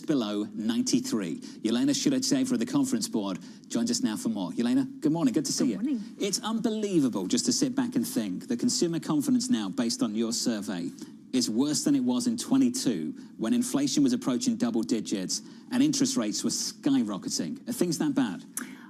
just below 93. Yelena Shuletseva of the Conference Board joins us now for more. Yelena, good morning. Good to see you. Good morning. It's unbelievable just to sit back and think that consumer confidence now, based on your survey, is worse than it was in 22 when inflation was approaching double digits and interest rates were skyrocketing. Are things that bad?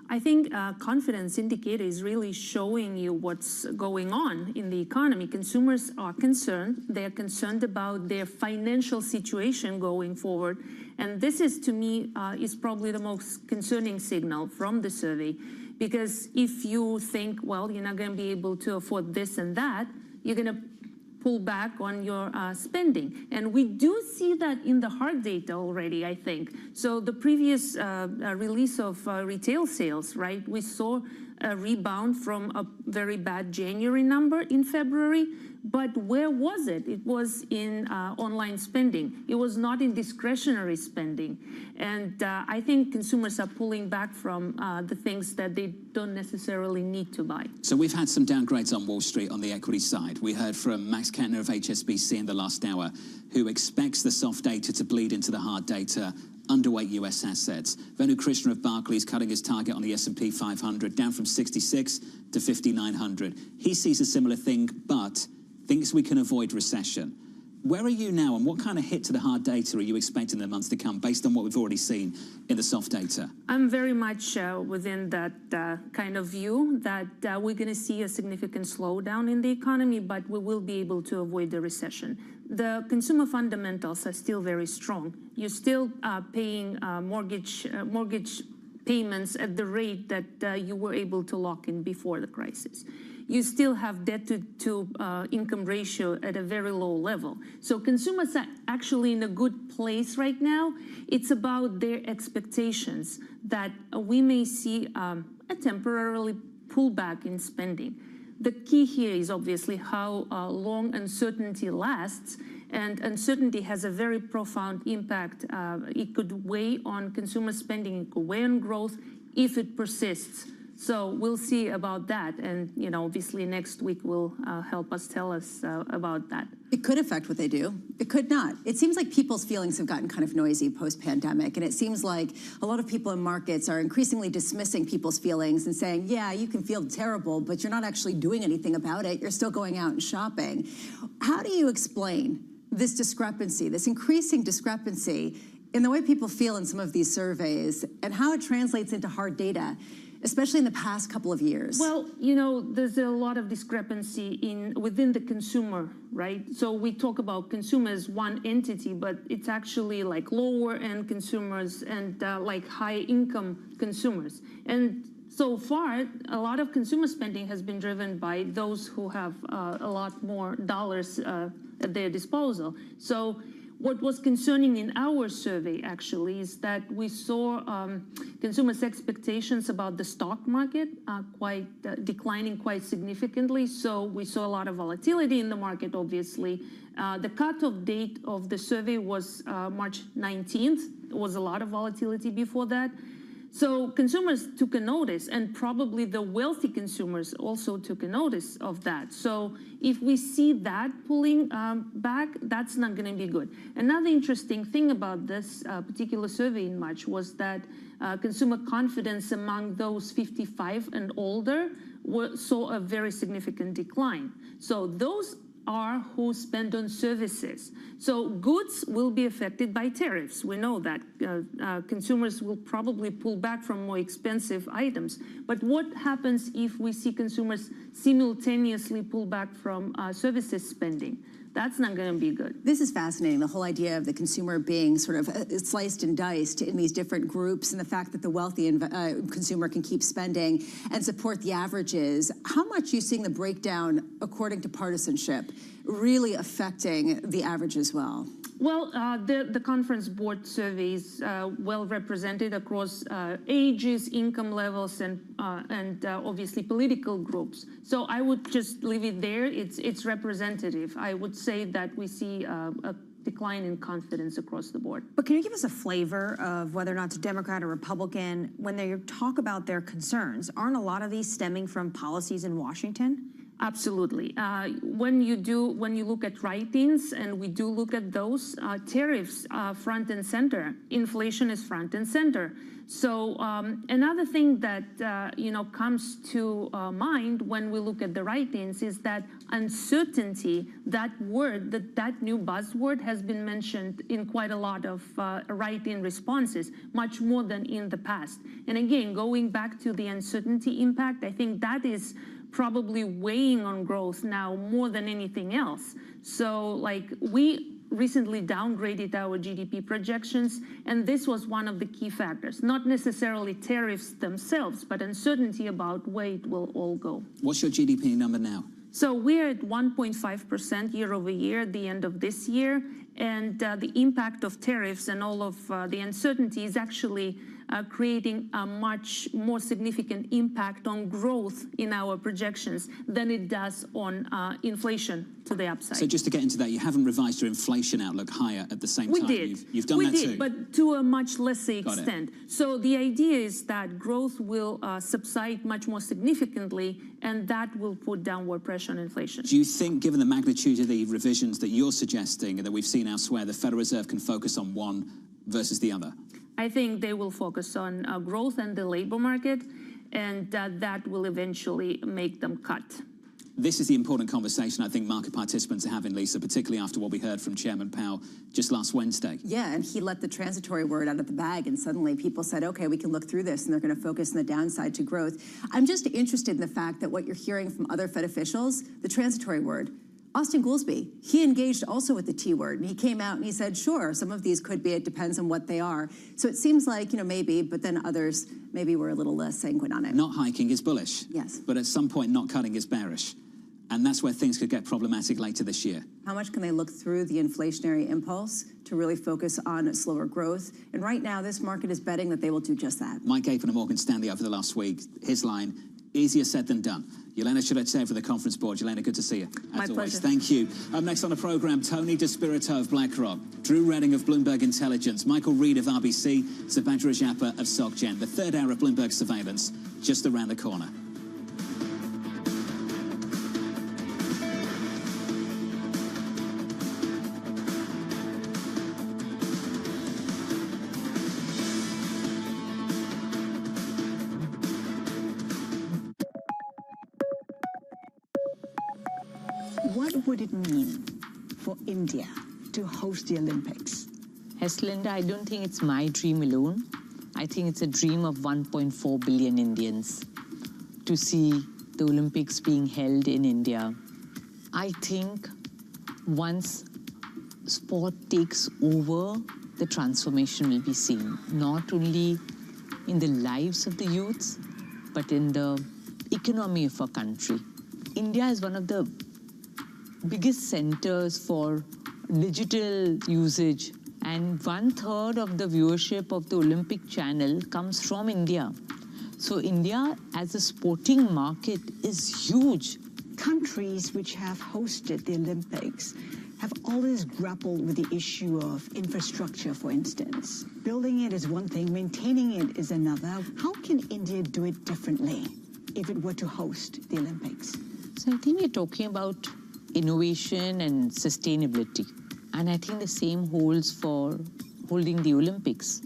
I think confidence indicator is really showing you what's going on in the economy. Consumers are concerned. They're concerned about their financial situation going forward. And this is, to me, is probably the most concerning signal from the survey. Because if you think, well, you're not going to be able to afford this and that, you're going to pull back on your spending. And we do see that in the hard data already, I think. So the previous release of retail sales, right, we saw a rebound from a very bad January number in February. But where was it? It was in online spending. It was not in discretionary spending. And I think consumers are pulling back from the things that they don't necessarily need to buy. So we've had some downgrades on Wall Street on the equity side. We heard from Max Kettner of HSBC in the last hour, who expects the soft data to bleed into the hard data, underweight US assets. Venu Krishna of Barclays cutting his target on the S&P 500 down from 66 to 5,900. He sees a similar thing, but thinks we can avoid recession. Where are you now, and what kind of hit to the hard data are you expecting in the months to come based on what we've already seen in the soft data? I'm very much within that kind of view that we're going to see a significant slowdown in the economy, but we will be able to avoid the recession. The consumer fundamentals are still very strong. You're still paying mortgage payments at the rate that you were able to lock in before the crisis. You still have debt to income ratio at a very low level. So consumers are actually in a good place right now. It's about their expectations that we may see a temporarily pullback in spending. The key here is obviously how long uncertainty lasts, and uncertainty has a very profound impact. It could weigh on consumer spending, it could weigh on growth if it persists. So we'll see about that, and obviously next week will help us tell us about that. It could affect what they do. It could not. It seems like people's feelings have gotten kind of noisy post-pandemic, and it seems like a lot of people in markets are increasingly dismissing people's feelings and saying, yeah, you can feel terrible, but you're not actually doing anything about it. You're still going out and shopping. How do you explain this discrepancy, this increasing discrepancy in the way people feel in some of these surveys, and how it translates into hard data, especially in the past couple of years? Well, there's a lot of discrepancy within the consumer, right? So we talk about consumer as one entity, but it's actually like lower end consumers and like high income consumers. And so far, a lot of consumer spending has been driven by those who have a lot more dollars at their disposal. So what was concerning in our survey, actually, is that we saw consumers' expectations about the stock market declining quite significantly. So we saw a lot of volatility in the market, obviously. The cutoff date of the survey was March 19th. There was a lot of volatility before that. So consumers took a notice, and probably the wealthy consumers also took a notice of that. So if we see that pulling back, that's not going to be good. Another interesting thing about this particular survey in March was that consumer confidence among those 55 and older saw a very significant decline. So those are who spend on services. So goods will be affected by tariffs. We know that consumers will probably pull back from more expensive items. But what happens if we see consumers simultaneously pull back from services spending? That's not going to be good. This is fascinating, the whole idea of the consumer being sort of sliced and diced in these different groups, and the fact that the wealthy consumer can keep spending and support the averages. How much are you seeing the breakdown according to partisanship really affecting the average as well? Well, the conference board surveys well represented across ages, income levels, and obviously political groups. So I would just leave it there. It's representative. I would say that we see a decline in confidence across the board. But can you give us a flavor of whether or not it's Democrat or Republican, when they talk about their concerns, aren't a lot of these stemming from policies in Washington? Absolutely. When you look at write-ins, and we do look at those, tariffs are front and center. Inflation is front and center. So another thing that comes to mind when we look at the write-ins is that uncertainty. That word, that new buzzword, has been mentioned in quite a lot of write-in responses, much more than in the past. And again, going back to the uncertainty impact, I think that is probably weighing on growth now more than anything else. So like we recently downgraded our GDP projections, and this was one of the key factors, not necessarily tariffs themselves, but uncertainty about where it will all go. What's your GDP number now? So we're at 1.5% year over year at the end of this year, and the impact of tariffs and all of the uncertainty is actually creating a much more significant impact on growth in our projections than it does on inflation to the upside. So just to get into that, you haven't revised your inflation outlook higher at the same time. We did. You've done that too. We did, but to a much lesser extent. So the idea is that growth will subside much more significantly, and that will put downward pressure on inflation. Do you think, given the magnitude of the revisions that you're suggesting and that we've seen elsewhere, the Federal Reserve can focus on one versus the other? I think they will focus on growth and the labor market, and that will eventually make them cut. This is the important conversation I think market participants are having, Lisa, particularly after what we heard from Chairman Powell just last Wednesday. Yeah, and he let the transitory word out of the bag, and suddenly people said, okay, we can look through this, and they're going to focus on the downside to growth. I'm just interested in the fact that what you're hearing from other Fed officials, the transitory word, Austin Goolsbee, he engaged also with the T word, and he came out and he said, sure, some of these could be, it depends on what they are. So it seems like, maybe, but then others maybe were a little less sanguine on it. Not hiking is bullish. Yes. But at some point, not cutting is bearish. And that's where things could get problematic later this year. How much can they look through the inflationary impulse to really focus on slower growth? And right now, this market is betting that they will do just that. Mike Apen of Morgan Stanley over the last week, his line, easier said than done. Yelena Shuretseva for the conference board. Yelena, good to see you. My pleasure. Thank you. Up next on the program, Tony DeSpirito of BlackRock, Drew Redding of Bloomberg Intelligence, Michael Reed of RBC, Subhadra Rajappa of SocGen. The third hour of Bloomberg Surveillance just around the corner. What would it mean for India to host the Olympics? Linda, I don't think it's my dream alone. I think it's a dream of 1.4 billion Indians to see the Olympics being held in India. I think once sport takes over, the transformation will be seen, not only in the lives of the youths, but in the economy of our country. India is one of the biggest centers for digital usage, and 1/3 of the viewership of the Olympic channel comes from India. So India as a sporting market is huge. Countries which have hosted the Olympics have always grappled with the issue of infrastructure, for instance. Building it is one thing, maintaining it is another. How can India do it differently if it were to host the Olympics? So I think we're talking about innovation and sustainability. And I think the same holds for holding the Olympics.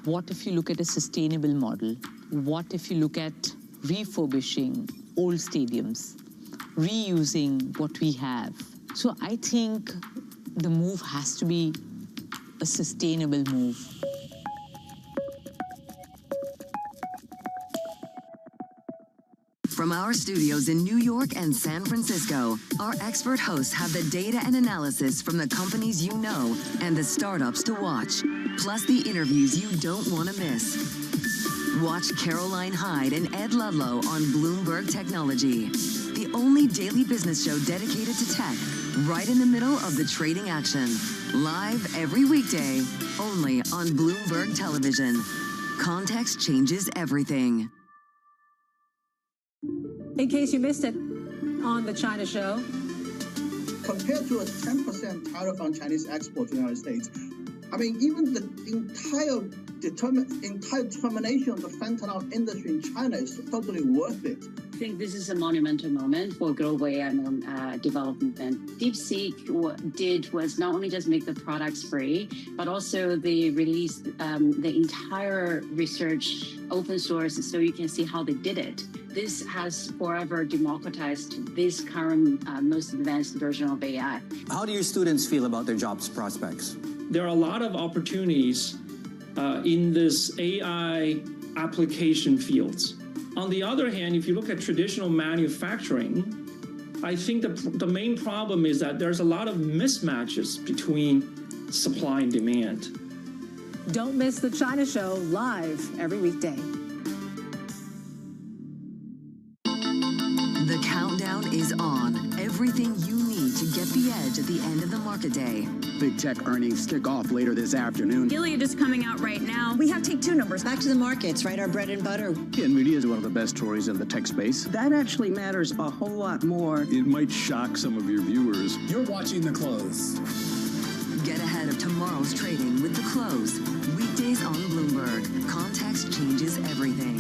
What if you look at a sustainable model? What if you look at refurbishing old stadiums, reusing what we have? So I think the move has to be a sustainable move. From our studios in New York and San Francisco, our expert hosts have the data and analysis from the companies you know and the startups to watch, plus the interviews you don't want to miss. Watch Caroline Hyde and Ed Ludlow on Bloomberg Technology, the only daily business show dedicated to tech, right in the middle of the trading action. Live every weekday, only on Bloomberg Television. Context changes everything. In case you missed it on the China show. Compared to a 10% tariff on Chinese export to the United States, I mean, even the entire determination of the fentanyl industry in China is totally worth it. I think this is a monumental moment for global AI development. DeepSeek was not only just make the products free, but also they released the entire research open source so you can see how they did it. This has forever democratized this current most advanced version of AI. How do your students feel about their jobs prospects? There are a lot of opportunities in this AI application fields. On the other hand, if you look at traditional manufacturing, I think the main problem is that there's a lot of mismatches between supply and demand. Don't miss the China Show live every weekday. The countdown is on. Everything you need to get the edge at the end of the market day. Big tech earnings kick off later this afternoon. Gilead is coming out right now. We have take two numbers. Back to the markets, right? Our bread and butter. NVIDIA is one of the best stories in the tech space. That actually matters a whole lot more. It might shock some of your viewers. You're watching The Close. Get ahead of tomorrow's trading with The Close. Weekdays on Bloomberg. Context changes everything.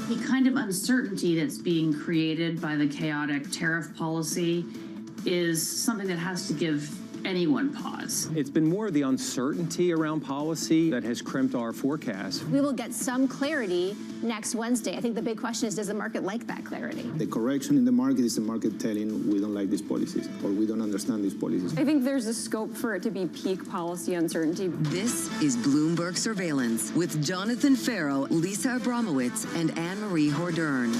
The kind of uncertainty that's being created by the chaotic tariff policy is something that has to give anyone pause. It's been more of the uncertainty around policy that has crimped our forecast. We will get some clarity next Wednesday. I think the big question is, does the market like that clarity? The correction in the market is the market telling we don't like these policies or we don't understand these policies. I think there's a scope for it to be peak policy uncertainty. This is Bloomberg Surveillance with Jonathan Farrow, Lisa Abramowitz, and Anne-Marie Hordern.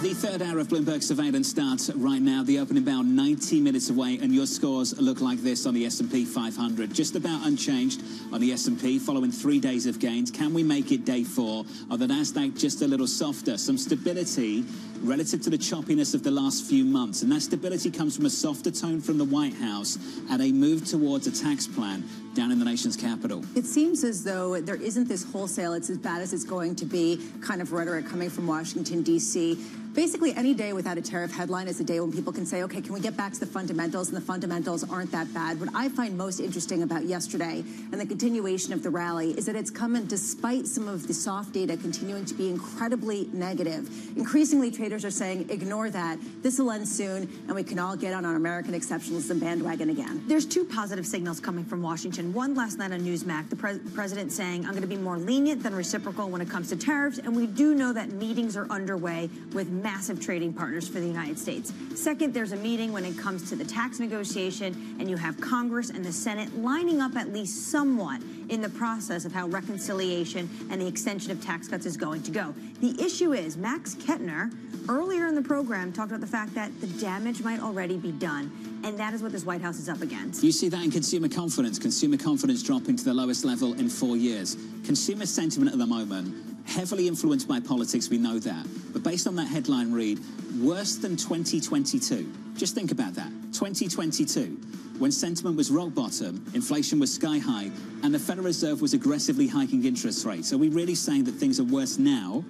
The third hour of Bloomberg Surveillance starts right now. The opening bell 90 minutes away, and your scores look like this on the S&P 500. Just about unchanged on the S&P following 3 days of gains. Can we make it day 4? Or the Nasdaq just a little softer? Some stability relative to the choppiness of the last few months. And that stability comes from a softer tone from the White House and a move towards a tax plan down in the nation's capital. It seems as though there isn't this wholesale, it's as bad as it's going to be kind of rhetoric coming from Washington, D.C. Basically, any day without a tariff headline is a day when people can say, okay, can we get back to the fundamentals? And the fundamentals aren't that bad. What I find most interesting about yesterday and the continuation of the rally is that it's come in despite some of the soft data continuing to be incredibly negative. Increasingly, traders are saying, ignore that. This will end soon, and we can all get on our American exceptionalism bandwagon again. There's two positive signals coming from Washington. One last night on Newsmax, the president saying, I'm going to be more lenient than reciprocal when it comes to tariffs. And we do know that meetings are underway with massive trading partners for the United States. Second, there's a meeting when it comes to the tax negotiation, and you have Congress and the Senate lining up at least somewhat in the process of how reconciliation and the extension of tax cuts is going to go. The issue is Max Kettner earlier in the program talked about the fact that the damage might already be done. And that is what this White House is up against. You see that in consumer confidence dropping to the lowest level in 4 years. Consumer sentiment at the moment, heavily influenced by politics, we know that. But based on that headline read, worse than 2022. Just think about that. 2022, when sentiment was rock bottom, inflation was sky high, and the Federal Reserve was aggressively hiking interest rates. Are we really saying that things are worse now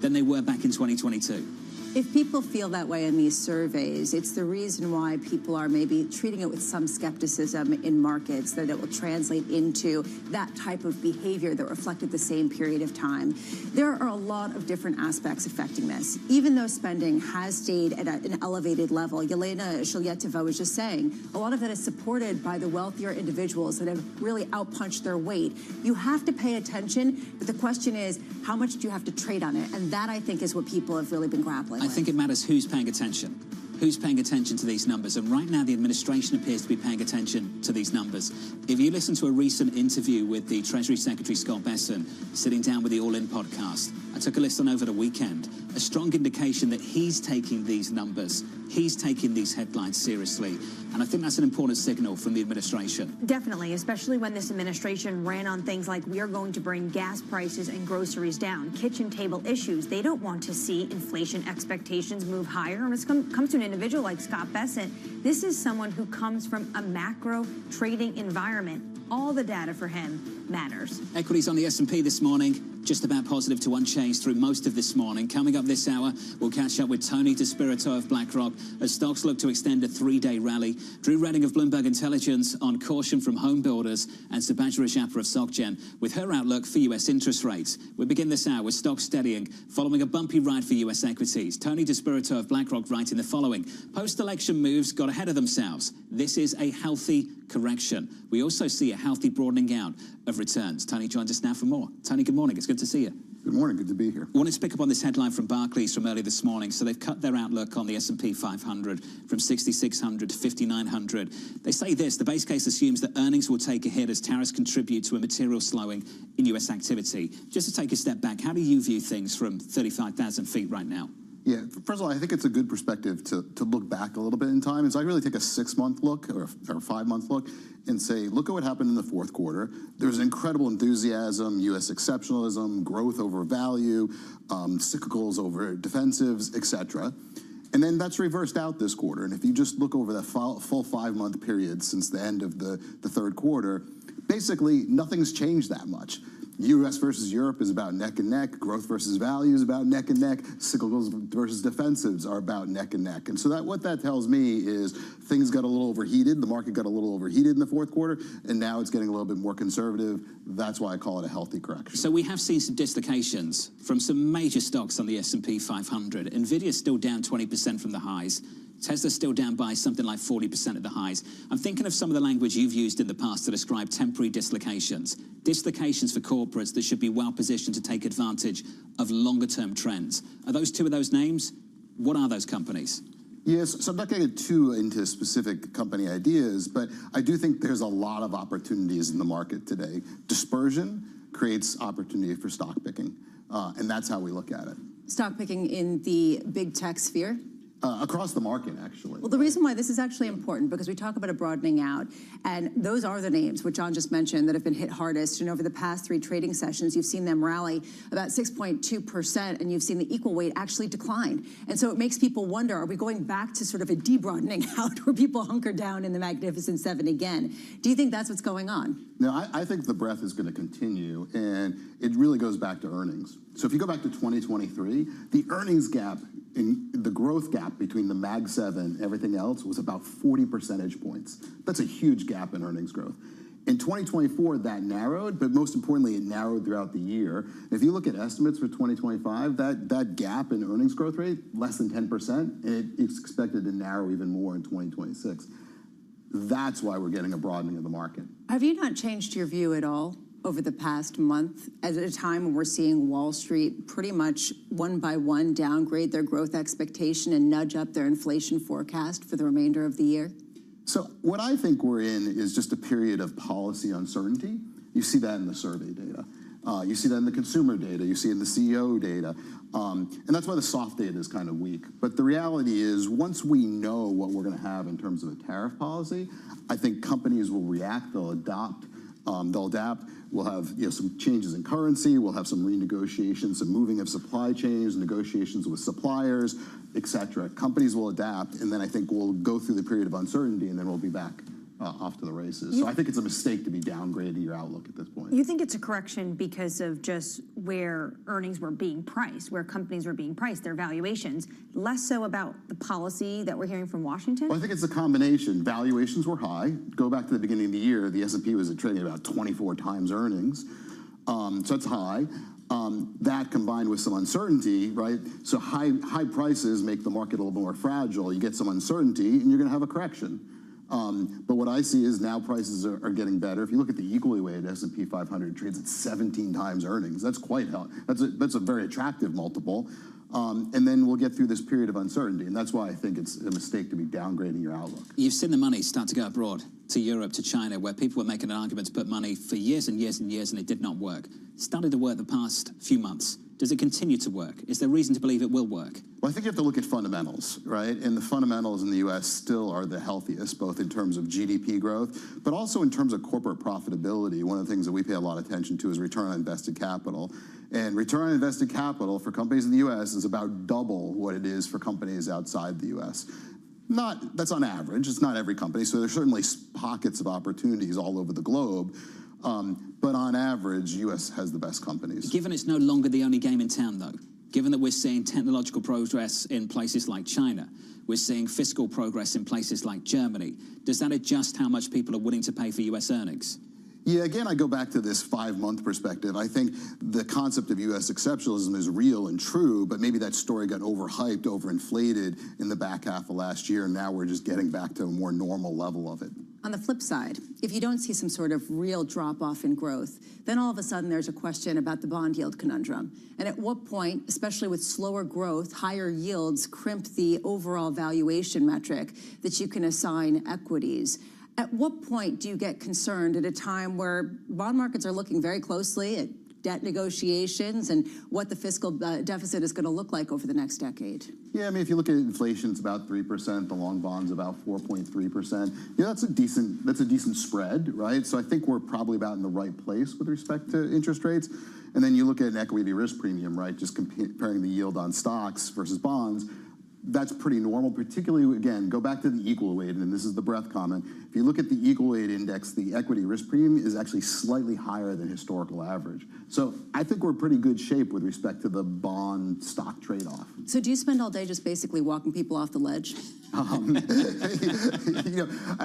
than they were back in 2022? If people feel that way in these surveys, it's the reason why people are maybe treating it with some skepticism in markets, that it will translate into that type of behavior that reflected the same period of time. There are a lot of different aspects affecting this. Even though spending has stayed at an elevated level, Yelena Shalyetova was just saying, a lot of that is supported by the wealthier individuals that have really outpunched their weight. You have to pay attention, but the question is, how much do you have to trade on it? And that, I think, is what people have really been grappling with. I think it matters who's paying attention. Who's paying attention to these numbers? And right now, the administration appears to be paying attention to these numbers. If you listen to a recent interview with the Treasury Secretary, Scott Bessent, sitting down with the All In podcast, I took a listen over the weekend, a strong indication that he's taking these numbers, he's taking these headlines seriously. And I think that's an important signal from the administration. Definitely, especially when this administration ran on things like we are going to bring gas prices and groceries down, kitchen table issues. They don't want to see inflation expectations move higher. And when it comes to an individual like Scott Bessent, This is someone who comes from a macro trading environment. All the data for him matters. Equities on the S&P this morning, just about positive to unchanged through most of this morning. Coming up this hour, we'll catch up with Tony DeSpirito of BlackRock as stocks look to extend a three-day rally. Drew Redding of Bloomberg Intelligence on caution from home builders, and Subhadra Japa of SocGen with her outlook for U.S. interest rates. We begin this hour with stocks steadying following a bumpy ride for U.S. equities. Tony DeSpirito of BlackRock writing the following: post-election moves got ahead of themselves. This is a healthy correction. We also see a healthy broadening out of returns. Tony joins us now for more. Tony, good morning. It's good to see you. Good morning. Good to be here. I wanted to pick up on this headline from Barclays from early this morning. So they've cut their outlook on the S&P 500 from 6,600 to 5,900. They say this: the base case assumes that earnings will take a hit as tariffs contribute to a material slowing in U.S. activity. Just to take a step back, how do you view things from 35,000 feet right now? Yeah, first of all, I think it's a good perspective to look back a little bit in time. And so I really take a 6-month look or a 5-month look and say, look at what happened in the fourth quarter. There's incredible enthusiasm, U.S. exceptionalism, growth over value, cyclicals over defensives, et cetera. And then that's reversed out this quarter. And if you just look over that full 5-month period since the end of the third quarter, basically nothing's changed that much. U.S. versus Europe is about neck and neck. Growth versus value is about neck and neck. Cyclicals versus defensives are about neck and neck. And so what that tells me is things got a little overheated. The market got a little overheated in the fourth quarter, and now it's getting a little bit more conservative. That's why I call it a healthy correction. So we have seen some dislocations from some major stocks on the S&P 500. Nvidia's still down 20% from the highs. Tesla's still down by something like 40% at the highs. I'm thinking of some of the language you've used in the past to describe temporary dislocations. Dislocations for corporates that should be well positioned to take advantage of longer-term trends. Are those two of those names? What are those companies? Yes, so I'm not going to get too into specific company ideas, but I do think there's a lot of opportunities in the market today. Dispersion creates opportunity for stock picking, and that's how we look at it. Stock picking in the big tech sphere? Across the market, actually. Well, the reason why this is actually important, because we talk about a broadening out, and those are the names, which John just mentioned, that have been hit hardest. And over the past 3 trading sessions, you've seen them rally about 6.2%, and you've seen the equal weight actually decline. And so it makes people wonder, are we going back to sort of a de-broadening out where people hunker down in the Magnificent Seven again? Do you think that's what's going on? No, I think the breadth is going to continue, and it really goes back to earnings. So if you go back to 2023, the earnings gap, in the growth gap between the Mag 7 and everything else was about 40 percentage points. That's a huge gap in earnings growth. In 2024, that narrowed, but most importantly, it narrowed throughout the year. If you look at estimates for 2025, that gap in earnings growth rate, less than 10%, and it's expected to narrow even more in 2026. That's why we're getting a broadening of the market. Have you not changed your view at all over the past month, at a time when we're seeing Wall Street pretty much one by one downgrade their growth expectation and nudge up their inflation forecast for the remainder of the year? So what I think we're in is just a period of policy uncertainty. You see that in the survey data. You see that in the consumer data. You see it in the CEO data. And that's why the soft data is kind of weak. But the reality is, once we know what we're going to have in terms of a tariff policy, I think companies will react, they'll adopt, they'll adapt. We'll have some changes in currency. We'll have some renegotiations, some moving of supply chains, negotiations with suppliers, et cetera. Companies will adapt, and then I think we'll go through the period of uncertainty, and then we'll be back off to the races. So I think it's a mistake to be downgrading your outlook at this point. You think it's a correction because of just where earnings were being priced, where companies were being priced, their valuations, less so about the policy that we're hearing from Washington? Well, I think it's a combination. Valuations were high. Go back to the beginning of the year, the S&P was trading at about 24 times earnings. So that's high. That combined with some uncertainty, right? So high prices make the market a little more fragile. You get some uncertainty, and you're going to have a correction. But what I see is now prices are getting better. If you look at the equally weighted S&P 500, it trades at 17 times earnings. That's quite that's a very attractive multiple. And then we'll get through this period of uncertainty. And that's why I think it's a mistake to be downgrading your outlook. You've seen the money start to go abroad, to Europe, to China, where people were making an argument to put money for years and years and years, and it did not work. It started to work the past few months. Does it continue to work? Is there reason to believe it will work? Well, I think you have to look at fundamentals, right? And the fundamentals in the U.S. still are the healthiest, both in terms of GDP growth, but also in terms of corporate profitability. One of the things that we pay a lot of attention to is return on invested capital. And return on invested capital for companies in the U.S. is about double what it is for companies outside the U.S. That's on average. It's not every company, so there's certainly pockets of opportunities all over the globe. But on average, U.S. has the best companies. Given it's no longer the only game in town, though, given that we're seeing technological progress in places like China, we're seeing fiscal progress in places like Germany, does that adjust how much people are willing to pay for U.S. earnings? Yeah, again, I go back to this 5-month perspective. I think the concept of U.S. exceptionalism is real and true, but maybe that story got overhyped, overinflated in the back half of last year, and now we're just getting back to a more normal level of it. On the flip side, if you don't see some sort of real drop-off in growth, then all of a sudden there's a question about the bond yield conundrum. And at what point, especially with slower growth, higher yields crimp the overall valuation metric that you can assign equities? At what point do you get concerned at a time where bond markets are looking very closely at debt negotiations and what the fiscal deficit is going to look like over the next decade? Yeah, I mean, if you look at inflation, it's about 3%. The long bond's about 4.3%. Yeah, that's a decent spread, right? So I think we're probably about in the right place with respect to interest rates. And then you look at an equity risk premium, right? Just comparing the yield on stocks versus bonds. That's pretty normal, particularly, again, go back to the equal weight, and this is the breadth comment. If you look at the equal weight index, the equity risk premium is actually slightly higher than historical average. So I think we're in pretty good shape with respect to the bond stock trade-off. So do you spend all day just basically walking people off the ledge?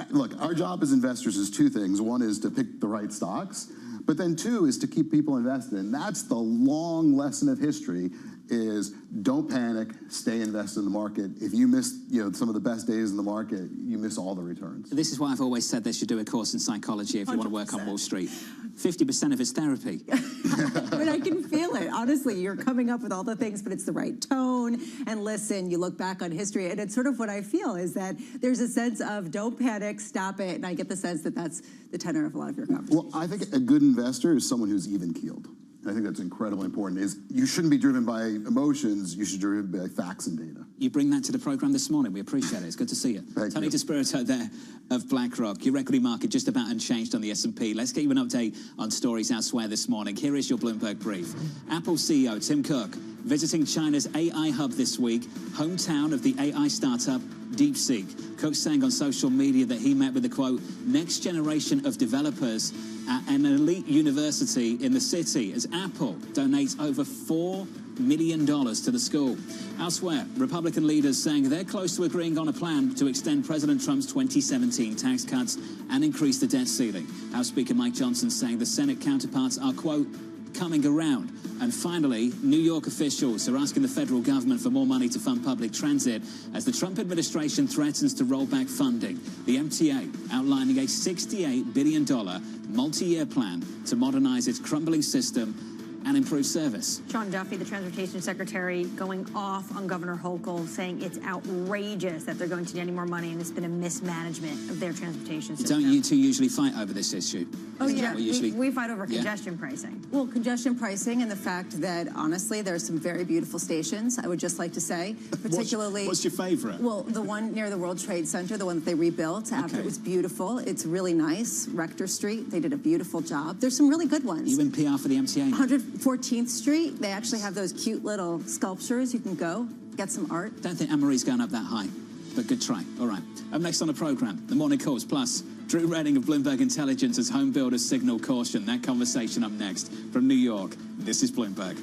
Look, our job as investors is two things. One is to pick the right stocks, but then two is to keep people invested. And that's the long lesson of history is don't panic, stay invested in the market. If you miss some of the best days in the market, you miss all the returns. This is why I've always said they should do a course in psychology if you want to work on Wall Street. 50% of it's therapy. But I can feel it. Honestly, you're coming up with all the things, but it's the right tone. And listen, you look back on history, and it's sort of what I feel is that there's a sense of don't panic, stop it. And I get the sense that that's the tenor of a lot of your conversation. Well, I think a good investor is someone who's even-keeled. I think that's incredibly important. Is you shouldn't be driven by emotions. You should be driven by facts and data. You bring that to the program this morning. We appreciate it. It's good to see you. Tony DeSpirito there of BlackRock. Your equity market just about unchanged on the S&P. Let's get you an update on stories elsewhere this morning. Here is your Bloomberg brief. Apple CEO Tim Cook visiting China's AI hub this week, hometown of the AI startup DeepSeek. Cook saying on social media that he met with the, quote, next generation of developers at an elite university in the city as Apple donates over $4 million to the school. Elsewhere, Republican leaders saying they're close to agreeing on a plan to extend President Trump's 2017 tax cuts and increase the debt ceiling. House Speaker Mike Johnson saying the Senate counterparts are, quote, coming around. And finally, New York officials are asking the federal government for more money to fund public transit as the Trump administration threatens to roll back funding. The MTA outlining a $68 billion multi-year plan to modernize its crumbling system and improve service. Sean Duffy, the Transportation Secretary, going off on Governor Hochul, saying it's outrageous that they're going to need any more money and it's been a mismanagement of their transportation system. Don't you two usually fight over this issue? Oh, yeah. We fight over congestion pricing. Well, congestion pricing and the fact that, honestly, there are some very beautiful stations, I would just like to say, particularly... What's your favorite? Well, the one near the World Trade Center, the one that they rebuilt after it was beautiful. It's really nice. Rector Street, they did a beautiful job. There's some really good ones. You in PR for the MTA? 114th Street, they actually have those cute little sculptures. You can go, get some art. Don't think Anne-Marie's going up that high, but good try. All right. Up next on the program, the morning calls, plus Drew Redding of Bloomberg Intelligence as home builders signal caution. That conversation up next from New York. This is Bloomberg.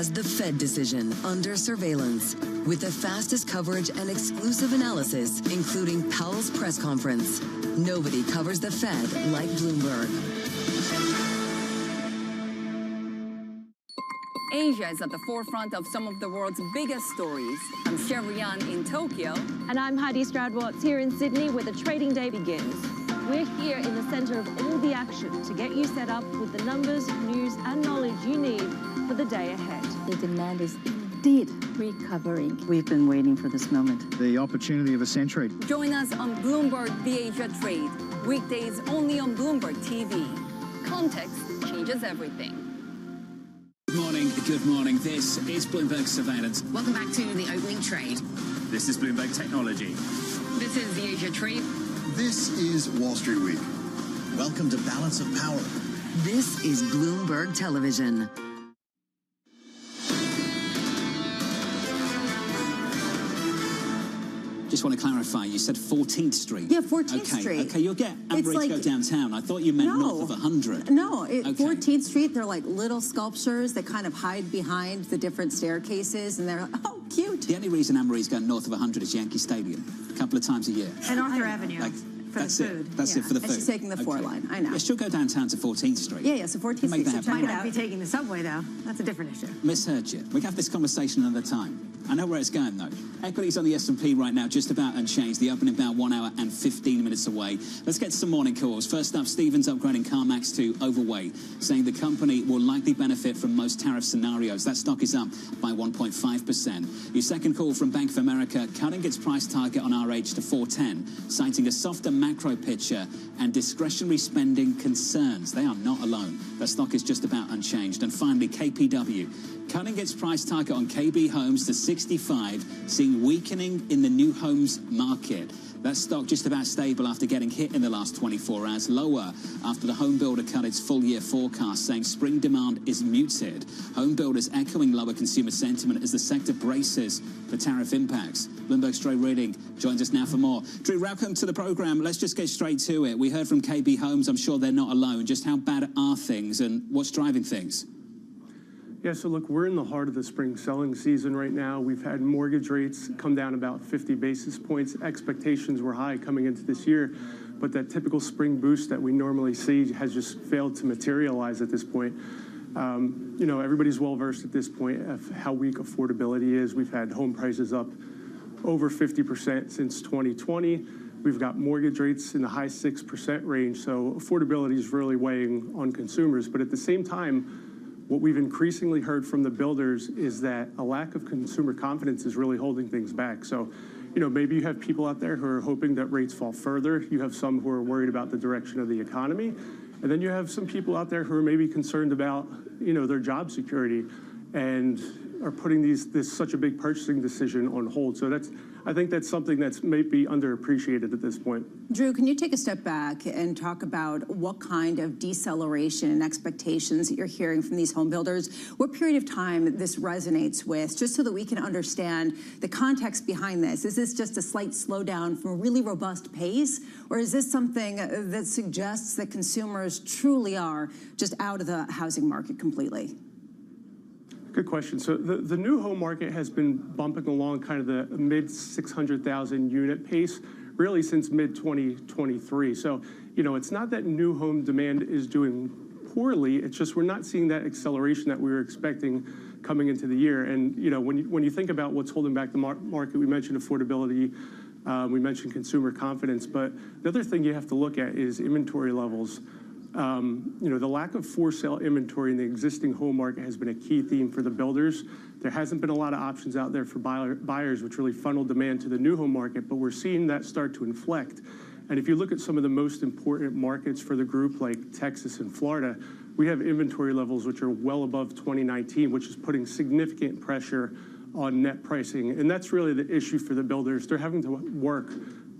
has the Fed decision under surveillance with the fastest coverage and exclusive analysis, including Powell's press conference. Nobody covers the Fed like Bloomberg. Asia is at the forefront of some of the world's biggest stories. I'm Sherrian in Tokyo. And I'm Heidi Stroud-Watts here in Sydney, where the trading day begins. We're here in the center of all the action to get you set up with the numbers, news, and knowledge you need for the day ahead. The demand is indeed recovering. We've been waiting for this moment. The opportunity of a century. Join us on Bloomberg The Asia Trade. Weekdays only on Bloomberg TV. Context changes everything. Good morning. This is Bloomberg Surveillance. Welcome back to the opening trade. This is Bloomberg Technology. This is the Asia Trade. This is Wall Street Week. Welcome to Balance of Power. This is Bloomberg Television. Just want to clarify, you said 14th Street. Yeah, 14th Street. Okay, you'll get Amber to go downtown. I thought you meant north of 100. No, 14th Street, they're like little sculptures that kind of hide behind the different staircases, and they're, oh, cute. The only reason Anne-Marie's going north of 100 is Yankee Stadium, a couple of times a year. And Arthur Avenue. That's it. That's it for the food. And she's taking the 4 line. I know. Yeah, she'll go downtown to 14th Street. Yeah, so 14th Street. So might not be taking the subway, though. That's a different issue. Misheard you. We can have this conversation another time. I know where it's going, though. Equities on the S&P right now, just about unchanged. The opening about 1 hour and 15 minutes away. Let's get some morning calls. First up, Stephen's upgrading CarMax to overweight, saying the company will likely benefit from most tariff scenarios. That stock is up by 1.5%. Your second call from Bank of America, cutting its price target on RH to 410, citing a softer macro picture and discretionary spending concerns. They are not alone. That stock is just about unchanged. And finally, KPW, cutting its price target on KB Homes to 65, seeing weakening in the new homes market. That stock just about stable after getting hit in the last 24 hours, lower after the home builder cut its full-year forecast, saying spring demand is muted. Home builders echoing lower consumer sentiment as the sector braces for tariff impacts. Bloomberg's Drew Reading joins us now for more. Drew, welcome to the program. Let's just get straight to it. We heard from KB Homes. I'm sure they're not alone. Just how bad are things and what's driving things? Yeah, so look, we're in the heart of the spring selling season right now. We've had mortgage rates come down about 50 basis points. Expectations were high coming into this year, but that typical spring boost that we normally see has just failed to materialize at this point. You know, everybody's well versed at this point of how weak affordability is. We've had home prices up over 50% since 2020. We've got mortgage rates in the high 6% range, so affordability is really weighing on consumers. But at the same time, what we've increasingly heard from the builders is that a lack of consumer confidence is really holding things back. So, you know, maybe you have people out there who are hoping that rates fall further. You have some who are worried about the direction of the economy. And then you have some people out there who are maybe concerned about, you know, their job security and are putting this such a big purchasing decision on hold. So I think that's something that's maybe underappreciated at this point. Drew, can you take a step back and talk about what kind of deceleration and expectations that you're hearing from these home builders? What period of time this resonates with, just so that we can understand the context behind this? Is this just a slight slowdown from a really robust pace, or is this something that suggests that consumers truly are just out of the housing market completely? Good question. So the new home market has been bumping along kind of the mid 600,000 unit pace really since mid 2023. So, you know, it's not that new home demand is doing poorly. It's just we're not seeing that acceleration that we were expecting coming into the year. And, you know, when you think about what's holding back the market, we mentioned affordability, we mentioned consumer confidence, but the other thing you have to look at is inventory levels. You know, the lack of for-sale inventory in the existing home market has been a key theme for the builders. There hasn't been a lot of options out there for buyers, which really funnel demand to the new home market, but we're seeing that start to inflect. And if you look at some of the most important markets for the group, like Texas and Florida, we have inventory levels which are well above 2019, which is putting significant pressure on net pricing. And that's really the issue for the builders. They're having to work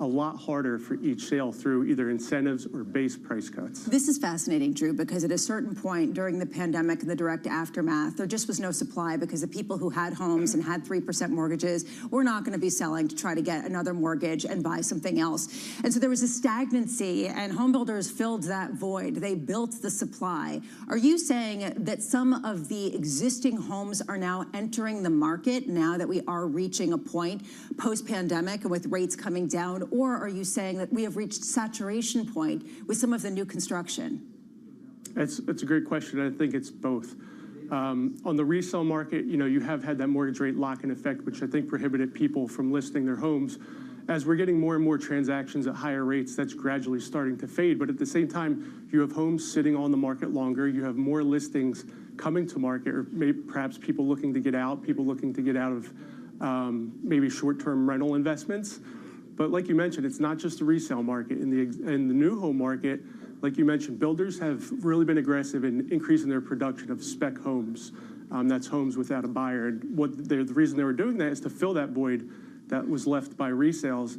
a lot harder for each sale through either incentives or base price cuts. This is fascinating, Drew, because at a certain point during the pandemic and the direct aftermath, there just was no supply because the people who had homes and had 3% mortgages were not going to be selling to try to get another mortgage and buy something else. And so there was a stagnancy, and home builders filled that void. They built the supply. Are you saying that some of the existing homes are now entering the market now that we are reaching a point post-pandemic and with rates coming down? Or are you saying that we have reached saturation point with some of the new construction? It's a great question. I think it's both. On the resale market, you have had that mortgage rate lock-in effect, which I think prohibited people from listing their homes. As we're getting more and more transactions at higher rates, that's gradually starting to fade. But at the same time, you have homes sitting on the market longer. You have more listings coming to market, or perhaps people looking to get out, people looking to get out of maybe short-term rental investments. But like you mentioned, it's not just the resale market. In the new home market, like you mentioned, builders have really been aggressive in increasing their production of spec homes. That's homes without a buyer. And the reason they were doing that is to fill that void that was left by resales.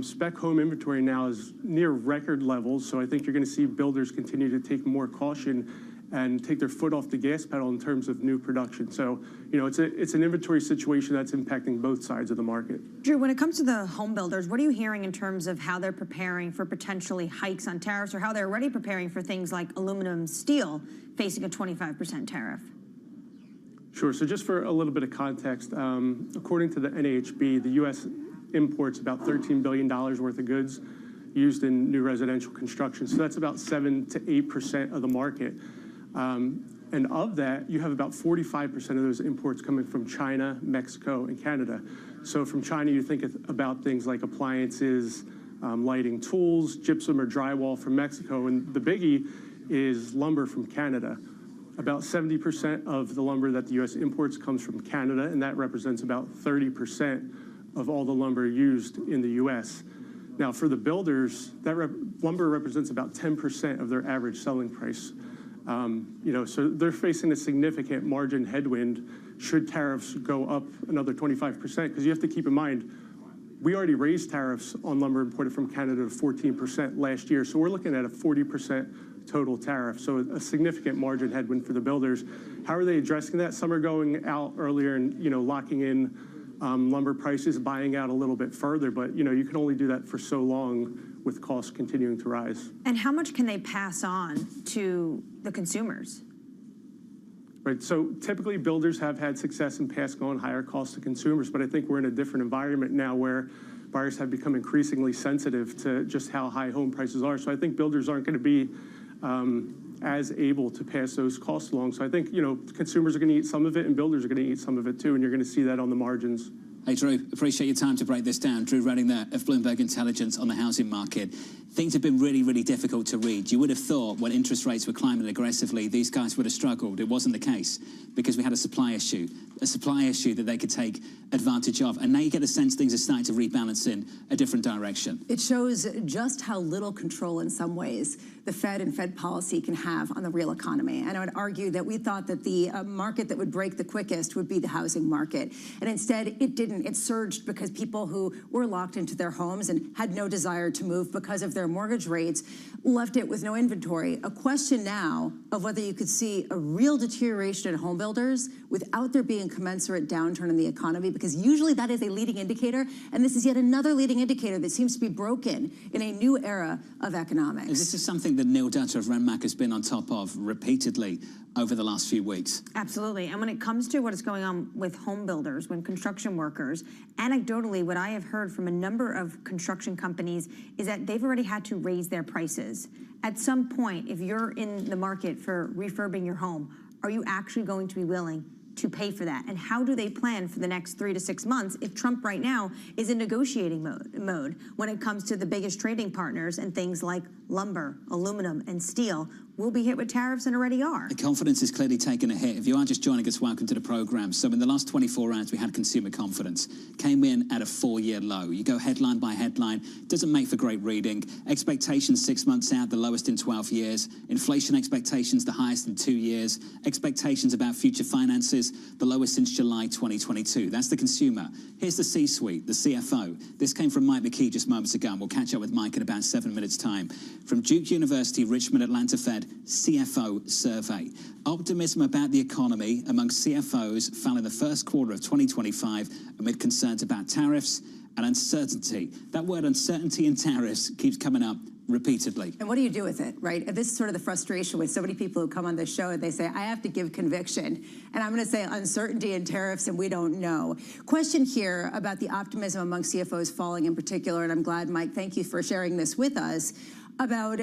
Spec home inventory now is near record levels, so I think you're going to see builders continue to take more caution and take their foot off the gas pedal in terms of new production. So, it's an inventory situation that's impacting both sides of the market. Drew, when it comes to the home builders, what are you hearing in terms of how they're preparing for potentially hikes on tariffs, or how they're already preparing for things like aluminum, steel facing a 25% tariff? Sure. So just for a little bit of context, according to the NAHB, the U.S. imports about $13 billion worth of goods used in new residential construction. So that's about 7 to 8% of the market. And of that, you have about 45% of those imports coming from China, Mexico, and Canada. So from China, you think about things like appliances, lighting tools, gypsum or drywall from Mexico. And the biggie is lumber from Canada. About 70% of the lumber that the U.S. imports comes from Canada, and that represents about 30% of all the lumber used in the U.S. Now, for the builders, that lumber represents about 10% of their average selling price. So they're facing a significant margin headwind should tariffs go up another 25%, because you have to keep in mind, we already raised tariffs on lumber imported from Canada to 14% last year. So we're looking at a 40% total tariff. So a significant margin headwind for the builders. How are they addressing that? Some are going out earlier and, locking in lumber prices, buying out a little bit further. But, you can only do that for so long with costs continuing to rise. And how much can they pass on to the consumers? Right. So typically builders have had success in passing on higher costs to consumers, but I think we're in a different environment now where buyers have become increasingly sensitive to just how high home prices are. So I think builders aren't going to be as able to pass those costs along. So I think, consumers are going to eat some of it and builders are going to eat some of it too, and you're going to see that on the margins. Hey, Drew, appreciate your time to break this down. Drew Redding there of Bloomberg Intelligence on the housing market. Things have been really, really difficult to read. You would have thought when interest rates were climbing aggressively, these guys would have struggled. It wasn't the case because we had a supply issue that they could take advantage of. And now you get the sense things are starting to rebalance in a different direction. It shows just how little control in some ways the Fed and Fed policy can have on the real economy. And I would argue that we thought that the market that would break the quickest would be the housing market. And instead, it didn't. It surged because people who were locked into their homes and had no desire to move because of their mortgage rates left it with no inventory. A question now of whether you could see a real deterioration in home builders without there being commensurate downturn in the economy, because usually that is a leading indicator, and this is yet another leading indicator that seems to be broken in a new era of economics. This is something that Neil Dutta of Renmac has been on top of repeatedly over the last few weeks. Absolutely. And when it comes to what is going on with home builders, when construction workers, anecdotally, what I have heard from a number of construction companies is that they've already had to raise their prices. At some point, if you're in the market for refurbing your home, are you actually going to be willing to pay for that? And how do they plan for the next 3 to 6 months if Trump right now is in negotiating mode when it comes to the biggest trading partners and things like lumber, aluminum, and steel will be hit with tariffs and already are? The confidence is clearly taking a hit. If you are just joining us, welcome to the program. So in the last 24 hours, we had consumer confidence. Came in at a 4-year low. You go headline by headline, doesn't make for great reading. Expectations 6 months out, the lowest in 12 years. Inflation expectations, the highest in 2 years. Expectations about future finances, days, the lowest since July 2022. That's the consumer. Here's the C-suite, the CFO. This came from Mike McKee just moments ago, and we'll catch up with Mike in about 7 minutes' time. From Duke University, Richmond, Atlanta Fed, CFO survey. Optimism about the economy among CFOs fell in the first quarter of 2025 amid concerns about tariffs and uncertainty. That word uncertainty and tariffs keeps coming up repeatedly. And what do you do with it, right? And this is sort of the frustration with so many people who come on this show and they say, I have to give conviction. And I'm going to say uncertainty and tariffs and we don't know. Question here about the optimism among CFOs falling in particular, and I'm glad, Mike, thank you for sharing this with us, about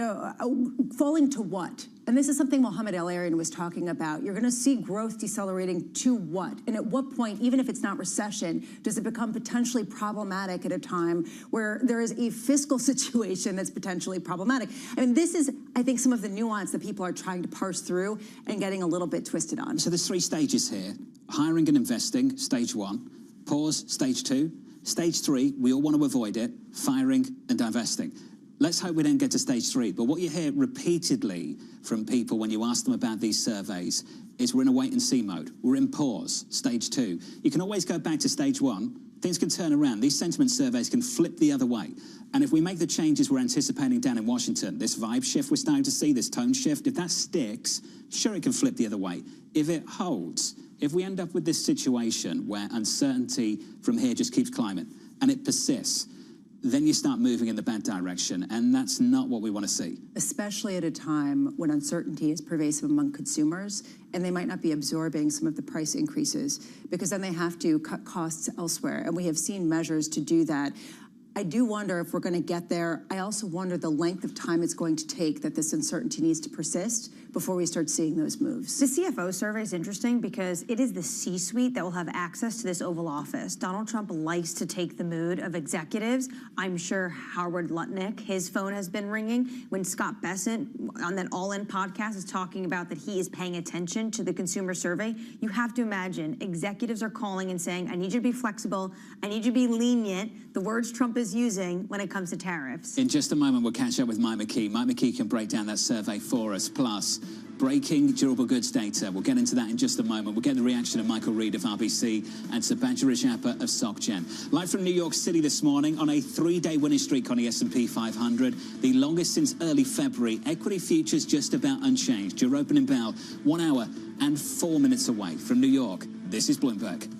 falling to what? And this is something Mohamed El-Erian was talking about. You're going to see growth decelerating to what? And at what point, even if it's not recession, does it become potentially problematic at a time where there is a fiscal situation that's potentially problematic? I mean, this is, I think, some of the nuance that people are trying to parse through and getting a little bit twisted on. So there's 3 stages here. Hiring and investing, stage 1. Pause, stage 2. Stage 3, we all want to avoid it, firing and divesting. Let's hope we don't get to stage 3. But what you hear repeatedly from people when you ask them about these surveys is we're in a wait-and-see mode. We're in pause, stage 2. You can always go back to stage 1. Things can turn around. These sentiment surveys can flip the other way. And if we make the changes we're anticipating down in Washington, this vibe shift we're starting to see, this tone shift, if that sticks, sure, it can flip the other way. If it holds, if we end up with this situation where uncertainty from here just keeps climbing and it persists, then you start moving in the bad direction, and that's not what we want to see. Especially at a time when uncertainty is pervasive among consumers, and they might not be absorbing some of the price increases, because then they have to cut costs elsewhere, and we have seen measures to do that. I do wonder if we're going to get there. I also wonder the length of time it's going to take that this uncertainty needs to persist before we start seeing those moves. The CFO survey is interesting because it is the C-suite that will have access to this Oval Office. Donald Trump likes to take the mood of executives. I'm sure Howard Lutnick, his phone has been ringing when Scott Bessent on that All In podcast is talking about that he is paying attention to the consumer survey. You have to imagine executives are calling and saying, I need you to be flexible. I need you to be lenient. The words Trump is using when it comes to tariffs. In just a moment, we'll catch up with Mike McKee. Mike McKee can break down that survey for us. Plus, breaking durable goods data. We'll get into that in just a moment. We'll get the reaction of Michael Reed of RBC and Subhadra Rajappa of SocGen. Live from New York City this morning on a 3-day winning streak on the S&P 500, the longest since early February. Equity futures just about unchanged. Your opening bell 1 hour and 4 minutes away from New York. This is Bloomberg.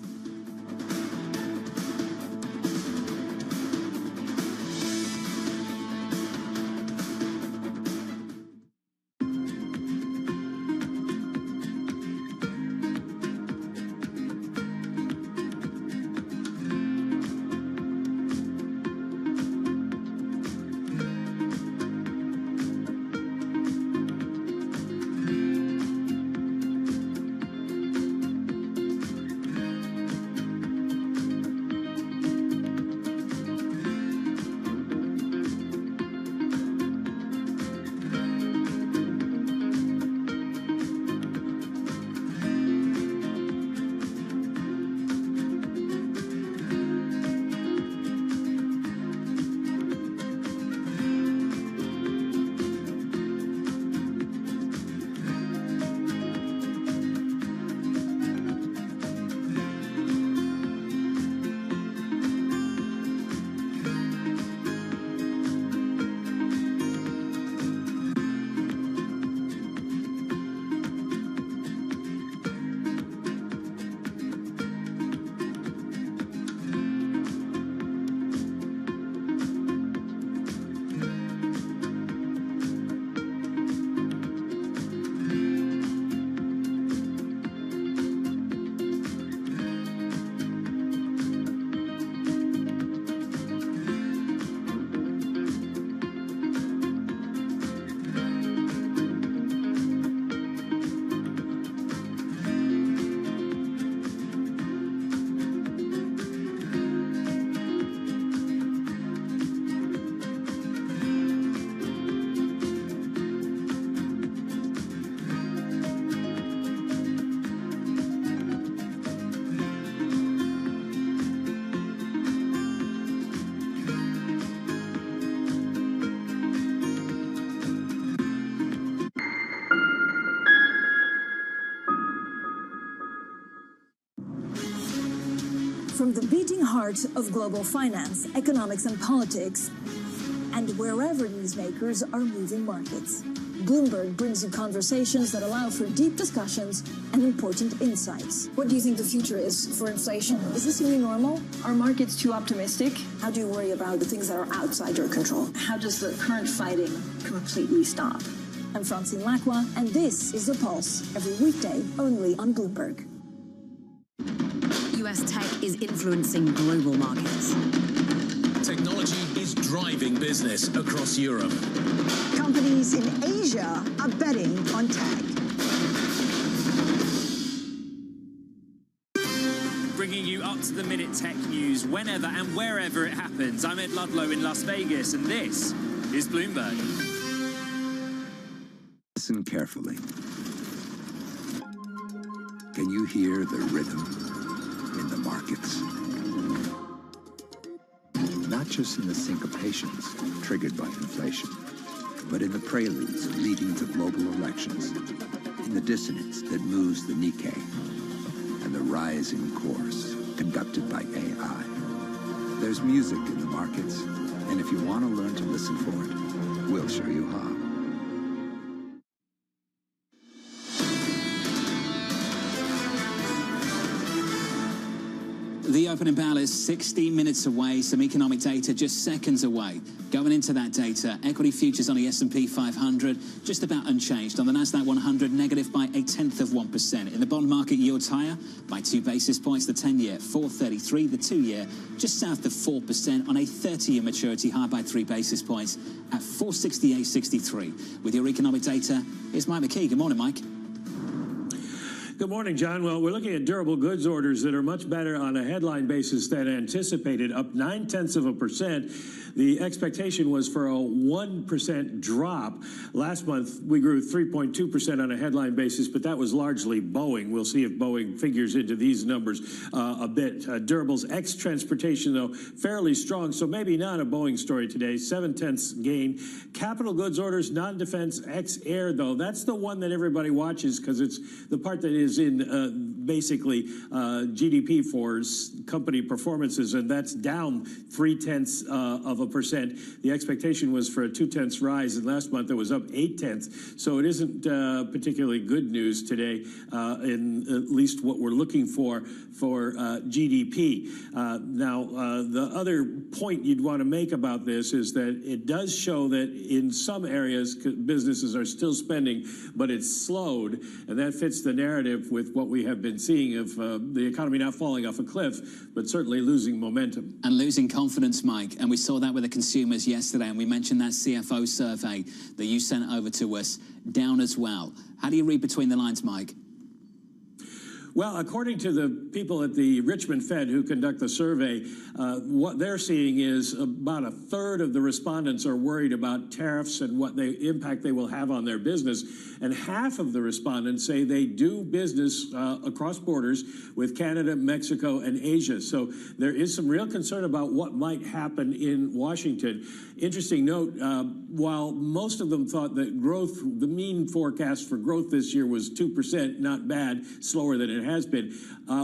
From the beating heart of global finance, economics, and politics, and wherever newsmakers are moving markets, Bloomberg brings you conversations that allow for deep discussions and important insights. What do you think the future is for inflation? Is this new normal? Are markets too optimistic? How do you worry about the things that are outside your control? How does the current fighting completely stop? I'm Francine Lacqua, and this is The Pulse, every weekday only on Bloomberg. US tech is influencing global markets. Technology is driving business across Europe. Companies in Asia are betting on tech. Bringing you up-to-the-minute tech news whenever and wherever it happens. I'm Ed Ludlow in Las Vegas, and this is Bloomberg. Listen carefully. Can you hear the rhythm in the markets? Not just in the syncopations triggered by inflation, but in the preludes leading to global elections, in the dissonance that moves the Nikkei, and the rising course conducted by AI. There's music in the markets, and if you want to learn to listen for it, we'll show you how. The opening bell is 60 minutes away, some economic data just seconds away. Going into that data, equity futures on the S&P 500 just about unchanged. On the Nasdaq 100, negative by 0.1%. In the bond market, yields higher by 2 basis points. The 10-year, 4.33. The 2-year, just south of 4%. On a 30-year maturity, high by 3 basis points at 468.63. With your economic data, here's Mike McKee. Good morning, Mike. Good morning, John. Well, we're looking at durable goods orders that are much better on a headline basis than anticipated, up 0.9%. The expectation was for a 1% drop. Last month, we grew 3.2% on a headline basis, but that was largely Boeing. We'll see if Boeing figures into these numbers a bit. Durables ex-transportation, though, fairly strong, so maybe not a Boeing story today. 0.7 gain. Capital goods orders, non-defense ex-air, though. That's the one that everybody watches because it's the part that is in basically GDP for company performances, and that's down 0.3%. The expectation was for a 0.2 rise, and last month it was up 0.8. So it isn't particularly good news today, in at least what we're looking for GDP. Now, the other point you'd want to make about this is that it does show that in some areas businesses are still spending, but it's slowed, and that fits the narrative with what we have been seeing of the economy not falling off a cliff, but certainly losing momentum. And losing confidence, Mike. And we saw that with the consumers yesterday, and we mentioned that CFO survey that you sent over to us, down as well. How do you read between the lines, Mike? Well, according to the people at the Richmond Fed who conduct the survey, what they're seeing is about a third of the respondents are worried about tariffs and what impact they will have on their business. And half of the respondents say they do business across borders with Canada, Mexico, and Asia. So there is some real concern about what might happen in Washington. Interesting note, while most of them thought that growth, the mean forecast for growth this year was 2%, not bad, slower than it has been.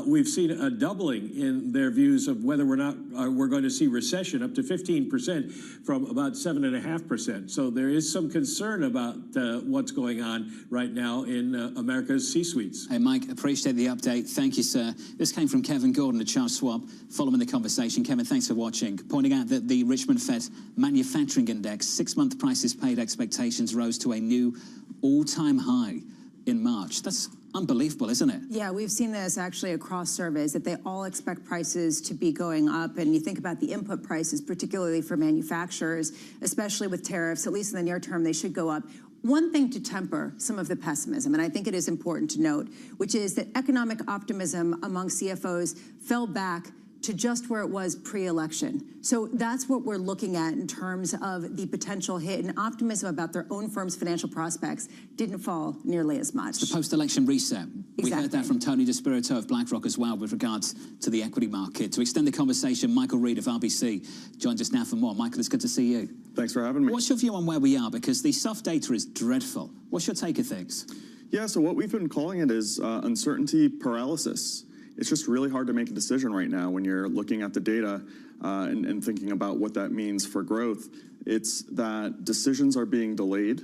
We've seen a doubling in their views of whether we're going to see recession, up to 15% from about 7.5%. So there is some concern about what's going on right now in America's C-suites. Hey, Mike, appreciate the update. Thank you, sir. This came from Kevin Gordon at Charles Schwab. Following the conversation, Kevin, thanks for watching. Pointing out that the Richmond Fed Manufacturing Index 6-month prices paid expectations rose to a new all-time high in March. That's unbelievable, isn't it? Yeah, we've seen this actually across surveys, that they all expect prices to be going up. And you think about the input prices, particularly for manufacturers, especially with tariffs, at least in the near term, they should go up. One thing to temper some of the pessimism, and I think it is important to note, which is that economic optimism among CFOs fell back to just where it was pre-election. So that's what we're looking at in terms of the potential hit, and optimism about their own firm's financial prospects didn't fall nearly as much. The post-election reset. Exactly. We heard that from Tony DeSpirito of BlackRock as well with regards to the equity market. To extend the conversation, Michael Reed of RBC joins us now for more. Michael, it's good to see you. Thanks for having me. What's your view on where we are? Because the soft data is dreadful. What's your take of things? Yeah, so what we've been calling it is uncertainty paralysis. it's just really hard to make a decision right now when you're looking at the data and thinking about what that means for growth. It's that decisions are being delayed,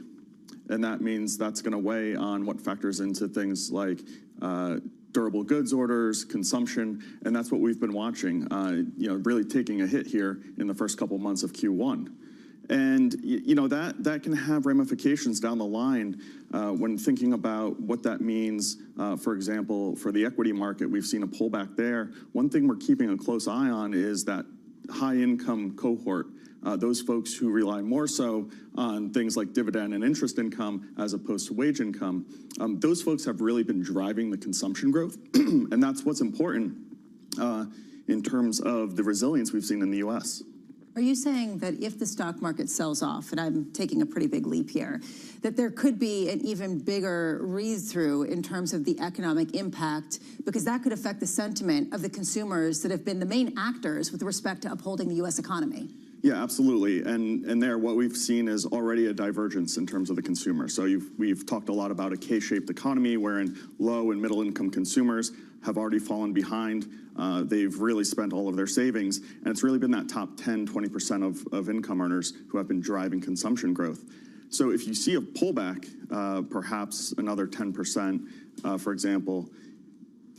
and that means that's going to weigh on what factors into things like durable goods orders, consumption, and that's what we've been watching, really taking a hit here in the first couple months of Q1. And that can have ramifications down the line when thinking about what that means. For example, for the equity market, we've seen a pullback there. One thing we're keeping a close eye on is that high-income cohort, those folks who rely more so on things like dividend and interest income as opposed to wage income. Those folks have really been driving the consumption growth, and that's what's important in terms of the resilience we've seen in the U.S. Are you saying that if the stock market sells off, and I'm taking a pretty big leap here, that there could be an even bigger read-through in terms of the economic impact, because that could affect the sentiment of the consumers that have been the main actors with respect to upholding the U.S. economy? Yeah, absolutely. And there, what we've seen is already a divergence in terms of the consumer. So we've talked a lot about a K-shaped economy wherein low and middle income consumers have already fallen behind. They've really spent all of their savings, and it's really been that top 10, 20% of income earners who have been driving consumption growth. So if you see a pullback, perhaps another 10%, for example,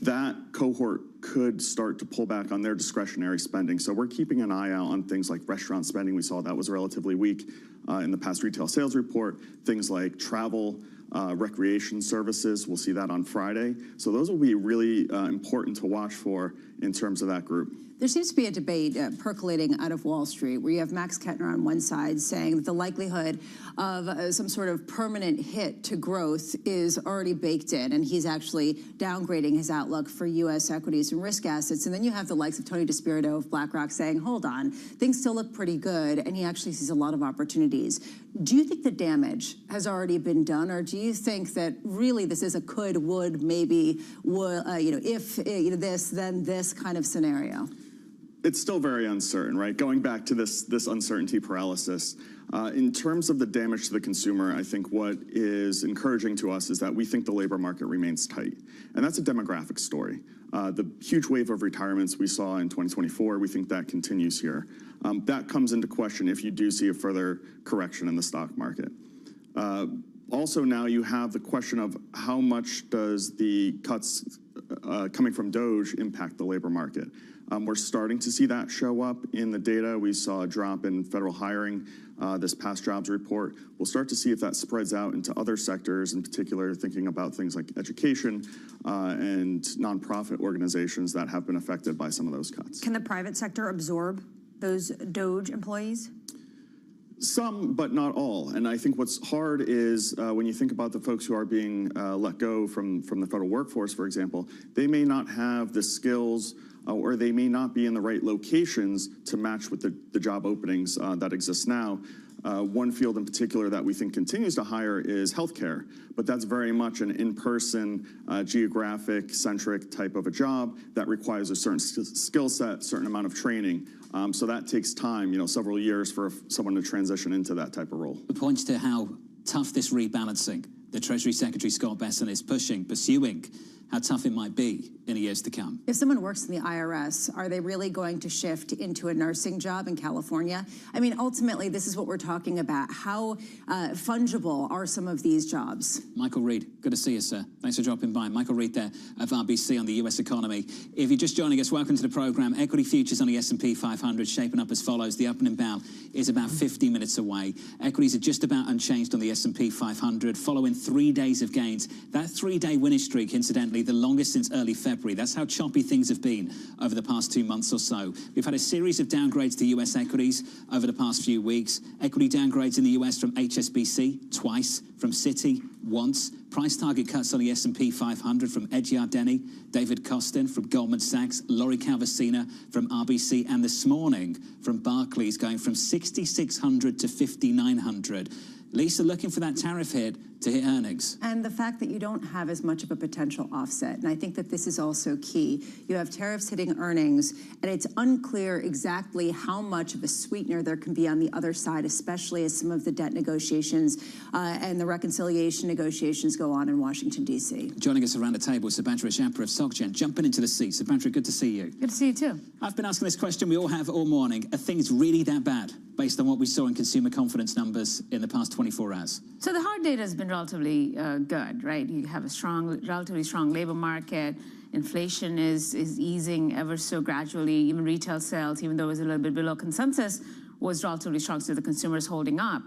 that cohort could start to pull back on their discretionary spending. So we're keeping an eye out on things like restaurant spending. We saw that was relatively weak in the past retail sales report. Things like travel, recreation services, we'll see that on Friday. So those will be really important to watch for in terms of that group. There seems to be a debate percolating out of Wall Street where you have Max Kettner on one side saying that the likelihood of some sort of permanent hit to growth is already baked in, and he's actually downgrading his outlook for U.S. equities and risk assets. And then you have the likes of Tony DeSpirito of BlackRock saying, hold on, things still look pretty good, and he actually sees a lot of opportunities. Do you think the damage has already been done, or do you think that really this is a could, would, maybe, if this, then this kind of scenario? It's still very uncertain, right? Going back to this uncertainty paralysis. In terms of the damage to the consumer, I think what is encouraging to us is that we think the labor market remains tight. And that's a demographic story. The huge wave of retirements we saw in 2024, we think that continues here. That comes into question if you do see a further correction in the stock market. Also, now you have the question of how much does the cuts coming from DOGE impact the labor market? We're starting to see that show up in the data. We saw a drop in federal hiring this past jobs report. We'll start to see if that spreads out into other sectors, in particular thinking about things like education and nonprofit organizations that have been affected by some of those cuts. Can the private sector absorb those DOGE employees? Some, but not all. And I think what's hard is when you think about the folks who are being let go from the federal workforce, for example, they may not have the skills or they may not be in the right locations to match with the job openings that exist now. One field in particular that we think continues to hire is healthcare, but that's very much an in-person, geographic-centric type of a job that requires a certain skill set, certain amount of training. So that takes time, several years for someone to transition into that type of role. It points to how tough this rebalancing the Treasury Secretary Scott Bessent is pursuing, how tough it might be in the years to come. If someone works in the IRS, are they really going to shift into a nursing job in California? I mean, ultimately, this is what we're talking about. How fungible are some of these jobs? Michael Reed, good to see you, sir. Thanks for dropping by. Michael Reed there of RBC on the U.S. economy. If you're just joining us, welcome to the program. Equity futures on the S&P 500 shaping up as follows. The opening bell is about 50 minutes away. Equities are just about unchanged on the S&P 500 following 3 days of gains. That 3-day winning streak, incidentally, the longest since early February. That's how choppy things have been over the past 2 months or so. We've had a series of downgrades to U.S. equities over the past few weeks. Equity downgrades in the U.S. from HSBC twice, from Citi once. Price target cuts on the S&P 500 from Ed Yardeni, David Costin from Goldman Sachs, Lori Calvasina from RBC, and this morning from Barclays going from 6,600 to 5,900. Lisa, looking for that tariff hit to hit earnings. And the fact that you don't have as much of a potential offset. And I think that this is also key. You have tariffs hitting earnings, and it's unclear exactly how much of a sweetener there can be on the other side, especially as some of the debt negotiations and the reconciliation negotiations go on in Washington, D.C. Joining us around the table, Subhadra Shapra of SocGen. Jumping into the seat. Subhadra, good to see you. Good to see you too. I've been asking this question, we all have all morning. Are things really that bad based on what we saw in consumer confidence numbers in the past 24 hours? So the hard data has been relatively good, right? You have a relatively strong labor market. Inflation is easing ever so gradually. Even retail sales, even though it was a little bit below consensus, was relatively strong, so the consumer is holding up.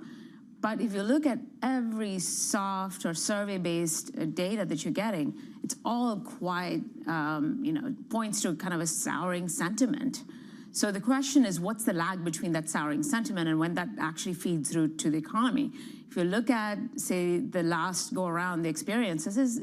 But if you look at every soft or survey-based data that you're getting, it's all quite, points to kind of a souring sentiment. So the question is, what's the lag between that souring sentiment and when that actually feeds through to the economy? If you look at, say, the last go-around, the experience, this is,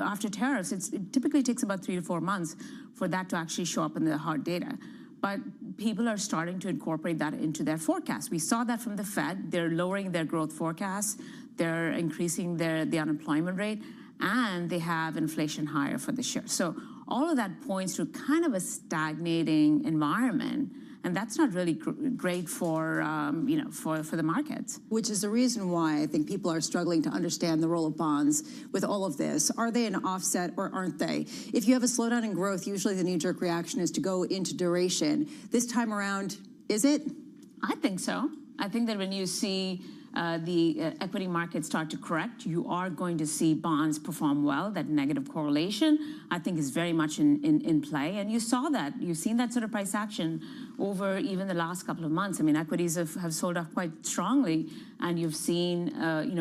after tariffs, it typically takes about 3 to 4 months for that to actually show up in the hard data. But people are starting to incorporate that into their forecast. We saw that from the Fed. They're lowering their growth forecasts. They're increasing the unemployment rate, and they have inflation higher for this year. So all of that points to kind of a stagnating environment, and that's not really great for for the markets. Which is the reason why I think people are struggling to understand the role of bonds with all of this. Are they an offset or aren't they? If you have a slowdown in growth, usually the knee-jerk reaction is to go into duration. This time around, is it? I think so. I think that when you see the equity markets start to correct, you are going to see bonds perform well. That negative correlation, I think, is very much in play. And you saw that. You've seen that sort of price action over even the last couple of months. I mean, equities have sold off quite strongly, and you've seen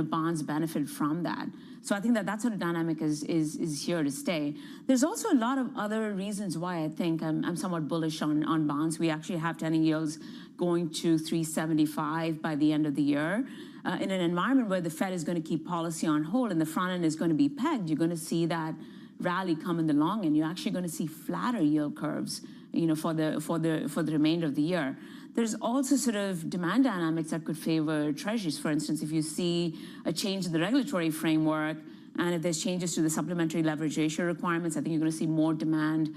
bonds benefit from that. So I think that sort of dynamic is here to stay. There's also a lot of other reasons why I think I'm somewhat bullish on bonds. We actually have 10-year yields going to 375 by the end of the year. In an environment where the Fed is going to keep policy on hold and the front end is going to be pegged, you're going to see that rally come in the long end. You're actually going to see flatter yield curves, for the remainder of the year. There's also sort of demand dynamics that could favor treasuries. For instance, if you see a change in the regulatory framework, and if there's changes to the supplementary leverage ratio requirements, I think you're going to see more demand,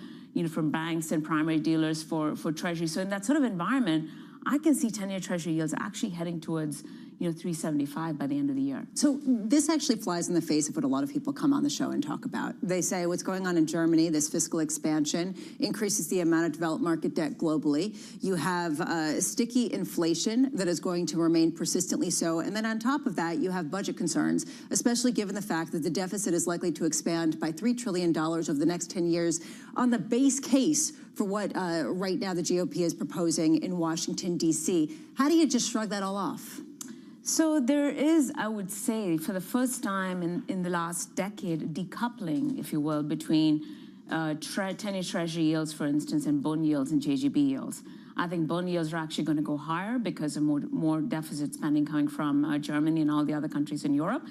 from banks and primary dealers for treasuries. So in that sort of environment, I can see 10-year treasury yields actually heading towards 375 by the end of the year. So this actually flies in the face of what a lot of people come on the show and talk about. They say what's going on in Germany, this fiscal expansion, increases the amount of developed market debt globally. You have sticky inflation that is going to remain persistently so. And then on top of that, you have budget concerns, especially given the fact that the deficit is likely to expand by $3 trillion over the next 10 years on the base case for what right now the GOP is proposing in Washington, D.C. How do you just shrug that all off? So there is, I would say, for the first time in the last decade, decoupling, if you will, between 10-year treasury yields, for instance, and bond yields and JGB yields. I think bond yields are actually going to go higher because of more deficit spending coming from Germany and all the other countries in Europe.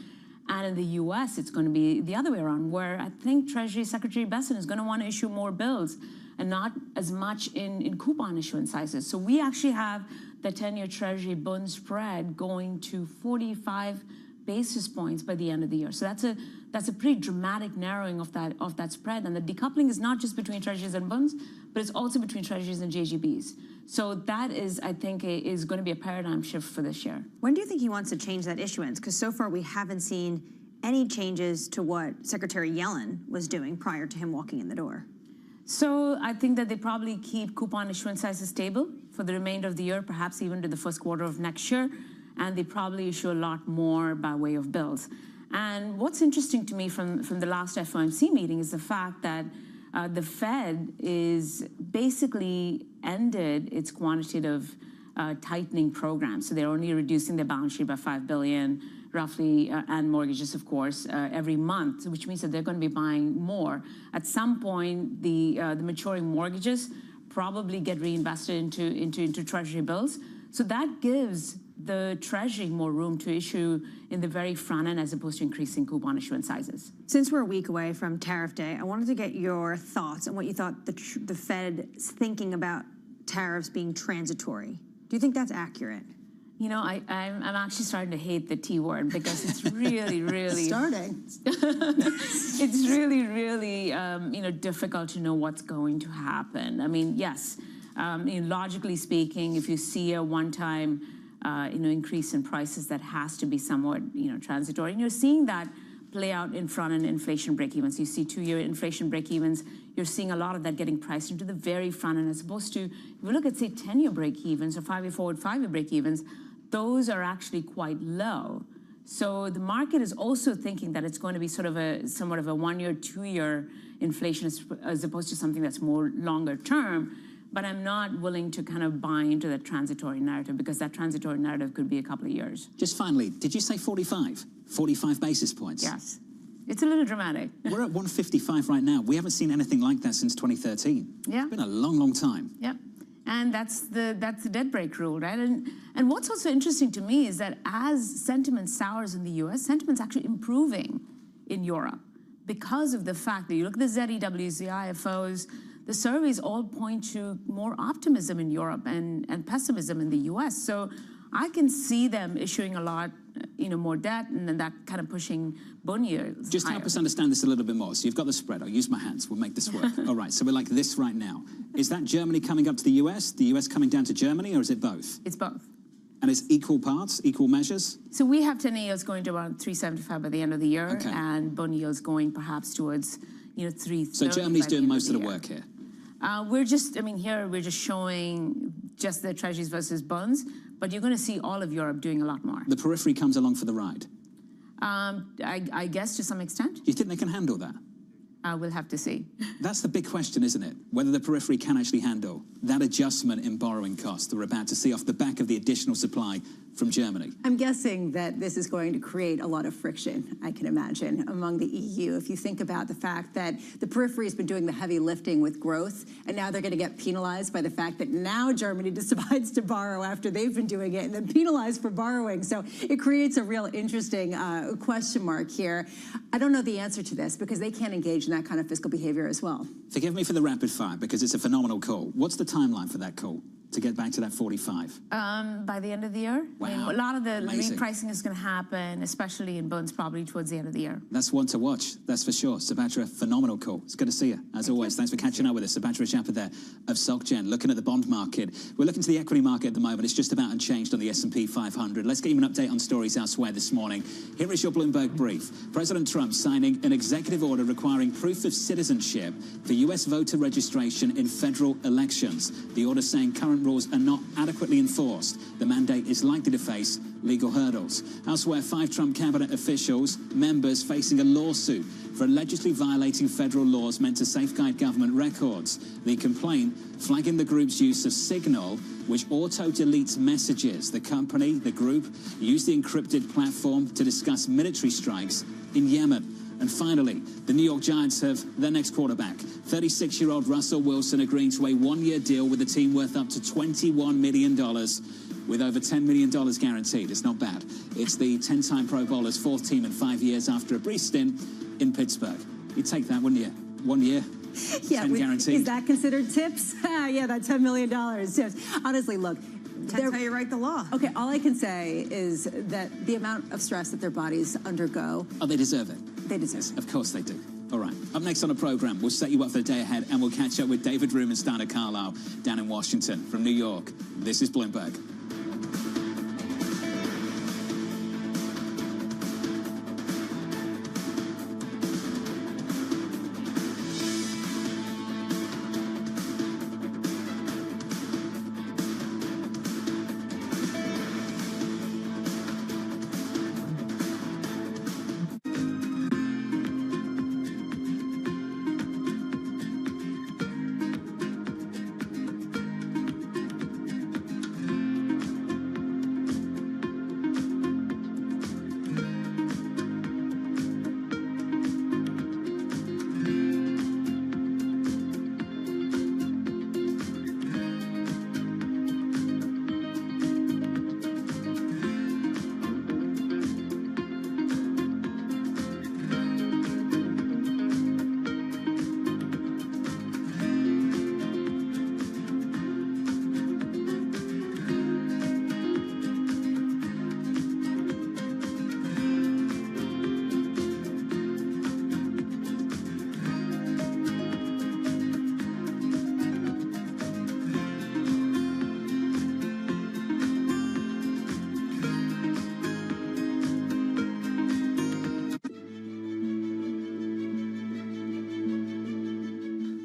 And in the U.S., it's going to be the other way around, where I think Treasury Secretary Bessent is going to want to issue more bills and not as much in coupon issuance sizes. So we actually have the 10-year Treasury bond spread going to 45 basis points by the end of the year. So that's a pretty dramatic narrowing of that spread. And the decoupling is not just between Treasuries and bonds, but it's also between Treasuries and JGBs. So that is, I think, is going to be a paradigm shift for this year. When do you think he wants to change that issuance? Because so far we haven't seen any changes to what Secretary Yellen was doing prior to him walking in the door. So I think that they probably keep coupon issuance sizes stable for the remainder of the year, perhaps even to the first quarter of next year. And they probably issue a lot more by way of bills. And what's interesting to me from the last FOMC meeting is the fact that the Fed is basically ended its quantitative tightening program. So they're only reducing their balance sheet by $5 billion, roughly, and mortgages, of course, every month, which means that they're going to be buying more. At some point, the maturing mortgages probably get reinvested into Treasury bills. So that gives the Treasury more room to issue in the very front end as opposed to increasing coupon issuance sizes. Since we're a week away from tariff day, I wanted to get your thoughts on what you thought the Fed's thinking about tariffs being transitory. Do you think that's accurate? You know, I'm actually starting to hate the T word because it's really, really starting. It's really, really, you know, difficult to know what's going to happen. I mean, yes, you know, logically speaking, if you see a one-time, you know, increase in prices, that has to be somewhat, you know, transitory. And you're seeing that play out in front-end inflation break-evens. You see 2-year inflation break-evens. You're seeing a lot of that getting priced into the very front end, as opposed to, if you look at, say, 10-year break-evens or 5-year forward 5-year break-evens, those are actually quite low. So the market is also thinking that it's going to be sort of somewhat of a 1-year, 2-year inflation as opposed to something that's more longer term. But I'm not willing to kind of buy into that transitory narrative, because that transitory narrative could be a couple of years. Just finally, did you say 45? 45 basis points? Yes. It's a little dramatic. We're at 155 right now. We haven't seen anything like that since 2013. Yeah. It's been a long, long time. Yeah. And that's the dead break rule, right? And what's also interesting to me is that as sentiment sours in the US, sentiment's actually improving in Europe because of the fact that you look at the ZEWs, the IFOs, the surveys all point to more optimism in Europe and pessimism in the US. So I can see them issuing a lot, you know, more debt, and then that kind of pushing bond yields Just higher. help us understand this a little bit more. So you've got the spread. I'll use my hands. We'll make this work. All right, so we're like this right now. Is that Germany coming up to the US coming down to Germany, or is it both? It's both. And it's equal parts, equal measures? So we have 10 yields going to around 375 by the end of the year, Okay. and bond yields going perhaps towards, you know, 330. So Germany's by the doing end most of the year. work here. We're just, I mean, here we're just showing just the treasuries versus bonds, but you're going to see all of Europe doing a lot more. The periphery comes along for the ride. I guess to some extent. Do you think they can handle that? We'll have to see. That's the big question, isn't it? Whether the periphery can actually handle that adjustment in borrowing costs that we're about to see off the back of the additional supply from Germany. I'm guessing that this is going to create a lot of friction, I can imagine, among the EU. If you think about the fact that the periphery has been doing the heavy lifting with growth, and now they're going to get penalized by the fact that now Germany decides to borrow after they've been doing it, and then penalized for borrowing. So it creates a real interesting question mark here. I don't know the answer to this, because they can't engage in that kind of fiscal behavior as well. Forgive me for the rapid fire, because it's a phenomenal call. What's the timeline for that call to get back to that 45? By the end of the year. Wow. I mean, a lot of the Amazing. repricing is going to happen, especially in bonds, probably towards the end of the year. That's one to watch, that's for sure. Subhadra, phenomenal call. It's good to see you, as always. Thanks for catching up with us. Subhadra Chappa there of SocGen, looking at the bond market. We're looking to the equity market at the moment. It's just about unchanged on the S&P 500. Let's get you an update on stories elsewhere this morning. Here is your Bloomberg brief. President Trump signing an executive order requiring proof of citizenship for U.S. voter registration in federal elections. The order saying current rules are not adequately enforced. The mandate is likely to face legal hurdles. Elsewhere, 5 Trump cabinet officials, members facing a lawsuit for allegedly violating federal laws meant to safeguard government records. The complaint flagging the group's use of Signal, which auto-deletes messages. The company, the group, used the encrypted platform to discuss military strikes in Yemen. And finally, the New York Giants have their next quarterback. 36-year-old Russell Wilson agreeing to a 1-year deal with a team worth up to $21 million with over $10 million guaranteed. It's not bad. It's the 10-time Pro Bowler's 4th team in 5 years after a brief stint in Pittsburgh. You'd take that, wouldn't you? 1 year, 10 guaranteed. Is that considered tips? Yeah, that $10 million tips. Honestly, look. That's how you write the law. Okay, all I can say is that the amount of stress that their bodies undergo. Oh, they deserve it. They deserve it. Of course they do. All right. Up next on the program, we'll set you up for the day ahead, and we'll catch up with David Rubenstein of Carlisle down in Washington. From New York, this is Bloomberg.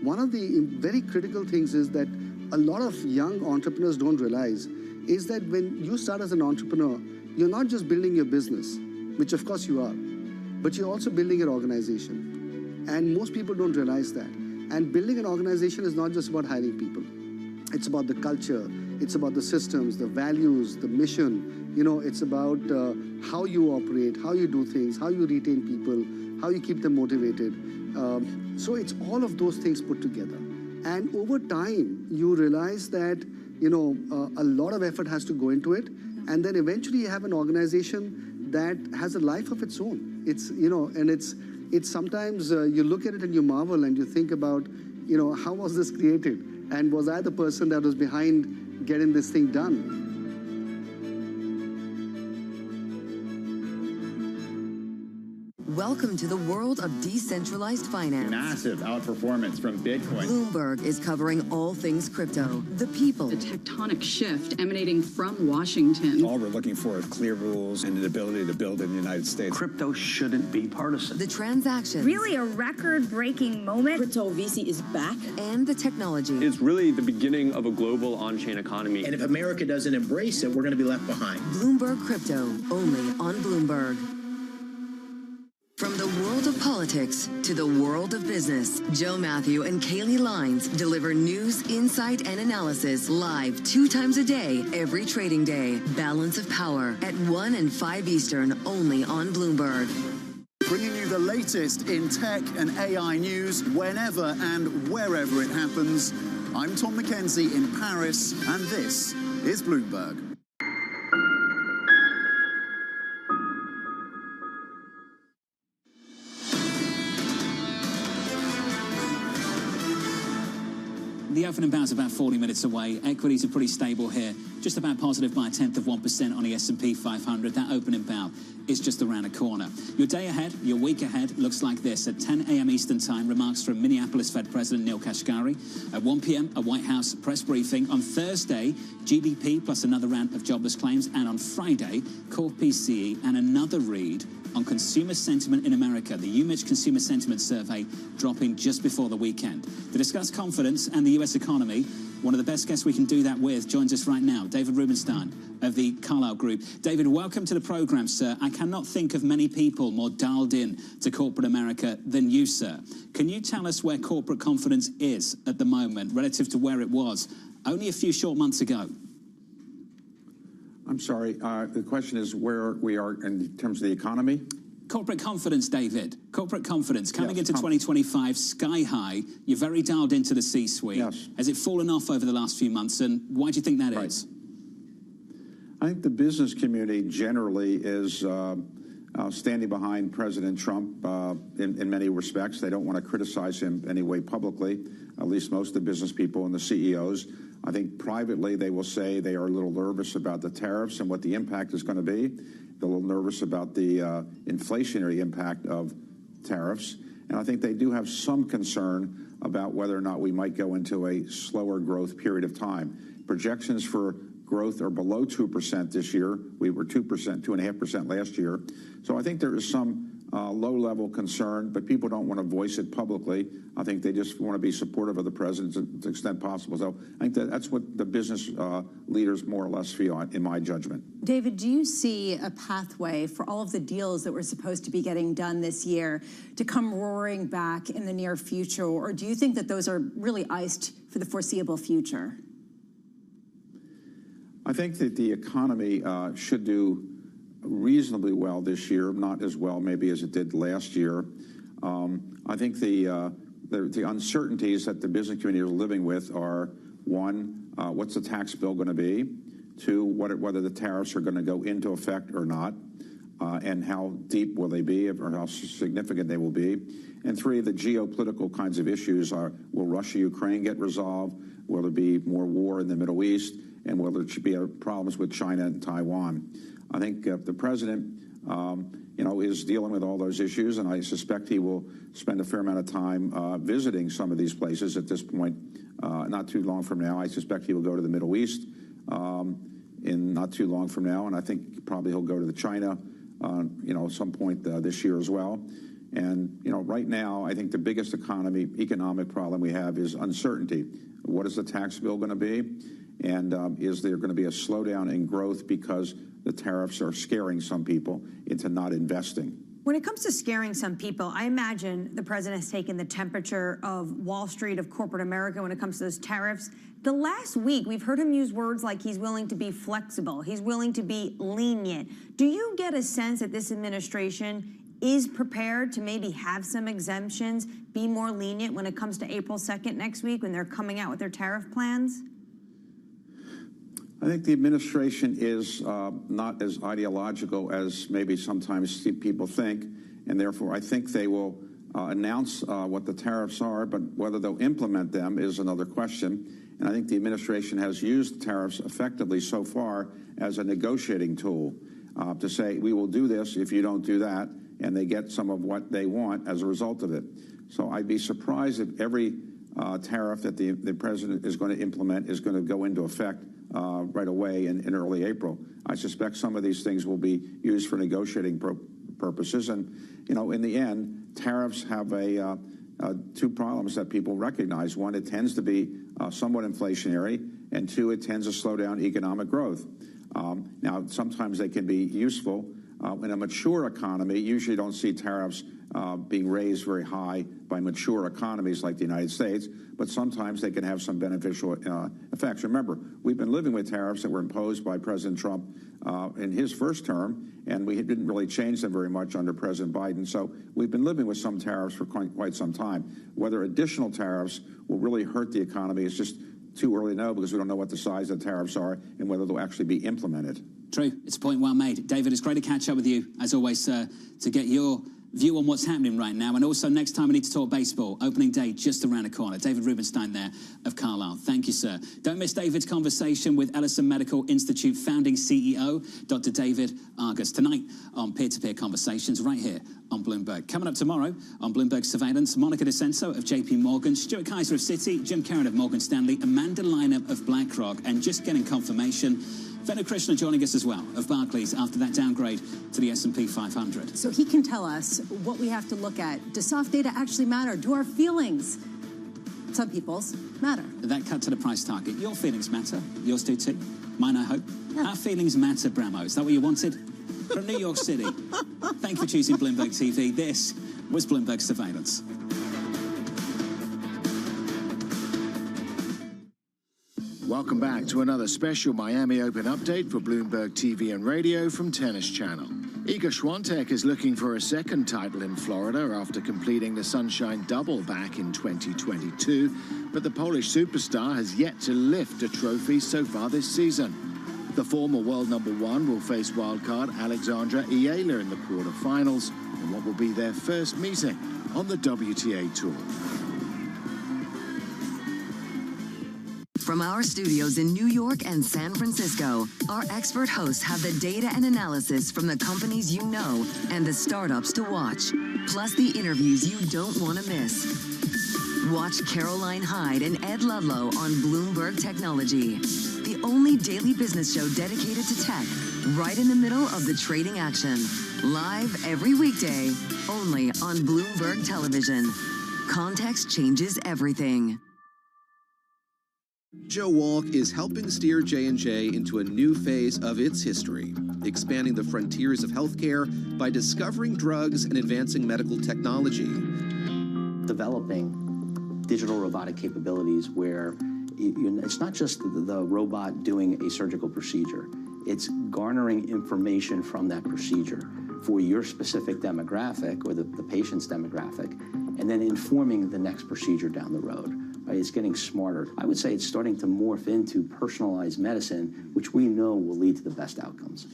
one of the very critical things is that a lot of young entrepreneurs don't realize is that when you start as an entrepreneur, you're not just building your business, which of course you are, but you're also building your organization. And most people don't realize that. And building an organization is not just about hiring people. It's about the culture, it's about the systems, the values, the mission. You know, it's about how you operate, how you do things, how you retain people, how you keep them motivated. So it's all of those things put together. And over time, you realize that, you know, a lot of effort has to go into it. And then eventually you have an organization that has a life of its own. It's, you know, and it's sometimes you look at it and you marvel and you think about, you know, how was this created? And was I the person that was behind getting this thing done? Welcome to the world of decentralized finance. Massive outperformance from Bitcoin. Bloomberg is covering all things crypto, the people. The tectonic shift emanating from Washington. All we're looking for is clear rules and the ability to build in the United States. Crypto shouldn't be partisan. The transactions. Really a record-breaking moment. Crypto VC is back. And the technology. It's really the beginning of a global on-chain economy. And if America doesn't embrace it, we're going to be left behind. Bloomberg Crypto, only on Bloomberg. From the world of politics to the world of business, Joe Matthew and Kaylee Lines deliver news, insight, and analysis live 2 times a day, every trading day. Balance of Power at 1 and 5 Eastern, only on Bloomberg. Bringing you the latest in tech and AI news whenever and wherever it happens. I'm Tom McKenzie in Paris, and this is Bloomberg. The opening bow is about 40 minutes away. Equities are pretty stable here, just about positive by 0.1% on the S&P 500. That opening bow is just around the corner. Your day ahead, your week ahead looks like this. At 10 a.m. Eastern Time, remarks from Minneapolis Fed President Neil Kashkari. At 1 p.m., a White House press briefing. On Thursday, GDP plus another round of jobless claims. And on Friday, core PCE and another read on consumer sentiment in America. The UMich Consumer Sentiment Survey dropping just before the weekend. To discuss confidence and the U.S. economy, one of the best guests we can do that with joins us right now, David Rubenstein of the Carlyle Group. David, welcome to the program, sir. I cannot think of many people more dialed in to corporate America than you, sir. Can you tell us where corporate confidence is at the moment relative to where it was only a few short months ago? I'm sorry, the question is where we are in terms of the economy? Corporate confidence, David. Corporate confidence coming into 2025, sky high. You're very dialed into the C-suite. Yes. Has it fallen off over the last few months, and why do you think that is? I think the business community generally is standing behind President Trump in many respects. They don't want to criticize him any way publicly, at least most of the business people and the CEOs. I think privately they will say they are a little nervous about the tariffs and what the impact is going to be. They're a little nervous about the inflationary impact of tariffs. And I think they do have some concern about whether or not we might go into a slower growth period of time. Projections for growth are below 2% this year. We were 2%, 2.5% last year. So I think there is some low-level concern, but people don't want to voice it publicly. I think they just want to be supportive of the president to the extent possible. So I think that's what the business leaders more or less feel, in my judgment. David, do you see a pathway for all of the deals that were supposed to be getting done this year to come roaring back in the near future, or do you think that those are really iced for the foreseeable future? I think that the economy should do reasonably well this year, not as well maybe as it did last year. I think the uncertainties that the business community is living with are, one, what's the tax bill going to be? Two, whether the tariffs are going to go into effect or not, and how deep will they be, or how significant they will be. And three, the geopolitical kinds of issues are, will Russia-Ukraine get resolved? Will there be more war in the Middle East? And will there be problems with China and Taiwan? I think the president, is dealing with all those issues, and I suspect he will spend a fair amount of time visiting some of these places at this point. Not too long from now, I suspect he will go to the Middle East in not too long from now, and I think probably he'll go to China, at some point this year as well. And, you know, right now, I think the biggest economic problem we have is uncertainty. What is the tax bill going to be? And is there going to be a slowdown in growth because the tariffs are scaring some people into not investing? When it comes to scaring some people, I imagine the president has taken the temperature of Wall Street, of corporate America when it comes to those tariffs. The last week, we've heard him use words like he's willing to be flexible, he's willing to be lenient. Do you get a sense that this administration is prepared to maybe have some exemptions, be more lenient when it comes to April 2nd next week when they're coming out with their tariff plans? I think the administration is not as ideological as maybe sometimes people think, and therefore I think they will announce what the tariffs are, but whether they'll implement them is another question. And I think the administration has used tariffs effectively so far as a negotiating tool to say, we will do this if you don't do that, and they get some of what they want as a result of it. So I'd be surprised if every tariff that the president is going to implement is going to go into effect right away in early April. I suspect some of these things will be used for negotiating purposes. And, you know, in the end, tariffs have two problems that people recognize. One, it tends to be somewhat inflationary, and two, it tends to slow down economic growth. Now, sometimes they can be useful. In a mature economy, you usually don't see tariffs being raised very high by mature economies like the United States, but sometimes they can have some beneficial effects. Remember, we've been living with tariffs that were imposed by President Trump in his first term, and we didn't really change them very much under President Biden. So we've been living with some tariffs for quite some time. Whether additional tariffs will really hurt the economy is just too early to know, because we don't know what the size of the tariffs are and whether they'll actually be implemented. True. It's a point well made. David, it's great to catch up with you, as always, to get your view on what's happening right now. And also, next time we need to talk baseball. Opening day just around the corner. David Rubenstein there of Carlisle. Thank you, sir. Don't miss David's conversation with Ellison Medical Institute founding CEO, Dr. David Argus, tonight on Peer-to-Peer Conversations right here on Bloomberg. Coming up tomorrow on Bloomberg Surveillance, Monica DeCenso of JP Morgan, Stuart Kaiser of Citi, Jim Karen of Morgan Stanley, Amanda Liner of BlackRock, and just getting confirmation, Venu Krishna joining us as well of Barclays after that downgrade to the S&P 500. So he can tell us what we have to look at. Does soft data actually matter? Do our feelings, some people's, matter? That cut to the price target. Your feelings matter. Yours do too. Mine, I hope. Yeah. Our feelings matter, Bramo. Is that what you wanted? From New York City. Thank you for choosing Bloomberg TV. This was Bloomberg Surveillance. Welcome back to another special Miami Open update for Bloomberg TV and radio from Tennis Channel. Iga Swiatek is looking for a second title in Florida after completing the Sunshine Double back in 2022, but the Polish superstar has yet to lift a trophy so far this season. The former world #1 will face wildcard Alexandra Iela in the quarterfinals in what will be their first meeting on the WTA Tour. From our studios in New York and San Francisco, our expert hosts have the data and analysis from the companies you know and the startups to watch, plus the interviews you don't want to miss. Watch Caroline Hyde and Ed Ludlow on Bloomberg Technology, the only daily business show dedicated to tech, right in the middle of the trading action. Live every weekday, only on Bloomberg Television. Context changes everything. Joe Walk is helping steer J&J into a new phase of its history, expanding the frontiers of healthcare by discovering drugs and advancing medical technology. Developing digital robotic capabilities where it's not just the robot doing a surgical procedure, it's garnering information from that procedure for your specific demographic or the patient's demographic, and then informing the next procedure down the road. Right? It's getting smarter. I would say it's starting to morph into personalized medicine, which we know will lead to the best outcomes.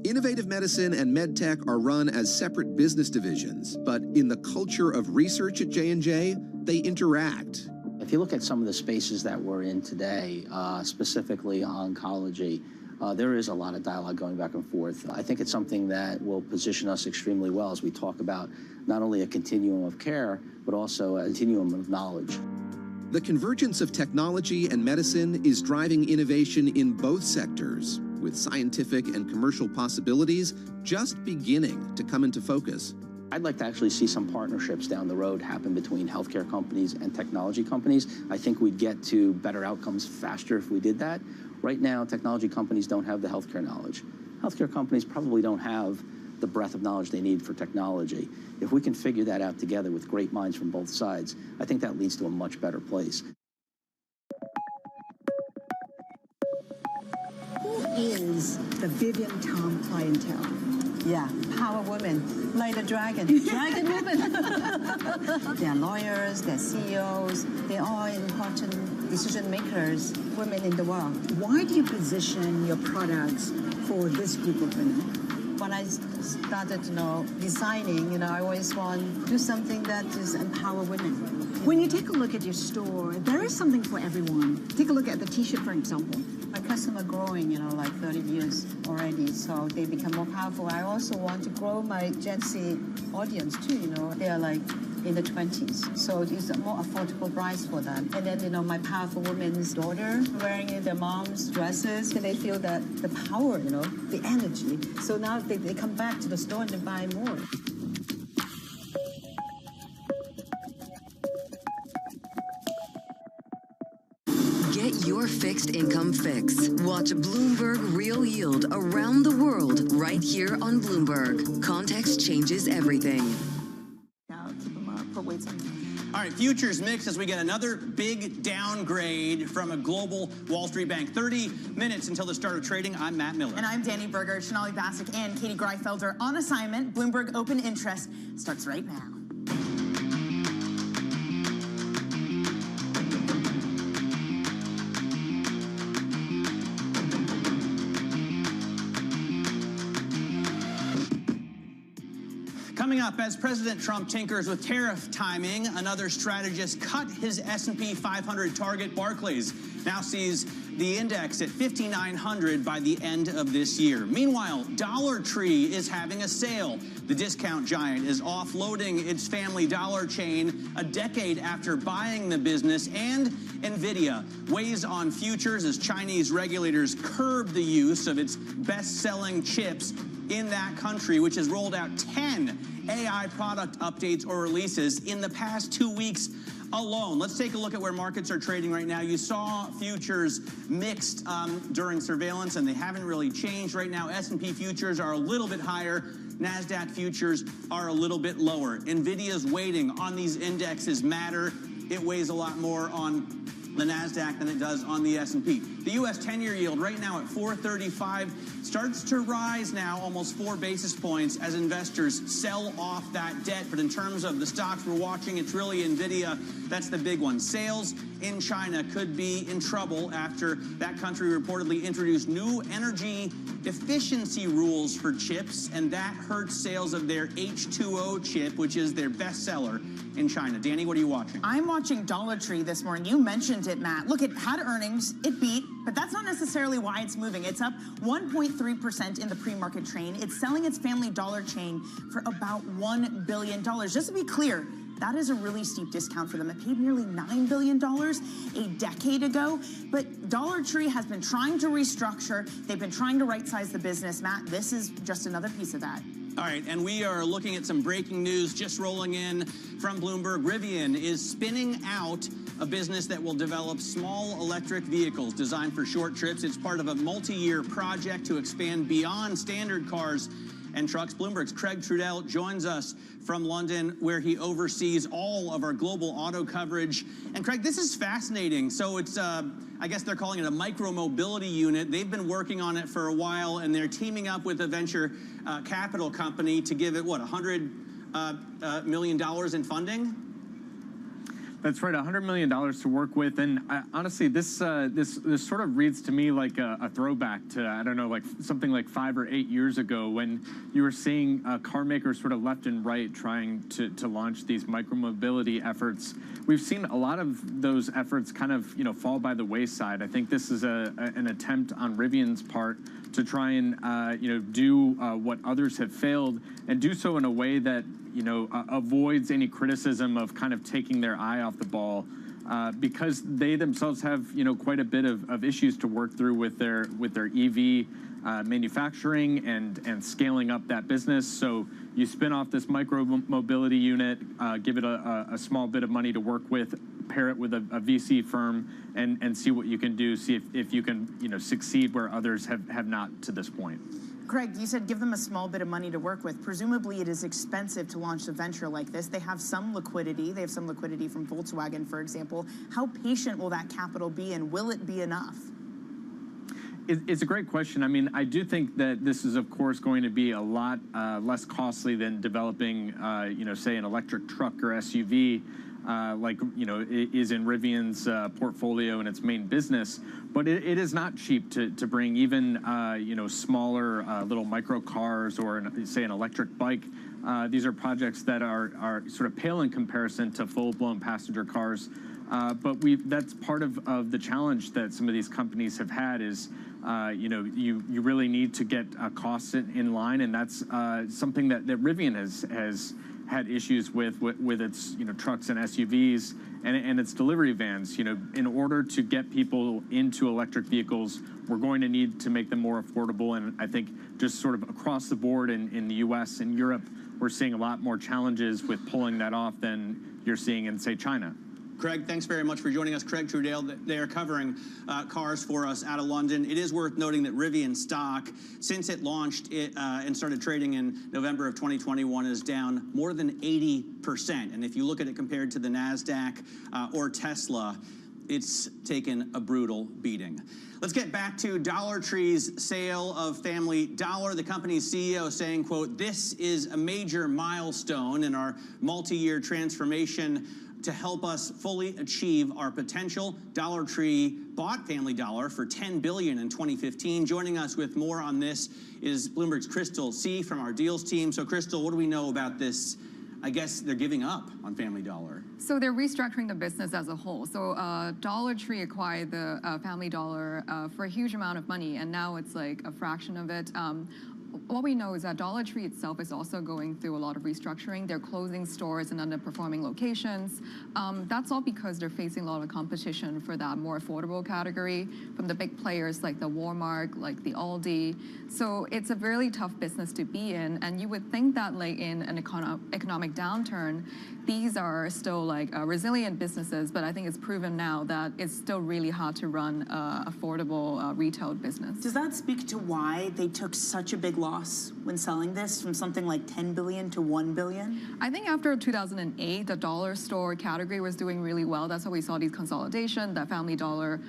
Innovative medicine and medtech are run as separate business divisions, but in the culture of research at J&J, they interact. If you look at some of the spaces that we're in today, specifically oncology, there is a lot of dialogue going back and forth. I think it's something that will position us extremely well as we talk about not only a continuum of care, but also a continuum of knowledge. The convergence of technology and medicine is driving innovation in both sectors, with scientific and commercial possibilities just beginning to come into focus. I'd like to actually see some partnerships down the road happen between healthcare companies and technology companies. I think we'd get to better outcomes faster if we did that. Right now, technology companies don't have the healthcare knowledge. Healthcare companies probably don't have the breadth of knowledge they need for technology. If we can figure that out together with great minds from both sides, I think that leads to a much better place. Who is the Vivian Tom clientele? Yeah, power women, like the dragon women. They're lawyers, they're CEOs, they're all important decision makers, women in the world. Why do you position your products for this group of women? When I started, designing, I always want to do something that is empower women. When you take a look at your store, there is something for everyone. Take a look at the T-shirt, for example. My customer growing, like 30 years already, so they become more powerful. I also want to grow my Gen Z audience too, They are like in the 20s, so it's a more affordable price for them. And then, my powerful women's daughter wearing their mom's dresses, and they feel that the power, the energy. So now they come back to the store and they buy more. Get your fixed income fix. Watch Bloomberg Real Yield around the world right here on Bloomberg. Context changes everything. All right, futures mix as we get another big downgrade from a global Wall Street bank. 30 minutes until the start of trading. I'm Matt Miller. And I'm Danny Berger. Sonali Basak and Katie Greifelder on assignment. Bloomberg Open Interest starts right now. Coming up, as President Trump tinkers with tariff timing, another strategist cut his S&P 500 target. Barclays now sees the index at 5,900 by the end of this year. Meanwhile, Dollar Tree is having a sale. The discount giant is offloading its Family Dollar chain a decade after buying the business, and NVIDIA weighs on futures as Chinese regulators curb the use of its best-selling chips in that country, which has rolled out 10 AI product updates or releases in the past 2 weeks alone. Let's take a look at where markets are trading right now. You saw futures mixed during surveillance, and they haven't really changed right now. S&P futures are a little bit higher. NASDAQ futures are a little bit lower. NVIDIA's weighting on these indexes matter. It weighs a lot more on the NASDAQ than it does on the S&P. The U.S. 10-year yield right now at 4.35 starts to rise now almost 4 basis points as investors sell off that debt. But in terms of the stocks we're watching, it's really NVIDIA. That's the big one. Sales in China could be in trouble after that country reportedly introduced new energy efficiency rules for chips, and that hurts sales of their H2O chip, which is their best seller in China. Danny, what are you watching? I'm watching Dollar Tree this morning. You mentioned it, Matt. Look, it had earnings, it beat, but that's not necessarily why it's moving. It's up 1.3% in the pre-market train. It's selling its Family Dollar chain for about $1 billion. Just to be clear, that is a really steep discount for them. It paid nearly $9 billion a decade ago. But Dollar Tree has been trying to restructure. They've been trying to right-size the business. Matt, this is just another piece of that. All right, and we are looking at some breaking news just rolling in from Bloomberg. Rivian is spinning out a business that will develop small electric vehicles designed for short trips. It's part of a multi-year project to expand beyond standard cars and trucks. Bloomberg's Craig Trudell joins us from London, where he oversees all of our global auto coverage. And Craig, this is fascinating. So it's, I guess they're calling it a micro-mobility unit. They've been working on it for a while, and they're teaming up with a venture capital company to give it, what, $100 million in funding? That's right, $100 million to work with, and honestly, this sort of reads to me like a throwback to, I don't know, like something like 5 or 8 years ago when you were seeing car makers sort of left and right trying to launch these micromobility efforts. We've seen a lot of those efforts kind of fall by the wayside. I think this is an attempt on Rivian's part to try and do what others have failed, and do so in a way that avoids any criticism of kind of taking their eye off the ball because they themselves have, quite a bit of issues to work through with their EV manufacturing and scaling up that business. So you spin off this micro mobility unit, give it a small bit of money to work with, pair it with a VC firm, and see what you can do. See if you can succeed where others have not to this point. Craig, you said give them a small bit of money to work with. Presumably it is expensive to launch a venture like this. They have some liquidity. They have some liquidity from Volkswagen, for example. How patient will that capital be, and will it be enough? It's a great question. I mean, I do think that this is, of course, going to be a lot less costly than developing, say, an electric truck or SUV, is in Rivian's portfolio and its main business. But it is not cheap to bring even, smaller little micro cars or, say, an electric bike. These are projects that are sort of pale in comparison to full-blown passenger cars. But that's part of the challenge that some of these companies have had is, you really need to get costs in line, and that's something that Rivian has had issues with its trucks and SUVs and its delivery vans. In order to get people into electric vehicles, we're going to need to make them more affordable. And I think just sort of across the board in the U.S. and Europe, we're seeing a lot more challenges with pulling that off than you're seeing in, say, China. Craig, thanks very much for joining us. Craig Trudell, they are covering cars for us out of London. It is worth noting that Rivian stock, since it launched and started trading in November of 2021, is down more than 80%. And if you look at it compared to the NASDAQ or Tesla, it's taken a brutal beating. Let's get back to Dollar Tree's sale of Family Dollar. The company's CEO saying, quote, "This is a major milestone in our multi-year transformation to help us fully achieve our potential." Dollar Tree bought Family Dollar for $10 billion in 2015. Joining us with more on this is Bloomberg's Crystal C from our deals team. So, Crystal, what do we know about this? I guess they're giving up on Family Dollar. So they're restructuring the business as a whole. So Dollar Tree acquired the Family Dollar for a huge amount of money, and now it's like a fraction of it. What we know is that Dollar Tree itself is also going through a lot of restructuring. They're closing stores in underperforming locations. That's all because they're facing a lot of competition for that more affordable category from the big players like the Walmart, like the Aldi. So it's a really tough business to be in. And you would think that like in an economic downturn, these are still like resilient businesses, but I think it's proven now that it's still really hard to run affordable retail business. Does that speak to why they took such a big loss when selling this from something like $10 billion to $1 billion? I think after 2008, the dollar store category was doing really well. That's how we saw these consolidation, that Family Dollar,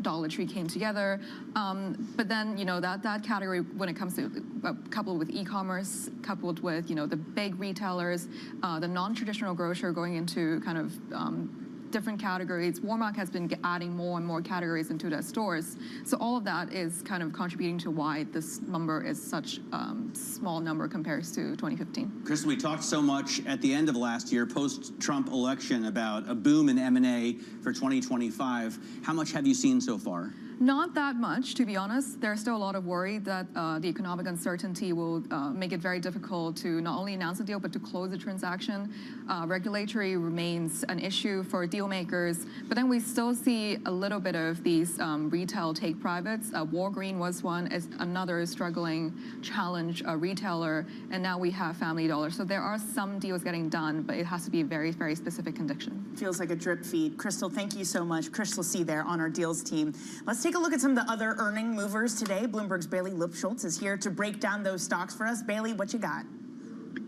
Dollar Tree came together. But then, that category, when it comes to coupled with e-commerce, coupled with, the big retailers, the non-traditional grocer going into kind of different categories. Walmart has been adding more and more categories into their stores. So all of that is kind of contributing to why this number is such a small number compared to 2015. Chris, we talked so much at the end of last year, post-Trump election, about a boom in M&A for 2025. How much have you seen so far? Not that much, to be honest. There's still a lot of worry that the economic uncertainty will make it very difficult to not only announce a deal, but to close the transaction. Regulatory remains an issue for deal makers, but then we still see a little bit of these retail take-privates. Walgreens was one, as another struggling challenge retailer, and now we have Family Dollar. So there are some deals getting done, but it has to be a very, very specific condition. Feels like a drip feed. Crystal, thank you so much. Crystal C there on our deals team. Let's take a look at some of the other earning movers today. Bloomberg's Bailey Lipschultz is here to break down those stocks for us. Bailey, what you got?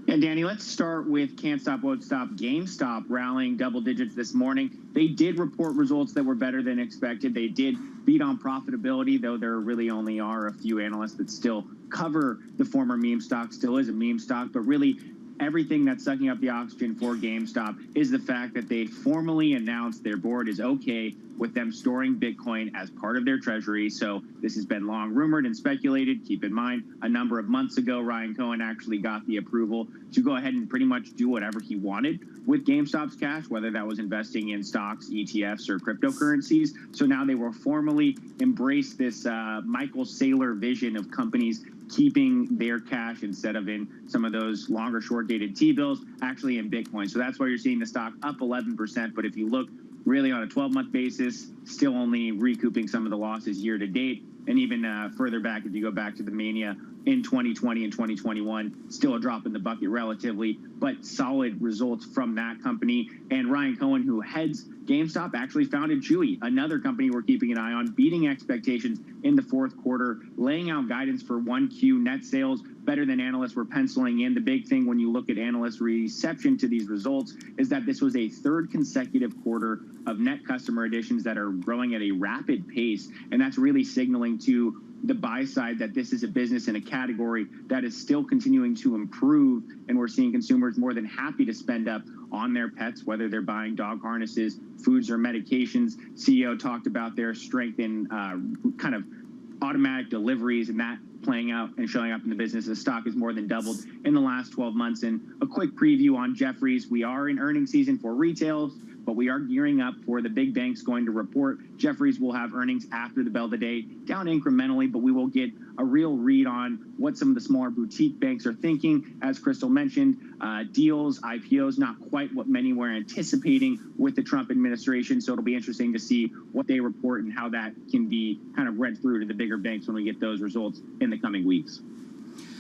Yeah, Danny, let's start with Can't Stop, Won't Stop. GameStop rallying double digits this morning. They did report results that were better than expected. They did beat on profitability, though there really only are a few analysts that still cover the former meme stock, still is a meme stock, but really everything that's sucking up the oxygen for GameStop is the fact that they formally announced their board is okay with them storing Bitcoin as part of their treasury. So this has been long rumored and speculated. Keep in mind, a number of months ago, Ryan Cohen actually got the approval to go ahead and pretty much do whatever he wanted with GameStop's cash, whether that was investing in stocks, ETFs, or cryptocurrencies. So now they will formally embrace this Michael Saylor vision of companies keeping their cash instead of in some of those longer short-dated T-bills, actually in Bitcoin. So that's why you're seeing the stock up 11%. But if you look really on a 12-month basis, still only recouping some of the losses year to date. And even further back, if you go back to the mania in 2020 and 2021, still a drop in the bucket relatively, but solid results from that company. And Ryan Cohen, who heads GameStop, actually founded Chewy, another company we're keeping an eye on, beating expectations in the fourth quarter, laying out guidance for 1Q net sales better than analysts were penciling in. The big thing when you look at analyst reception to these results is that this was a third consecutive quarter of net customer additions that are growing at a rapid pace, and that's really signaling to the buy side that this is a business in a category that is still continuing to improve, and we're seeing consumers more than happy to spend up on their pets, whether they're buying dog harnesses, foods, or medications. CEO talked about their strength in kind of automatic deliveries, and that playing out and showing up in the business. The stock has more than doubled in the last 12 months. And a quick preview on Jefferies. We are in earnings season for retail, but we are gearing up for the big banks going to report. Jefferies will have earnings after the bell of the day, down incrementally, but we will get a real read on what some of the smaller boutique banks are thinking. As Crystal mentioned, deals, IPOs, not quite what many were anticipating with the Trump administration. So it'll be interesting to see what they report and how that can be kind of read through to the bigger banks when we get those results in the coming weeks.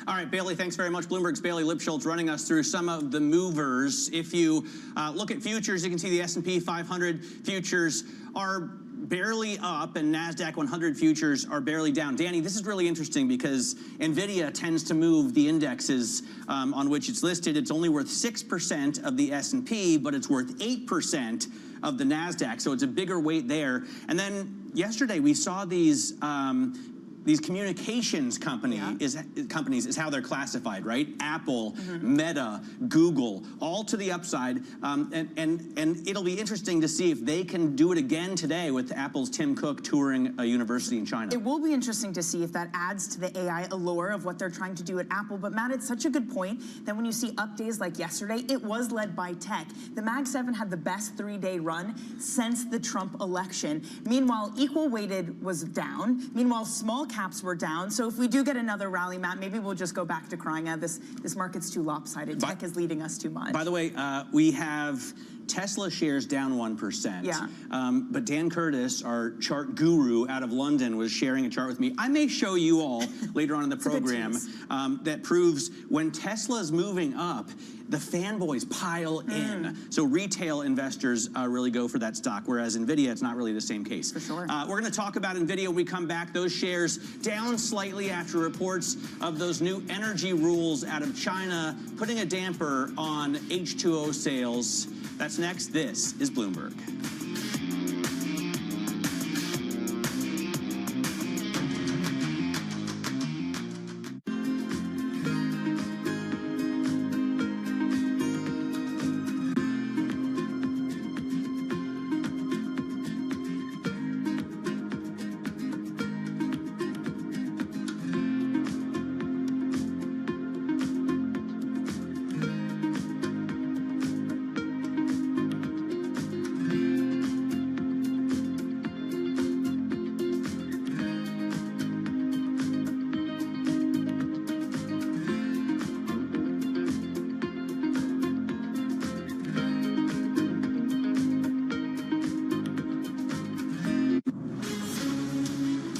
All right, Bailey, thanks very much. Bloomberg's Bailey Lipschultz running us through some of the movers. If you look at futures, you can see the S&P 500 futures are barely up, and NASDAQ 100 futures are barely down. Danny, this is really interesting because NVIDIA tends to move the indexes on which it's listed. It's only worth 6% of the S&P, but it's worth 8% of the NASDAQ, so it's a bigger weight there. And then yesterday we saw these communications companies is how they're classified, right? Apple, Meta, Google, all to the upside. And it'll be interesting to see if they can do it again today with Apple's Tim Cook touring a university in China. It will be interesting to see if that adds to the AI allure of what they're trying to do at Apple. But Matt, it's such a good point that when you see up days like yesterday, it was led by tech. The Mag 7 had the best 3-day run since the Trump election. Meanwhile, equal weighted was down. Meanwhile, small caps were down. So if we do get another rally, Matt, maybe we'll just go back to crying out this market's too lopsided. Tech is leading us too much. By the way, we have Tesla shares down 1%. Yeah. But Dan Curtis, our chart guru out of London, was sharing a chart with me. I may show you all later on in the program that proves when Tesla's moving up, the fanboys pile in. So retail investors really go for that stock, whereas NVIDIA, it's not really the same case. For sure. We're going to talk about NVIDIA when we come back. Those shares down slightly after reports of those new energy rules out of China, putting a damper on H2O sales. That's next. This is Bloomberg.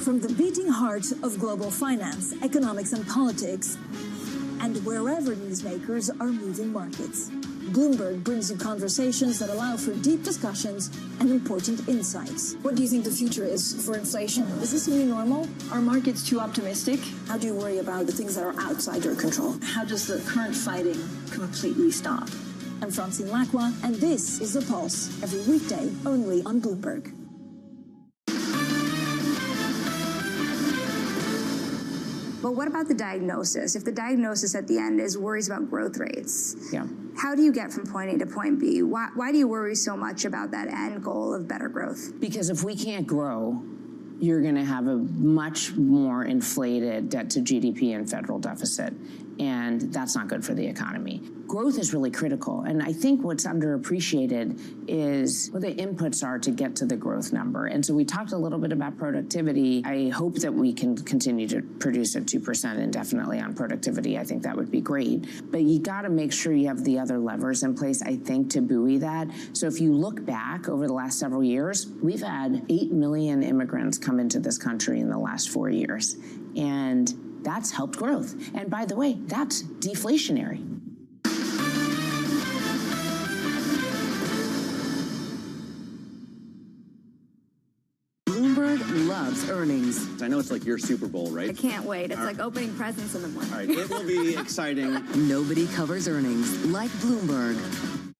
From the beating heart of global finance, economics, and politics, and wherever newsmakers are moving markets, Bloomberg brings you conversations that allow for deep discussions and important insights. What do you think the future is for inflation? Is this a new normal? Are markets too optimistic? How do you worry about the things that are outside your control? How does the current fighting completely stop? I'm Francine Lacqua, and this is The Pulse, every weekday only on Bloomberg. But what about the diagnosis? If the diagnosis at the end is worries about growth rates, Yeah. how do you get from point A to point B? Why do you worry so much about that end goal of better growth? Because if we can't grow, you're going to have a much more inflated debt to GDP and federal deficit. and that's not good for the economy. Growth is really critical, and I think what's underappreciated is what the inputs are to get to the growth number. And so we talked a little bit about productivity. I hope that we can continue to produce at 2% indefinitely on productivity. I think that would be great. But you got to make sure you have the other levers in place, I think, to buoy that. So if you look back over the last several years, we've had 8 million immigrants come into this country in the last 4 years. And that's helped growth. And by the way, that's deflationary. Bloomberg loves earnings. I know it's like your Super Bowl, right? I can't wait. It's like opening presents in the morning. All right, it will be exciting. Nobody covers earnings like Bloomberg.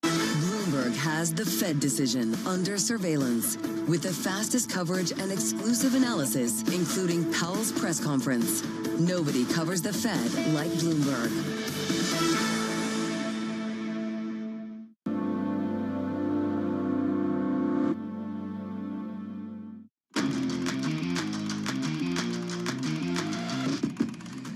Bloomberg has the Fed decision under surveillance with the fastest coverage and exclusive analysis, including Powell's press conference. Nobody covers the Fed like Bloomberg.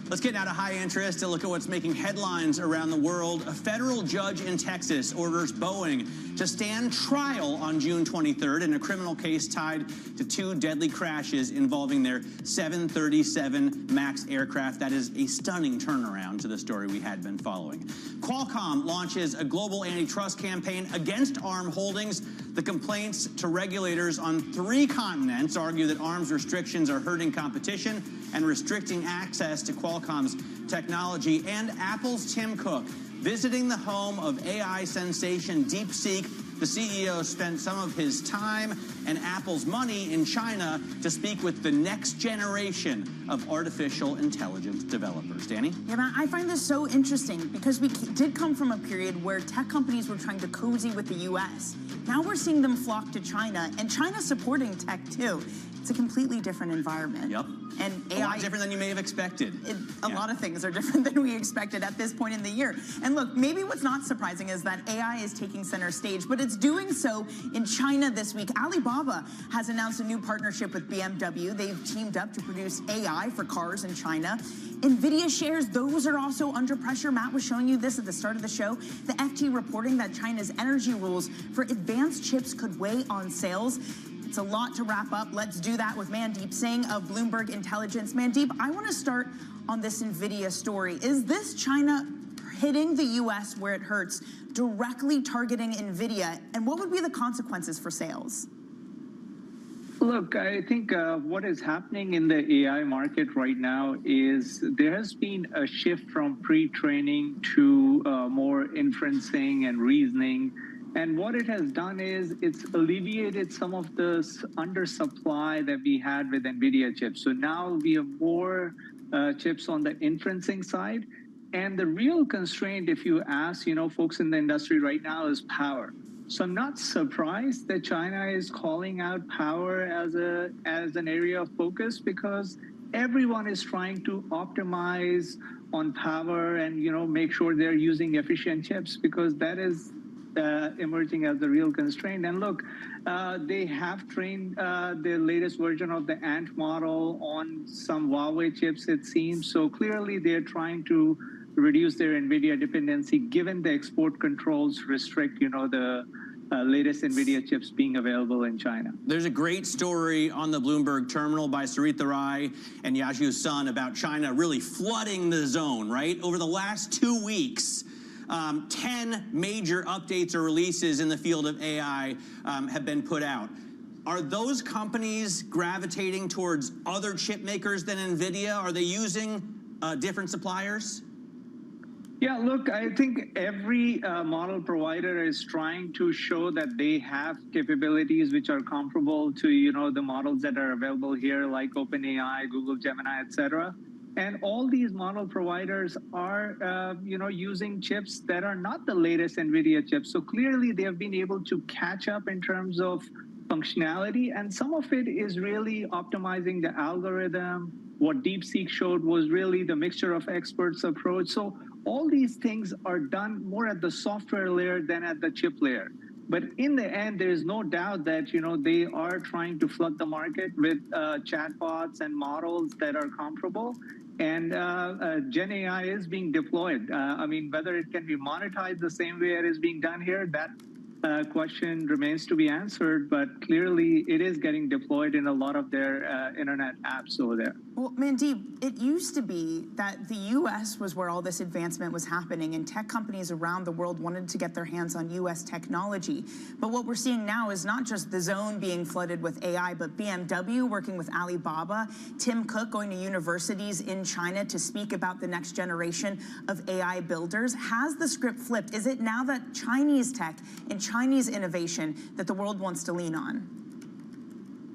Let's get out of high interest to look at what's making headlines around the world. A federal judge in Texas orders Boeing to stand trial on June 23rd in a criminal case tied to 2 deadly crashes involving their 737 MAX aircraft. That is a stunning turnaround to the story we had been following. Qualcomm launches a global antitrust campaign against ARM Holdings. The complaints to regulators on 3 continents argue that ARM's restrictions are hurting competition and restricting access to Qualcomm's technology. And Apple's Tim Cook visiting the home of AI sensation DeepSeek. The CEO spent some of his time and Apple's money in China to speak with the next generation of artificial intelligence developers. Danny? Yeah, man, I find this so interesting because we did come from a period where tech companies were trying to cozy with the U.S. Now we're seeing them flock to China, and China's supporting tech too. It's a completely different environment. Yep. And AI, a lot different than you may have expected. A lot of things are different than we expected at this point in the year. And look, maybe what's not surprising is that AI is taking center stage, but it's doing so in China this week. Alibaba has announced a new partnership with BMW. They've teamed up to produce AI for cars in China. NVIDIA shares, those are also under pressure. Matt was showing you this at the start of the show. The FT reporting that China's energy rules for advanced chips could weigh on sales. It's a lot to wrap up. Let's do that with Mandeep Singh of Bloomberg Intelligence. Mandeep, I want to start on this NVIDIA story. Is this China hitting the U.S. where it hurts, directly targeting NVIDIA? And what would be the consequences for sales? Look, I think what is happening in the AI market right now is there has been a shift from pre-training to more inferencing and reasoning. And what it has done is it's alleviated some of the undersupply that we had with NVIDIA chips. So now we have more chips on the inferencing side. And the real constraint, if you ask, folks in the industry right now, is power. So I'm not surprised that China is calling out power as an area of focus, because everyone is trying to optimize on power and make sure they're using efficient chips, because that is emerging as the real constraint. And look, they have trained the latest version of the Ant model on some Huawei chips, it seems. So clearly they're trying to reduce their NVIDIA dependency, given the export controls restrict, the latest NVIDIA chips being available in China. There's a great story on the Bloomberg terminal by Saritha Rai and Yaju Sun about China really flooding the zone, right? Over the last 2 weeks, 10 major updates or releases in the field of AI have been put out. Are those companies gravitating towards other chip makers than NVIDIA? Are they using different suppliers? Yeah, look, I think every model provider is trying to show that they have capabilities which are comparable to, the models that are available here, like OpenAI, Google Gemini, et cetera. And all these model providers are, using chips that are not the latest NVIDIA chips. So clearly they have been able to catch up in terms of functionality. And some of it is really optimizing the algorithm. What DeepSeek showed was really the mixture of experts approach. So all these things are done more at the software layer than at the chip layer. But in the end, there is no doubt that, they are trying to flood the market with chatbots and models that are comparable. And Gen AI is being deployed. I mean, whether it can be monetized the same way it is being done here, that question remains to be answered, but clearly it is getting deployed in a lot of their internet apps over there. Well, Mandeep, it used to be that the U.S. was where all this advancement was happening, and tech companies around the world wanted to get their hands on U.S. technology. But what we're seeing now is not just the zone being flooded with AI, but BMW working with Alibaba, Tim Cook going to universities in China to speak about the next generation of AI builders. Has the script flipped? Is it now that Chinese tech and Chinese innovation that the world wants to lean on?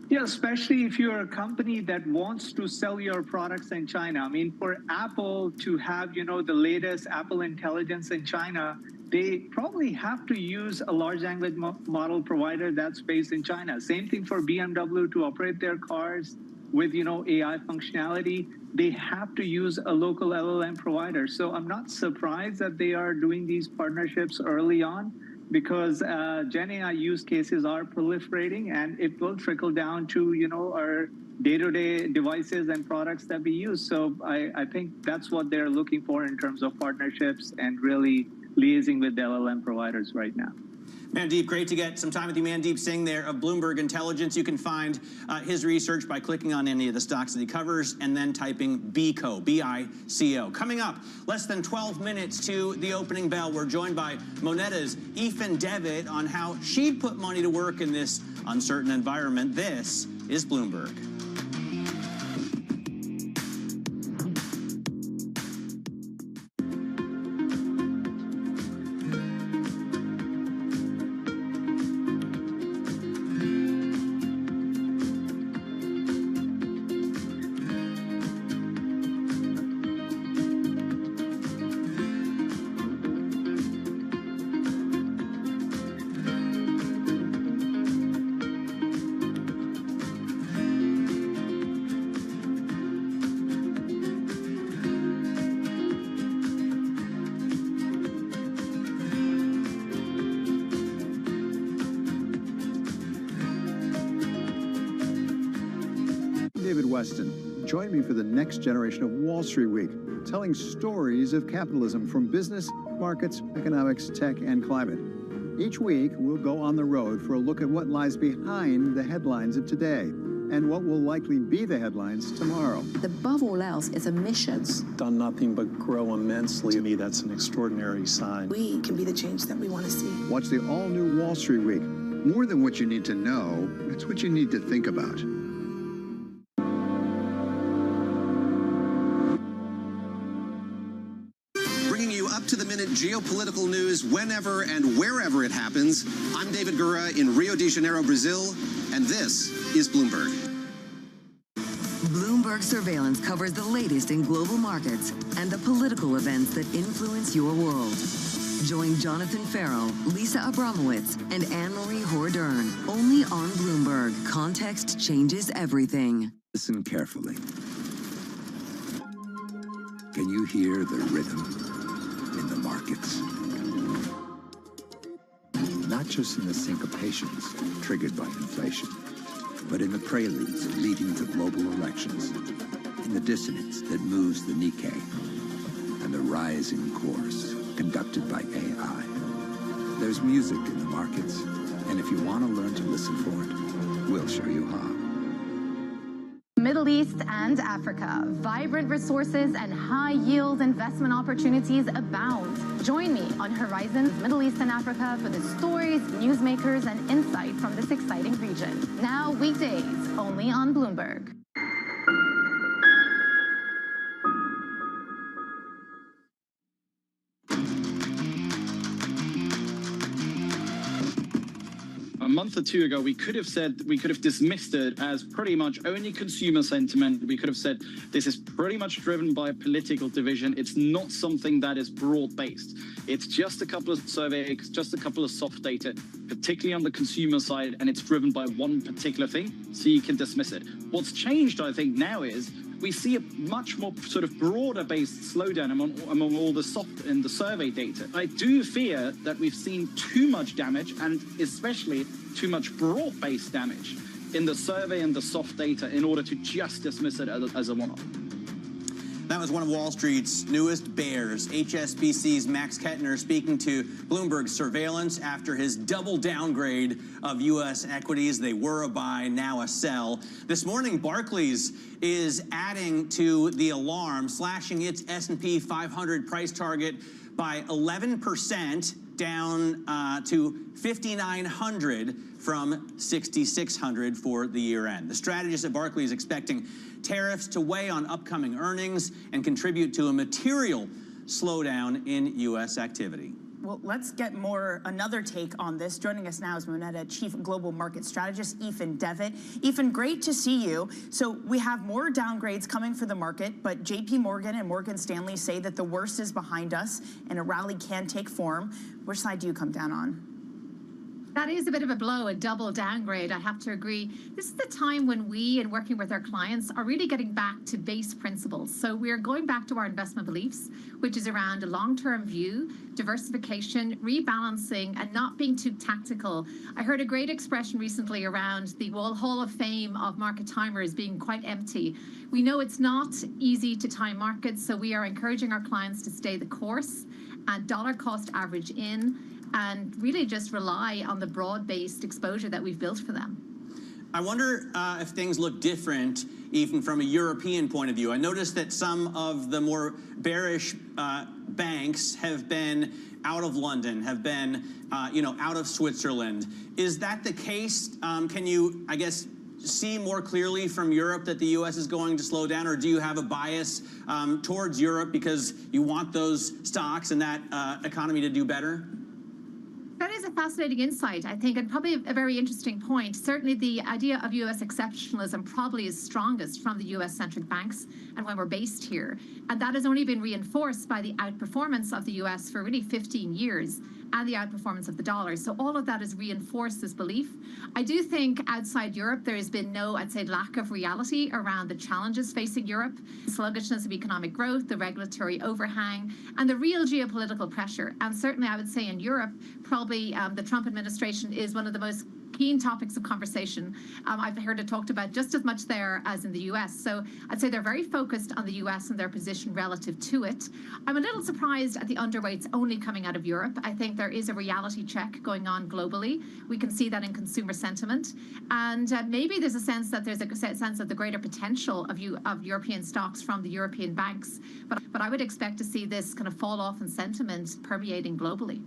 Yeah, especially if you're a company that wants to sell your products in China. I mean, for Apple to have, you know, the latest Apple Intelligence in China, they probably have to use a large language model provider that's based in China. Same thing for BMW to operate their cars with, you know, AI functionality. They have to use a local LLM provider. So I'm not surprised that they are doing these partnerships early on, because Gen AI use cases are proliferating, and it will trickle down to, you know, our day-to-day devices and products that we use. So I think that's what they're looking for in terms of partnerships and really liaising with the LLM providers right now. Mandeep, great to get some time with you. Mandeep Singh there of Bloomberg Intelligence. You can find his research by clicking on any of the stocks that he covers and then typing BICO, B-I-C-O. Coming up, less than 12 minutes to the opening bell, we're joined by Monetta's Ethan Devitt on how she'd put money to work in this uncertain environment. This is Bloomberg. Join me for the next generation of Wall Street Week, telling stories of capitalism from business, markets, economics, tech, and climate. Each week, we'll go on the road for a look at what lies behind the headlines of today and what will likely be the headlines tomorrow. Above all else, it's emissions. Done nothing but grow immensely. To me, that's an extraordinary sign. We can be the change that we want to see. Watch the all-new Wall Street Week. More than what you need to know, it's what you need to think about. Up-to-the-minute geopolitical news whenever and wherever it happens. I'm David Gura in Rio de Janeiro, Brazil, and this is Bloomberg. Bloomberg Surveillance covers the latest in global markets and the political events that influence your world. Join Jonathan Farrell, Lisa Abramowitz, and Anne-Marie Hordern, only on Bloomberg. Context changes everything. Listen carefully. Can you hear the rhythm in the markets? Not just in the syncopations triggered by inflation, but in the preludes leading to global elections, in the dissonance that moves the Nikkei, and the rising course conducted by AI. There's music in the markets, and if you want to learn to listen for it, we'll show you how. Middle East and Africa. Vibrant resources and high-yield investment opportunities abound. Join me on Horizons Middle East and Africa for the stories, newsmakers, and insight from this exciting region. Now weekdays, only on Bloomberg. A month or two ago, we could have dismissed it as pretty much only consumer sentiment. We could have said this is pretty much driven by political division. It's not something that is broad-based. It's just a couple of surveys, just a couple of soft data, particularly on the consumer side, and it's driven by one particular thing, so you can dismiss it. What's changed, I think, now is we see a much more sort of broader-based slowdown among all the soft and the survey data. I do fear that we've seen too much damage, and especially too much broad-based damage in the survey and the soft data in order to just dismiss it as a one-off. That was one of Wall Street's newest bears, HSBC's Max Kettner, speaking to Bloomberg's surveillance after his double downgrade of U.S. equities. They were a buy, now a sell. This morning, Barclays is adding to the alarm, slashing its S&P 500 price target by 11%, down to 5,900 from 6,600 for the year end. The strategist at Barclays is expecting tariffs to weigh on upcoming earnings and contribute to a material slowdown in U.S. activity. Well, let's get another take on this. Joining us now is Moneta Chief Global Market Strategist, Ethan Devitt. Ethan, great to see you. So we have more downgrades coming for the market, but JP Morgan and Morgan Stanley say that the worst is behind us and a rally can take form. Which side do you come down on? That is a bit of a blow, a double downgrade, I have to agree. This is the time when we, in working with our clients, are really getting back to base principles. So we're going back to our investment beliefs, which is around a long-term view, diversification, rebalancing, and not being too tactical. I heard a great expression recently around the Hall of Fame of market timers being quite empty. We know it's not easy to time markets, so we are encouraging our clients to stay the course and dollar cost average in, and really just rely on the broad-based exposure that we've built for them. I wonder if things look different even from a European point of view. I noticed that some of the more bearish banks have been out of London, have been out of Switzerland. Is that the case? Can you, I guess, see more clearly from Europe that the U.S. is going to slow down, or do you have a bias towards Europe because you want those stocks and that economy to do better? That is a fascinating insight, I think, and probably a very interesting point. Certainly the idea of U.S. exceptionalism probably is strongest from the U.S.-centric banks and when we're based here. And that has only been reinforced by the outperformance of the U.S. for really 15 years and the outperformance of the dollar. So all of that has reinforced this belief. I do think outside Europe, there has been no, I'd say, lack of reality around the challenges facing Europe, sluggishness of economic growth, the regulatory overhang, and the real geopolitical pressure. And certainly I would say in Europe, probably the Trump administration is one of the most keen topics of conversation. I've heard it talked about just as much there as in the U.S. So I'd say they're very focused on the U.S. and their position relative to it. I'm a little surprised at the underweights only coming out of Europe. I think there is a reality check going on globally. We can see that in consumer sentiment. And maybe there's a sense that there's a sense of the greater potential of European stocks from the European banks. But I would expect to see this kind of fall off in sentiment permeating globally.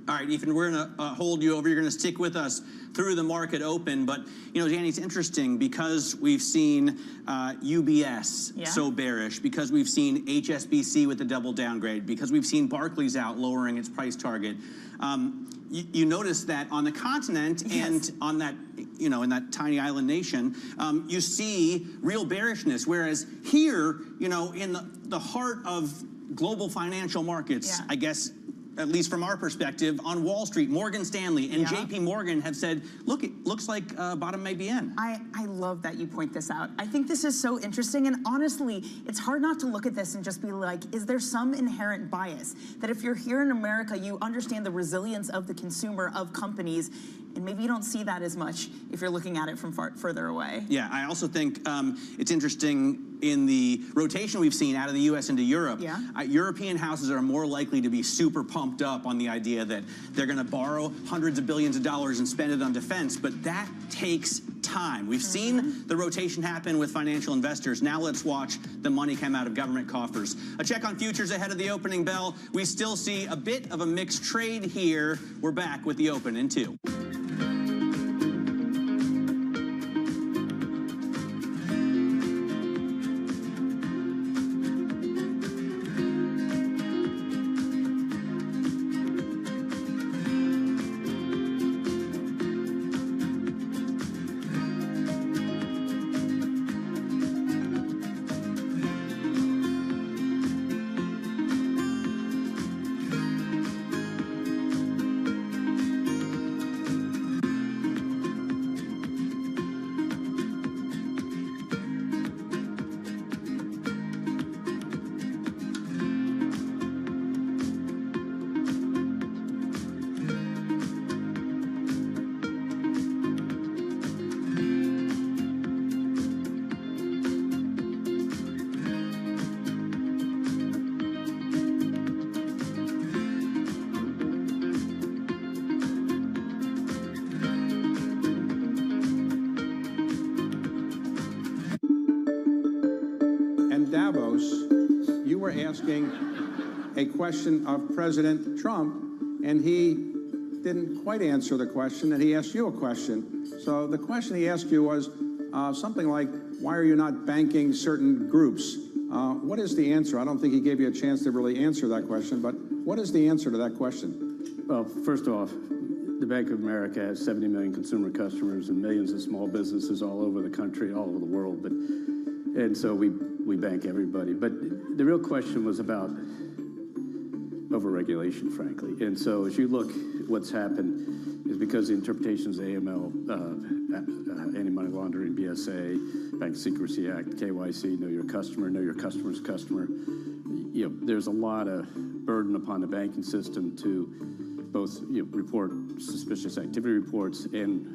All right, Ethan, we're going to hold you over. You're going to stick with us through the market open. But, Danny, it's interesting because we've seen UBS so bearish, because we've seen HSBC with the double downgrade, because we've seen Barclays out lowering its price target. You notice that on the continent and on that, in that tiny island nation, you see real bearishness. Whereas here, in the heart of global financial markets, I guess, at least from our perspective, on Wall Street, Morgan Stanley and JP Morgan have said, look, it looks like bottom may be in. I love that you point this out. I think this is so interesting, and honestly, it's hard not to look at this and just be like, is there some inherent bias? That if you're here in America, you understand the resilience of the consumer, of companies, and maybe you don't see that as much if you're looking at it from further away. Yeah, I also think it's interesting in the rotation we've seen out of the U.S. into Europe. European houses are more likely to be super pumped up on the idea that they're going to borrow hundreds of billions of dollars and spend it on defense, but that takes time. We've seen the rotation happen with financial investors. Now let's watch the money come out of government coffers. A check on futures ahead of the opening bell. We still see a bit of a mixed trade here. We're back with the open in 2. Davos, you were asking a question of President Trump, and he didn't quite answer the question, and he asked you a question. So the question he asked you was something like, why are you not banking certain groups? What is the answer? I don't think he gave you a chance to really answer that question, but what is the answer to that question? Well, first off, the Bank of America has 70 million consumer customers and millions of small businesses all over the country, all over the world. And so we bank everybody. But the real question was about overregulation, frankly. And so as you look, what's happened is because the interpretations of AML, Anti-Money Laundering, BSA, Bank Secrecy Act, KYC, know your customer's customer, there's a lot of burden upon the banking system to both report suspicious activity reports and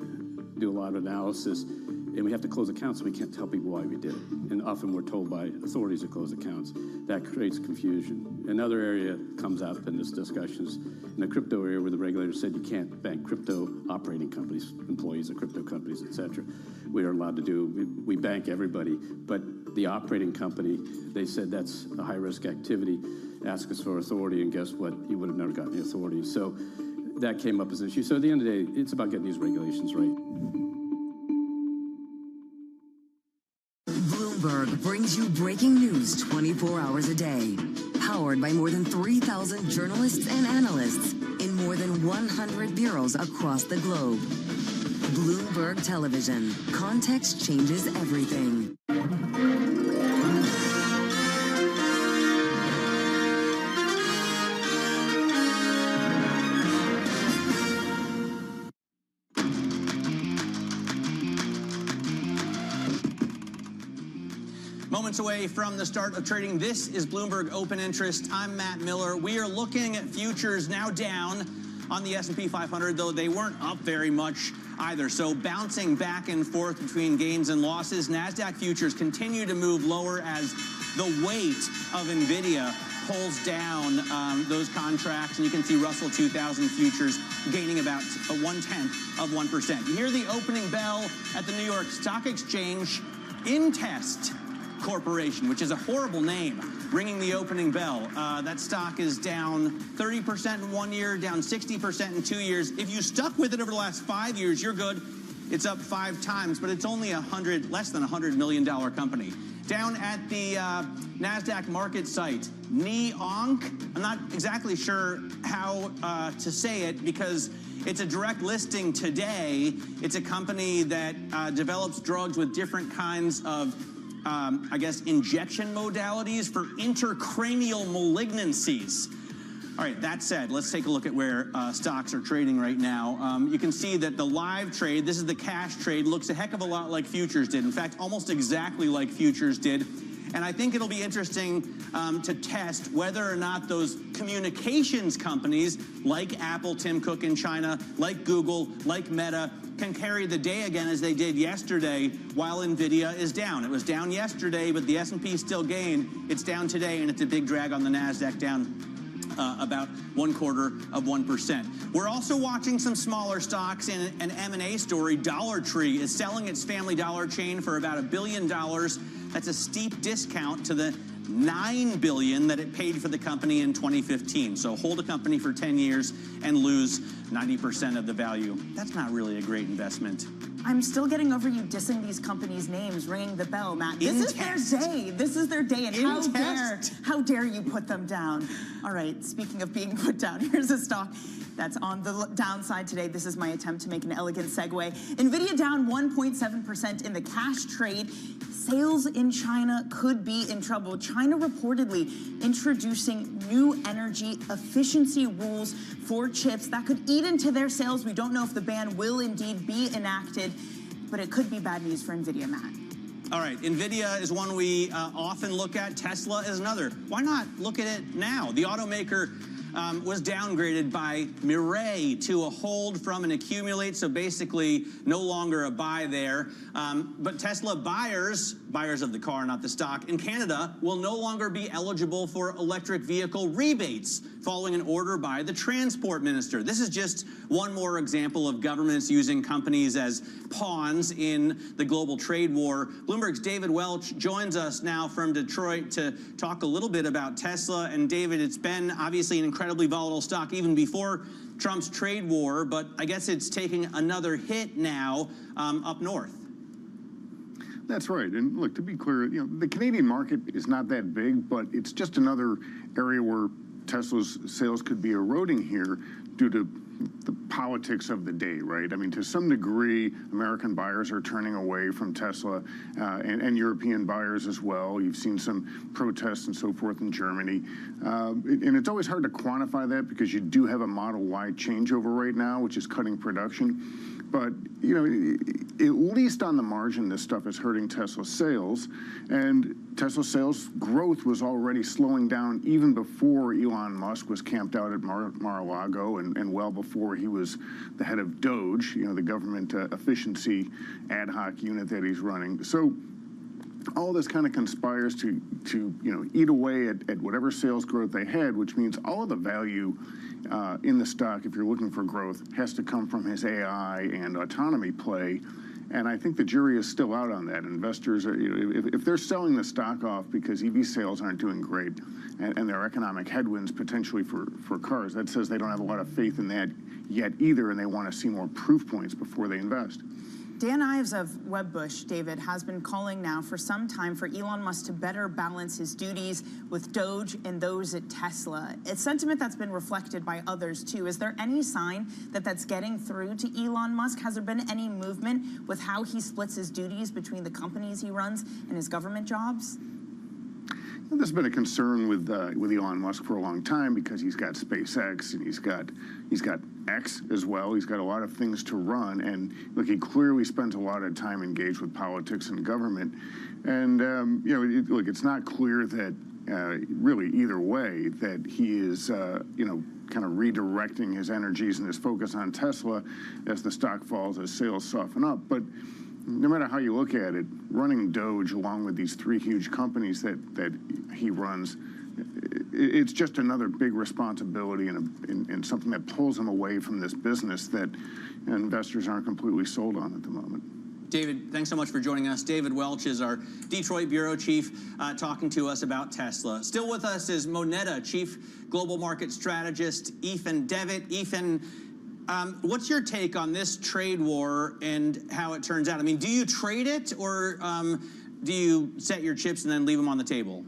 do a lot of analysis. And we have to close accounts, so we can't tell people why we did it. And often we're told by authorities to close accounts. That creates confusion. Another area comes up in this discussion is in the crypto area where the regulator said you can't bank crypto operating companies, employees of crypto companies, et cetera. We are allowed to do, we bank everybody, but the operating company, they said that's a high-risk activity. Ask us for authority, and guess what? You would have never gotten the authority. So that came up as an issue. So at the end of the day, it's about getting these regulations right. Bloomberg brings you breaking news 24 hours a day. Powered by more than 3,000 journalists and analysts in more than 100 bureaus across the globe. Bloomberg Television. Context changes everything. Moments away from the start of trading, this is Bloomberg Open Interest. I'm Matt Miller. We are looking at futures now down on the S&P 500, though they weren't up very much either. So bouncing back and forth between gains and losses. NASDAQ futures continue to move lower as the weight of NVIDIA pulls down those contracts. And you can see Russell 2000 futures gaining about 0.1%. You hear the opening bell at the New York Stock Exchange. Intest Corporation, which is a horrible name, ringing the opening bell. That stock is down 30% in 1 year, down 60% in 2 years. If you stuck with it over the last 5 years, you're good. It's up 5 times, but it's only less than $100 million company. Down at the NASDAQ market site, NEONC. I'm not exactly sure how to say it because it's a direct listing today. It's a company that develops drugs with different kinds of injection modalities for intracranial malignancies. All right, that said, let's take a look at where stocks are trading right now. You can see that the live trade, this is the cash trade, looks a heck of a lot like futures did. In fact, almost exactly like futures did. And I think it'll be interesting to test whether or not those communications companies like Apple, Tim Cook in China, like Google, like Meta, can carry the day again as they did yesterday while NVIDIA is down. It was down yesterday, but the S&P still gained. It's down today, and it's a big drag on the NASDAQ, down about 0.25%. We're also watching some smaller stocks in an M&A story. Dollar Tree is selling its Family Dollar chain for about $1 billion. That's a steep discount to the $9 billion that it paid for the company in 2015. So hold a company for 10 years and lose 90% of the value. That's not really a great investment. I'm still getting over you dissing these companies' names, ringing the bell, Matt. This is their day. This is their day, and how dare you put them down? All right, speaking of being put down, here's a stock that's on the downside today. This is my attempt to make an elegant segue. NVIDIA down 1.7% in the cash trade. Sales in China could be in trouble. China reportedly introducing new energy efficiency rules for chips that could eat into their sales. We don't know if the ban will indeed be enacted, but it could be bad news for NVIDIA, Matt. All right, NVIDIA is one we often look at. Tesla is another. Why not look at it now? The automaker was downgraded by Mireille to a hold from an accumulate, so basically no longer a buy there. But Tesla buyers of the car, not the stock, in Canada will no longer be eligible for electric vehicle rebates following an order by the transport minister. This is just one more example of governments using companies as pawns in the global trade war. Bloomberg's David Welch joins us now from Detroit to talk a little bit about Tesla. And David, it's been obviously an incredibly volatile stock even before Trump's trade war, but I guess it's taking another hit now up north. That's right. And look, to be clear, the Canadian market is not that big, but it's just another area where Tesla's sales could be eroding here due to the politics of the day, right? I mean, to some degree, American buyers are turning away from Tesla and European buyers as well. You've seen some protests and so forth in Germany. And it's always hard to quantify that because you do have a Model Y changeover right now, which is cutting production. But, at least on the margin, this stuff is hurting Tesla sales. And Tesla sales growth was already slowing down even before Elon Musk was camped out at Mar-a-Lago and well before he was the head of Doge, the government efficiency ad hoc unit that he's running. So all this kind of conspires to eat away at whatever sales growth they had, which means all of the value in the stock, if you're looking for growth, has to come from his AI and autonomy play. And I think the jury is still out on that. Investors, if they're selling the stock off because EV sales aren't doing great and there are economic headwinds potentially for cars, that says they don't have a lot of faith in that yet either, and they want to see more proof points before they invest. Dan Ives of Wedbush, David, has been calling now for some time for Elon Musk to better balance his duties with Doge and those at Tesla. It's sentiment that's been reflected by others, too. Is there any sign that that's getting through to Elon Musk? Has there been any movement with how he splits his duties between the companies he runs and his government jobs? There's been a concern with Elon Musk for a long time because he's got SpaceX and he's got X as well. He's got a lot of things to run, and look, he clearly spends a lot of time engaged with politics and government. And look, it's not clear that really either way that he is kind of redirecting his energies and his focus on Tesla as the stock falls, as sales soften up. But no matter how you look at it, running Doge along with these three huge companies that he runs, it's just another big responsibility and something that pulls him away from this business that investors aren't completely sold on at the moment. David, thanks so much for joining us. David Welch is our Detroit bureau chief talking to us about Tesla. Still with us is Moneta chief global market strategist Ethan Devitt. Ethan, what's your take on this trade war and how it turns out? I mean, do you trade it or do you set your chips and then leave them on the table?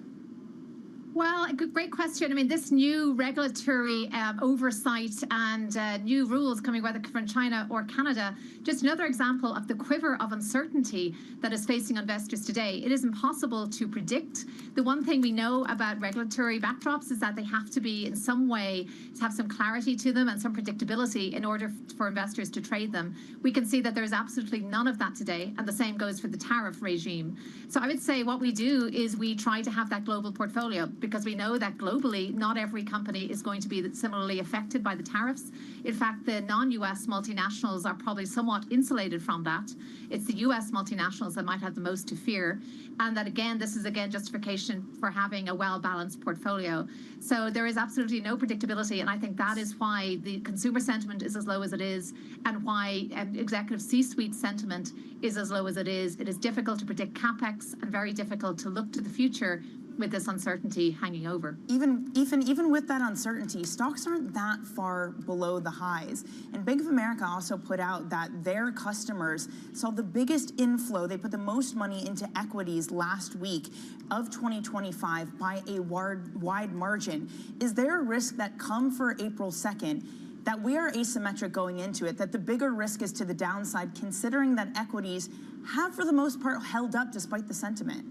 Well, a great question. I mean, this new regulatory oversight and new rules coming whether from China or Canada, just another example of the quiver of uncertainty that is facing investors today. It is impossible to predict. The one thing we know about regulatory backdrops is that they have to be in some way to have some clarity to them and some predictability in order for investors to trade them. We can see that there's absolutely none of that today, and the same goes for the tariff regime. So I would say what we do is we try to have that global portfolio, because we know that globally, not every company is going to be similarly affected by the tariffs. In fact, the non-US multinationals are probably somewhat insulated from that. It's the US multinationals that might have the most to fear. And that, again, this is, again, justification for having a well-balanced portfolio. So there is absolutely no predictability. And I think that is why the consumer sentiment is as low as it is, and why executive C-suite sentiment is as low as it is. It is difficult to predict CapEx and very difficult to look to the future with this uncertainty hanging over. Even with that uncertainty, stocks aren't that far below the highs. And Bank of America also put out that their customers saw the biggest inflow. They put the most money into equities last week of 2025 by a wide margin. Is there a risk that come for April 2nd that we are asymmetric going into it, that the bigger risk is to the downside, considering that equities have, for the most part, held up despite the sentiment?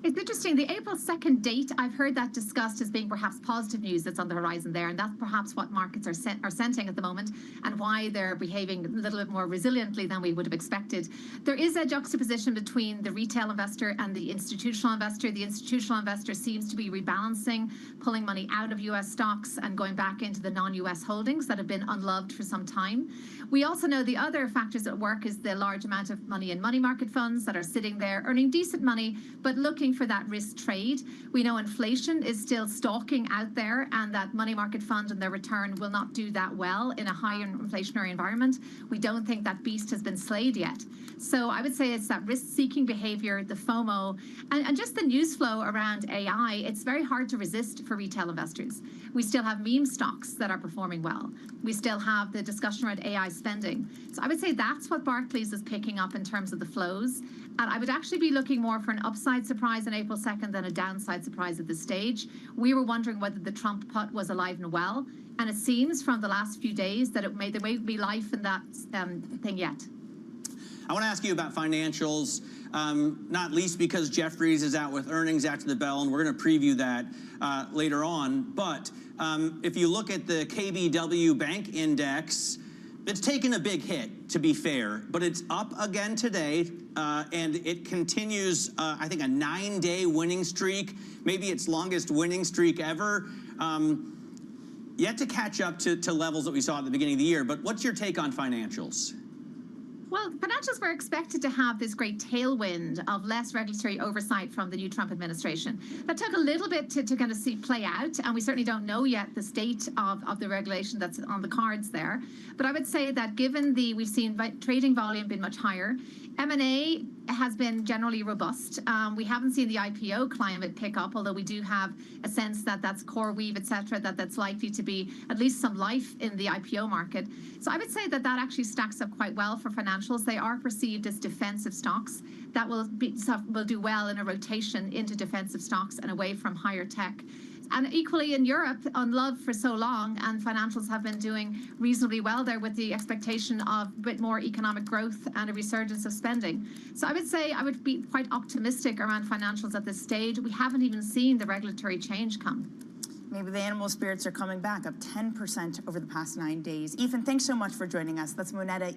It's interesting. The April 2nd date, I've heard that discussed as being perhaps positive news that's on the horizon there, and that's perhaps what markets are sensing at the moment and why they're behaving a little bit more resiliently than we would have expected. There is a juxtaposition between the retail investor and the institutional investor. The institutional investor seems to be rebalancing, pulling money out of U.S. stocks and going back into the non-U.S. holdings that have been unloved for some time. We also know the other factors at work is the large amount of money in money market funds that are sitting there earning decent money, but looking for that risk trade. We know inflation is still stalking out there, and that money market fund and their return will not do that well in a higher inflationary environment. We don't think that beast has been slayed yet. So I would say it's that risk-seeking behavior, the FOMO, and just the news flow around AI. It's very hard to resist for retail investors. We still have meme stocks that are performing well. We still have the discussion around AI spending. So I would say that's what Barclays is picking up in terms of the flows. And I would actually be looking more for an upside surprise on April 2nd than a downside surprise at this stage. We were wondering whether the Trump put was alive and well. And it seems from the last few days that there may be life in that thing yet. I want to ask you about financials, not least because Jefferies is out with earnings after the bell, and we're going to preview that later on. But if you look at the KBW Bank Index, it's taken a big hit, to be fair, but it's up again today, and it continues, I think, a 9-day winning streak, maybe its longest winning streak ever. Yet to catch up to levels that we saw at the beginning of the year, but what's your take on financials? Well, financials were expected to have this great tailwind of less regulatory oversight from the new Trump administration. That took a little bit to kind of play out, and we certainly don't know yet the state of the regulation that's on the cards there. But I would say that given we've seen trading volume been much higher, M&A has been generally robust. We haven't seen the IPO climate pick up, although we do have a sense that that's CoreWeave, et cetera, that's likely to be at least some life in the IPO market. So I would say that actually stacks up quite well for financials. They are perceived as defensive stocks that will do well in a rotation into defensive stocks and away from higher tech. And equally in Europe, unloved for so long, and financials have been doing reasonably well there with the expectation of a bit more economic growth and a resurgence of spending. So I would say I would be quite optimistic around financials at this stage. We haven't even seen the regulatory change come. Maybe the animal spirits are coming back, up 10% over the past 9 days. Ethan, thanks so much for joining us. That's Moneda's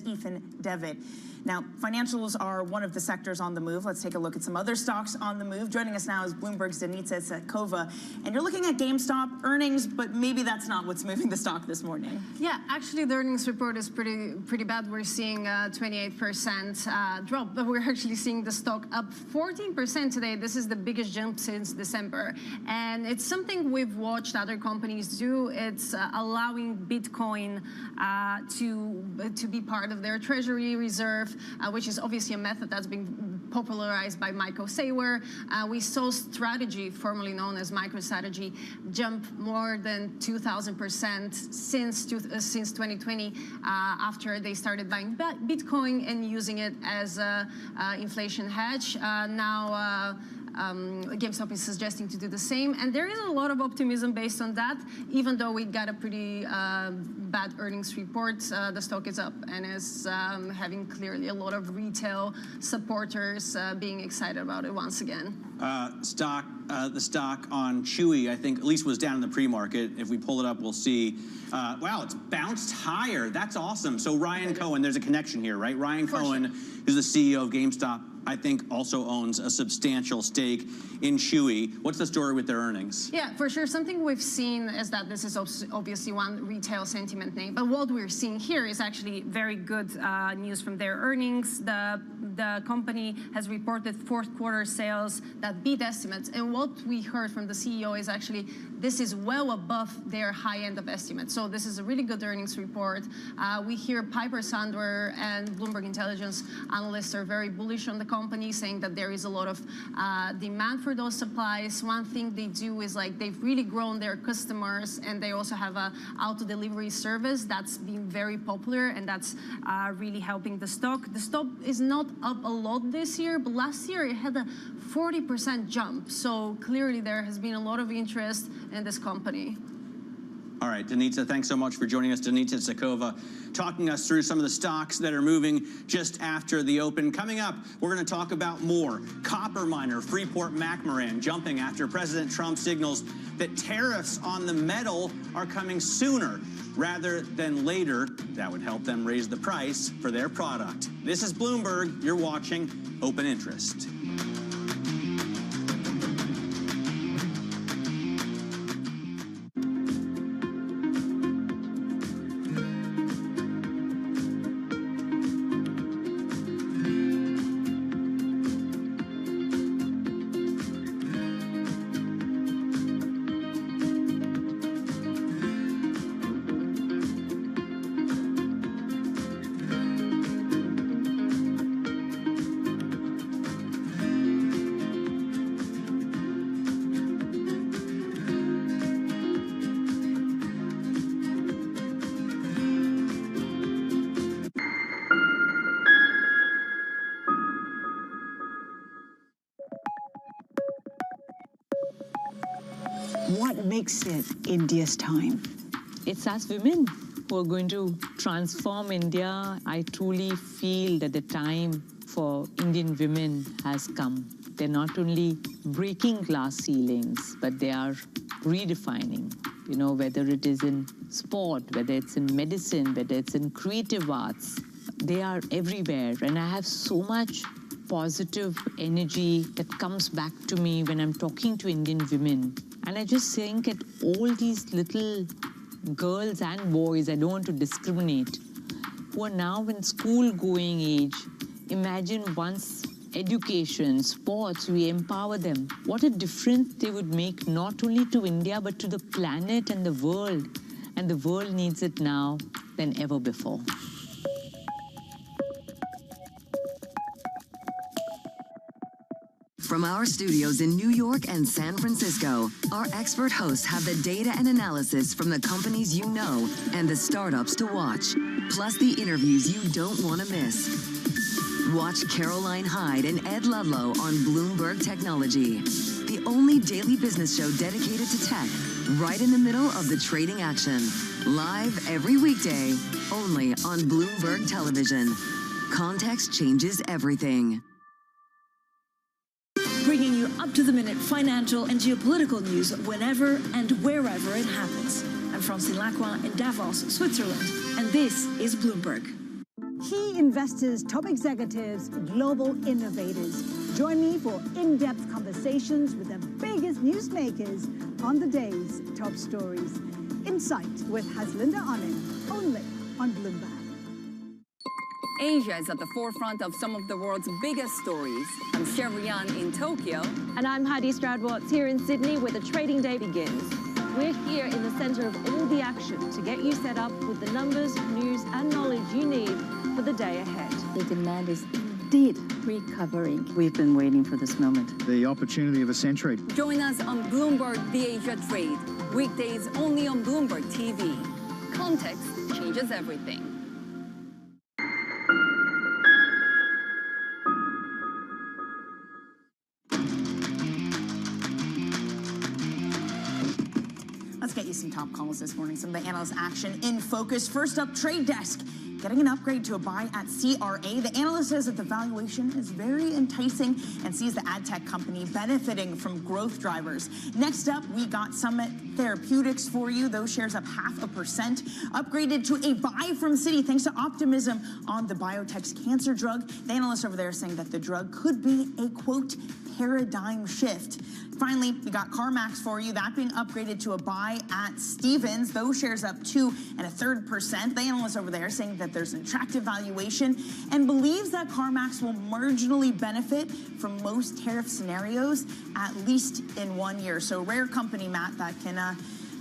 Ethan Devitt. Now, financials are one of the sectors on the move. Let's take a look at some other stocks on the move. Joining us now is Bloomberg's Danica Sekova. And you're looking at GameStop earnings, but maybe that's not what's moving the stock this morning. Yeah, actually, the earnings report is pretty bad. We're seeing a 28% drop, but we're actually seeing the stock up 14% today. This is the biggest jump since December. And it's something we've watched other companies do. It's allowing Bitcoin to be part of their treasury reserve, which is obviously a method that's been popularized by Michael Saylor. We saw Strategy, formerly known as MicroStrategy, jump more than 2,000% since 2020 after they started buying Bitcoin and using it as an inflation hedge. Now GameStop is suggesting to do the same, and there is a lot of optimism based on that. Even though we got a pretty bad earnings report, the stock is up and is having clearly a lot of retail supporters being excited about it once again. The stock on Chewy, I think, at least was down in the pre-market. If we pull it up, we'll see. Wow, it's bounced higher. That's awesome. So Ryan Cohen, there's a connection here, right? Ryan Cohen is the CEO of GameStop. I think also owns a substantial stake in Chewy. What's the story with their earnings? Yeah, for sure. Something we've seen is that this is obviously one retail sentiment name, but what we're seeing here is actually very good news from their earnings. The company has reported fourth quarter sales that beat estimates, and what we heard from the CEO is actually this is well above their high end of estimates. So this is a really good earnings report. We hear Piper Sandler and Bloomberg Intelligence analysts are very bullish on the company, saying that there is a lot of demand for those supplies. One thing they do is they've really grown their customers, and they also have a auto delivery service that's been very popular, and that's really helping the stock. The stock is not up a lot this year, but last year it had a 40% jump. So clearly there has been a lot of interest in this company. All right, Danita, thanks so much for joining us. Danita Sakova talking us through some of the stocks that are moving just after the open. Coming up, we're going to talk about more. Copper miner Freeport-McMoRan jumping after President Trump signals that tariffs on the metal are coming sooner rather than later. That would help them raise the price for their product. This is Bloomberg. You're watching Open Interest. What makes it India's time? It's us women who are going to transform India. I truly feel that the time for Indian women has come. They're not only breaking glass ceilings, but they are redefining, you know, whether it is in sport, whether it's in medicine, whether it's in creative arts. They are everywhere, and I have so much positive energy that comes back to me when I'm talking to Indian women. And I just think that all these little girls and boys, I don't want to discriminate, who are now in school-going age, imagine once education, sports, we empower them. What a difference they would make not only to India, but to the planet and the world. And the world needs it now than ever before. From our studios in New York and San Francisco, our expert hosts have the data and analysis from the companies you know and the startups to watch, plus the interviews you don't want to miss. Watch Caroline Hyde and Ed Ludlow on Bloomberg Technology, the only daily business show dedicated to tech, right in the middle of the trading action. Live every weekday, only on Bloomberg Television. Context changes everything. Bringing you up-to-the-minute financial and geopolitical news whenever and wherever it happens. I'm Francine Lacroix in Davos, Switzerland, and this is Bloomberg. Key investors, top executives, global innovators. Join me for in-depth conversations with the biggest newsmakers on the day's top stories. Insight with Haslinda Onen, only on Bloomberg. Asia is at the forefront of some of the world's biggest stories. I'm Chevrian in Tokyo. And I'm Heidi Stroud-Watts here in Sydney, where the trading day begins. We're here in the center of all the action to get you set up with the numbers, news, and knowledge you need for the day ahead. The demand is indeed recovering. We've been waiting for this moment. The opportunity of a century. Join us on Bloomberg The Asia Trade. Weekdays only on Bloomberg TV. Context changes everything. Let's get you some top calls this morning. Some of the analyst action in focus. First up, Trade Desk getting an upgrade to a buy at CRA. The analyst says that the valuation is very enticing and sees the ad tech company benefiting from growth drivers. Next up, we got Summit Therapeutics for you. Those shares up 0.5%, upgraded to a buy from Citi thanks to optimism on the biotech's cancer drug. The analyst over there saying that the drug could be a, quote, paradigm shift. Finally, we got CarMax for you. That being upgraded to a buy at Stephens. Those shares up 2.33%. The analyst over there saying that there's an attractive valuation and believes that CarMax will marginally benefit from most tariff scenarios, at least in 1 year. So rare company, Matt, that can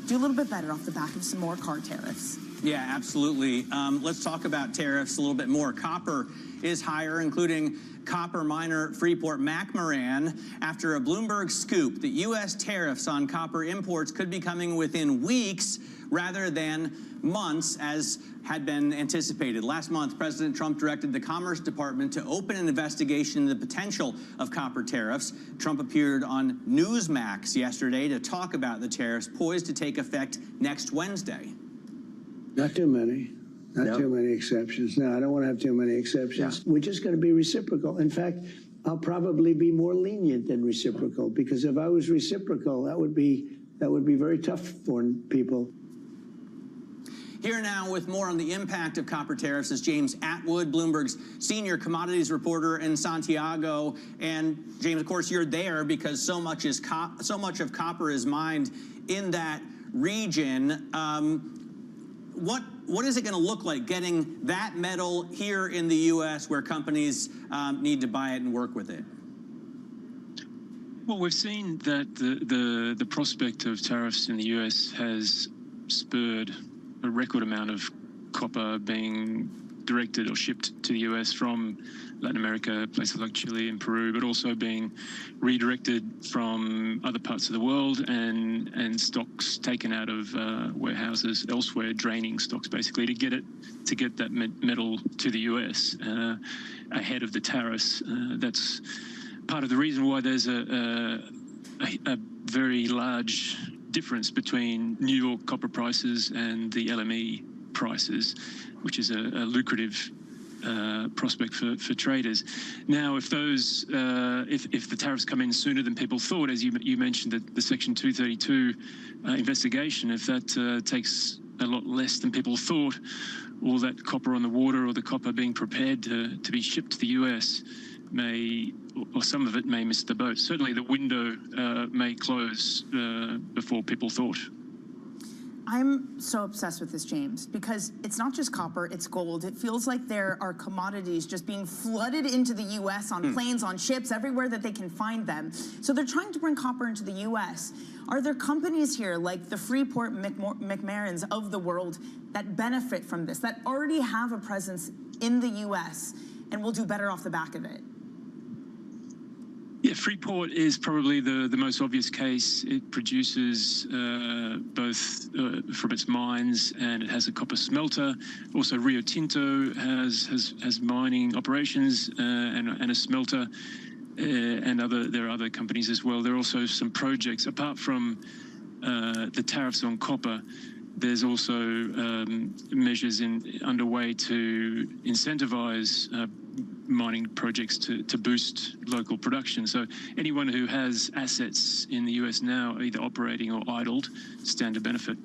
do a little bit better off the back of some more car tariffs. Yeah, absolutely. Let's talk about tariffs a little bit more. Copper is higher, including copper miner Freeport-McMoRan, after a Bloomberg scoop that U.S. tariffs on copper imports could be coming within weeks rather than months, as had been anticipated. Last month, President Trump directed the Commerce Department to open an investigation into the potential of copper tariffs. Trump appeared on Newsmax yesterday to talk about the tariffs poised to take effect next Wednesday. Not too many. Not too many exceptions. No, I don't want to have too many exceptions. Yeah. We're just going to be reciprocal. In fact, I'll probably be more lenient than reciprocal, because if I was reciprocal, that would be very tough for people. Here now with more on the impact of copper tariffs is James Atwood, Bloomberg's senior commodities reporter in Santiago. And James, of course, you're there because so much of copper is mined in that region. What is it going to look like getting that metal here in the U.S. where companies need to buy it and work with it? Well, we've seen that the prospect of tariffs in the U.S. has spurred a record amount of copper being directed or shipped to the U.S. from Latin America, places like Chile and Peru, but also being redirected from other parts of the world and stocks taken out of warehouses elsewhere, draining stocks basically to get that metal to the U.S. Ahead of the tariffs. That's part of the reason why there's a very large difference between New York copper prices and the LME prices, which is a lucrative prospect for traders. Now, if those, if the tariffs come in sooner than people thought, as you mentioned, the Section 232 investigation, if that takes a lot less than people thought, all that copper on the water or the copper being prepared to be shipped to the US may, or some of it may miss the boat. Certainly the window may close before people thought. I'm so obsessed with this, James, because it's not just copper, it's gold. It feels like there are commodities just being flooded into the U.S. on planes, on ships, everywhere that they can find them. So they're trying to bring copper into the U.S. Are there companies here like the Freeport-McMoRans of the world that benefit from this, that already have a presence in the U.S. and will do better off the back of it? Yeah, Freeport is probably the most obvious case. It produces both from its mines, and it has a copper smelter. Also, Rio Tinto has mining operations and a smelter, and there are other companies as well. There are also some projects apart from the tariffs on copper. There's also measures underway to incentivize mining projects to boost local production. So anyone who has assets in the US now, either operating or idled, stand to benefit.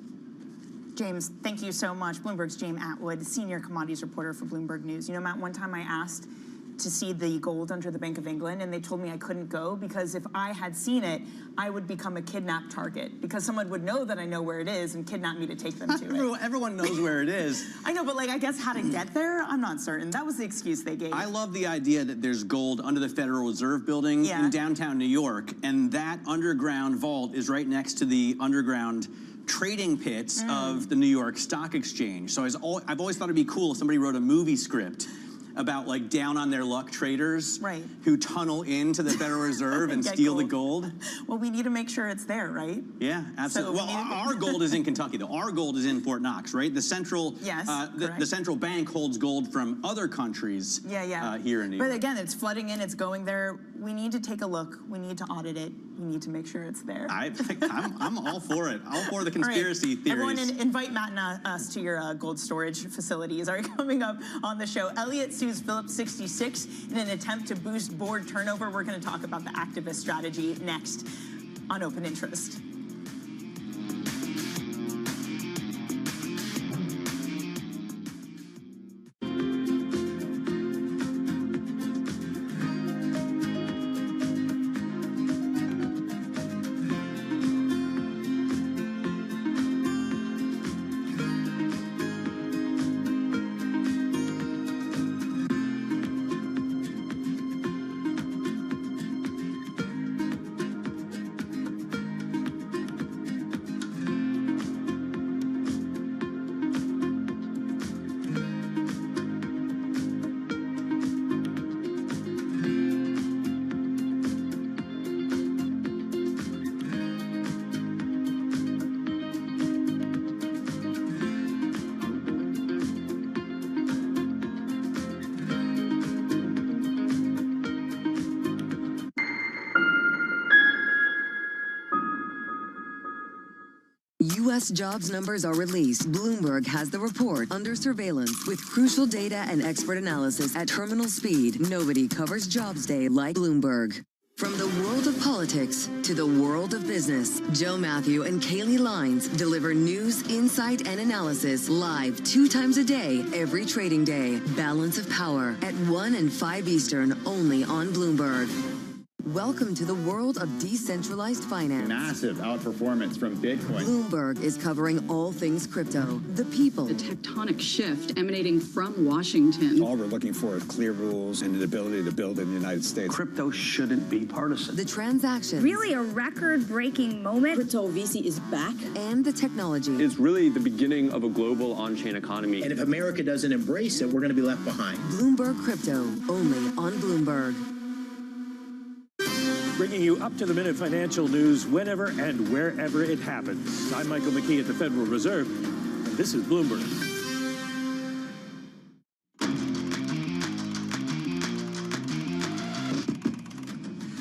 James, thank you so much. Bloomberg's James Atwood, senior commodities reporter for Bloomberg News. You know, Matt, one time I asked to see the gold under the Bank of England, and they told me I couldn't go because if I had seen it, I would become a kidnap target because someone would know that I know where it is and kidnap me to take them to it. Everyone knows where it is. I know, but like, I guess how to get there, I'm not certain. That was the excuse they gave. I love the idea that there's gold under the Federal Reserve Building in downtown New York, and that underground vault is right next to the underground trading pits of the New York Stock Exchange. So I've always thought it'd be cool if somebody wrote a movie script about like down on their luck traders who tunnel into the Federal Reserve and steal the gold. Well, we need to make sure it's there, right? Yeah, absolutely. So our gold is in Kentucky, though. Our gold is in Fort Knox, right? The central, the central bank holds gold from other countries here in New York. But again, it's flooding in, it's going there. We need to take a look. We need to audit it. We need to make sure it's there. I'm all for it. All for the conspiracy theories. Everyone, invite Matt and us to your gold storage facilities. Are coming up on the show. Elliott sues Phillips 66 in an attempt to boost board turnover. We're going to talk about the activist strategy next on Open Interest. U.S. jobs numbers are released, Bloomberg has the report under surveillance with crucial data and expert analysis at terminal speed. Nobody covers Jobs Day like Bloomberg. From the world of politics to the world of business, Joe Matthew and Kaylee Lines deliver news, insight, and analysis live 2 times a day, every trading day. Balance of Power at 1 and 5 Eastern, only on Bloomberg. Welcome to the world of decentralized finance. Massive outperformance from Bitcoin. Bloomberg is covering all things crypto, the people. The tectonic shift emanating from Washington. All we're looking for is clear rules and the ability to build in the United States. Crypto shouldn't be partisan. The transactions. Really a record-breaking moment. Crypto VC is back. And the technology. It's really the beginning of a global on-chain economy. And if America doesn't embrace it, we're going to be left behind. Bloomberg Crypto, only on Bloomberg. Bringing you up-to-the-minute financial news whenever and wherever it happens. I'm Michael McKee at the Federal Reserve, and this is Bloomberg.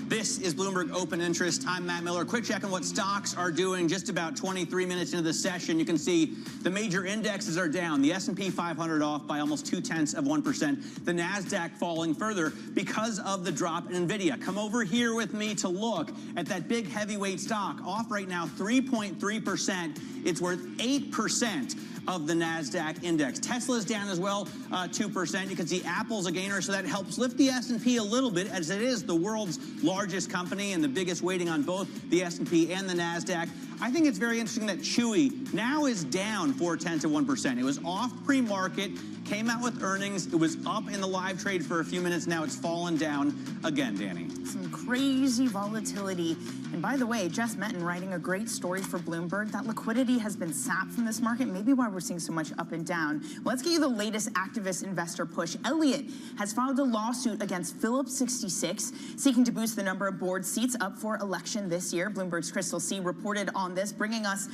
This is Bloomberg Open Interest. I'm Matt Miller. Quick check on what stocks are doing. Just about 23 minutes into the session, you can see the major indexes are down. The S&P 500 off by almost 0.2%. The NASDAQ falling further because of the drop in NVIDIA. Come over here with me to look at that big heavyweight stock. Off right now 3.3%. It's worth 8% of the NASDAQ index. Tesla's down as well, 2%. You can see Apple's a gainer, so that helps lift the S&P a little bit, as it is the world's largest company and the biggest weighting on both the S&P and the NASDAQ. I think it's very interesting that Chewy now is down 0.4%. It was off pre-market, came out with earnings. It was up in the live trade for a few minutes. Now it's fallen down again, Danny. Some crazy volatility. And by the way, Jess Metton writing a great story for Bloomberg. That liquidity has been sapped from this market, maybe why we're seeing so much up and down. Let's get you the latest activist investor push. Elliott has filed a lawsuit against Phillips 66, seeking to boost the number of board seats up for election this year. Bloomberg's Crystal C reported on this, bringing us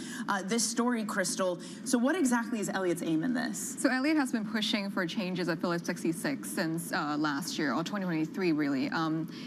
this story, Crystal. So what exactly is Elliott's aim in this? So Elliott has been pushing for changes at Phillips 66 since last year, or 2023, really.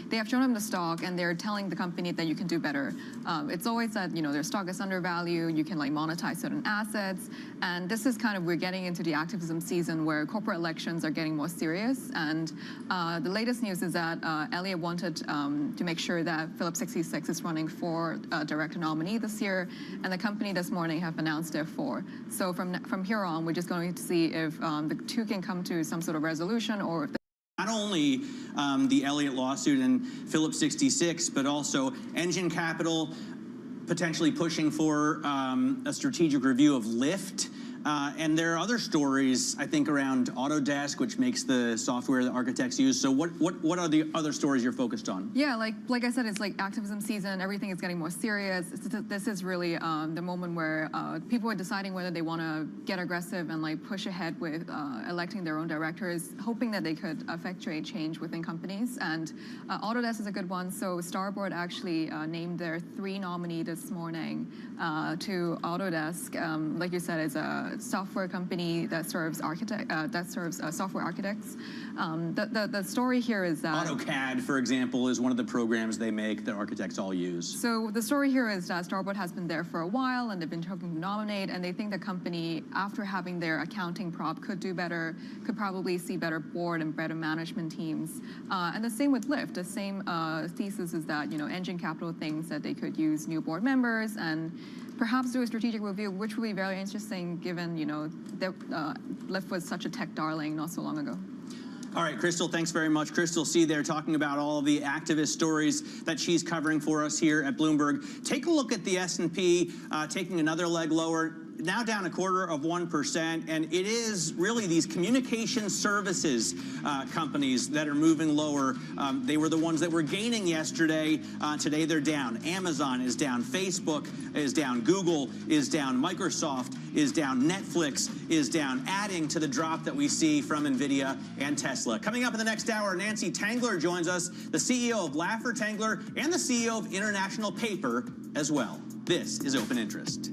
They have shown him the stock, and they're telling the company that you can do better. It's always that, you know, their stock is undervalued, you can like monetize certain assets, and this is kind of, we're getting into the activism season where corporate elections are getting more serious, and the latest news is that Elliott wanted to make sure that Phillips 66 is running for director nominee this year, and the company this morning have announced their for. So from here on, we're just going to see if the two can come to some sort of resolution, or if not only the Elliott lawsuit and Phillips 66, but also Engine Capital potentially pushing for a strategic review of Lyft. And there are other stories, I think, around Autodesk, which makes the software that architects use. So what are the other stories you're focused on? Yeah, like I said, it's like activism season. Everything is getting more serious. This is really the moment where people are deciding whether they want to get aggressive and like push ahead with electing their own directors, hoping that they could effectuate change within companies. And Autodesk is a good one. So Starboard actually named their 3 nominee this morning to Autodesk. Like you said, it's a software company that serves software architects. The story here is that AutoCAD, for example, is one of the programs they make that architects all use. So the story here is that Starboard has been there for a while, and they've been looking to nominate, and they think the company, after having their accounting prop, could do better, could probably see better board and better management teams. And the same with Lyft. The same thesis is that, you know, Engine Capital thinks that they could use new board members and perhaps do a strategic review, which will be very interesting given, you know, that Lyft was such a tech darling not so long ago. All right, Crystal, thanks very much. Crystal C there talking about all of the activist stories that she's covering for us here at Bloomberg. Take a look at the S&P taking another leg lower. Now down 0.25%, and it is really these communication services companies that are moving lower. They were the ones that were gaining yesterday. Today they're down. Amazon is down. Facebook is down. Google is down. Microsoft is down. Netflix is down, adding to the drop that we see from NVIDIA and Tesla. Coming up in the next hour, Nancy Tangler joins us, the CEO of Laffer Tangler and the CEO of International Paper as well. This is Open Interest.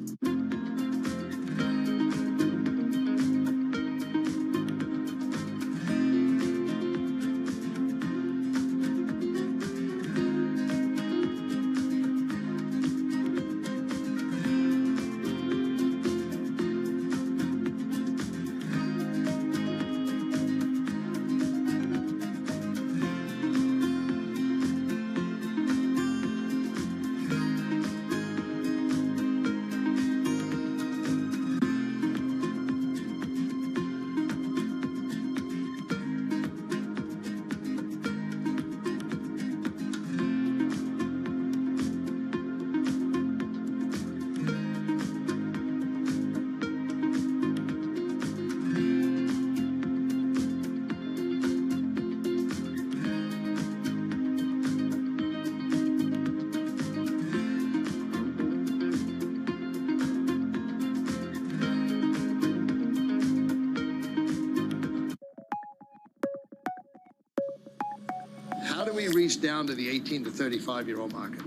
how do we reach down to the 18 to 35-year-old market?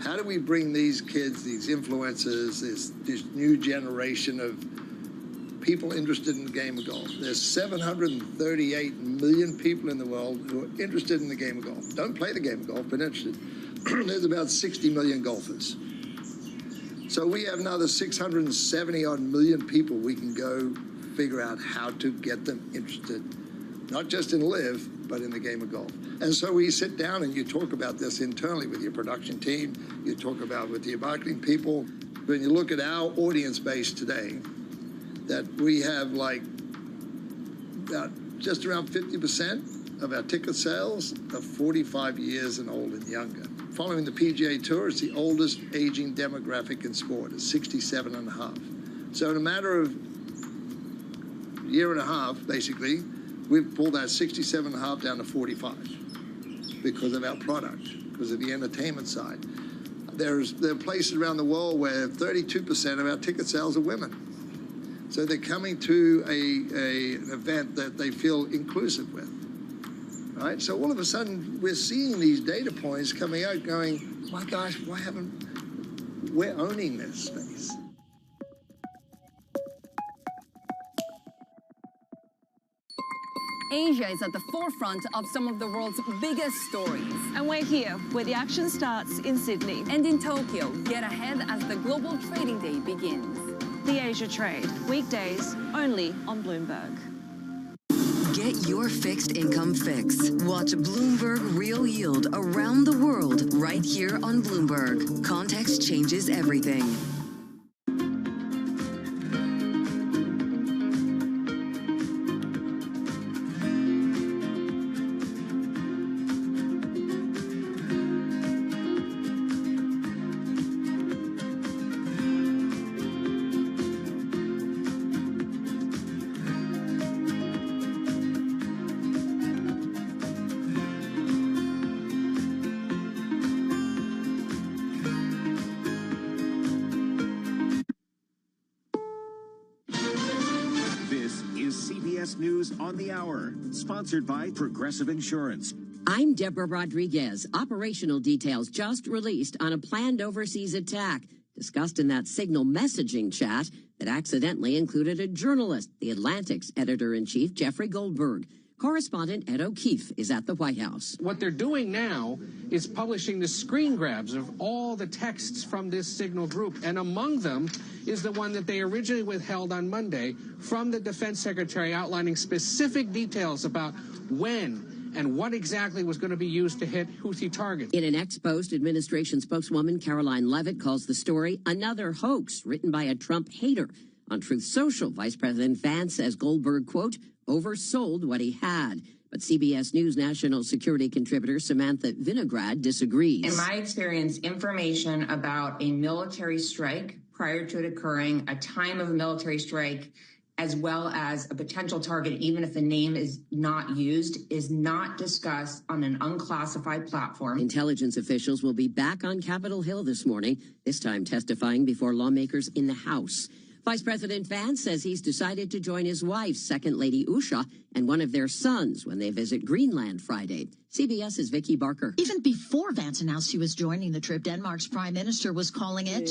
How do we bring these kids, these influencers, this new generation of people interested in the game of golf? There's 738 million people in the world who are interested in the game of golf. Don't play the game of golf, but interested. There's about 60 million golfers. So we have another 670-odd million people we can go figure out how to get them interested, not just in LIV, but in the game of golf. And so we sit down and you talk about this internally with your production team, you talk about with your marketing people. When you look at our audience base today, that we have like just around 50% of our ticket sales are 45 years and old and younger. Following the PGA Tour, it's the oldest aging demographic in sport. It's 67 and a half. So in a matter of a year and a half, basically, we've pulled that 67 and a half down to 45 because of our product, because of the entertainment side. There are places around the world where 32% of our ticket sales are women. So they're coming to an event that they feel inclusive with. Right? So all of a sudden, we're seeing these data points coming out going, my gosh, we're owning this space. Asia is at the forefront of some of the world's biggest stories. And we're here, where the action starts in Sydney. And in Tokyo, get ahead as the global trading day begins. The Asia Trade, weekdays only on Bloomberg. Get your fixed income fix. Watch Bloomberg Real Yield around the world right here on Bloomberg. Context changes everything. News on the Hour, sponsored by Progressive Insurance. I'm Deborah Rodriguez. Operational details just released on a planned overseas attack discussed in that Signal messaging chat that accidentally included a journalist, the Atlantic's editor-in-chief, Jeffrey Goldberg. Correspondent Ed O'Keefe is at the White House. What they're doing now is publishing the screen grabs of all the texts from this Signal group, and among them is the one that they originally withheld on Monday from the defense secretary outlining specific details about when and what exactly was going to be used to hit Houthi targets. In an ex-post, administration spokeswoman Caroline Leavitt calls the story another hoax written by a Trump hater. On Truth Social, Vice President Vance says Goldberg, quote, oversold what he had. But CBS News national security contributor Samantha Vinograd disagrees. In my experience, information about a military strike prior to it occurring, a time of a military strike, as well as a potential target, even if the name is not used, is not discussed on an unclassified platform. Intelligence officials will be back on Capitol Hill this morning, this time testifying before lawmakers in the House. Vice President Vance says he's decided to join his wife, Second Lady Usha, and one of their sons when they visit Greenland Friday. CBS's Vicky Barker. Even before Vance announced he was joining the trip, Denmark's prime minister was calling it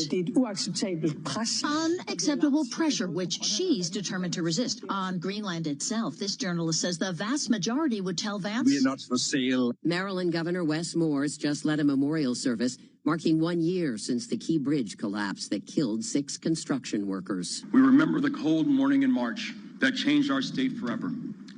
unacceptable pressure, which she's determined to resist. On Greenland itself, this journalist says the vast majority would tell Vance, "We're not for sale." Maryland Governor Wes Moores just led a memorial service marking 1 year since the Key Bridge collapse that killed 6 construction workers. We remember the cold morning in March that changed our state forever.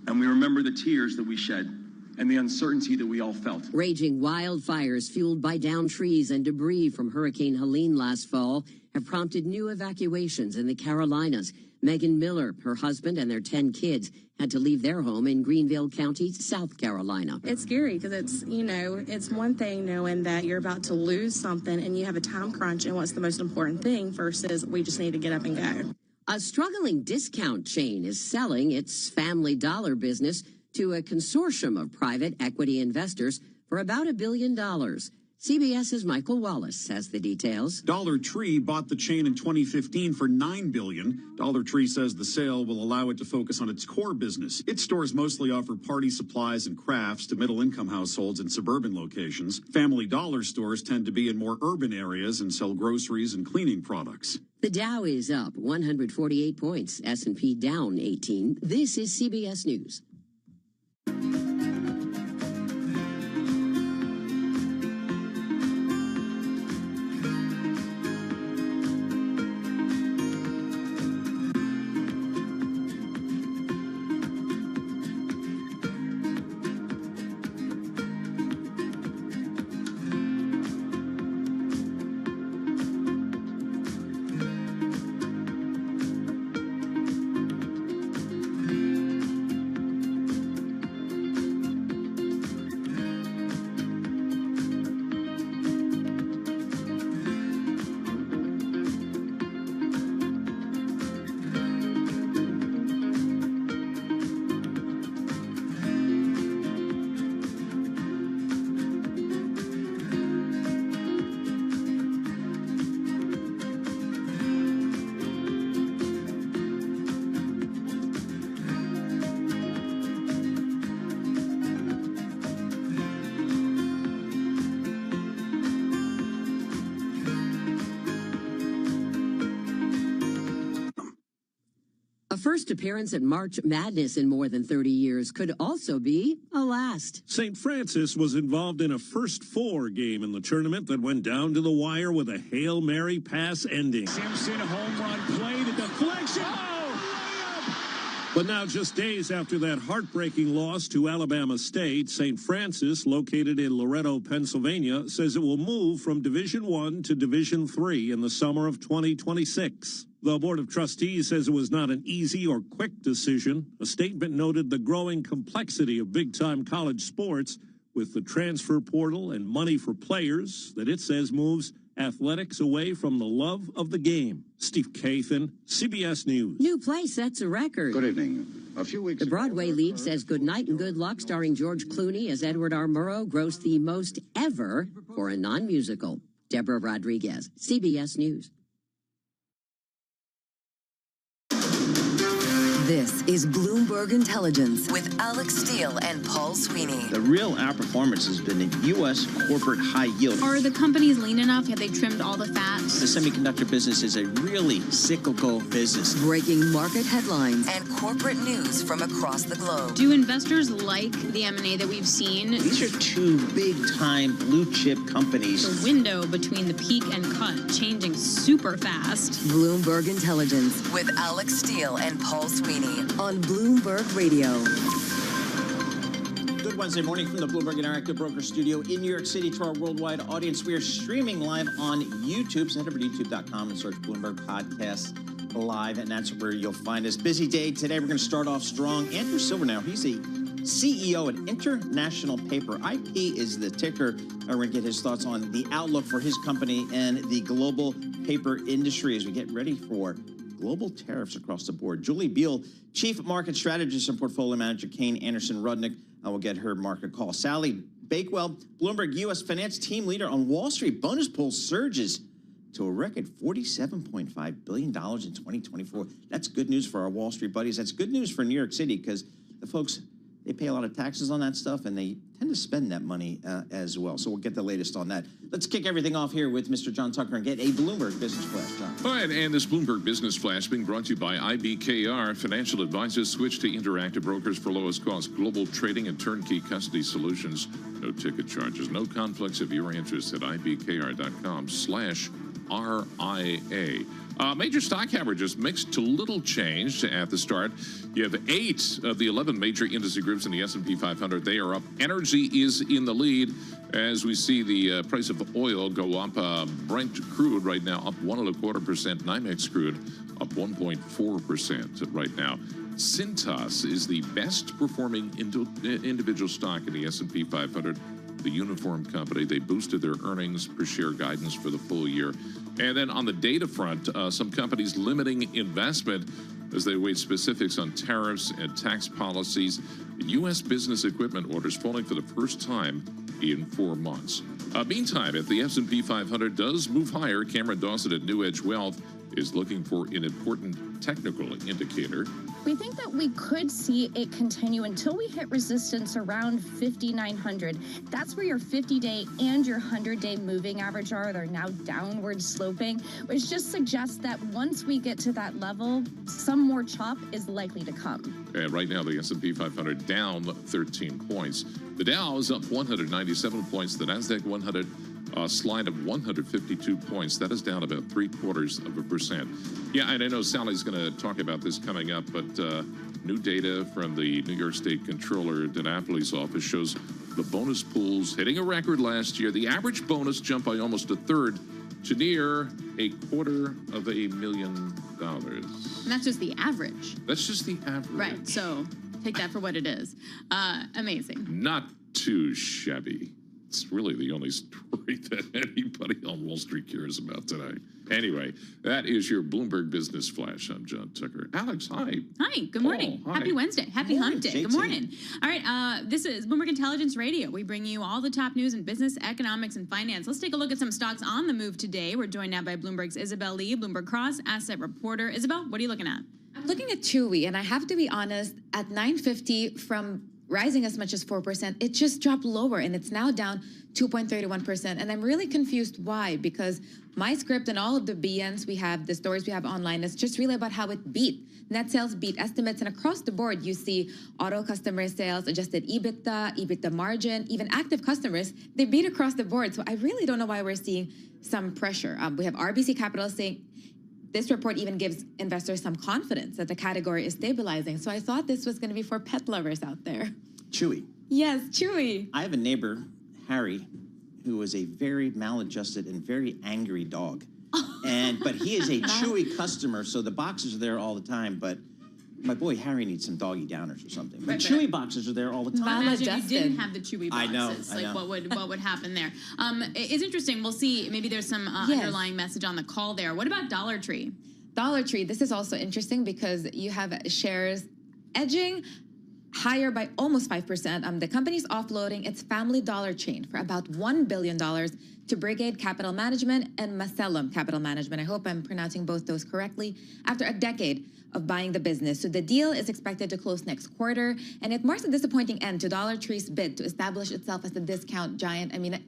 And we remember the tears that we shed and the uncertainty that we all felt. Raging wildfires fueled by downed trees and debris from Hurricane Helene last fall have prompted new evacuations in the Carolinas. Megan Miller, her husband, and their 10 kids had to leave their home in Greenville County, South Carolina. It's scary because it's one thing knowing that you're about to lose something and you have a time crunch and what's the most important thing versus we just need to get up and go. A struggling discount chain is selling its Family Dollar business to a consortium of private equity investors for about $1 billion. CBS's Michael Wallace has the details. Dollar Tree bought the chain in 2015 for $9 billion. Dollar Tree says the sale will allow it to focus on its core business. Its stores mostly offer party supplies and crafts to middle-income households in suburban locations. Family Dollar stores tend to be in more urban areas and sell groceries and cleaning products. The Dow is up 148 points, S&P down 18. This is CBS News. First appearance at March Madness in more than 30 years could also be a last. St. Francis was involved in a first four game in the tournament that went down to the wire with a Hail Mary pass ending. Simpson home run play, the deflection. But now, just days after that heartbreaking loss to Alabama State, St. Francis, located in Loretto, Pennsylvania, says it will move from Division I to Division III in the summer of 2026. The Board of Trustees says it was not an easy or quick decision. A statement noted the growing complexity of big-time college sports with the transfer portal and money for players that it says moves athletics away from the love of the game. Steve Kathan, CBS News. New play sets a record. Good evening. A few weeks The Broadway ago, lead says Good Night and Good Luck, starring George Clooney as Edward R. Murrow, grossed the most ever for a non-musical. Deborah Rodriguez, CBS News. This is Bloomberg Intelligence with Alex Steele and Paul Sweeney. The real outperformance has been in U.S. corporate high yield. Are the companies lean enough? Have they trimmed all the fat? The semiconductor business is a really cyclical business. Breaking market headlines and corporate news from across the globe. Do investors like the M&A that we've seen? These are two big-time blue-chip companies. The window between the peak and cut changing super fast. Bloomberg Intelligence with Alex Steele and Paul Sweeney on Bloomberg Radio. Good Wednesday morning from the Bloomberg Interactive Broker Studio in New York City to our worldwide audience. We are streaming live on YouTube. So head over to youtube.com and search Bloomberg Podcasts Live, and that's where you'll find us. Busy day today. We're going to start off strong. Andrew Silver now. He's a CEO at International Paper. IP is the ticker. We're going to get his thoughts on the outlook for his company and the global paper industry as we get ready for global tariffs across the board. Julie Beal, Chief Market Strategist and Portfolio Manager, Kane Anderson Rudnick. I will get her market call. Sally Bakewell, Bloomberg U.S. Finance Team Leader on Wall Street. Bonus pool surges to a record $47.5 billion in 2024. That's good news for our Wall Street buddies. That's good news for New York City because the folks, they pay a lot of taxes on that stuff, and they tend to spend that money as well. So we'll get the latest on that. Let's kick everything off here with Mr. John Tucker and get a Bloomberg Business Flash, John. All right, and this Bloomberg Business Flash being brought to you by IBKR. Financial advisors switch to Interactive Brokers for lowest cost global trading and turnkey custody solutions. No ticket charges, no conflicts of your interest at ibkr.com/RIA. Major stock averages mixed to little change at the start. You have 8 of the 11 major industry groups in the S&P 500. They are up. Energy is in the lead as we see the price of oil go up. Brent crude right now up 1.25%. NYMEX crude up 1.4% right now. Cintas is the best performing individual stock in the S&P 500. The uniform company, they boosted their earnings per share guidance for the full year. And then on the data front, some companies limiting investment as they await specifics on tariffs and tax policies. U.S. business equipment orders falling for the first time in 4 months. Meantime, if the S&P 500 does move higher, Cameron Dawson at New Edge Wealth is looking for an important technical indicator. We think that we could see it continue until we hit resistance around 5,900. That's where your 50-day and your 100-day moving average are. They're now downward sloping, which just suggests that once we get to that level, some more chop is likely to come. And right now, the S&P 500 down 13 points. The Dow is up 197 points. The NASDAQ 100 slide of 152 points. That is down about 0.75%. Yeah, and I know Sally's going to talk about this coming up, but new data from the New York State Comptroller DiNapoli's office shows the bonus pools hitting a record last year. The average bonus jumped by almost a third to near $250,000. And that's just the average. That's just the average. Right. So take that for what it is. Amazing. Not too shabby. It's really the only story that anybody on Wall Street cares about today. Anyway, that is your Bloomberg Business Flash. I'm John Tucker. Alex, hi. Hi, good morning. Hi. Happy Wednesday. Happy Hump Day. Good morning. All right, this is Bloomberg Intelligence Radio. We bring you all the top news in business, economics, and finance. Let's take a look at some stocks on the move today. We're joined now by Bloomberg's Isabel Lee, Bloomberg Cross Asset Reporter. Isabel, what are you looking at? I'm looking at Chewy, and I have to be honest, at 950 from rising as much as 4%, it just dropped lower, and it's now down 2.31%. And I'm really confused why, because my script and all of the BNs we have, the stories we have online, is just really about how it beat. Net sales beat estimates, and across the board, you see auto customer sales, adjusted EBITDA, EBITDA margin, even active customers, they beat across the board. So I really don't know why we're seeing some pressure. We have RBC Capital saying, this report even gives investors some confidence that the category is stabilizing. So I thought this was going to be for pet lovers out there. Chewy. Yes, Chewy. I have a neighbor, Harry, who is a very maladjusted and very angry dog. But he is a Chewy customer, so the boxes are there all the time. But my boy Harry needs some doggy downers or something. But Chewy boxes are there all the time. Imagine you didn't have the Chewy boxes. I know. Like what would happen there? It's interesting. We'll see. Maybe there's some underlying message on the call there. What about Dollar Tree? Dollar Tree. This is also interesting because you have shares edging higher by almost 5%. The company's offloading its Family Dollar chain for about $1 billion to Brigade Capital Management and Macellum Capital Management. I hope I'm pronouncing both those correctly. After a decade of buying the business. So the deal is expected to close next quarter, and it marks a disappointing end to Dollar Tree's bid to establish itself as a discount giant. I mean,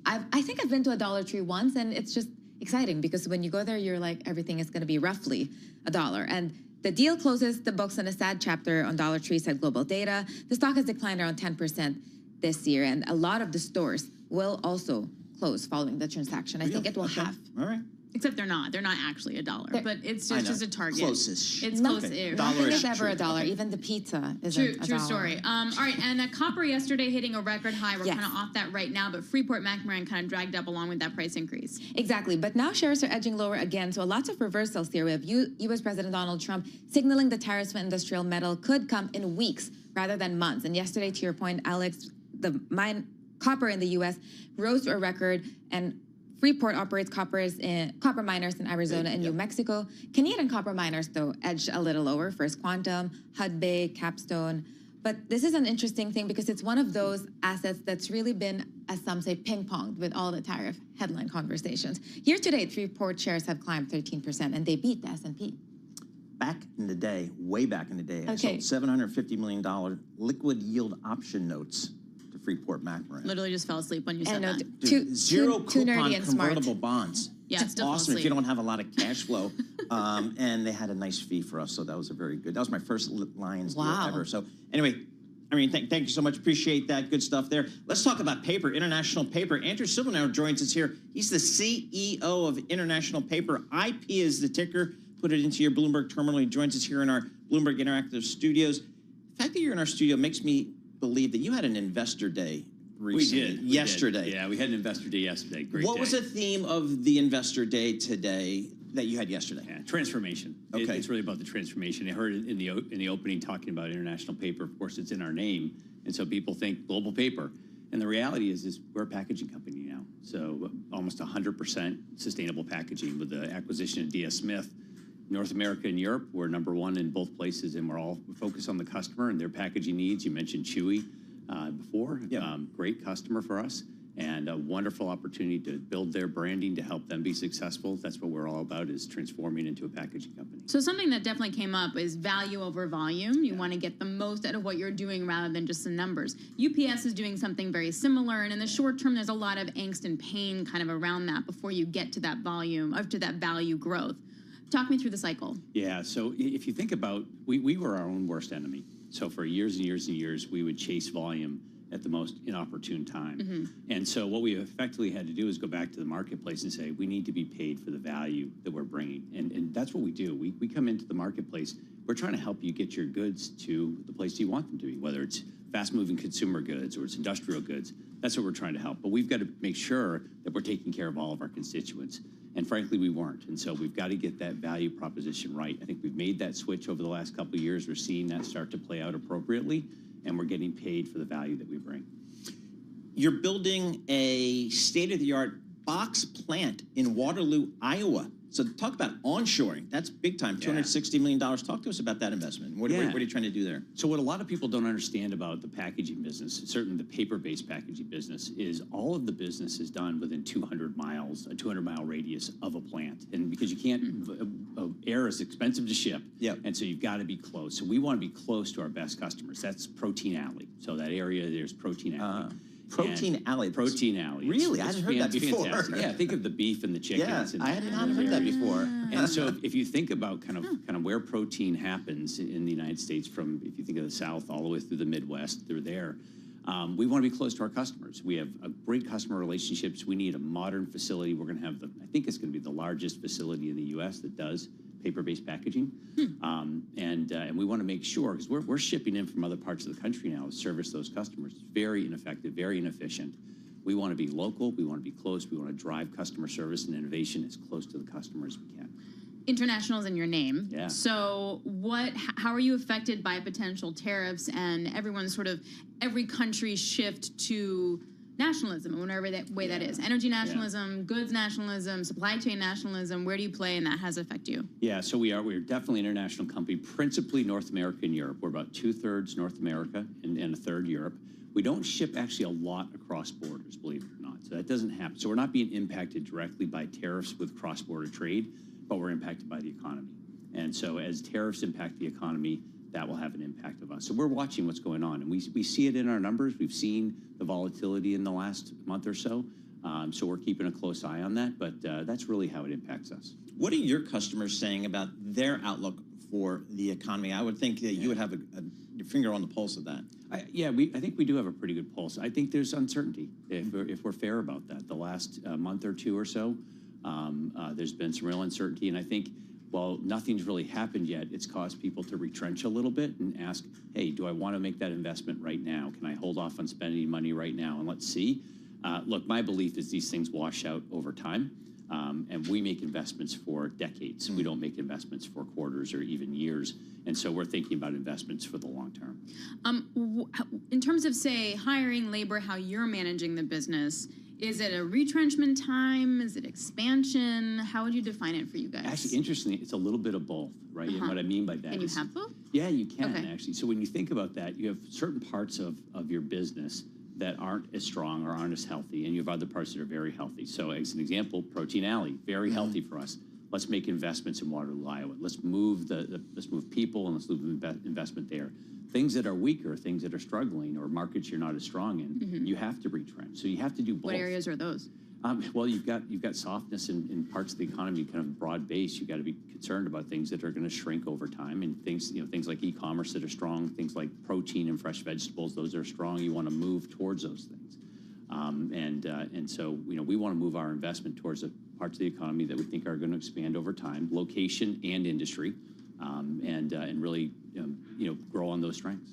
I think I've been to a Dollar Tree once, and it's just exciting because when you go there, you're like, everything is going to be roughly $1. And the deal closes the books on a sad chapter on Dollar Tree, said Global Data. The stock has declined around 10% this year, and a lot of the stores will also close following the transaction. I think it will half. All right. Except they're not. They're not actually $1, but it's just a target. Closest. It's Nothing. close. Nothing is ever $1. Even the pizza isn't $1. True story. All right, and copper yesterday hitting a record high. We're Yes. kind of off that right now, but Freeport-McMoRan kind of dragged up along with that price increase. Exactly, but now shares are edging lower again, so lots of reversals here. We have U.S. President Donald Trump signaling the tariffs for industrial metal could come in weeks rather than months. And yesterday, to your point, Alex, the copper in the U.S. rose to a record, and Freeport operates copper miners in Arizona and New Mexico. Canadian copper miners, though, edged a little lower. First Quantum, Hudbay, Capstone. But this is an interesting thing because it's one of those assets that's really been, as some say, ping-ponged with all the tariff headline conversations. Year to date, Freeport shares have climbed 13%, and they beat the S&P. Back in the day, way back in the day, I Okay. sold $750 million liquid yield option notes to Freeport-McMoRan. Literally just fell asleep when you said know, that. Dude, zero too nerdy coupon and smart. convertible bonds. Yeah, It's still fell awesome if asleep. you don't have a lot of cash flow. And they had a nice fee for us, so that was a very good. That was my first Lions deal Wow. ever. So anyway, I mean, thank you so much. Appreciate that. Good stuff there. Let's talk about paper, International Paper. Andrew Silva now joins us here. He's the CEO of International Paper. IP is the ticker. Put it into your Bloomberg terminal. He joins us here in our Bloomberg Interactive studios. The fact that you're in our studio makes me believe that you had an investor day recently. We did. Yesterday. Yeah, we had an investor day yesterday. Great What day. was the theme of the investor day today that you had yesterday? Yeah, transformation. Okay. It's really about the transformation. I heard it in the opening talking about International Paper. Of course, it's in our name, and so people think global paper. And the reality is we're a packaging company now. So almost 100% sustainable packaging with the acquisition of DS Smith. North America and Europe, we're #1 in both places, and we're all focused on the customer and their packaging needs. You mentioned Chewy. before. Great customer for us, and a wonderful opportunity to build their branding to help them be successful. That's what we're all about, is transforming into a packaging company. So something that definitely came up is value over volume. You want to get the most out of what you're doing rather than just the numbers. UPS is doing something very similar, and in the short term, there's a lot of angst and pain kind of around that before you get to that volume, up to that value growth. Talk me through the cycle. Yeah, so if you think about, we were our own worst enemy. So for years and years and years, we would chase volume at the most inopportune time. And so what we effectively had to do is go back to the marketplace and say, we need to be paid for the value that we're bringing. And that's what we do. We come into the marketplace, we're trying to help you get your goods to the place you want them to be, whether it's fast-moving consumer goods or it's industrial goods. That's what we're trying to help. But we've got to make sure that we're taking care of all of our constituents. And frankly, we weren't. And so we've got to get that value proposition right. I think we've made that switch over the last couple of years. We're seeing that start to play out appropriately, and we're getting paid for the value that we bring. You're building a state-of-the-art box plant in Waterloo, Iowa. So talk about onshoring. That's big time, $260 million. Talk to us about that investment. What are you trying to do there? So what a lot of people don't understand about the packaging business, certainly the paper-based packaging business, is all of the business is done within 200 miles, a 200-mile radius of a plant. And because you can't, air is expensive to ship, and so you've got to be close. So we want to be close to our best customers. That's Protein Alley. So that area, there's Protein Alley. Protein Alley. Protein Alley. Really? I hadn't heard that before. Fantastic. Yeah, think of the beef and the chickens. I had not heard that before. And so if you think about kind of where protein happens in the United States, from if you think of the South all the way through the Midwest, they're there. We want to be close to our customers. We have great customer relationships. We need a modern facility. We're going to have I think it's going to be the largest facility in the U.S. that does paper-based packaging. And we want to make sure, because we're shipping in from other parts of the country now to service those customers. It's very ineffective, very inefficient. We want to be local. We want to be close. We want to drive customer service and innovation as close to the customer as we can. International is in your name. Yeah. So how are you affected by potential tariffs and every country's shift to nationalism, whatever that way that is? Energy nationalism, goods nationalism, supply chain nationalism. Where do you play, and that has affect you? Yeah, so we're definitely an international company, principally North America and Europe. We're about 2/3 North America and 1/3 Europe. We don't ship actually a lot across borders, believe it or not. So that doesn't happen. So we're not being impacted directly by tariffs with cross-border trade, but we're impacted by the economy. And so as tariffs impact the economy, that will have an impact of us. So we're watching what's going on, and we see it in our numbers. We've seen the volatility in the last month or so. So we're keeping a close eye on that, but that's really how it impacts us. What are your customers saying about their outlook for the economy? I would think that you would have your finger on the pulse of that. I think we do have a pretty good pulse. I think there's uncertainty, if we're fair about that. The last month or two or so, there's been some real uncertainty, and I think while nothing's really happened yet, it's caused people to retrench a little bit and ask, hey, do I want to make that investment right now? Can I hold off on spending money right now? And let's see. Look, my belief is these things wash out over time, and we make investments for decades. We don't make investments for quarters or even years. And so we're thinking about investments for the long term. In terms of, say, hiring labor, how you're managing the business, is it a retrenchment time? Is it expansion? How would you define it for you guys? Actually, interestingly, it's a little bit of both, right? And what I mean by that Can you have both? Yeah, you can, actually. So when you think about that, you have certain parts of your business that aren't as strong or aren't as healthy, and you have other parts that are very healthy. So as an example, Protein Alley, very healthy for us. Let's make investments in Waterloo, Iowa. Let's move let's move people, and let's move investment there. Things that are weaker, things that are struggling, or markets you're not as strong in, you have to retrench. So you have to do both. What areas are those? Well, you've got softness in parts of the economy, kind of broad base. You've got to be concerned about things that are going to shrink over time, and things like e-commerce that are strong, things like protein and fresh vegetables, those are strong. You want to move towards those things, and so we want to move our investment towards the parts of the economy that we think are going to expand over time, location and industry, and really grow on those strengths.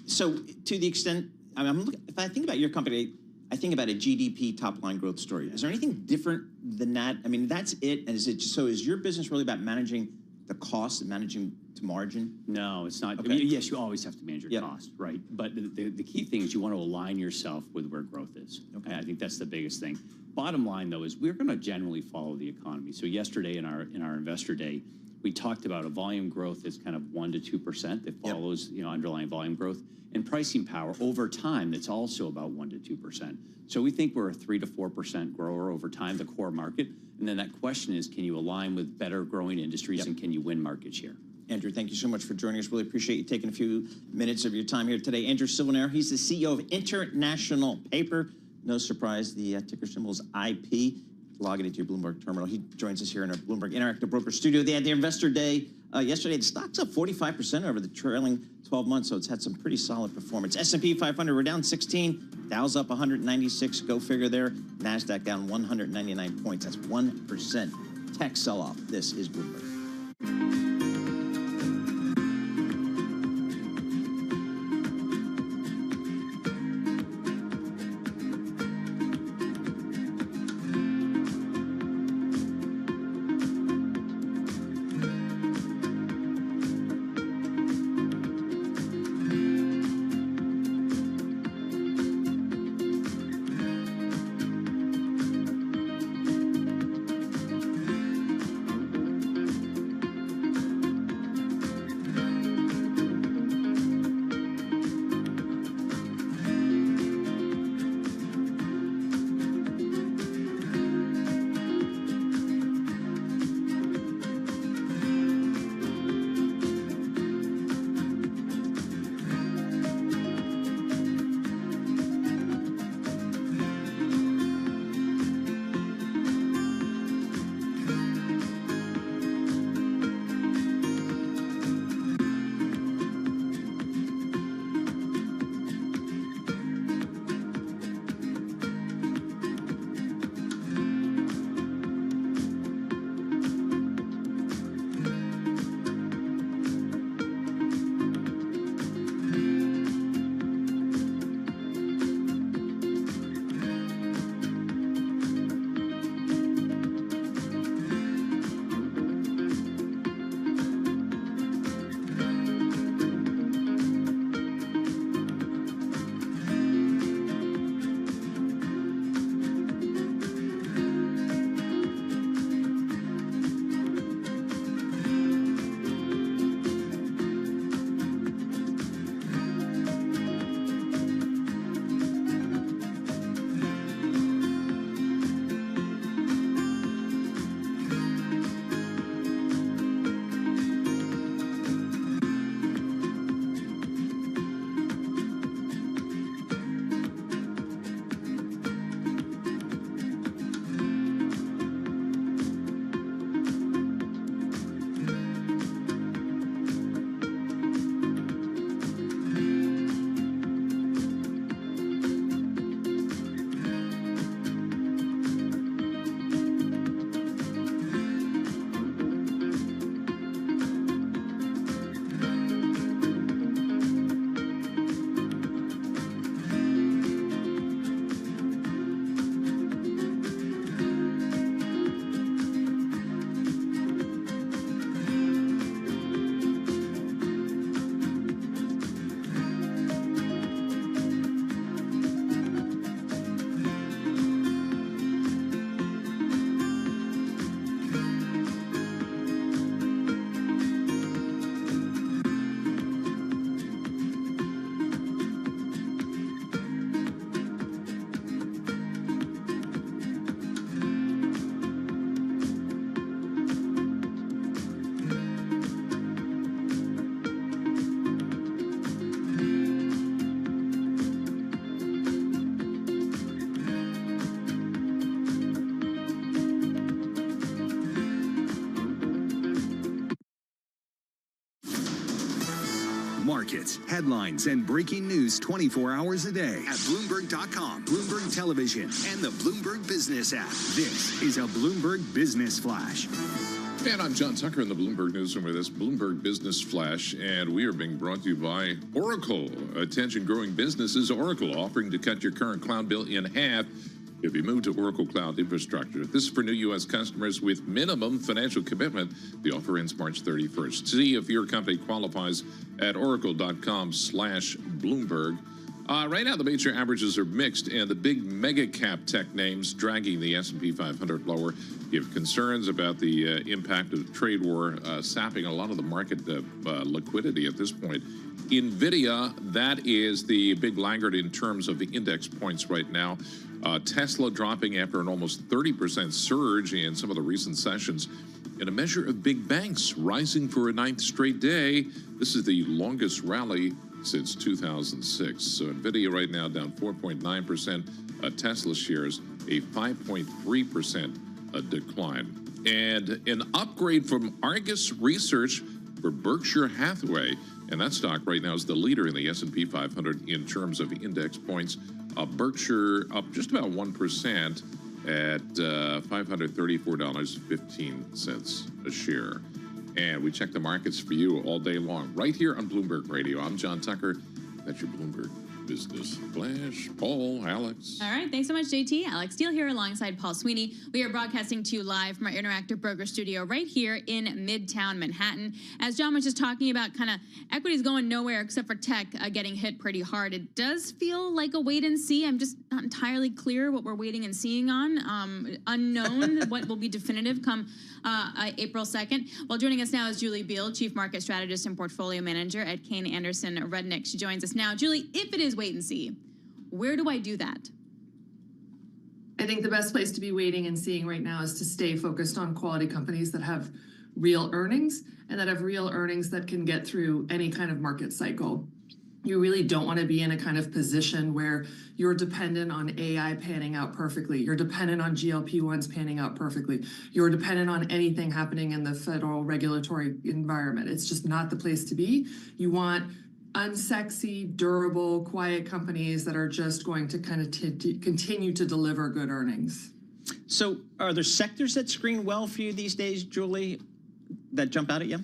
So to the extent, if I think about your company, I think about a GDP top-line growth story. Is there anything different than that? I mean, that's it. And is your business really about managing the cost and managing to margin? No, it's not. Okay. I mean, yes, you always have to manage your cost, right? But the key thing is you want to align yourself with where growth is. Okay. I think that's the biggest thing. Bottom line, though, is we're going to generally follow the economy. So yesterday in our investor day, we talked about a volume growth that's kind of 1 to 2% that follows, underlying volume growth, and pricing power over time that's also about 1 to 2%. So we think we're a 3 to 4% grower over time, the core market. And then that question is, can you align with better growing industries and can you win market share? Andrew, thank you so much for joining us. Really appreciate you taking a few minutes of your time here today. Andrew Silvernail, he's the CEO of International Paper. No surprise, the ticker symbol is IP. Log it into your Bloomberg terminal. He joins us here in our Bloomberg Interactive Broker studio. They had their investor day yesterday. The stock's up 45% over the trailing 12 months, so it's had some pretty solid performance. S&P 500, we're down 16. Dow's up 196. Go figure there. NASDAQ down 199 points. That's 1% tech sell-off. This is Bloomberg. Markets, headlines, and breaking news 24 hours a day at Bloomberg.com, Bloomberg Television, and the Bloomberg Business app. This is a Bloomberg Business Flash. And I'm John Tucker in the Bloomberg Newsroom with this Bloomberg Business Flash, and we are being brought to you by Oracle. Attention growing businesses, Oracle offering to cut your current cloud bill in half if you move to Oracle Cloud Infrastructure. This is for new U.S. customers with minimum financial commitment. The offer ends March 31st. See if your company qualifies at oracle.com/Bloomberg. Right now, the major averages are mixed, and the big mega cap tech names dragging the S&P 500 lower. You have concerns about the impact of the trade war sapping a lot of the market liquidity at this point. NVIDIA, that is the big laggard in terms of the index points right now. Tesla dropping after an almost 30% surge in some of the recent sessions. And a measure of big banks rising for a 9th straight day. This is the longest rally since 2006. So NVIDIA right now down 4.9%. Tesla shares a 5.3% decline. And an upgrade from Argus Research for Berkshire Hathaway. And that stock right now is the leader in the S&P 500 in terms of index points. Berkshire up just about 1% at $534.15 a share. And we check the markets for you all day long, right here on Bloomberg Radio. I'm John Tucker. That's your Bloomberg Business Flash. Paul, Alex. All right. Thanks so much, JT. Alex Steele here alongside Paul Sweeney. We are broadcasting to you live from our Interactive Broker studio right here in Midtown Manhattan. As John was just talking about, kind of equities going nowhere except for tech getting hit pretty hard. It does feel like a wait and see. I'm just not entirely clear what we're waiting and seeing on. Unknown what will be definitive come April 2nd. Well, joining us now is Julie Beal, Chief Market Strategist and Portfolio Manager at Kane Anderson Rudnick. She joins us now. Julie, if it is wait and see, where do I do that? I think the best place to be waiting and seeing right now is to stay focused on quality companies that have real earnings and that have real earnings that can get through any kind of market cycle. You really don't want to be in a kind of position where you're dependent on AI panning out perfectly. You're dependent on GLP-1s panning out perfectly. You're dependent on anything happening in the federal regulatory environment. It's just not the place to be. You want unsexy, durable, quiet companies that are just going to kind of continue to deliver good earnings. So are there sectors that screen well for you these days, Julie, that jump out at you?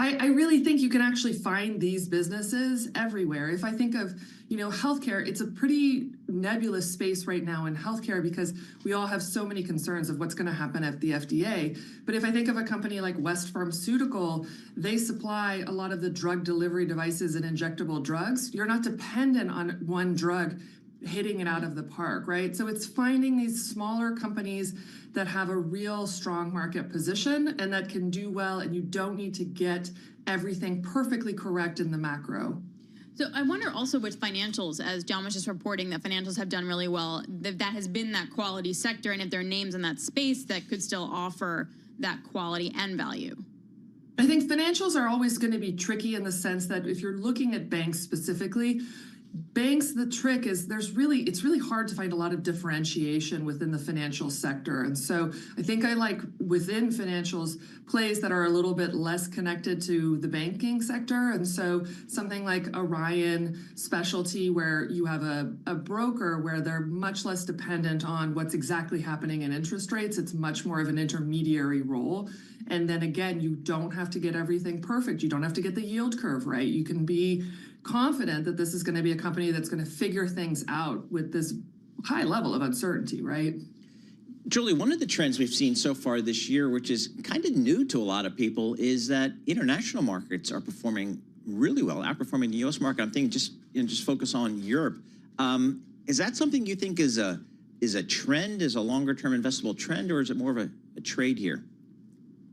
I really think you can actually find these businesses everywhere. If I think of, healthcare, it's a pretty nebulous space right now in healthcare because we all have so many concerns of what's going to happen at the FDA. But if I think of a company like West Pharmaceutical, they supply a lot of the drug delivery devices and injectable drugs. You're not dependent on one drug hitting it out of the park, right? So it's finding these smaller companies that have a real strong market position and that can do well, and you don't need to get everything perfectly correct in the macro. So I wonder also with financials, as John was just reporting that financials have done really well, that has been that quality sector, and if there are names in that space that could still offer that quality and value. I think financials are always going to be tricky in the sense that if you're looking at banks specifically, banks, the trick is it's really hard to find a lot of differentiation within the financial sector. And so I think I like within financials plays that are a little bit less connected to the banking sector. And so something like Orion Specialty, where you have a broker where they're much less dependent on what's exactly happening in interest rates. It's much more of an intermediary role. And then again, you don't have to get everything perfect. You don't have to get the yield curve right. You can be confident that this is going to be a company that's going to figure things out with this high level of uncertainty, right? Julie, one of the trends we've seen so far this year, which is kind of new to a lot of people, is that international markets are performing really well, outperforming the U.S. market. I'm thinking just focus on Europe. Is that something you think is a trend, is a longer-term investable trend, or is it more of a trade here?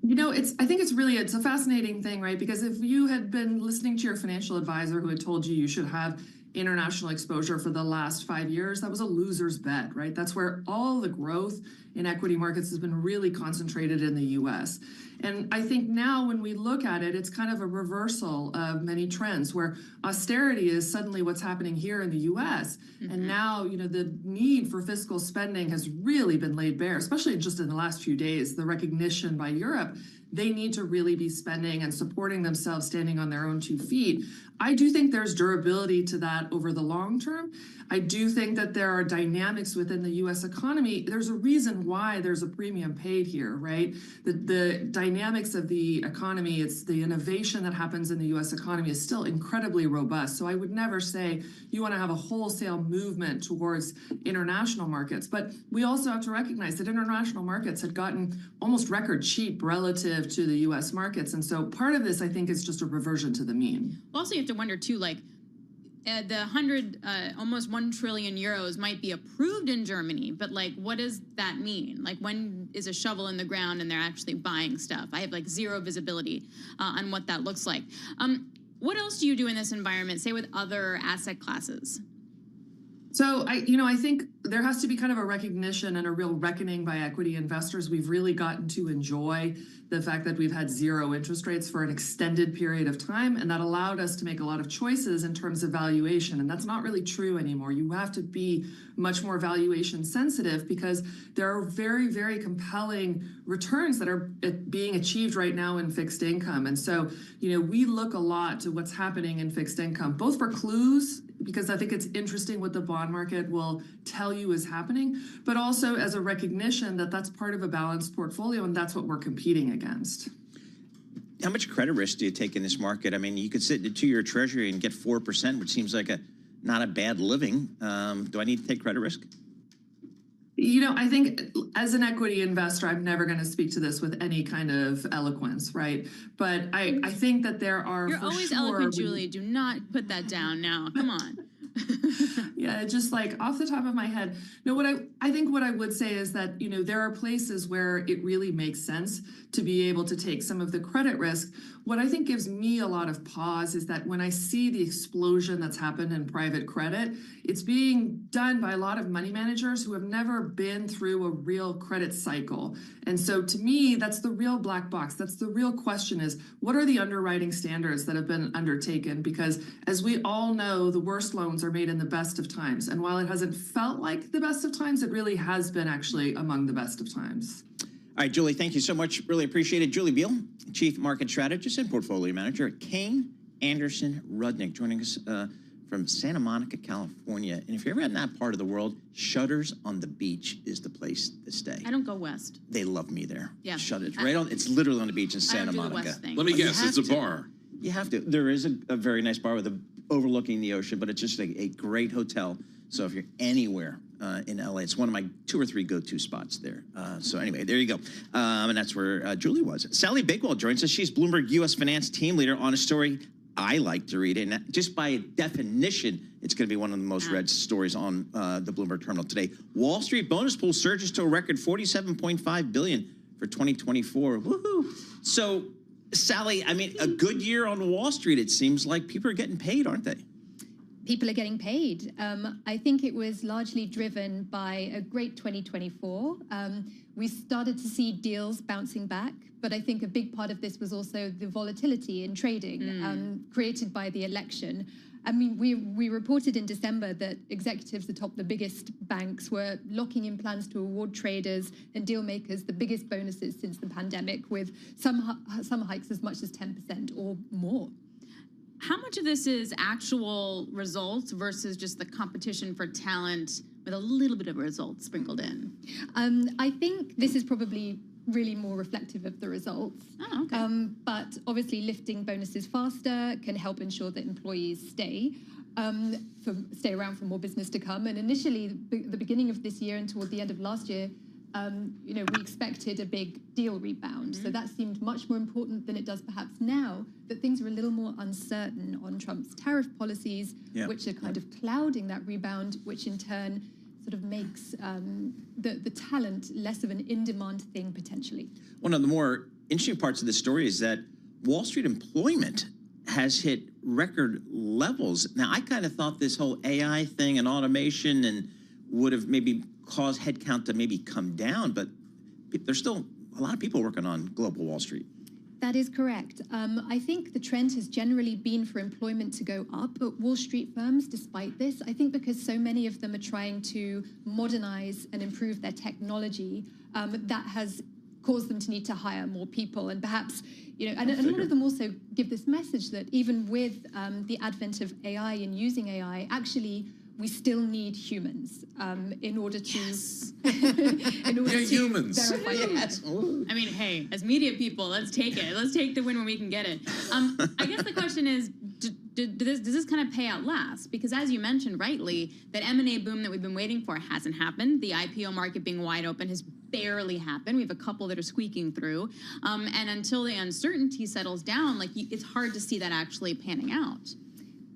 I think it's a fascinating thing, right? Because if you had been listening to your financial advisor who had told you you should have international exposure for the last 5 years, that was a loser's bet, right? That's where all the growth in equity markets has been really concentrated in the U.S. And I think now when we look at it, it's kind of a reversal of many trends where austerity is suddenly what's happening here in the U.S. Mm-hmm. And now, the need for fiscal spending has really been laid bare, especially just in the last few days, the recognition by Europe. They need to really be spending and supporting themselves, standing on their own 2 feet. I do think there's durability to that over the long term. I do think that there are dynamics within the U.S. economy. There's a reason why there's a premium paid here, right? The dynamics of the economy, it's the innovation that happens in the U.S. economy is still incredibly robust. So I would never say you want to have a wholesale movement towards international markets. But we also have to recognize that international markets had gotten almost record cheap relative to the U.S. markets. And so part of this, I think, is just a reversion to the mean. Also, you have to wonder, too, almost 1 trillion euros might be approved in Germany, but like, what does that mean? Like, when is a shovel in the ground and they're actually buying stuff? I have like zero visibility on what that looks like. What else do you do in this environment, say with other asset classes? So I think there has to be kind of a recognition and a real reckoning by equity investors. We've really gotten to enjoy the fact that we've had zero interest rates for an extended period of time, and that allowed us to make a lot of choices in terms of valuation. And that's not really true anymore. You have to be much more valuation sensitive because there are very, very compelling returns that are being achieved right now in fixed income. And so, we look a lot to what's happening in fixed income, both for clues, because I think it's interesting what the bond market will tell you is happening, but also as a recognition that that's part of a balanced portfolio, and that's what we're competing against. How much credit risk do you take in this market? I mean, you could sit in a 2-year treasury and get 4%, which seems like not a bad living. Do I need to take credit risk? I think as an equity investor, I'm never going to speak to this with any kind of eloquence, right? But I think that there are. You're always eloquent, Julie. Do not put that down now. Come on. Yeah, just like off the top of my head. No, what I think what I would say is that, there are places where it really makes sense to be able to take some of the credit risk. What I think gives me a lot of pause is that when I see the explosion that's happened in private credit, it's being done by a lot of money managers who have never been through a real credit cycle. And so to me, that's the real black box. That's the real question is, what are the underwriting standards that have been undertaken? Because as we all know, the worst loans are made in the best of times. And while it hasn't felt like the best of times, it really has been actually among the best of times. All right, Julie, thank you so much. Really appreciate it. Julie Beal, Chief Market Strategist and Portfolio Manager at Kane Anderson Rudnick, joining us from Santa Monica, California. And if you're ever in that part of the world, Shutters on the Beach is the place to stay. I don't go west. They love me there. Yeah. Shutters, it's literally on the beach in Santa Monica. The west thing. Let me guess, it's a bar. You have to. There is a very nice bar overlooking the ocean, but it's just a great hotel. So if you're anywhere in LA, it's one of my 2 or 3 go-to spots there. So anyway, there you go. And that's where Julie was. Sally Bakewell joins us. She's Bloomberg U.S. Finance team leader on a story I like to read. And just by definition, it's going to be one of the most read stories on the Bloomberg terminal today. Wall Street bonus pool surges to a record $47.5 billion for 2024. Woohoo! So, Sally, I mean, a good year on Wall Street, it seems like people are getting paid, aren't they? People are getting paid. I think it was largely driven by a great 2024. We started to see deals bouncing back, but I think a big part of this was also the volatility in trading created by the election. I mean, we reported in December that executives atop the biggest banks were locking in plans to award traders and deal makers the biggest bonuses since the pandemic, with some hikes as much as 10% or more. How much of this is actual results versus just the competition for talent with a little bit of results sprinkled in? I think this is probably really more reflective of the results. Oh, okay. But obviously lifting bonuses faster can help ensure that employees stay around for more business to come. And initially, the beginning of this year and toward the end of last year, we expected a big deal rebound. So that seemed much more important than it does perhaps now, that things are a little more uncertain on Trump's tariff policies, which are kind of clouding that rebound, which in turn sort of makes the talent less of an in-demand thing potentially. One of the more interesting parts of this story is that Wall Street employment has hit record levels. Now, I kind of thought this whole AI thing and automation and would have maybe caused headcount to maybe come down, but there's still a lot of people working on global Wall Street. That is correct. I think the trend has generally been for employment to go up at Wall Street firms despite this. I think because so many of them are trying to modernize and improve their technology, that has caused them to need to hire more people. And perhaps, and a lot of them also give this message that even with the advent of AI and using AI, actually, we still need humans in order to humans. Verify it. I mean, hey, as media people, let's take it. Let's take the win when we can get it. I guess the question is, does this kind of pay out last? Because as you mentioned rightly, that M&A boom that we've been waiting for hasn't happened. The IPO market being wide open has barely happened. We have a couple that are squeaking through. And until the uncertainty settles down, it's hard to see that actually panning out.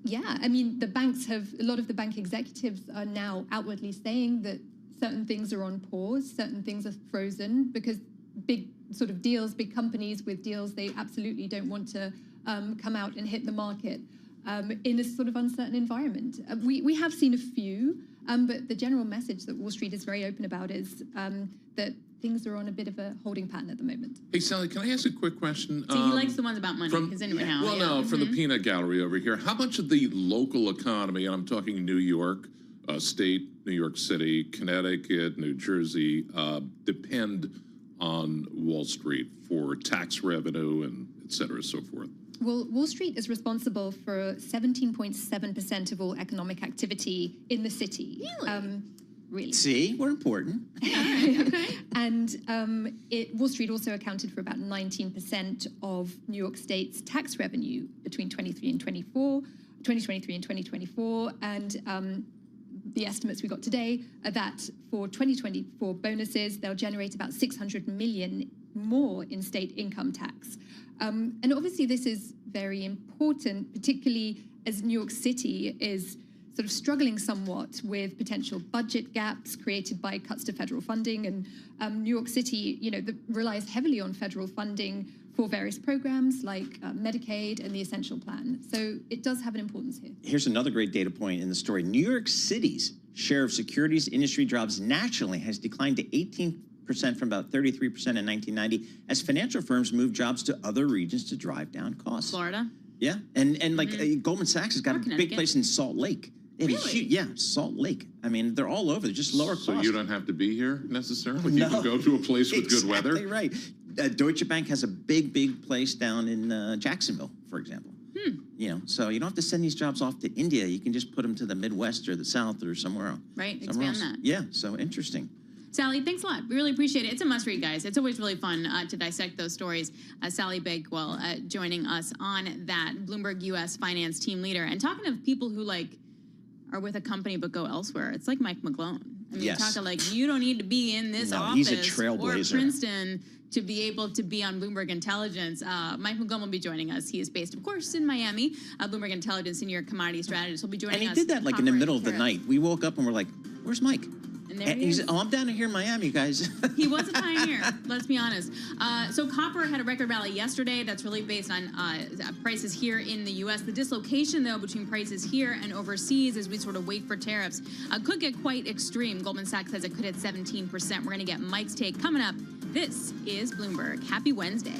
Yeah, I mean, a lot of the bank executives are now outwardly saying that certain things are on pause, certain things are frozen, because big sort of deals, big companies with deals, they absolutely don't want to come out and hit the market in a sort of uncertain environment. We have seen a few, but the general message that Wall Street is very open about is that things are on a bit of a holding pattern at the moment. Hey, Sally, can I ask a quick question? See, he likes the ones about money, because anyhow. Well, no, from the peanut gallery over here. How much of the local economy, and I'm talking New York State, New York City, Connecticut, New Jersey, depend on Wall Street for tax revenue and et cetera, so forth? Well, Wall Street is responsible for 17.7% of all economic activity in the city. Really? Really. See, we're important. And Wall Street also accounted for about 19% of New York State's tax revenue between 2023 and 2024. And the estimates we got today are that for 2024 bonuses, they'll generate about $600 million more in state income tax. And obviously this is very important, particularly as New York City is sort of struggling somewhat with potential budget gaps created by cuts to federal funding. And New York City, relies heavily on federal funding for various programs like Medicaid and the Essential Plan. So it does have an importance here. Here's another great data point in the story. New York City's share of securities industry jobs nationally has declined to 18% from about 33% in 1990 as financial firms move jobs to other regions to drive down costs. Florida? Yeah, and like Goldman Sachs has got a big place in Salt Lake. Really? Salt Lake. I mean, they're all over. They're just lower cost. So you don't have to be here necessarily? No. You can go to a place with good weather? Exactly right. Deutsche Bank has a big place down in Jacksonville, for example. So you don't have to send these jobs off to India. You can just put them to the Midwest or the South or somewhere else. Right, expand that. Yeah, so interesting. Sally, thanks a lot. We really appreciate it. It's a must-read, guys. It's always really fun to dissect those stories. Sally Bakewell joining us on that, Bloomberg U.S. finance team leader. And talking of people who, are with a company but go elsewhere, it's like Mike McGlone. I mean, Yes. talking you don't need to be in this office he's a trailblazer. or Princeton to be able to be on Bloomberg Intelligence. Mike McGlone will be joining us. He is based, of course, in Miami. Bloomberg Intelligence senior commodity strategist will be joining us. And he did that in the middle of the night. We woke up and we're like, where's Mike? And there he is. He said, I'm down here in Miami, guys. He was a pioneer, let's be honest. So copper had a record rally yesterday. That's really based on prices here in the U.S. The dislocation, though, between prices here and overseas as we sort of wait for tariffs could get quite extreme. Goldman Sachs says it could hit 17%. We're going to get Mike's take coming up. This is Bloomberg. Happy Wednesday.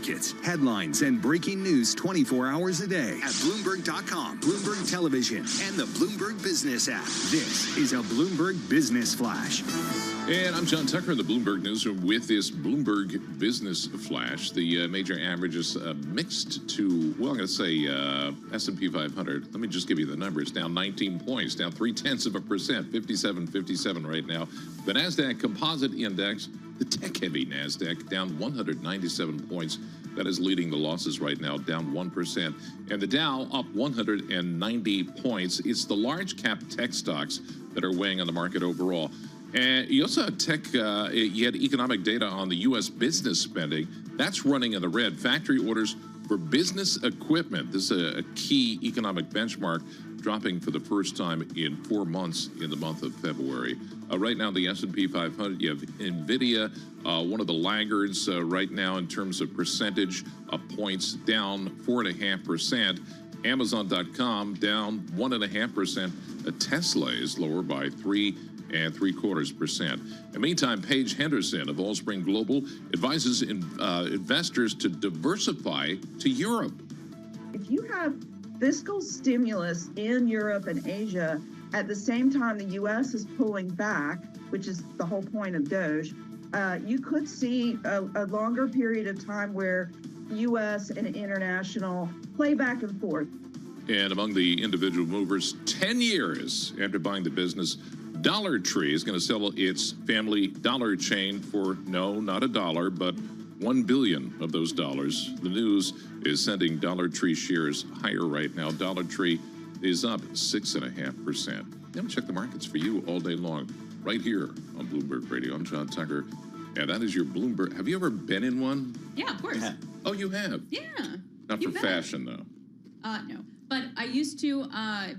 markets, headlines, and breaking news 24 hours a day at Bloomberg.com, Bloomberg Television, and the Bloomberg Business app. This is a Bloomberg Business Flash. And I'm John Tucker in the Bloomberg Newsroom with this Bloomberg Business Flash. The major averages mixed to, well, I'm going to say S&P 500. Let me just give you the numbers. Down 19 points, down 0.3%, 57.57 right now. The NASDAQ Composite Index, the tech-heavy NASDAQ, down 197 points. That is leading the losses right now, down 1%. And the Dow up 190 points. It's the large-cap tech stocks that are weighing on the market overall. And you also had you had economic data on the U.S. business spending. That's running in the red. Factory orders for business equipment, this is a key economic benchmark, dropping for the first time in 4 months in the month of February. Right now, the S&P 500, you have NVIDIA, one of the laggards right now in terms of percentage of points, down 4.5%. Amazon.com down 1.5%. Tesla is lower by 3.75%. In the meantime, Paige Henderson of Allspring Global advises investors to diversify to Europe. If you have fiscal stimulus in Europe and Asia at the same time the U.S. is pulling back, which is the whole point of Doge, you could see a longer period of time where U.S. and international play back and forth. And among the individual movers, 10 years after buying the business, Dollar Tree is going to sell its family dollar chain for, no, not $1, but $1 billion of those dollars. The news is sending Dollar Tree shares higher right now. Dollar Tree is up 6.5%. Let me check the markets for you all day long, right here on Bloomberg Radio. I'm John Tucker, and that is your Bloomberg. Have you ever been in one? Yeah, of course. Oh, you have? Yeah. Not for fashion, though. No. But I used to,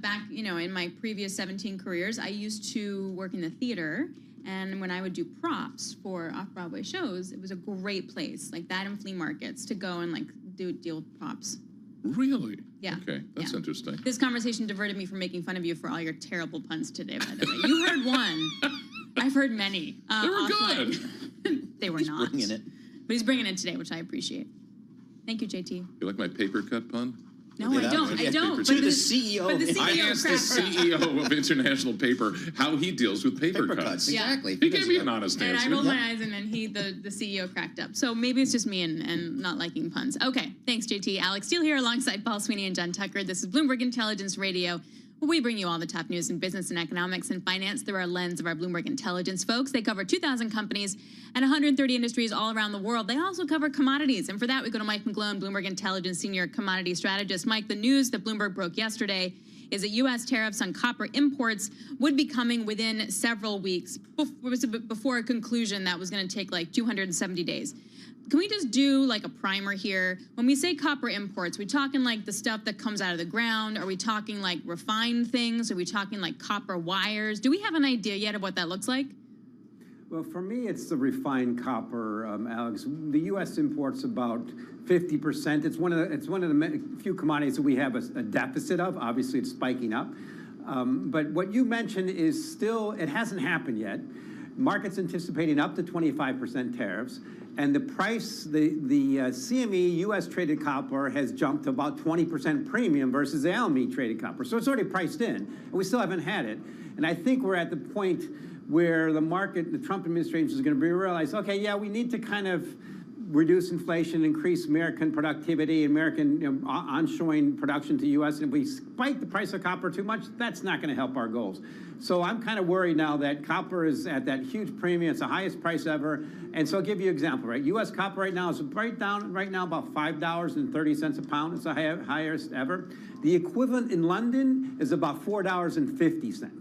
back, in my previous 17 careers, I used to work in the theater. And when I would do props for off-Broadway shows, it was a great place, like that and flea markets, to go and, deal with props. Really? Yeah. Okay, that's interesting. This conversation diverted me from making fun of you for all your terrible puns today, by the way. You heard one. I've heard many. They were good. They were not. Bringing it. But he's bringing it today, which I appreciate. Thank you, JT. You like my paper cut pun? No, I don't. I don't. To the CEO. I asked the CEO of International Paper how he deals with paper cuts. Exactly. He gave me an honest And answer. I rolled my eyes, and then the CEO cracked up. So maybe it's just me and not liking puns. Okay, thanks, JT. Alex Steele here alongside Paul Sweeney and John Tucker. This is Bloomberg Intelligence Radio. We bring you all the top news in business and economics and finance through our lens of our Bloomberg Intelligence folks. They cover 2,000 companies and 130 industries all around the world. They also cover commodities. And for that, we go to Mike McGlone, Bloomberg Intelligence Senior Commodity Strategist. Mike, the news that Bloomberg broke yesterday is that U.S. tariffs on copper imports would be coming within several weeks before a conclusion that was going to take 270 days. Can we just do a primer here? When we say copper imports, we talking the stuff that comes out of the ground? Are we talking refined things? Are we talking copper wires? Do we have an idea yet of what that looks like? Well, for me, it's the refined copper, Alex. The U.S. imports about 50%. It's one of the few commodities that we have a deficit of. Obviously, it's spiking up. But what you mentioned is still, it hasn't happened yet. Market's anticipating up to 25% tariffs. And the price, the CME U.S. traded copper has jumped to about 20% premium versus the LME traded copper. So it's already priced in, and we still haven't had it. And I think we're at the point where the market, the Trump administration is going to realize, okay, yeah, we need to kind of reduce inflation, increase American productivity, American onshoring production to U.S. And if we spike the price of copper too much, that's not going to help our goals. So I'm kind of worried now that copper is at that huge premium. It's the highest price ever. And so I'll give you an example, right? U.S. copper right now is right now about $5.30 a pound. It's the highest ever. The equivalent in London is about $4.50.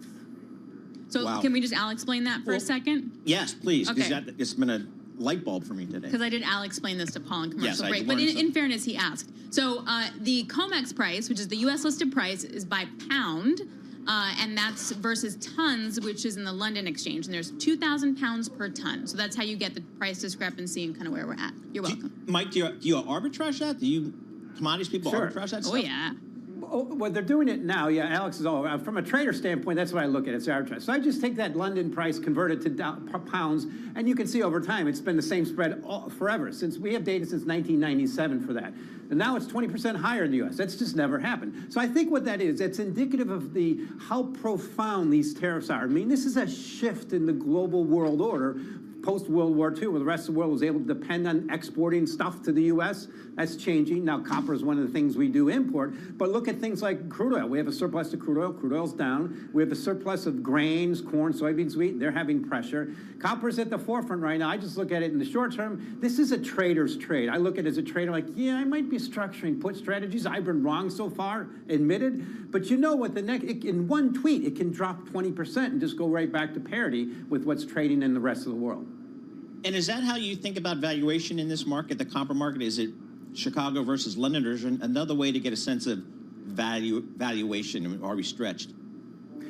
So Can we just explain that for a second? Yes, please. Okay. It's been a light bulb for me today. Because I did explain this to Paul in commercial Yes, break. But in fairness, he asked. So the COMEX price, which is the U.S. listed price, is by pound. And that's versus tons, which is in the London exchange. And there's 2,000 pounds per ton. So that's how you get the price discrepancy and kind of where we're at. You're welcome. Mike, do you arbitrage that? Do you commodities people Sure. arbitrage that stuff? Oh, yeah. Well, they're doing it now. Yeah, Alex is all from a trader standpoint. That's what I look at. It's arbitrage. So I just take that London price, convert it to pounds, and you can see over time it's been the same spread forever. Since we have data since 1997 for that, and now it's 20% higher in the U.S. That's just never happened. So I think what that is, it's indicative of how profound these tariffs are. I mean, this is a shift in the global world order. Post-World War II, where the rest of the world was able to depend on exporting stuff to the U.S. That's changing. Now, copper is one of the things we do import, but look at things like crude oil. We have a surplus of crude oil. Crude oil's down. We have a surplus of grains, corn, soybeans, wheat. They're having pressure. Copper's at the forefront right now. I just look at it in the short term. This is a trader's trade. I look at it as a trader like, yeah, I might be structuring put strategies. I've been wrong so far, admitted. But you know what? In one tweet, it can drop 20% and just go right back to parity with what's trading in the rest of the world. And is that how you think about valuation in this market, the copper market? Is it Chicago versus London, or is there another way to get a sense of valuation? Are we stretched?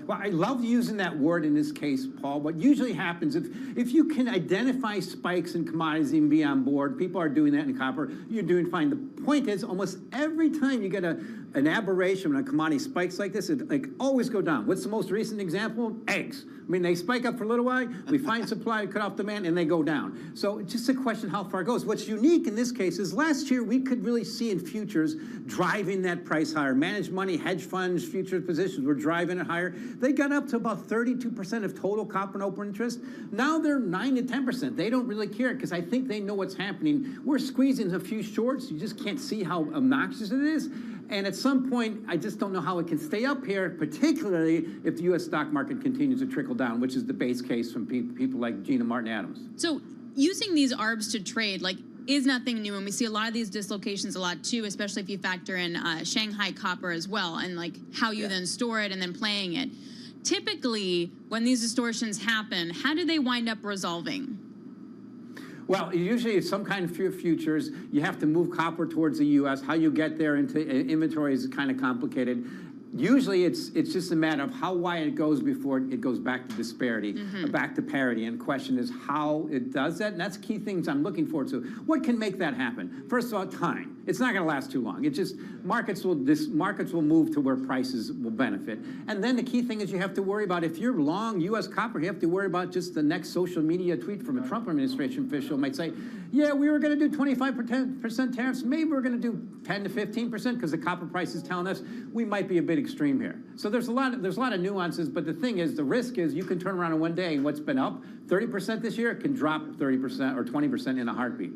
Well, I love using that word in this case, Paul. What usually happens, if you can identify spikes in commodities and be on board, people are doing that in copper, you're doing fine. The point is, almost every time you get an aberration when a commodity spikes like this, it always go down. What's the most recent example? Eggs. I mean, they spike up for a little while, we find supply, cut off demand, and they go down. So it's just a question how far it goes. What's unique in this case is last year we could really see in futures driving that price higher. Managed money, hedge funds, futures positions were driving it higher. They got up to about 32% of total copper and open interest. Now they're 9 to 10%. They don't really care because I think they know what's happening. We're squeezing a few shorts. You just can't see how obnoxious it is. And at some point, I just don't know how it can stay up here, particularly if the U.S. stock market continues to trickle down, which is the base case from people like Gina Martin Adams. So using these ARBs to trade, is nothing new, and we see a lot of these dislocations a lot too, especially if you factor in Shanghai copper as well, and how you then store it and then playing it. Typically, when these distortions happen, how do they wind up resolving? Well, usually it's some kind of futures. You have to move copper towards the U.S. How you get there into inventory is kind of complicated. Usually it's just a matter of how wide it goes before it goes back to disparity, back to parity. And the question is how it does that. And that's key things I'm looking forward to. What can make that happen? First of all, time. It's not going to last too long. It's just markets will move to where prices will benefit. And then the key thing is you have to worry about, if you're long U.S. copper, you have to worry about just the next social media tweet from a Trump administration official might say, yeah, we were going to do 25% tariffs. Maybe we're going to do 10 to 15% because the copper price is telling us we might be a bit extreme here. So there's a lot of nuances, but the thing is, the risk is you can turn around in one day and what's been up 30% this year can drop 30% or 20% in a heartbeat.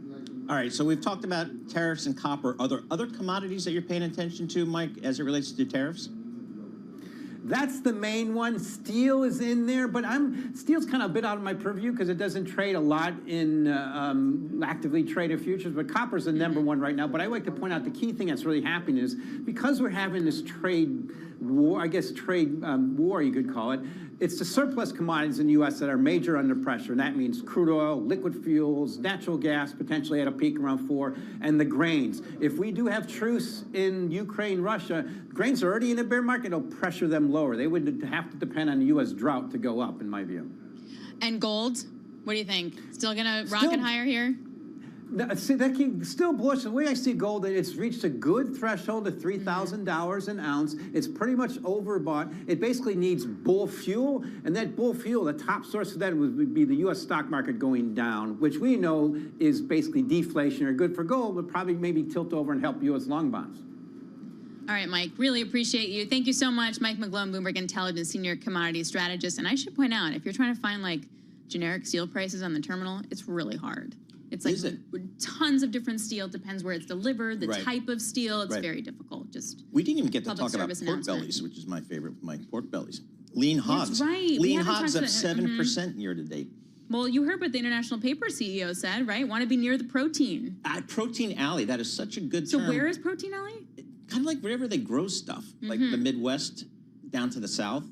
All right, so we've talked about tariffs and copper. Are there other commodities that you're paying attention to, Mike, as it relates to tariffs? That's the main one. Steel is in there, but steel's kind of a bit out of my purview because it doesn't trade a lot in actively traded futures, but copper's the number one right now. But I like to point out the key thing that's really happening is because we're having this trade war, I guess war you could call it, it's the surplus commodities in the U.S. that are major under pressure, and that means crude oil, liquid fuels, natural gas, potentially at a peak around 4, and the grains. If we do have truce in Ukraine, Russia, grains are already in a bear market, it'll pressure them lower. They would have to depend on the U.S. drought to go up, in my view. And gold, what do you think? Still gonna rocket higher here? See, still bullish. The way I see gold, it's reached a good threshold of $3,000 an ounce. It's pretty much overbought. It basically needs bull fuel, and that bull fuel, the top source of that would be the U.S. stock market going down, which we know is basically deflationary, good for gold, but probably maybe tilt over and help U.S. long bonds. All right, Mike, really appreciate you. Thank you so much. Mike McGlone, Bloomberg Intelligence Senior Commodity Strategist. And I should point out, if you're trying to find generic steel prices on the terminal, it's really hard. It's tons of different steel. It depends where it's delivered, the type of steel. It's very difficult. We didn't even get to talk about pork bellies, which is my favorite, Mike. Pork bellies. Lean hogs. That's right. Lean hogs up 7% year to date. Well, you heard what the International Paper CEO said, right? Want to be near the protein. Protein Alley. That is such a good term. So where is Protein Alley? Kind of like wherever they grow stuff, like the Midwest down to the South.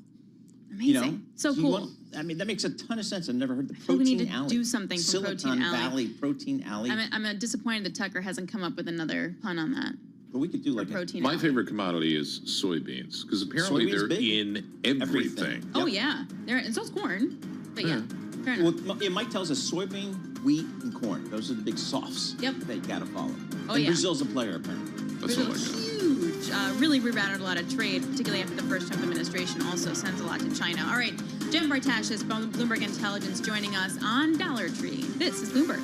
Amazing. So cool. That makes a ton of sense. I've never heard the Protein Alley. We need to do something from Protein Alley. Valley, Protein Alley. I'm disappointed that Tucker hasn't come up with another pun on that. But we could do Protein My Alley. favorite commodity is soybeans, because apparently they're in everything. Oh, yeah. And so's corn. But yeah, fair enough. Well, Mike tells us soybean, wheat, and corn. Those are the big softs that you got to follow. Oh, and Brazil's a player, apparently. That's all I got. Huge. really rerouted a lot of trade, particularly after the first Trump administration also sends a lot to China. All right, Jen Bartashis, Bloomberg Intelligence, joining us on Dollar Tree. This is Bloomberg.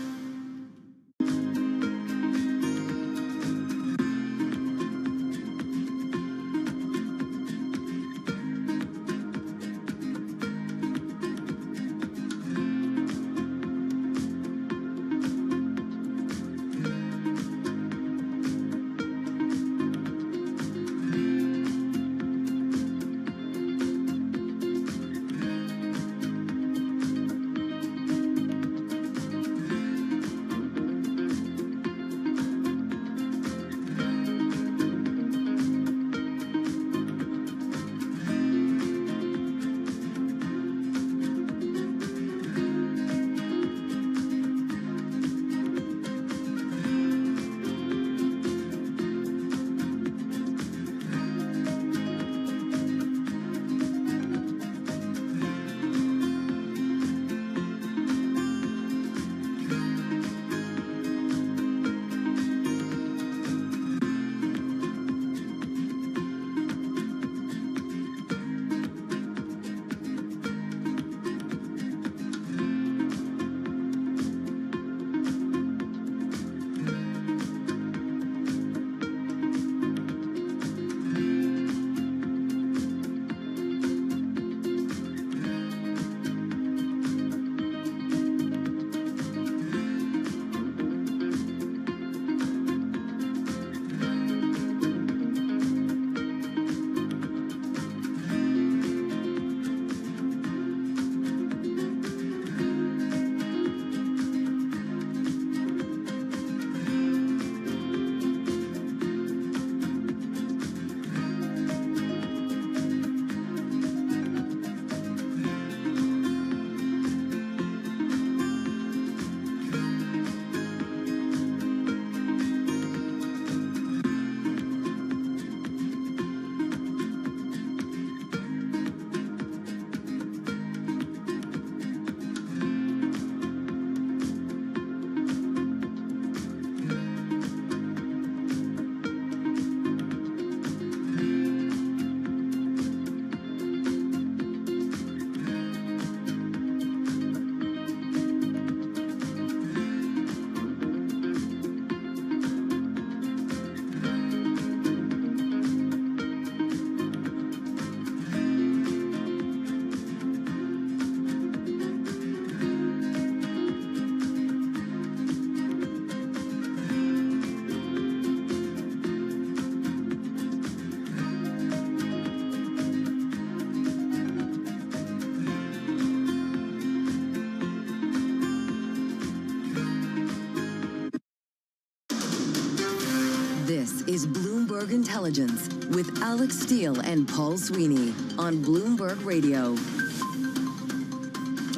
This is Bloomberg Intelligence with Alex Steele and Paul Sweeney on Bloomberg Radio.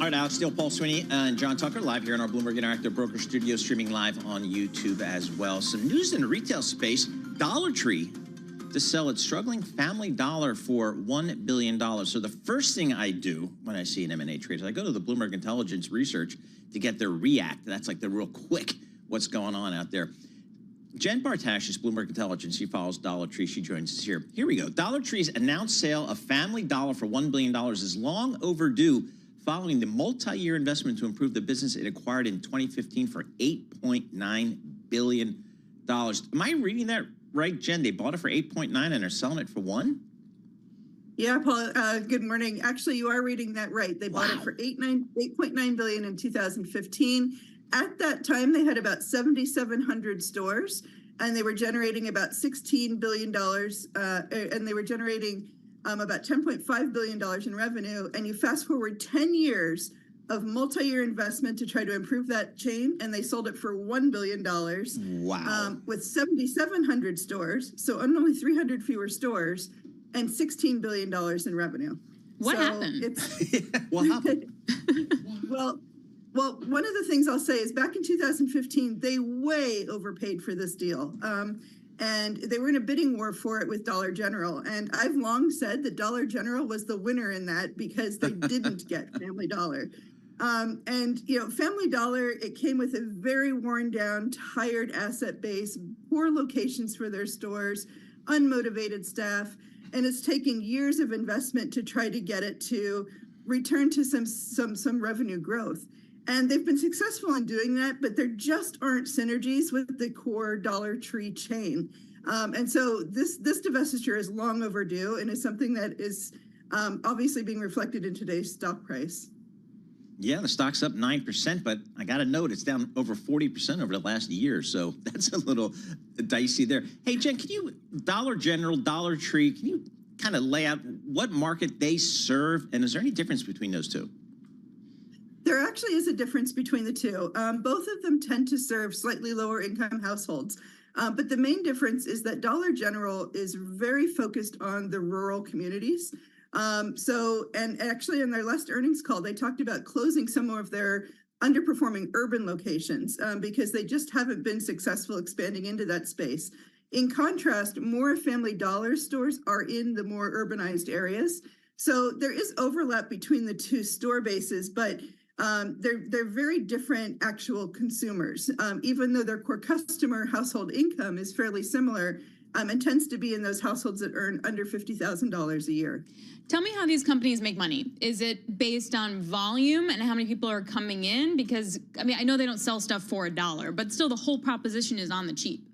All right, Alex Steele, Paul Sweeney, and John Tucker live here in our Bloomberg Interactive Broker Studio, streaming live on YouTube as well. Some news in the retail space. Dollar Tree to sell its struggling Family Dollar for $1 billion. So the first thing I do when I see an M&A trade is I go to the Bloomberg Intelligence research to get their react. That's like the real quick what's going on out there. Jen Bartashis, Bloomberg Intelligence, she follows Dollar Tree. She joins us here. Here we go. Dollar Tree's announced sale of Family Dollar for $1 billion is long overdue following the multi-year investment to improve the business it acquired in 2015 for $8.9 billion. Am I reading that right, Jen? They bought it for 8.9 and are selling it for 1? Yeah, Paul, good morning. Actually, you are reading that right. They bought it for $8.9 billion in 2015. At that time, they had about 7,700 stores, and they were generating about $16 billion, and they were generating about $10.5 billion in revenue. And you fast forward 10 years of multi-year investment to try to improve that chain, and they sold it for $1 billion. Wow. With 7,700 stores, so only 300 fewer stores, and $16 billion in revenue. What happened? What happened? Well, one of the things I'll say is back in 2015, they way overpaid for this deal. And they were in a bidding war for it with Dollar General. And I've long said that Dollar General was the winner in that because they didn't get Family Dollar. And, you know, Family Dollar, it came with a very worn down, tired asset base, poor locations for their stores, unmotivated staff, and it's taking years of investment to try to get it to return to some revenue growth. And they've been successful in doing that, but there just aren't synergies with the core Dollar Tree chain. And so this divestiture is long overdue and is something that is obviously being reflected in today's stock price. Yeah, the stock's up 9%, but I got to note it's down over 40% over the last year, so that's a little dicey there. Hey, Jen, can you, Dollar General, Dollar Tree, can you kind of lay out what market they serve, and is there any difference between those two? There actually is a difference between the two. Both of them tend to serve slightly lower income households. But the main difference is that Dollar General is very focused on the rural communities. And actually in their last earnings call, they talked about closing some of their underperforming urban locations because they just haven't been successful expanding into that space. In contrast, more Family Dollar stores are in the more urbanized areas. So there is overlap between the two store bases, but they're very different actual consumers, even though their core customer household income is fairly similar and tends to be in those households that earn under $50,000 a year. Tell me how these companies make money. Is it based on volume and how many people are coming in? Because, I mean, I know they don't sell stuff for $1, but still the whole proposition is on the cheap.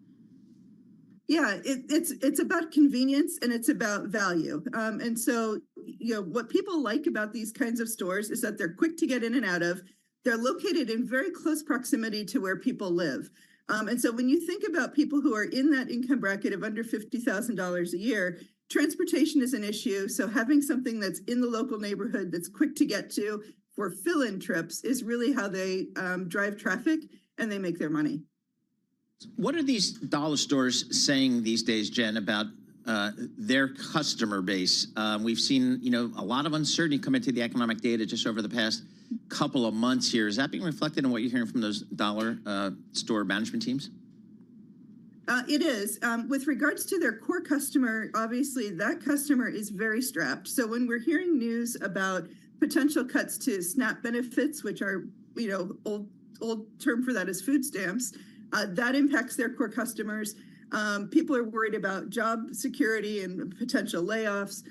Yeah, it's about convenience and it's about value. And so, you know, what people like about these kinds of stores is that they're quick to get in and out of. They're located in very close proximity to where people live. And so when you think about people who are in that income bracket of under $50,000 a year, transportation is an issue. So having something that's in the local neighborhood that's quick to get to for fill-in trips is really how they drive traffic and they make their money. What are these dollar stores saying these days, Jen, about their customer base? We've seen, you know, a lot of uncertainty come into the economic data just over the past couple of months here. Is that being reflected in what you're hearing from those dollar store management teams? It is. With regards to their core customer, obviously that customer is very strapped. So when we're hearing news about potential cuts to SNAP benefits, which are, you know, old term for that is food stamps, that impacts their core customers. People are worried about job security and potential layoffs.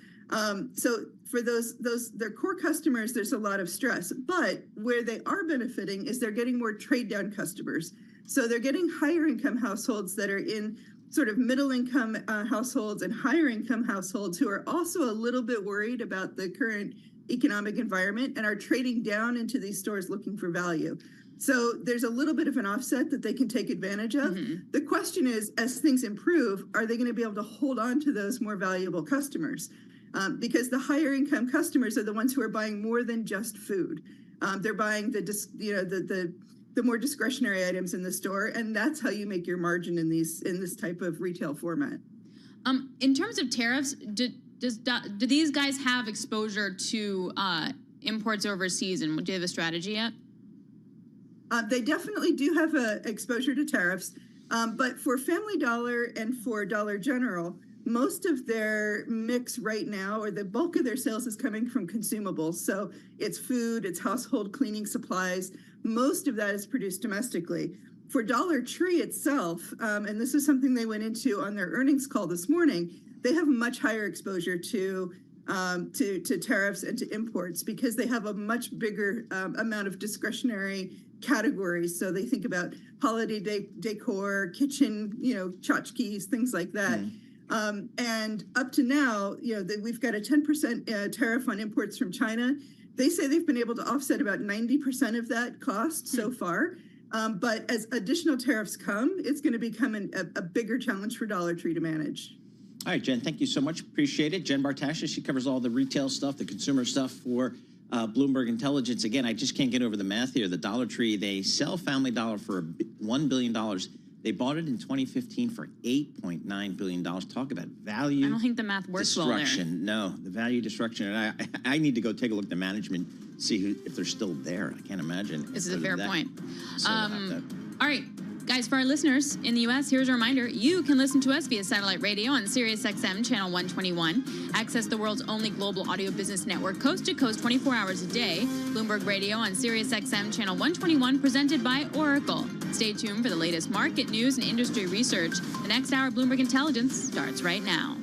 So for their core customers, there's a lot of stress. But where they are benefiting is they're getting more trade down customers. So they're getting higher income households that are in sort of middle income households and higher income households who are also a little bit worried about the current economic environment and are trading down into these stores looking for value. So there's a little bit of an offset that they can take advantage of. Mm-hmm. The question is, as things improve, are they going to be able to hold on to those more valuable customers? Because the higher income customers are the ones who are buying more than just food. They're buying the more discretionary items in the store, and that's how you make your margin in this type of retail format. In terms of tariffs, do these guys have exposure to imports overseas, and do they have a strategy yet? They definitely do have exposure to tariffs, but for Family Dollar and for Dollar General, most of their mix right now, or the bulk of their sales, is coming from consumables. So it's food, it's household cleaning supplies. Most of that is produced domestically. For Dollar Tree itself, and this is something they went into on their earnings call this morning, they have much higher exposure to tariffs and to imports because they have a much bigger amount of discretionary categories. So they think about holiday decor, kitchen, tchotchkes, things like that. And up to now, we've got a 10% tariff on imports from China. They say they've been able to offset about 90% of that cost so far. But as additional tariffs come, it's going to become a bigger challenge for Dollar Tree to manage. All right, Jen, thank you so much. Appreciate it. Jen Bartasha, she covers all the retail stuff, the consumer stuff for Bloomberg Intelligence. Again, I just can't get over the math here. The Dollar Tree, they sell Family Dollar for $1 billion. They bought it in 2015 for $8.9 billion. Talk about value. I don't think the math works well there. Destruction. No, the value destruction. And I need to go take a look at the management, see if they're still there. I can't imagine. This is a fair point. So all right. Guys, for our listeners in the U.S., here's a reminder. You can listen to us via satellite radio on SiriusXM Channel 121. Access the world's only global audio business network, coast to coast, 24 hours a day. Bloomberg Radio on SiriusXM Channel 121, presented by Oracle. Stay tuned for the latest market news and industry research. The next hour of Bloomberg Intelligence starts right now.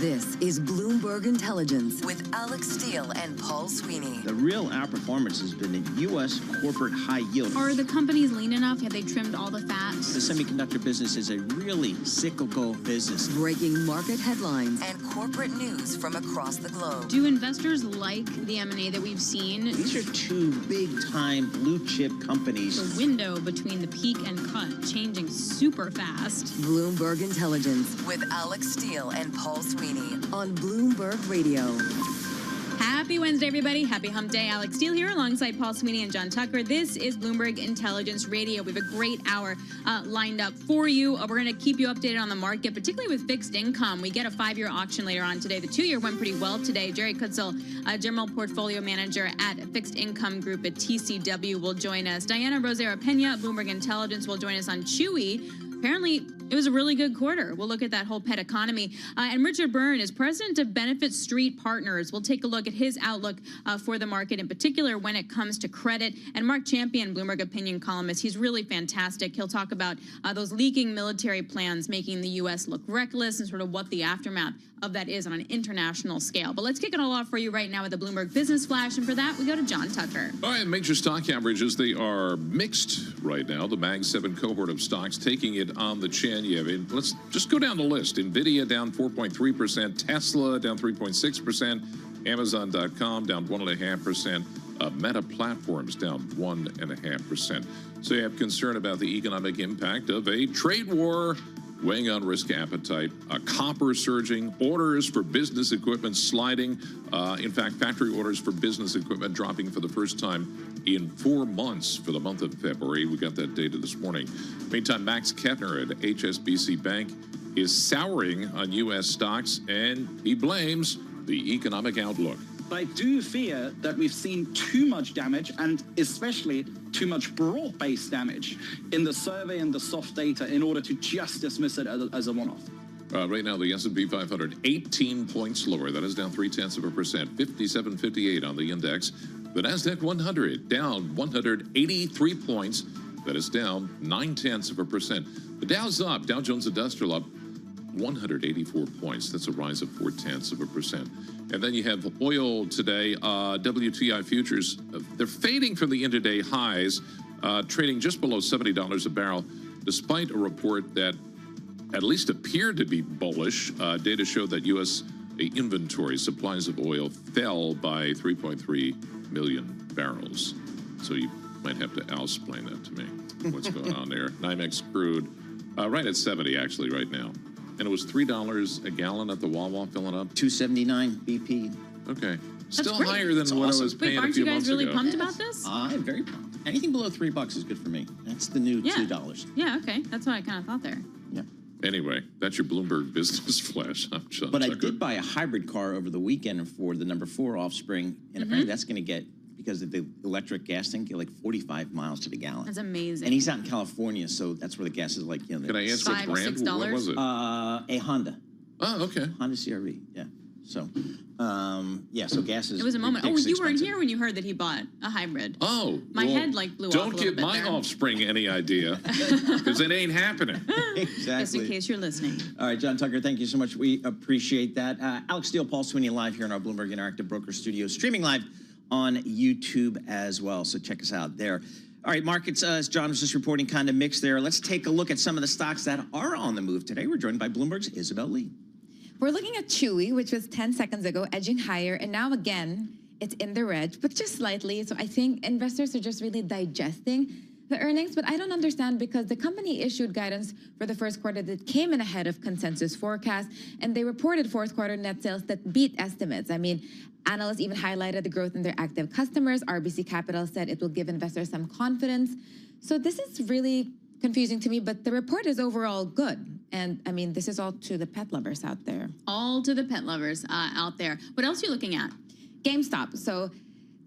This is Bloomberg Intelligence with Alex Steele and Paul Sweeney. The real outperformance has been in U.S. corporate high yield. Are the companies lean enough? Have they trimmed all the fat? The semiconductor business is a really cyclical business. Breaking market headlines and corporate news from across the globe. Do investors like the M&A that we've seen? These are two big-time blue-chip companies. The window between the peak and cut changing super fast. Bloomberg Intelligence with Alex Steele and Paul Sweeney on Bloomberg Radio. Happy Wednesday, everybody. Happy Hump Day. Alex Steele here alongside Paul Sweeney and John Tucker. This is Bloomberg Intelligence Radio. We have a great hour lined up for you. We're going to keep you updated on the market, particularly with fixed income. We get a 5-year auction later on today. The 2-year went pretty well today. Jerry Kutzel, General Portfolio Manager at Fixed Income Group at TCW, will join us. Diana Rosera Pena, Bloomberg Intelligence, will join us on Chewy. Apparently, it was a really good quarter. We'll look at that whole pet economy. And Richard Byrne is president of Benefit Street Partners. We'll take a look at his outlook for the market, in particular when it comes to credit. And Mark Champion, Bloomberg opinion columnist, he's really fantastic. He'll talk about those leaking military plans making the U.S. look reckless and sort of what the aftermath of that is on an international scale. But let's kick it all off for you right now with the Bloomberg Business Flash. And for that, we go to John Tucker. All right, major stock averages, they are mixed right now. The Mag 7 cohort of stocks taking it on the chin. Let's just go down the list. NVIDIA down 4.3%, Tesla down 3.6%, Amazon.com down 1.5%, Meta Platforms down 1.5%. So you have concern about the economic impact of a trade war weighing on risk appetite, copper surging, orders for business equipment sliding. In fact, factory orders for business equipment dropping for the first time in 4 months for the month of February. We got that data this morning. Meantime, Max Kettner at HSBC Bank is souring on U.S. stocks, and he blames the economic outlook. I do fear that we've seen too much damage, and especially too much broad-based damage in the survey and the soft data in order to just dismiss it as a one-off. Right now, the S&P 500, 18 points lower. That is down 0.3%, 57.58 on the index. The NASDAQ 100 down 183 points. That is down 0.9%. The Dow's up. Dow Jones Industrial up 184 points. That's a rise of 0.4%. And then you have oil today. WTI futures, they're fading from the intraday highs, trading just below $70 a barrel, despite a report that at least appeared to be bullish. Data showed that U.S. inventory supplies of oil fell by 3.3 million barrels. So you might have to explain that to me, what's going on there. NYMEX crude, right at 70 actually right now. And it was $3 a gallon at the Wawa filling up? $2.79 BP. Okay. That's Still great. higher than That's what awesome. I was paying a few months ago. Wait, aren't you guys really pumped about this? I'm very pumped. Anything below $3 is good for me. That's the new $2. Yeah, okay. That's what I kind of thought there. Yeah. Anyway, that's your Bloomberg Business Flash. I'm John But Tucker. I did buy a hybrid car over the weekend for the number 4 Offspring, and apparently that's going to get, because of the electric gas tank, get like 45 miles to the gallon. That's amazing. And he's out in California, so that's where the gas is like, Can I ask what brand? What was it? A Honda. Oh, okay. Honda CR-V, yeah. So, so gas is It was a moment. Oh, ridiculously you weren't expensive. here when you heard that he bought a hybrid. Oh. My well, head blew off a Don't little give bit my there. offspring any idea, because it ain't happening. Just Exactly. in case you're listening. All right, John Tucker, thank you so much. We appreciate that. Alex Steele, Paul Sweeney live here in our Bloomberg Interactive Broker Studio, streaming live on YouTube as well. So check us out there. All right, markets, as John was just reporting, kind of mixed there. Let's take a look at some of the stocks that are on the move today. We're joined by Bloomberg's Isabel Lee. We're looking at Chewy, which was 10 seconds ago, edging higher. And now again, it's in the red, but just slightly. So I think investors are just really digesting the earnings. But I don't understand, because the company issued guidance for the first quarter that came in ahead of consensus forecast. And they reported fourth quarter net sales that beat estimates. I mean, analysts even highlighted the growth in their active customers. RBC Capital said it will give investors some confidence. So this is really confusing to me, but the report is overall good. And I mean, this is all to the pet lovers out there. All to the pet lovers out there. What else are you looking at? GameStop. So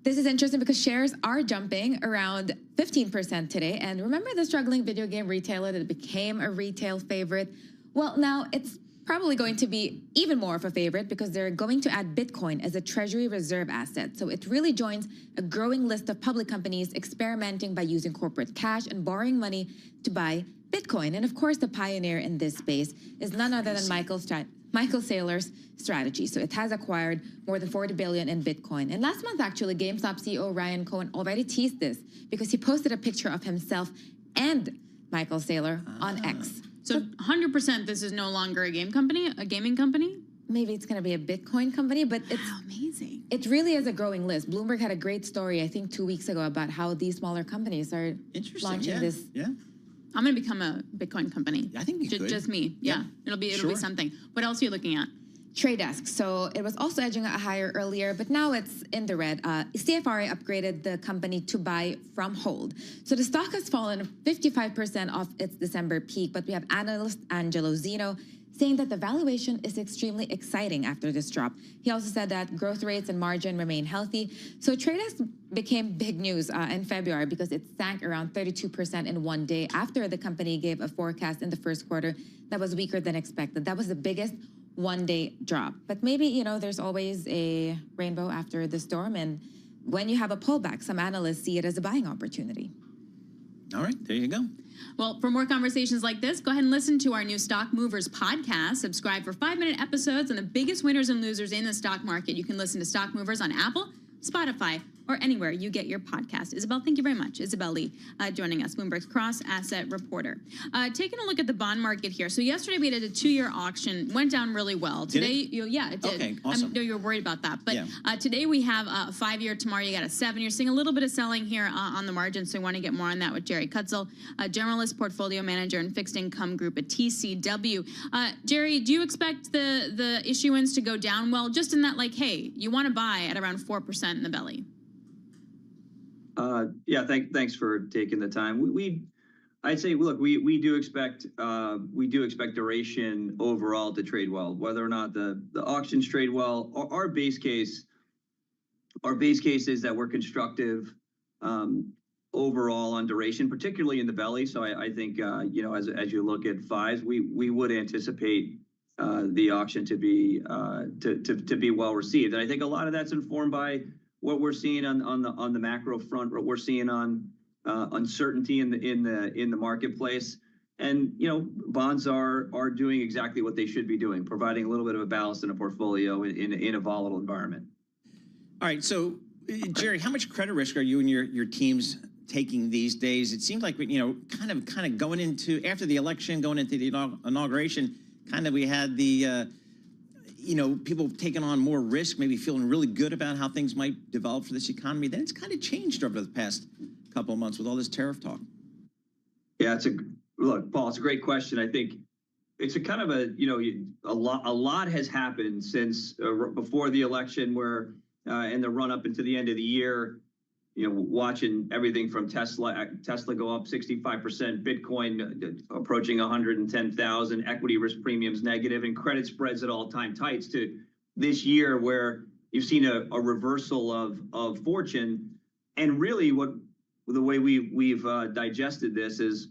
this is interesting because shares are jumping around 15% today. And remember the struggling video game retailer that became a retail favorite? Well, now it's probably going to be even more of a favorite because they're going to add Bitcoin as a treasury reserve asset. So it really joins a growing list of public companies experimenting by using corporate cash and borrowing money to buy Bitcoin. And of course, the pioneer in this space is none other than Michael Saylor's strategy. So it has acquired more than $40 billion in Bitcoin. And last month, actually, GameStop CEO Ryan Cohen already teased this because he posted a picture of himself and Michael Saylor on X. So 100% this is no longer a gaming company? Maybe it's going to be a Bitcoin company, but it's amazing. It really is a growing list. Bloomberg had a great story, I think, 2 weeks ago about how these smaller companies are launching this. Yeah. I'm going to become a Bitcoin company. I think you could. Just me. Yeah. It'll be something. What else are you looking at? Trade Desk. So it was also edging higher earlier, but now it's in the red. CFRA upgraded the company to buy from hold. So the stock has fallen 55% off its December peak, but we have analyst Angelo Zeno saying that the valuation is extremely exciting after this drop. He also said that growth rates and margin remain healthy. So Trade Desk became big news in February because it sank around 32% in one day after the company gave a forecast in the first quarter that was weaker than expected. That was the biggest one-day drop. But maybe, there's always a rainbow after the storm. And when you have a pullback, some analysts see it as a buying opportunity. All right, there you go. Well, for more conversations like this, go ahead and listen to our new Stock Movers podcast. Subscribe for 5-minute episodes on the biggest winners and losers in the stock market. You can listen to Stock Movers on Apple, Spotify, or anywhere you get your podcast. Isabel, thank you very much. Isabel Lee joining us, Bloomberg's cross-asset reporter. Taking a look at the bond market here. So yesterday we had a 2-year auction. Went down really well. Today, it did. Okay, awesome. I know you're worried about that. But today we have a 5-year. Tomorrow you got a 7. You're seeing a little bit of selling here on the margin, so we want to get more on that with Jerry Kutzel, a generalist portfolio manager and fixed income group at TCW. Jerry, do you expect the issuance to go down? Well, just in that, hey, you want to buy at around 4% in the belly. Thanks for taking the time. I'd say, look, we do expect duration overall to trade well. Whether or not the auctions trade well, our base case is that we're constructive overall on duration, particularly in the belly. So I think as you look at 5s, we would anticipate the auction to be well received, and I think a lot of that's informed by what we're seeing on the macro front, what we're seeing on uncertainty in the marketplace, and bonds are doing exactly what they should be doing, providing a little bit of a ballast in a portfolio in a volatile environment. All right, so Jerry, how much credit risk are you and your teams taking these days? It seems like kind of going into after the election, going into the inauguration, we had the people taking on more risk, maybe feeling really good about how things might develop for this economy. Then it's kind of changed over the past couple of months with all this tariff talk. Yeah, look, Paul, it's a great question. I think it's a kind of a lot has happened since before the election, where in the run up into the end of the year, watching everything from Tesla go up 65%, Bitcoin approaching 110,000, equity risk premiums negative, and credit spreads at all-time tights, to this year where you've seen a reversal of fortune. And really the way we've digested this is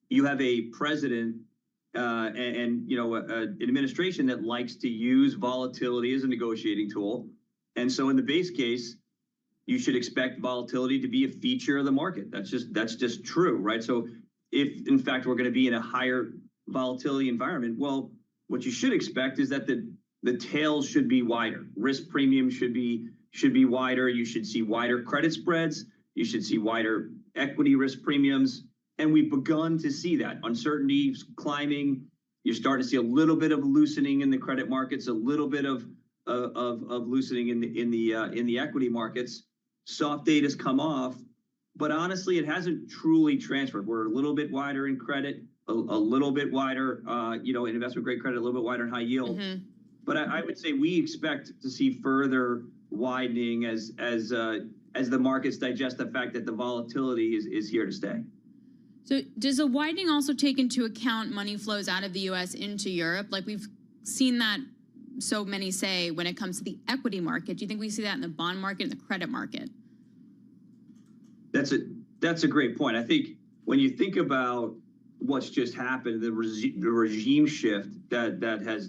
you have a president and an administration that likes to use volatility as a negotiating tool. And so in the base case, you should expect volatility to be a feature of the market. That's just true, right? So if in fact we're going to be in a higher volatility environment, well, what you should expect is that the tails should be wider. Risk premiums should be wider. You should see wider credit spreads. You should see wider equity risk premiums. And we've begun to see that. Uncertainty climbing. You're starting to see a little bit of loosening in the credit markets, a little bit of loosening in the equity markets. Soft data's come off, but honestly, it hasn't truly transferred. We're a little bit wider in credit, a little bit wider, in investment grade credit, a little bit wider in high yield. Mm-hmm. But I would say we expect to see further widening as the markets digest the fact that the volatility is here to stay. So does the widening also take into account money flows out of the U.S. into Europe? Like we've seen that, so many say, when it comes to the equity market. Do you think we see that in the bond market and the credit market? That's a great point. I think when you think about what's just happened, the regime shift that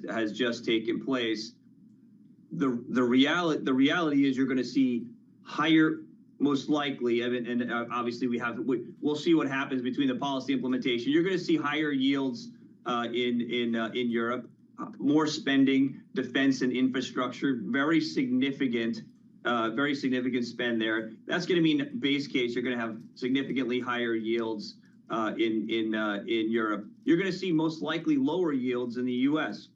has just taken place. The reality is you're going to see higher, most likely, and obviously we'll see what happens between the policy implementation. You're going to see higher yields in Europe, more spending, defense and infrastructure, very significant spend there. That's going to mean base case you're going to have significantly higher yields in Europe. You're going to see most likely lower yields in the U.S.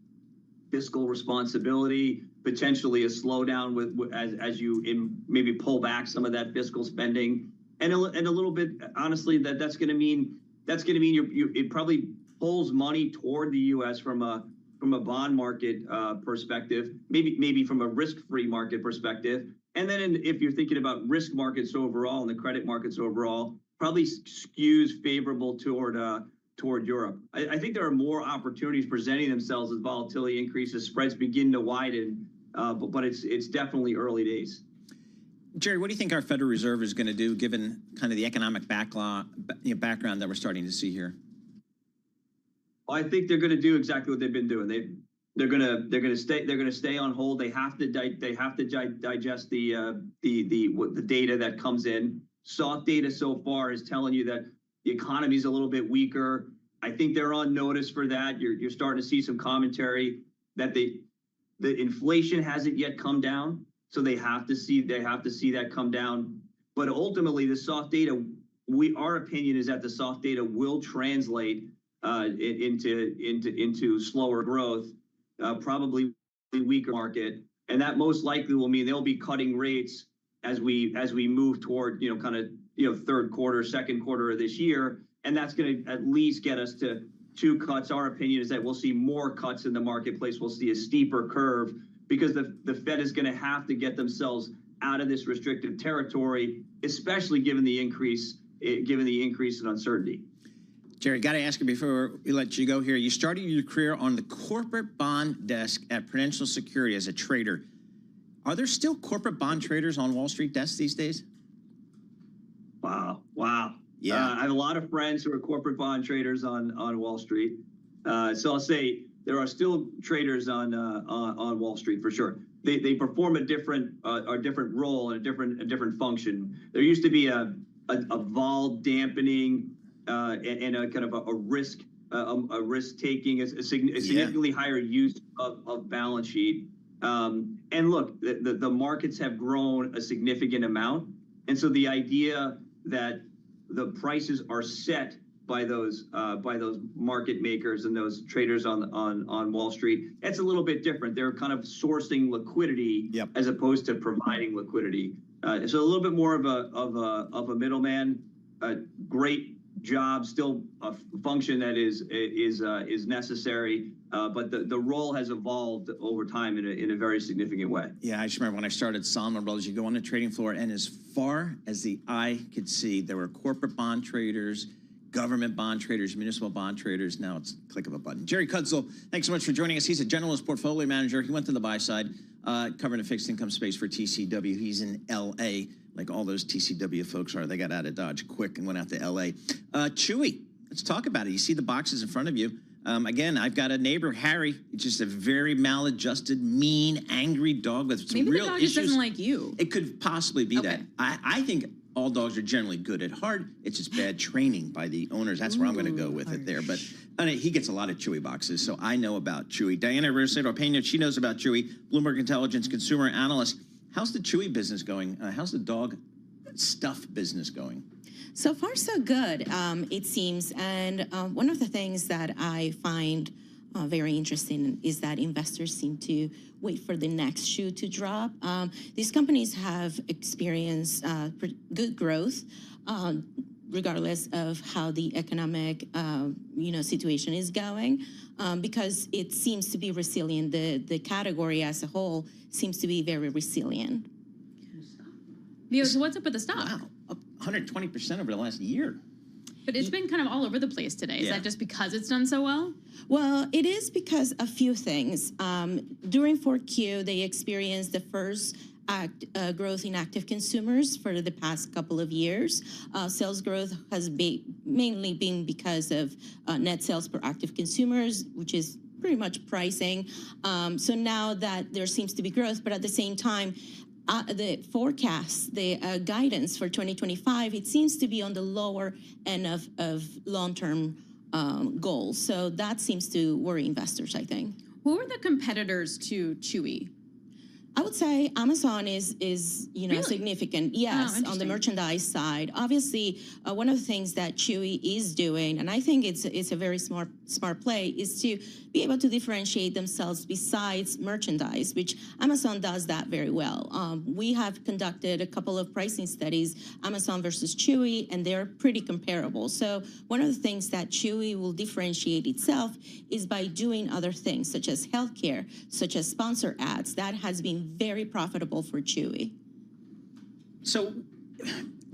Fiscal responsibility, potentially a slowdown as you maybe pull back some of that fiscal spending, and a little bit, honestly, that's going to mean it probably pulls money toward the U.S. from a bond market perspective, maybe from a risk-free market perspective, and then if you're thinking about risk markets overall and the credit markets overall, probably skews favorable toward Europe. I think there are more opportunities presenting themselves as volatility increases, spreads begin to widen, but it's definitely early days. Jerry, what do you think our Federal Reserve is going to do, given kind of the economic background that we're starting to see here? Well, I think they're going to do exactly what they've been doing. They're going to stay on hold. They have to digest the data that comes in. Soft data so far is telling you that the economy is a little bit weaker. I think they're on notice for that. You're starting to see some commentary that the inflation hasn't yet come down, so they have to see that come down. But ultimately, the soft data, our opinion is that the soft data will translate into slower growth, probably weaker market, and that most likely will mean they'll be cutting rates as we move toward third quarter, second quarter of this year, and that's going to at least get us to 2 cuts. Our opinion is that we'll see more cuts in the marketplace. We'll see a steeper curve because the Fed is going to have to get themselves out of this restrictive territory, especially given the increase in uncertainty. Jerry, got to ask you before we let you go here. You started your career on the corporate bond desk at Prudential Security as a trader. Are there still corporate bond traders on Wall Street desks these days? Wow. Yeah. I have a lot of friends who are corporate bond traders on Wall Street. So I'll say there are still traders on Wall Street for sure. They perform a different role and a different function. There used to be a vol dampening and a kind of a risk taking, a significantly higher use of balance sheet. And look, the markets have grown a significant amount, and so the idea that the prices are set by those market makers and those traders on Wall Street, it's a little bit different. They're kind of sourcing liquidity as opposed to providing liquidity. So a little bit more of a middleman. Great job, still a function that is necessary, but the role has evolved over time in a very significant way. Yeah, I just remember when I started Salomon Brothers, you go on the trading floor, and as far as the eye could see, there were corporate bond traders, government bond traders, municipal bond traders. Now it's a click of a button. Jerry Kudsel, thanks so much for joining us. He's a generalist portfolio manager. He went to the buy side, covering the fixed income space for TCW. He's in L.A., like all those TCW folks are. They got out of Dodge quick and went out to L.A. Chewy, let's talk about it. You see the boxes in front of you. Again, I've got a neighbor, Harry, just a very maladjusted, mean, angry dog with some real issues. Maybe the dog just doesn't like you. It could possibly be that. I think all dogs are generally good at heart. It's just bad training by the owners. That's where I'm going to go with it there. But he gets a lot of Chewy boxes, so I know about Chewy. Diana Rosero-Pena, she knows about Chewy, Bloomberg Intelligence consumer analyst. How's the Chewy business going? How's the dog stuff business going? So far, so good, it seems. And one of the things that I find very interesting is that investors seem to wait for the next shoe to drop. These companies have experienced good growth, regardless of how the economic situation is going, because it seems to be resilient. The category as a whole seems to be very resilient. Leo, so what's up with the stock? Wow, up 120% over the last year. But it's been kind of all over the place today. Is that just because it's done so well? Well, it is because a few things. During 4Q, they experienced the first growth in active consumers for the past couple of years. Sales growth has mainly been because of net sales per active consumers, which is pretty much pricing. So now that there seems to be growth, but at the same time, the forecast, the guidance for 2025, it seems to be on the lower end of long-term goals. So that seems to worry investors, I think. Who are the competitors to Chewy? I would say Amazon is Really? significant. Yes, on the merchandise side. Obviously, one of the things that Chewy is doing, and I think it's a very smart play, is to be able to differentiate themselves besides merchandise, which Amazon does that very well. We have conducted a couple of pricing studies, Amazon versus Chewy, and they're pretty comparable. So one of the things that Chewy will differentiate itself is by doing other things, such as healthcare, such as sponsor ads. That has been very profitable for Chewy. So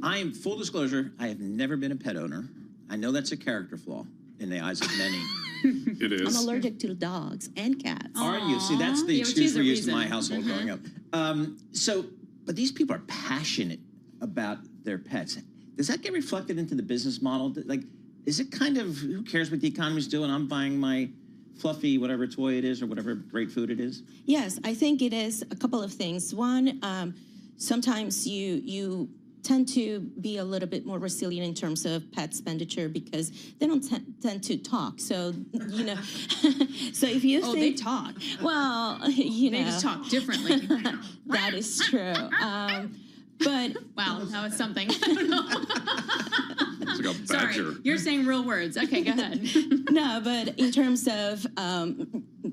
I am, full disclosure, I have never been a pet owner. I know that's a character flaw in the eyes of many. It is. I'm allergic to dogs and cats. Are you? See, that's the excuse we used in my household growing up. But these people are passionate about their pets. Does that get reflected into the business model? Like, is it kind of, who cares what the economy's doing? I'm buying my fluffy whatever toy it is or whatever great food it is? Yes, I think it is a couple of things. One, sometimes you tend to be a little bit more resilient in terms of pet expenditure because they don't tend to talk. So, you know, so if you think... they talk. Well, you know. They just talk differently. That is true. But... Wow, that was something. I don't know. It's like a badger. Sorry, you're saying real words. Okay, go ahead. No, but in terms of,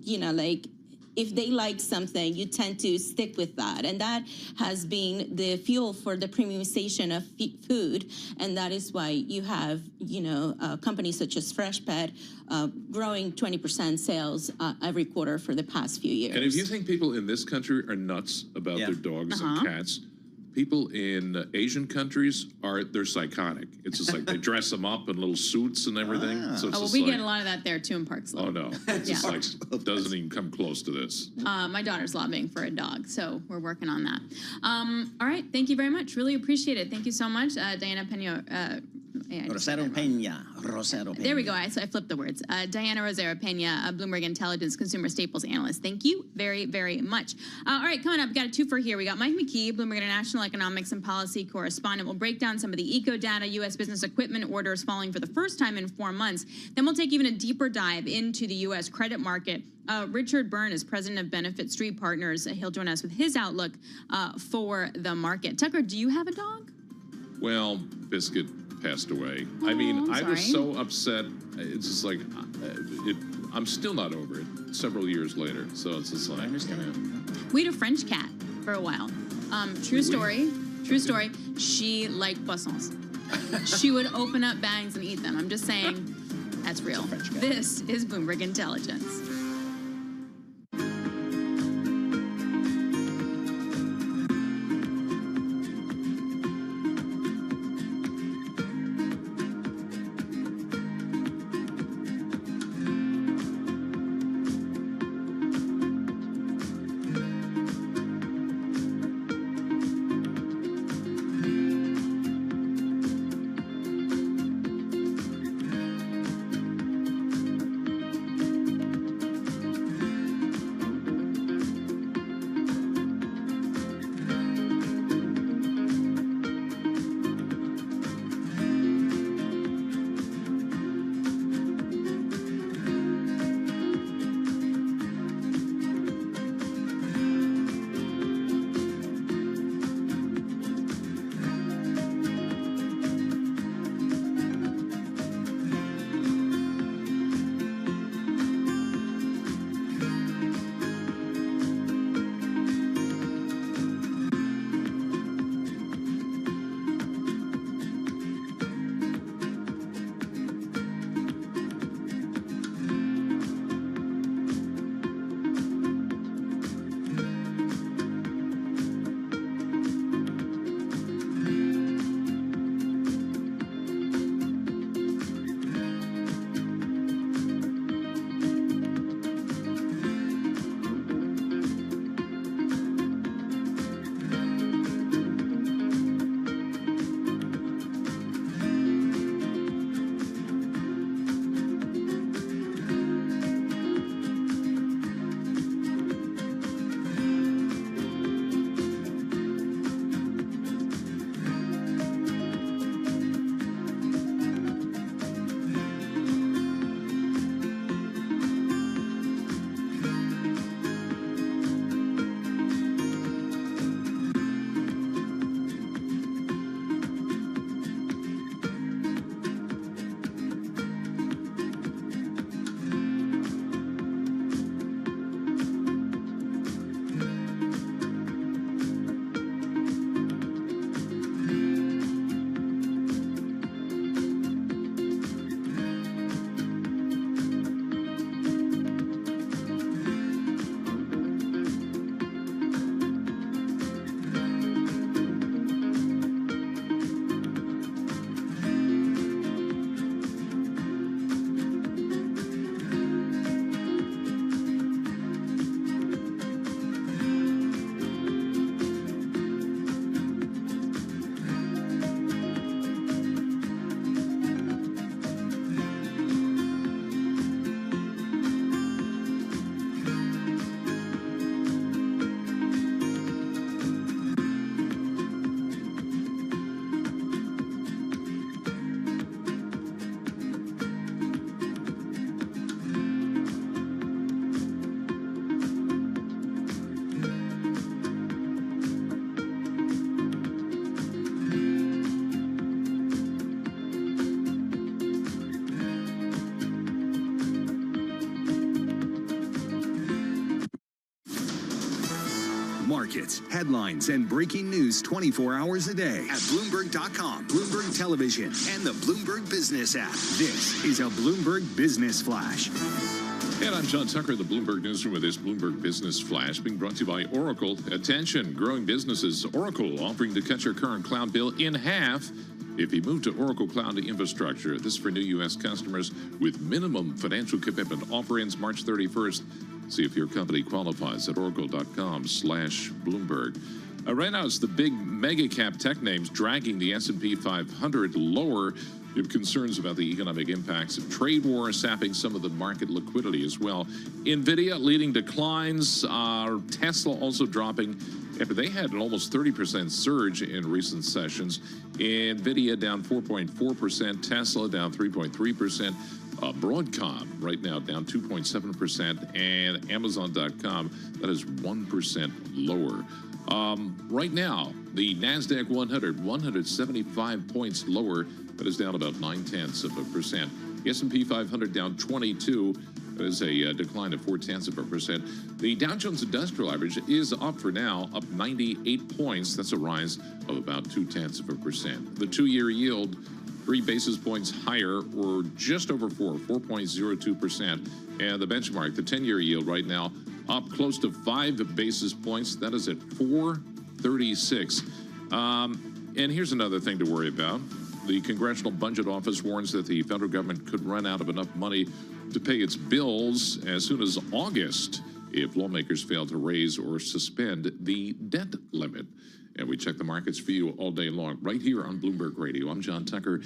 you know, like, if they like something, you tend to stick with that. And that has been the fuel for the premiumization of food. And that is why you have, you know, companies such as Freshpet growing 20% sales every quarter for the past few years. And if you think people in this country are nuts about their dogs and cats, people in Asian countries they're psychotic. It's just like they dress them up in little suits and everything. So it's we get a lot of that there too in Park Slope. Oh no, it's just like doesn't even come close to this. My daughter's lobbying for a dog, so we're working on that. All right, thank you very much. Really appreciate it. Thank you so much, Diana Pena. Rosero Pena. There we go. I flipped the words. Diana Rosero Pena, Bloomberg Intelligence Consumer Staples Analyst. Thank you very, very much. All right, coming up, we got a twofer here. We got Mike McKee, Bloomberg International Economics and Policy Correspondent. We'll break down some of the eco data, U.S. business equipment orders falling for the first time in 4 months. Then we'll take even a deeper dive into the U.S. credit market. Richard Byrne is president of Benefit Street Partners. He'll join us with his outlook for the market. Tucker, do you have a dog? Well, Biscuit passed away. I mean, I was so upset. It's just like, I'm still not over it several years later. So it's just like, We had a French cat for a while. True story. She liked poissons. She would open up bags and eat them. I'm just saying, that's real. This is Bloomberg Intelligence. markets, headlines, and breaking news 24 hours a day at Bloomberg.com, Bloomberg Television, and the Bloomberg Business app. This is a Bloomberg Business Flash. And I'm John Tucker, the Bloomberg Newsroom with this Bloomberg Business Flash, being brought to you by Oracle. Attention, growing businesses. Oracle offering to cut your current cloud bill in half if you move to Oracle Cloud Infrastructure. This is for new U.S. customers with minimum financial commitment. Offer ends March 31st. See if your company qualifies at oracle.com/Bloomberg. Right now, it's the big mega cap tech names dragging the S&P 500 lower. You have concerns about the economic impacts of trade war, sapping some of the market liquidity as well. NVIDIA leading declines. Tesla also dropping after they had an almost 30% surge in recent sessions. NVIDIA down 4.4%, Tesla down 3.3%. Broadcom right now down 2.7%, and Amazon.com, that is 1% lower. Right now, the NASDAQ 100, 175 points lower. That is down about 0.9%. The S&P 500 down 22. That is a decline of 0.4%. The Dow Jones Industrial Average is up for now, up 98 points. That's a rise of about 0.2%. The two-year yield, 3 basis points higher, or just over 4.02%. And the benchmark, the 10-year yield right now, up close to 5 basis points. That is at 4.36. And here's another thing to worry about. The Congressional Budget Office warns that the federal government could run out of enough money to pay its bills as soon as August if lawmakers fail to raise or suspend the debt limit. And we check the markets for you all day long right here on Bloomberg Radio. I'm John Tucker,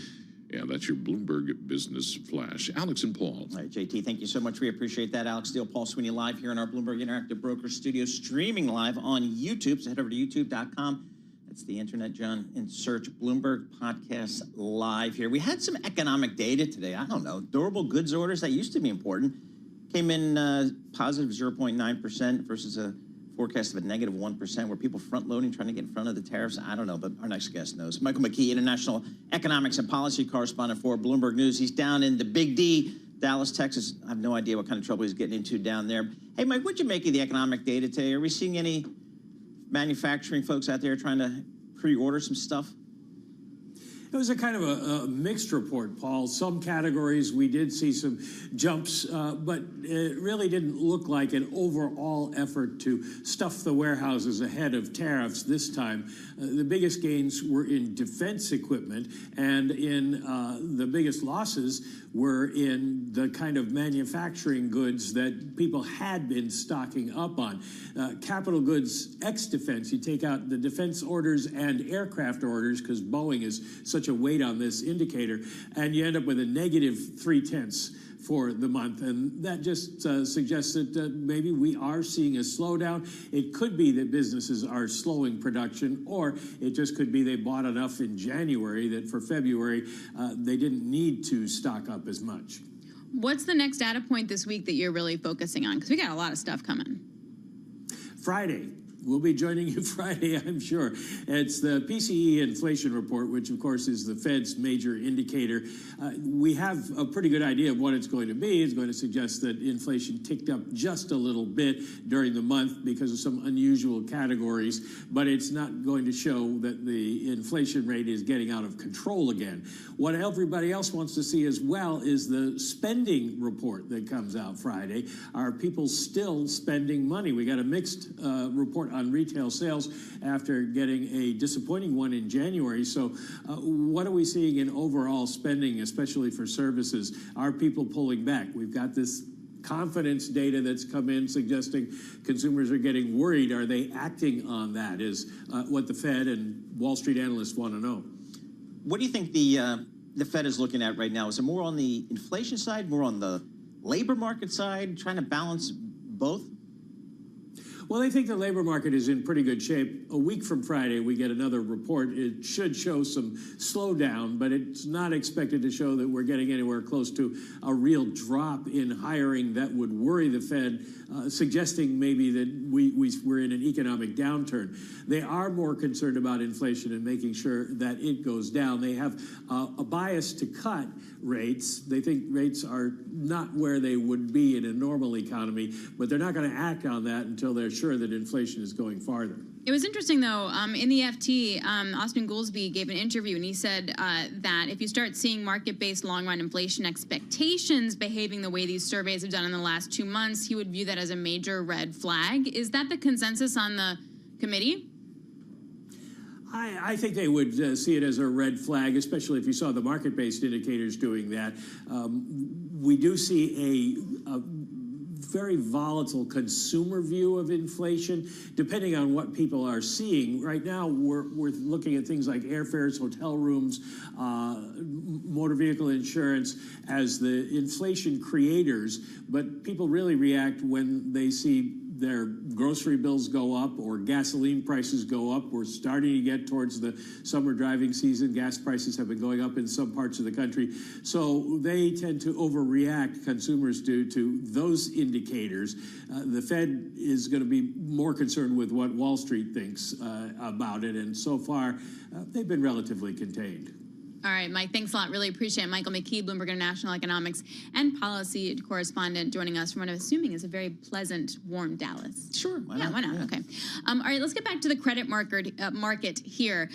and that's your Bloomberg Business Flash. Alex and Paul. All right, JT, thank you so much. We appreciate that. Alex Steele, Paul Sweeney live here in our Bloomberg Interactive Broker Studio, streaming live on YouTube. So head over to youtube.com. That's the internet, John, and search Bloomberg Podcast Live here. We had some economic data today. I don't know. Durable goods orders, that used to be important, came in positive 0.9% versus a forecast of a negative 1%. Were people front-loading, trying to get in front of the tariffs? I don't know, but our next guest knows. Michael McKee, international economics and policy correspondent for Bloomberg News. He's down in the Big D, Dallas, Texas. I have no idea what kind of trouble he's getting into down there. Hey, Mike, what'd you make of the economic data today? Are we seeing any manufacturing folks out there trying to pre-order some stuff? It was a kind of a mixed report, Paul. Some categories we did see some jumps, but it really didn't look like an overall effort to stuff the warehouses ahead of tariffs this time. The biggest gains were in defense equipment, and in the biggest losses were in the kind of manufacturing goods that people had been stocking up on. Capital goods ex-defense, you take out the defense orders and aircraft orders, because Boeing is such a weight on this indicator, and you end up with a negative 0.3 for the month. And that just suggests that maybe we are seeing a slowdown. It could be that businesses are slowing production, or it just could be they bought enough in January that for February they didn't need to stock up as much. What's the next data point this week that you're really focusing on? Because we got a lot of stuff coming. Friday. We'll be joining you Friday, I'm sure. It's the PCE inflation report, which, of course, is the Fed's major indicator. We have a pretty good idea of what it's going to be. It's going to suggest that inflation ticked up just a little bit during the month because of some unusual categories, but it's not going to show that the inflation rate is getting out of control again. What everybody else wants to see as well is the spending report that comes out Friday. Are people still spending money? We got a mixed report on retail sales after getting a disappointing one in January. So what are we seeing in overall spending, especially for services? Are people pulling back? We've got this confidence data that's come in suggesting consumers are getting worried. Are they acting on that is what the Fed and Wall Street analysts want to know. What do you think the Fed is looking at right now? Is it more on the inflation side, more on the labor market side, trying to balance both? Well, they think the labor market is in pretty good shape. A week from Friday, we get another report. It should show some slowdown, but it's not expected to show that we're getting anywhere close to a real drop in hiring that would worry the Fed, suggesting maybe that we're in an economic downturn. They are more concerned about inflation and making sure that it goes down. They have a bias to cut rates. They think rates are not where they would be in a normal economy, but they're not going to act on that until they're sure that inflation is going farther. It was interesting, though, in the FT, Austin Goolsbee gave an interview, and he said that if you start seeing market-based long-run inflation expectations behaving the way these surveys have done in the last 2 months, he would view that as a major red flag. Is that the consensus on the committee? I think they would see it as a red flag, especially if you saw the market-based indicators doing that. We do see a very volatile consumer view of inflation, depending on what people are seeing. Right now, we're looking at things like airfares, hotel rooms, motor vehicle insurance as the inflation creators, but people really react when they see their grocery bills go up or gasoline prices go up. We're starting to get towards the summer driving season. Gas prices have been going up in some parts of the country. So they tend to overreact, consumers do, to those indicators. The Fed is going to be more concerned with what Wall Street thinks about it. And so far, they've been relatively contained. All right, Mike, thanks a lot. Really appreciate it. Michael McKee, Bloomberg International Economics and Policy Correspondent, joining us from what I'm assuming is a very pleasant, warm Dallas. Sure. Why not? Yeah. Okay. All right, let's get back to the credit market here.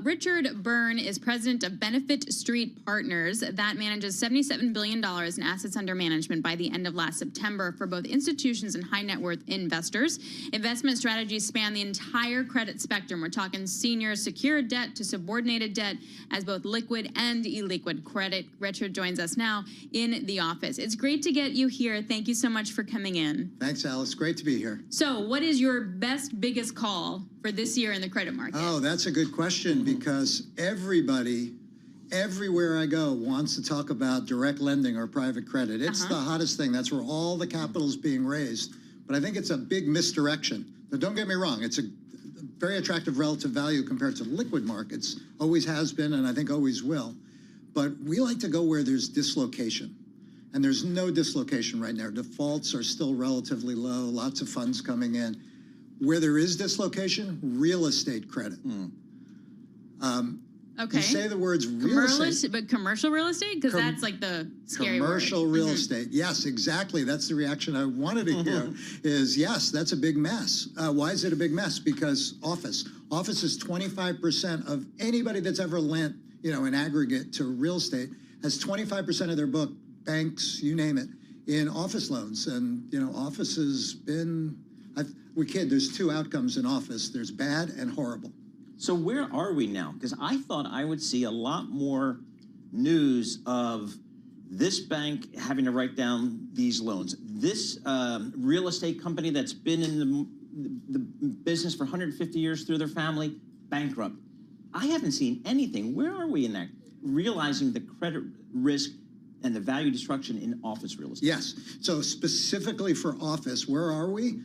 Richard Byrne is president of Benefit Street Partners. That manages $77 billion in assets under management by the end of last September for both institutions and high net worth investors. Investment strategies span the entire credit spectrum. We're talking senior secured debt to subordinated debt as both liquid and illiquid credit. Richard joins us now in the office. It's great to get you here. Thank you so much for coming in. Thanks, Alice. Great to be here. So what is your biggest call for this year in the credit market? Oh, that's a good question, because everybody, everywhere I go, wants to talk about direct lending or private credit. It's the hottest thing. That's where all the capital is being raised. But I think it's a big misdirection. Now, don't get me wrong. It's a very attractive relative value compared to liquid markets, always has been, and I think always will. But we like to go where there's dislocation, and there's no dislocation right now. Defaults are still relatively low, lots of funds coming in. Where there is dislocation, real estate credit. Okay. You say the words real estate. But commercial real estate? Because that's like the scary commercial word. real estate. Yes, exactly. That's the reaction I wanted to hear is, yes, that's a big mess. Why is it a big mess? Because office is 25% of anybody that's ever lent, in aggregate to real estate, has 25% of their book, banks, you name it, in office loans. And, office has been, we kid, there's two outcomes in office. There's bad and horrible. So where are we now? Because I thought I would see a lot more news of this bank having to write down these loans. This real estate company that's been in the business for 150 years through their family, bankrupt. I haven't seen anything. Where are we in that? Realizing the credit risk and the value destruction in office real estate. Yes. So specifically for office, where are we?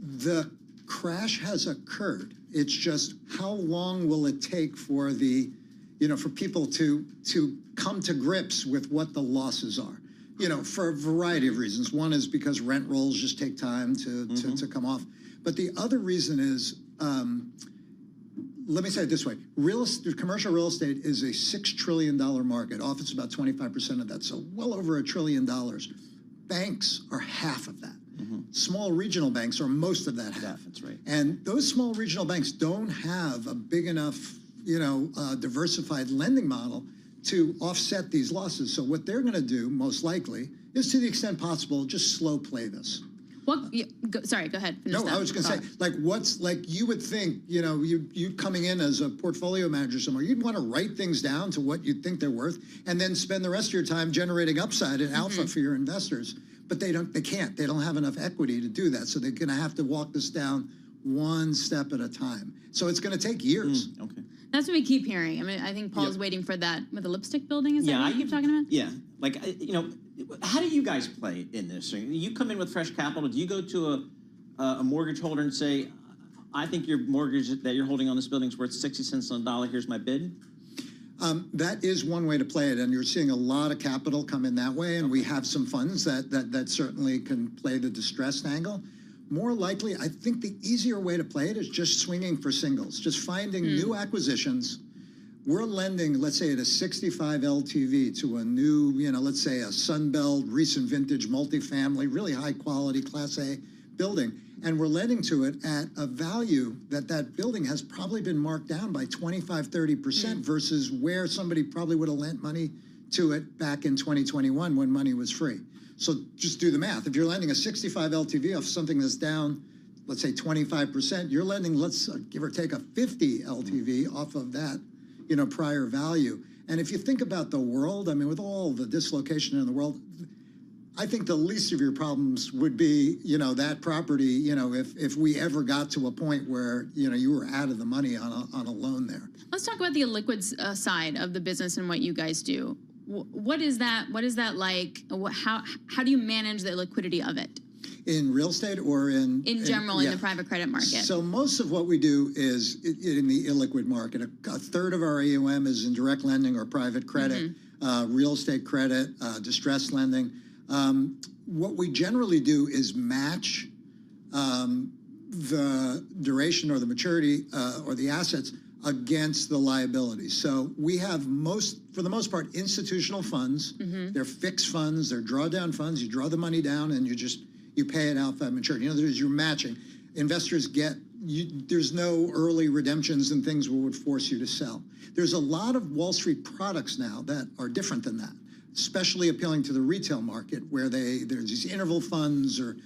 The crash has occurred. It's just how long will it take for for people to come to grips with what the losses are? For a variety of reasons. One is because rent rolls just take time to come off. But the other reason is, let me say it this way. Commercial real estate is a $6 trillion market. Office is about 25% of that, so well over $1 trillion. Banks are half of that. Small regional banks are most of that half. That's right. And those small regional banks don't have a big enough, diversified lending model to offset these losses. So what they're going to do, most likely, is to the extent possible, just slow play this. Sorry, go ahead. No, I was going to say, you would think, you coming in as a portfolio manager somewhere, you'd want to write things down to what you think they're worth, and then spend the rest of your time generating upside and alpha for your investors. But they can't. They don't have enough equity to do that. So they're going to have to walk this down one step at a time. So it's going to take years. Okay. That's what we keep hearing. I mean, I think Paul's waiting for that with the lipstick building. Is that what you keep talking about? Yeah. How do you guys play in this? You come in with fresh capital. Do you go to a mortgage holder and say, I think your mortgage that you're holding on this building is worth 60 cents on the dollar. Here's my bid? That is one way to play it, and you're seeing a lot of capital come in that way, and we have some funds that certainly can play the distressed angle. More likely, I think the easier way to play it is just swinging for singles, just finding new acquisitions. We're lending, let's say, at a 65 LTV to a new, let's say a Sunbelt, recent vintage multifamily, really high quality, Class A building, and we're lending to it at a value that building has probably been marked down by 25-30% versus where somebody probably would have lent money to it back in 2021 when money was free. So just do the math. If you're lending a 65 LTV off something that's down, let's say 25%, you're lending, let's give or take a 50 LTV off of that, prior value. And if you think about the world, I mean, with all the dislocation in the world, I think the least of your problems would be, that property, if we ever got to a point where, you were out of the money on a loan there. Let's talk about the illiquid side of the business and what you guys do. What is that? What is that like? How do you manage the liquidity of it? In real estate or in general, in the private credit market? So most of what we do is in the illiquid market. A third of our AUM is in direct lending or private credit, real estate credit, distressed lending. What we generally do is match the duration or the maturity or the assets against the liabilities. So we have for the most part, institutional funds. They're fixed funds, they're drawdown funds. You draw the money down and you pay it out by maturity. In other words, you're matching. Investors there's no early redemptions and things that would force you to sell. There's a lot of Wall Street products now that are different than that, especially appealing to the retail market where there's these interval funds or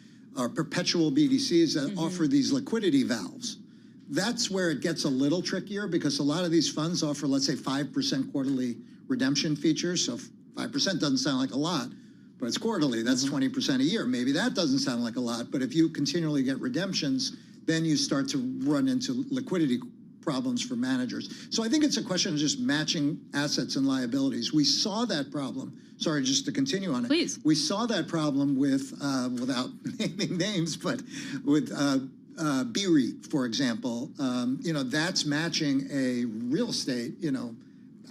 perpetual BDCs that offer these liquidity valves. That's where it gets a little trickier because a lot of these funds offer, let's say, 5% quarterly redemption features. So 5% doesn't sound like a lot, but it's quarterly. That's 20% a year. Maybe that doesn't sound like a lot, but if you continually get redemptions, then you start to run into liquidity problems for managers. So I think it's a question of just matching assets and liabilities. We saw that problem. Sorry, just to continue on it. Please. We saw that problem with, without naming names, but with BREIT, for example. That's matching a real estate,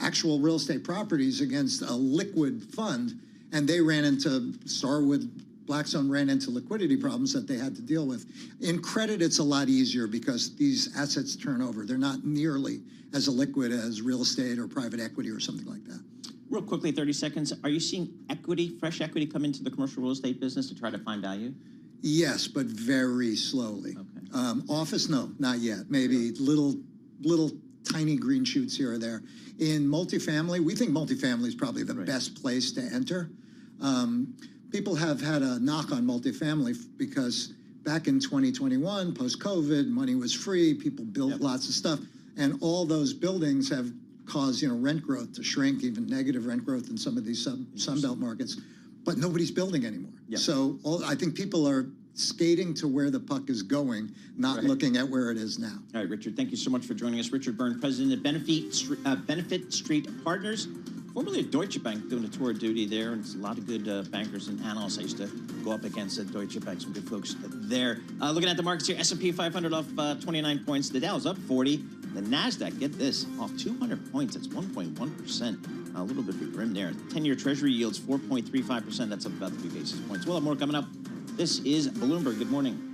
actual real estate properties against a liquid fund. And they ran into, Starwood, Blackstone ran into liquidity problems that they had to deal with. In credit, it's a lot easier because these assets turn over. They're not nearly as illiquid as real estate or private equity or something like that. Real quickly, 30 seconds. Are you seeing fresh equity come into the commercial real estate business to try to find value? Yes, but very slowly. Okay. Office, no, not yet. Maybe little tiny green shoots here or there. In multifamily, we think multifamily is probably the best place to enter. People have had a knock on multifamily because back in 2021, post-COVID, money was free, people built lots of stuff, and all those buildings have caused rent growth to shrink, even negative rent growth in some of these Sunbelt markets, but nobody's building anymore. So I think people are skating to where the puck is going, not looking at where it is now. All right, Richard, thank you so much for joining us. Richard Byrne, president of Benefit Street Partners, formerly at Deutsche Bank, doing a tour of duty there, and a lot of good bankers and analysts. I used to go up against at Deutsche Bank, some good folks there. Looking at the markets here, S&P 500 off 29 points. The Dow's up 40. The NASDAQ, get this, off 200 points. That's 1.1%. A little bit of a grim there. 10-year Treasury yields 4.35%. That's up about 3 basis points. We'll have more coming up. This is Bloomberg. Good morning.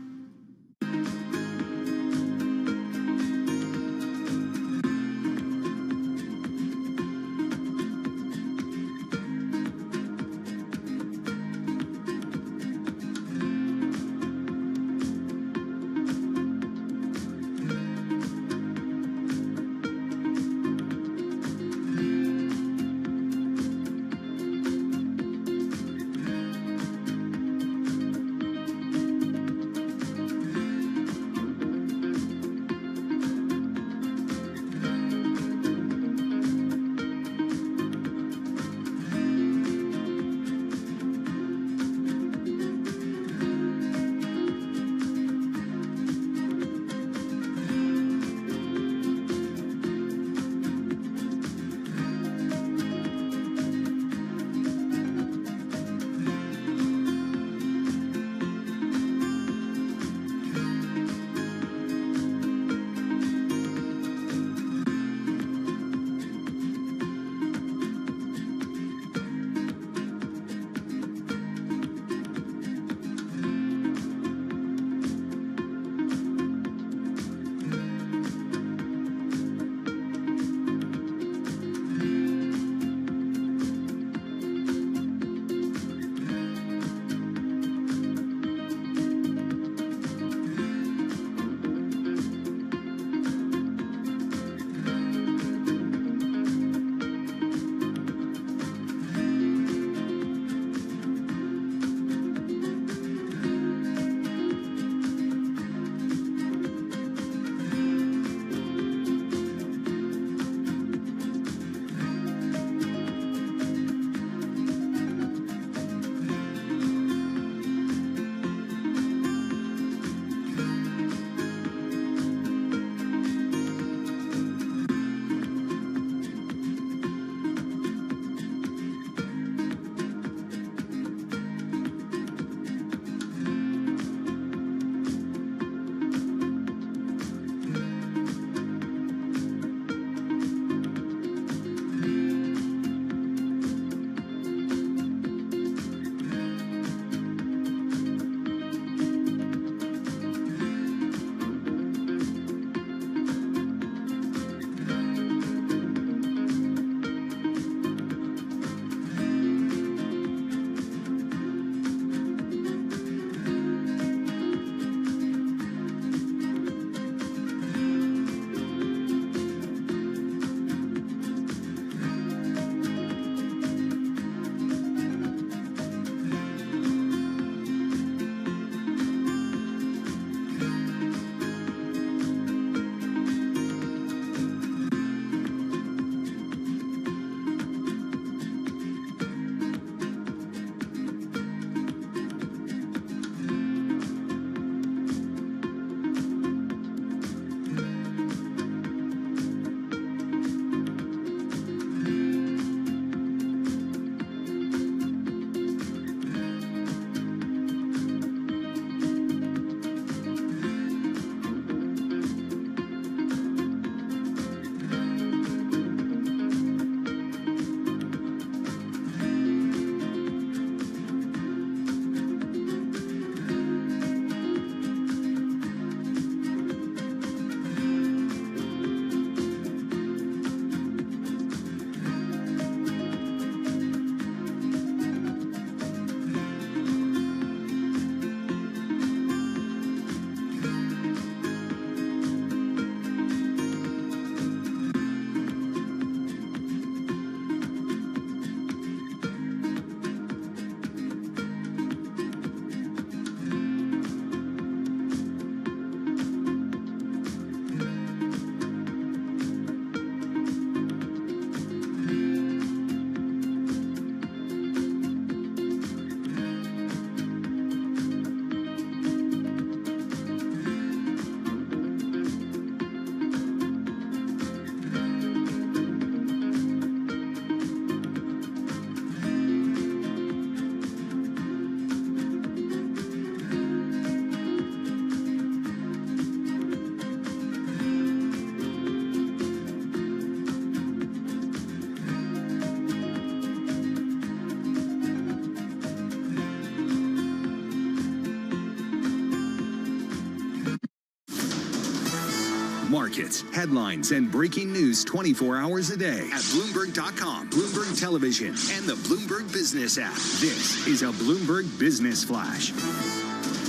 Markets, headlines, and breaking news 24 hours a day at Bloomberg.com, Bloomberg Television, and the Bloomberg Business app. This is a Bloomberg Business Flash.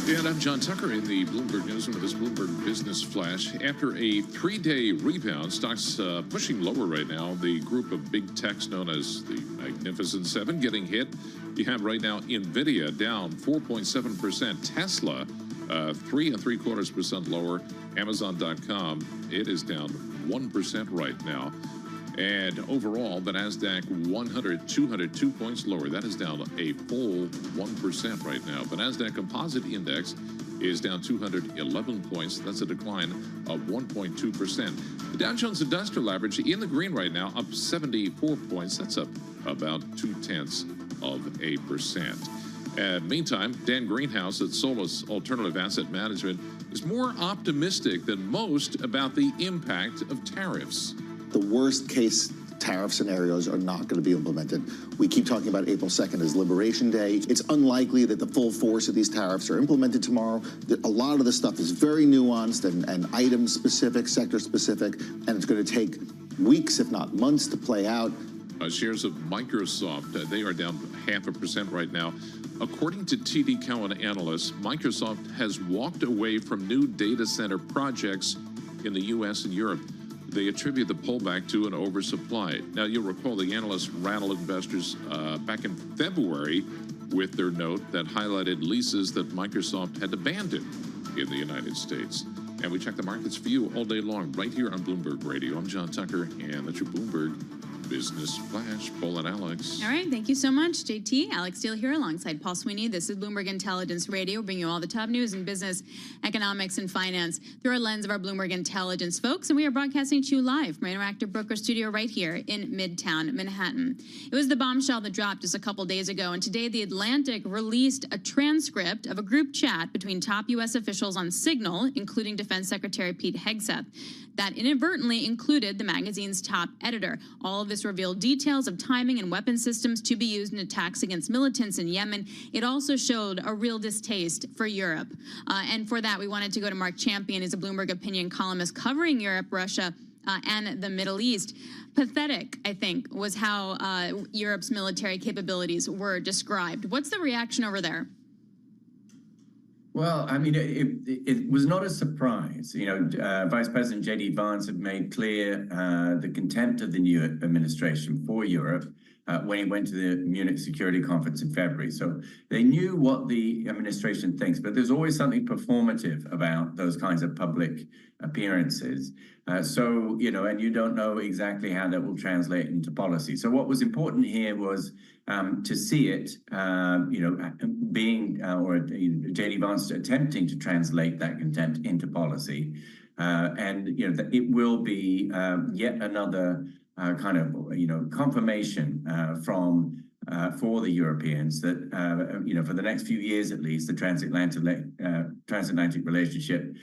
And I'm John Tucker in the Bloomberg Newsroom with this Bloomberg Business Flash. After a 3-day rebound, stocks pushing lower right now. The group of big techs known as the Magnificent Seven getting hit. You have right now NVIDIA down 4.7%. Tesla 3.75% lower. Amazon.com, it is down 1% right now. And overall, the NASDAQ 100, 202 points lower. That is down a full 1% right now. The NASDAQ Composite Index is down 211 points. That's a decline of 1.2%. The Dow Jones Industrial Average in the green right now, up 74 points. That's up about 0.2%. Meantime, Dan Greenhouse at Solus Alternative Asset Management is more optimistic than most about the impact of tariffs. The worst case tariff scenarios are not going to be implemented. We keep talking about April 2nd as Liberation Day. It's unlikely that the full force of these tariffs are implemented tomorrow. A lot of the stuff is very nuanced and item specific, sector specific, and it's going to take weeks, if not months, to play out. Shares of Microsoft, they are down 0.5% right now. According to TD Cowen analysts, Microsoft has walked away from new data center projects in the U.S. and Europe. They attribute the pullback to an oversupply. Now, you'll recall the analysts rattled investors back in February with their note that highlighted leases that Microsoft had abandoned in the United States. And we check the markets for you all day long right here on Bloomberg Radio. I'm John Tucker, and that's your Bloomberg Business Flash. Paul and Alex. All right. Thank you so much, JT. Alex Steele here alongside Paul Sweeney. This is Bloomberg Intelligence Radio, bringing you all the top news in business, economics, and finance through our lens of our Bloomberg Intelligence folks. And we are broadcasting to you live from our Interactive Broker Studio right here in Midtown Manhattan. It was the bombshell that dropped just a couple days ago. And today, The Atlantic released a transcript of a group chat between top U.S. officials on Signal, including Defense Secretary Pete Hegseth, that inadvertently included the magazine's top editor. All of this revealed details of timing and weapon systems to be used in attacks against militants in Yemen. It also showed a real distaste for Europe. And for that, we wanted to go to Mark Champion, who's a Bloomberg opinion columnist covering Europe, Russia, and the Middle East. Pathetic, I think, was how Europe's military capabilities were described. What's the reaction over there? Well, I mean, it was not a surprise. You know, Vice President J.D. Vance had made clear the contempt of the new administration for Europe when he went to the Munich Security Conference in February. So they knew what the administration thinks, but there's always something performative about those kinds of public appearances. So, you know, and you don't know exactly how that will translate into policy. So what was important here was to see it, you know, being, or J.D. Vance attempting to translate that contempt into policy. And, you know, it will be yet another kind of, you know, confirmation from for the Europeans that, you know, for the next few years at least, the transatlantic relationship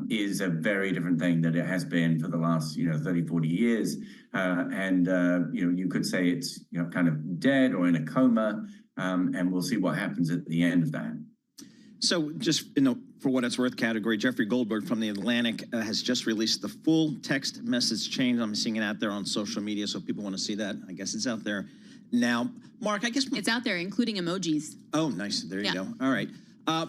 is a very different thing than it has been for the last, you know, 30, 40 years. And, you know, you could say it's, you know, kind of dead or in a coma, and we'll see what happens at the end of that. So just, you know, for what it's worth category, Jeffrey Goldberg from The Atlantic has just released the full text message chain. I'm seeing it out there on social media, so people want to see that. I guess it's out there now. Mark, I guess... It's out there, including emojis. Oh, nice. There you go. All right.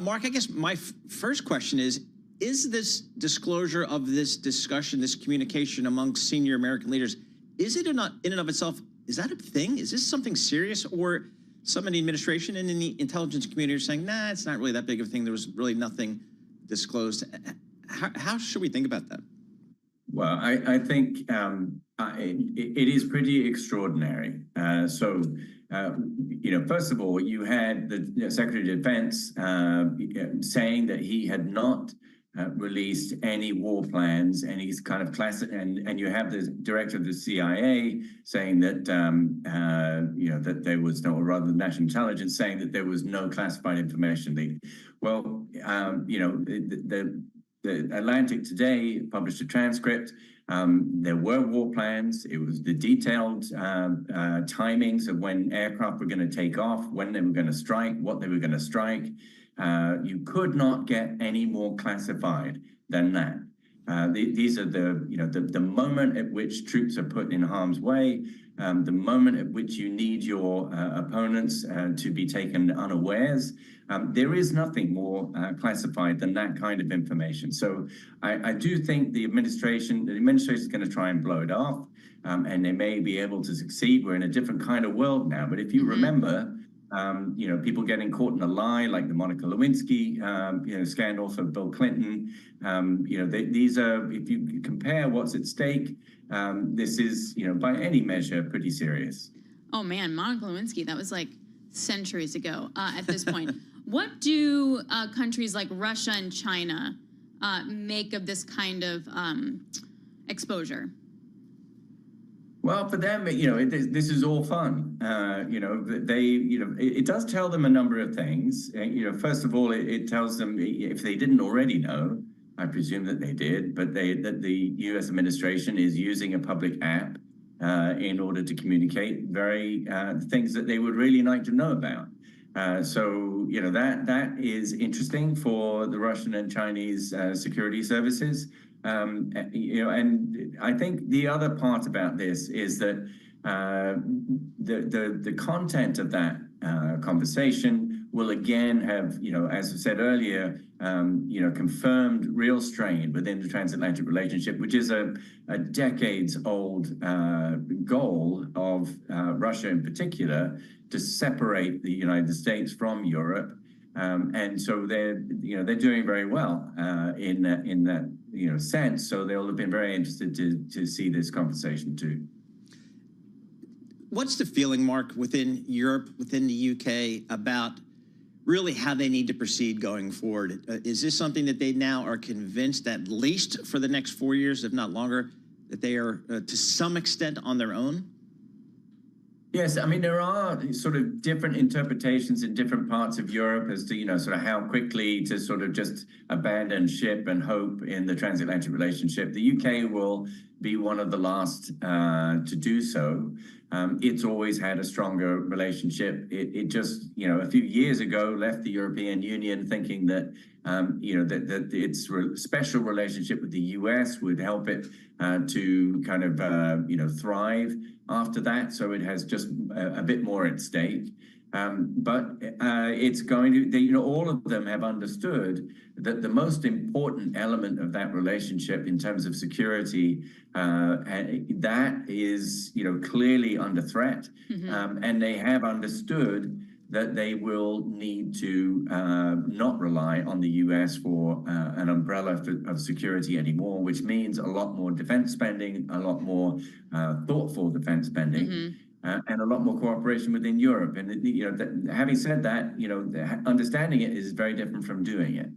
Mark, I guess my first question is this disclosure of this discussion, this communication among senior American leaders, is it not in and of itself, is that a thing? Is this something serious? Or some in the administration and in the intelligence community are saying, nah, it's not really that big of a thing. There was really nothing disclosed. How should we think about that? Well, I think it is pretty extraordinary. So, you know, first of all, you had the Secretary of Defense saying that he had not released any war plans, and he's kind of and you have the director of the CIA saying that you know, that there was no, or rather the National Intelligence saying that there was no classified information. Well, you know, the Atlantic today published a transcript. There were war plans. It was the detailed timings of when aircraft were going to take off, when they were going to strike, what they were going to strike. You could not get any more classified than that. These are the moment at which troops are put in harm's way, the moment at which you need your opponents to be taken unawares. There is nothing more classified than that kind of information. So I do think the administration is going to try and blow it off, and they may be able to succeed. We're in a different kind of world now. But if you remember, people getting caught in a lie, like the Monica Lewinsky, scandal for Bill Clinton. These are, if you compare what's at stake, this is, by any measure, pretty serious. Oh man, Monica Lewinsky, that was like centuries ago at this point. What do countries like Russia and China make of this kind of exposure? Well, for them, this is all fun. It does tell them a number of things. First of all, it tells them, if they didn't already know, I presume that they did, but that the U.S. administration is using a public app in order to communicate things that they would really like to know about. So that is interesting for the Russian and Chinese security services. And I think the other part about this is that the content of that conversation will again have, as I said earlier, confirmed real strain within the transatlantic relationship, which is a decades-old goal of Russia in particular, to separate the United States from Europe. And so they're doing very well in that sense. So they'll have been very interested to see this conversation too. What's the feeling, Mark, within Europe, within the UK, about really how they need to proceed going forward? Is this something that they now are convinced, at least for the next 4 years, if not longer, that they are to some extent on their own? Yes, I mean, there are sort of different interpretations in different parts of Europe as to, sort of how quickly to sort of just abandon ship and hope in the transatlantic relationship. The UK will be one of the last to do so. It's always had a stronger relationship. It just, a few years ago left the European Union thinking that, that its special relationship with the US would help it to kind of, thrive after that. So it has just a bit more at stake. But it's going to, all of them have understood that the most important element of that relationship in terms of security, that is, clearly under threat. And they have understood that they will need to not rely on the US for an umbrella of security anymore, which means a lot more defense spending, a lot more thoughtful defense spending. And a lot more cooperation within Europe. And having said that, understanding it is very different from doing it.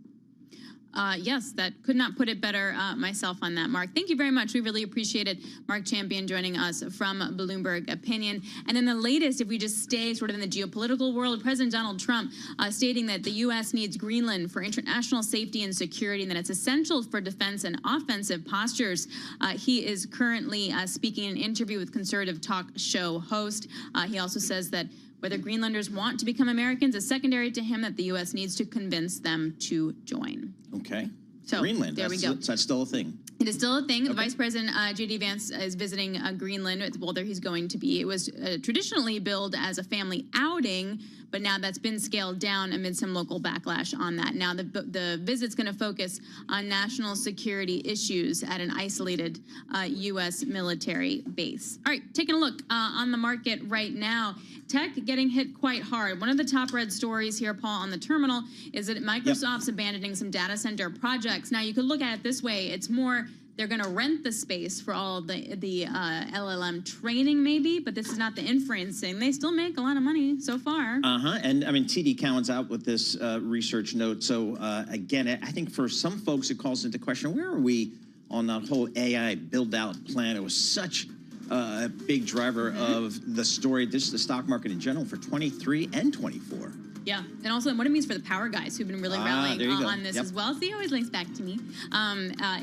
Yes, that could not put it better myself on that, Mark. Thank you very much. We really appreciate it. Mark Champion joining us from Bloomberg Opinion. And then the latest, if we just stay sort of in the geopolitical world, President Donald Trump stating that the U.S. needs Greenland for international safety and security, and that it's essential for defense and offensive postures. He is currently speaking in an interview with conservative talk show host. He also says that whether Greenlanders want to become Americans is secondary to him, that the U.S. needs to convince them to join. Okay. So Greenland, there we go. That's still a thing. It is still a thing. Okay. Vice President J.D. Vance is visiting Greenland. Well, there he's going to be. It was traditionally billed as a family outing, but now that's been scaled down amid some local backlash on that. Now the visit's going to focus on national security issues at an isolated U.S. military base. All right, taking a look on the market right now. Tech getting hit quite hard. One of the top read stories here, Paul, on the terminal is that Microsoft's abandoning some data center projects. Now, you could look at it this way. It's more they're going to rent the space for all the LLM training, maybe, but this is not the inferencing. They still make a lot of money so far. And I mean, TD Cowen's out with this research note. So again, I think for some folks, it calls into question, where are we on that whole AI build-out plan? It was such a big driver of the story, the stock market in general for 23 and 24. Yeah, and also what it means for the power guys who've been really rallying on this as well. So he always links back to me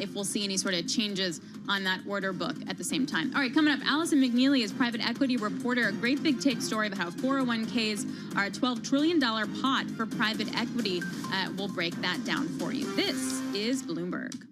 if we'll see any sort of changes on that order book at the same time. All right, coming up, Allison McNeely is private equity reporter. A great big take story about how 401ks are a $12 trillion pot for private equity. We'll break that down for you. This is Bloomberg.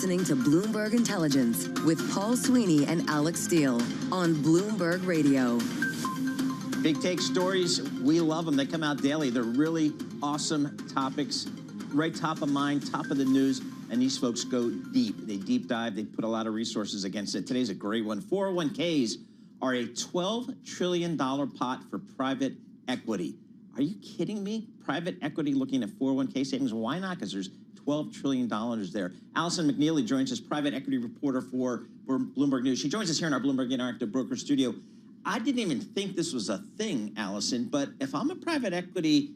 listening to Bloomberg Intelligence with Paul Sweeney and Alex Steele on Bloomberg Radio. Big take stories, we love them. They come out daily. They're really awesome topics, right top of mind, top of the news, and these folks go deep. They deep dive. They put a lot of resources against it. Today's a great one. 401ks are a $12 trillion pot for private equity. Are you kidding me? Private equity looking at 401k savings? Why not? Because there's $12 trillion there. Allison McNeely joins us, private equity reporter for Bloomberg News. She joins us here in our Bloomberg Interactive Broker Studio. I didn't even think this was a thing, Allison, but if I'm a private equity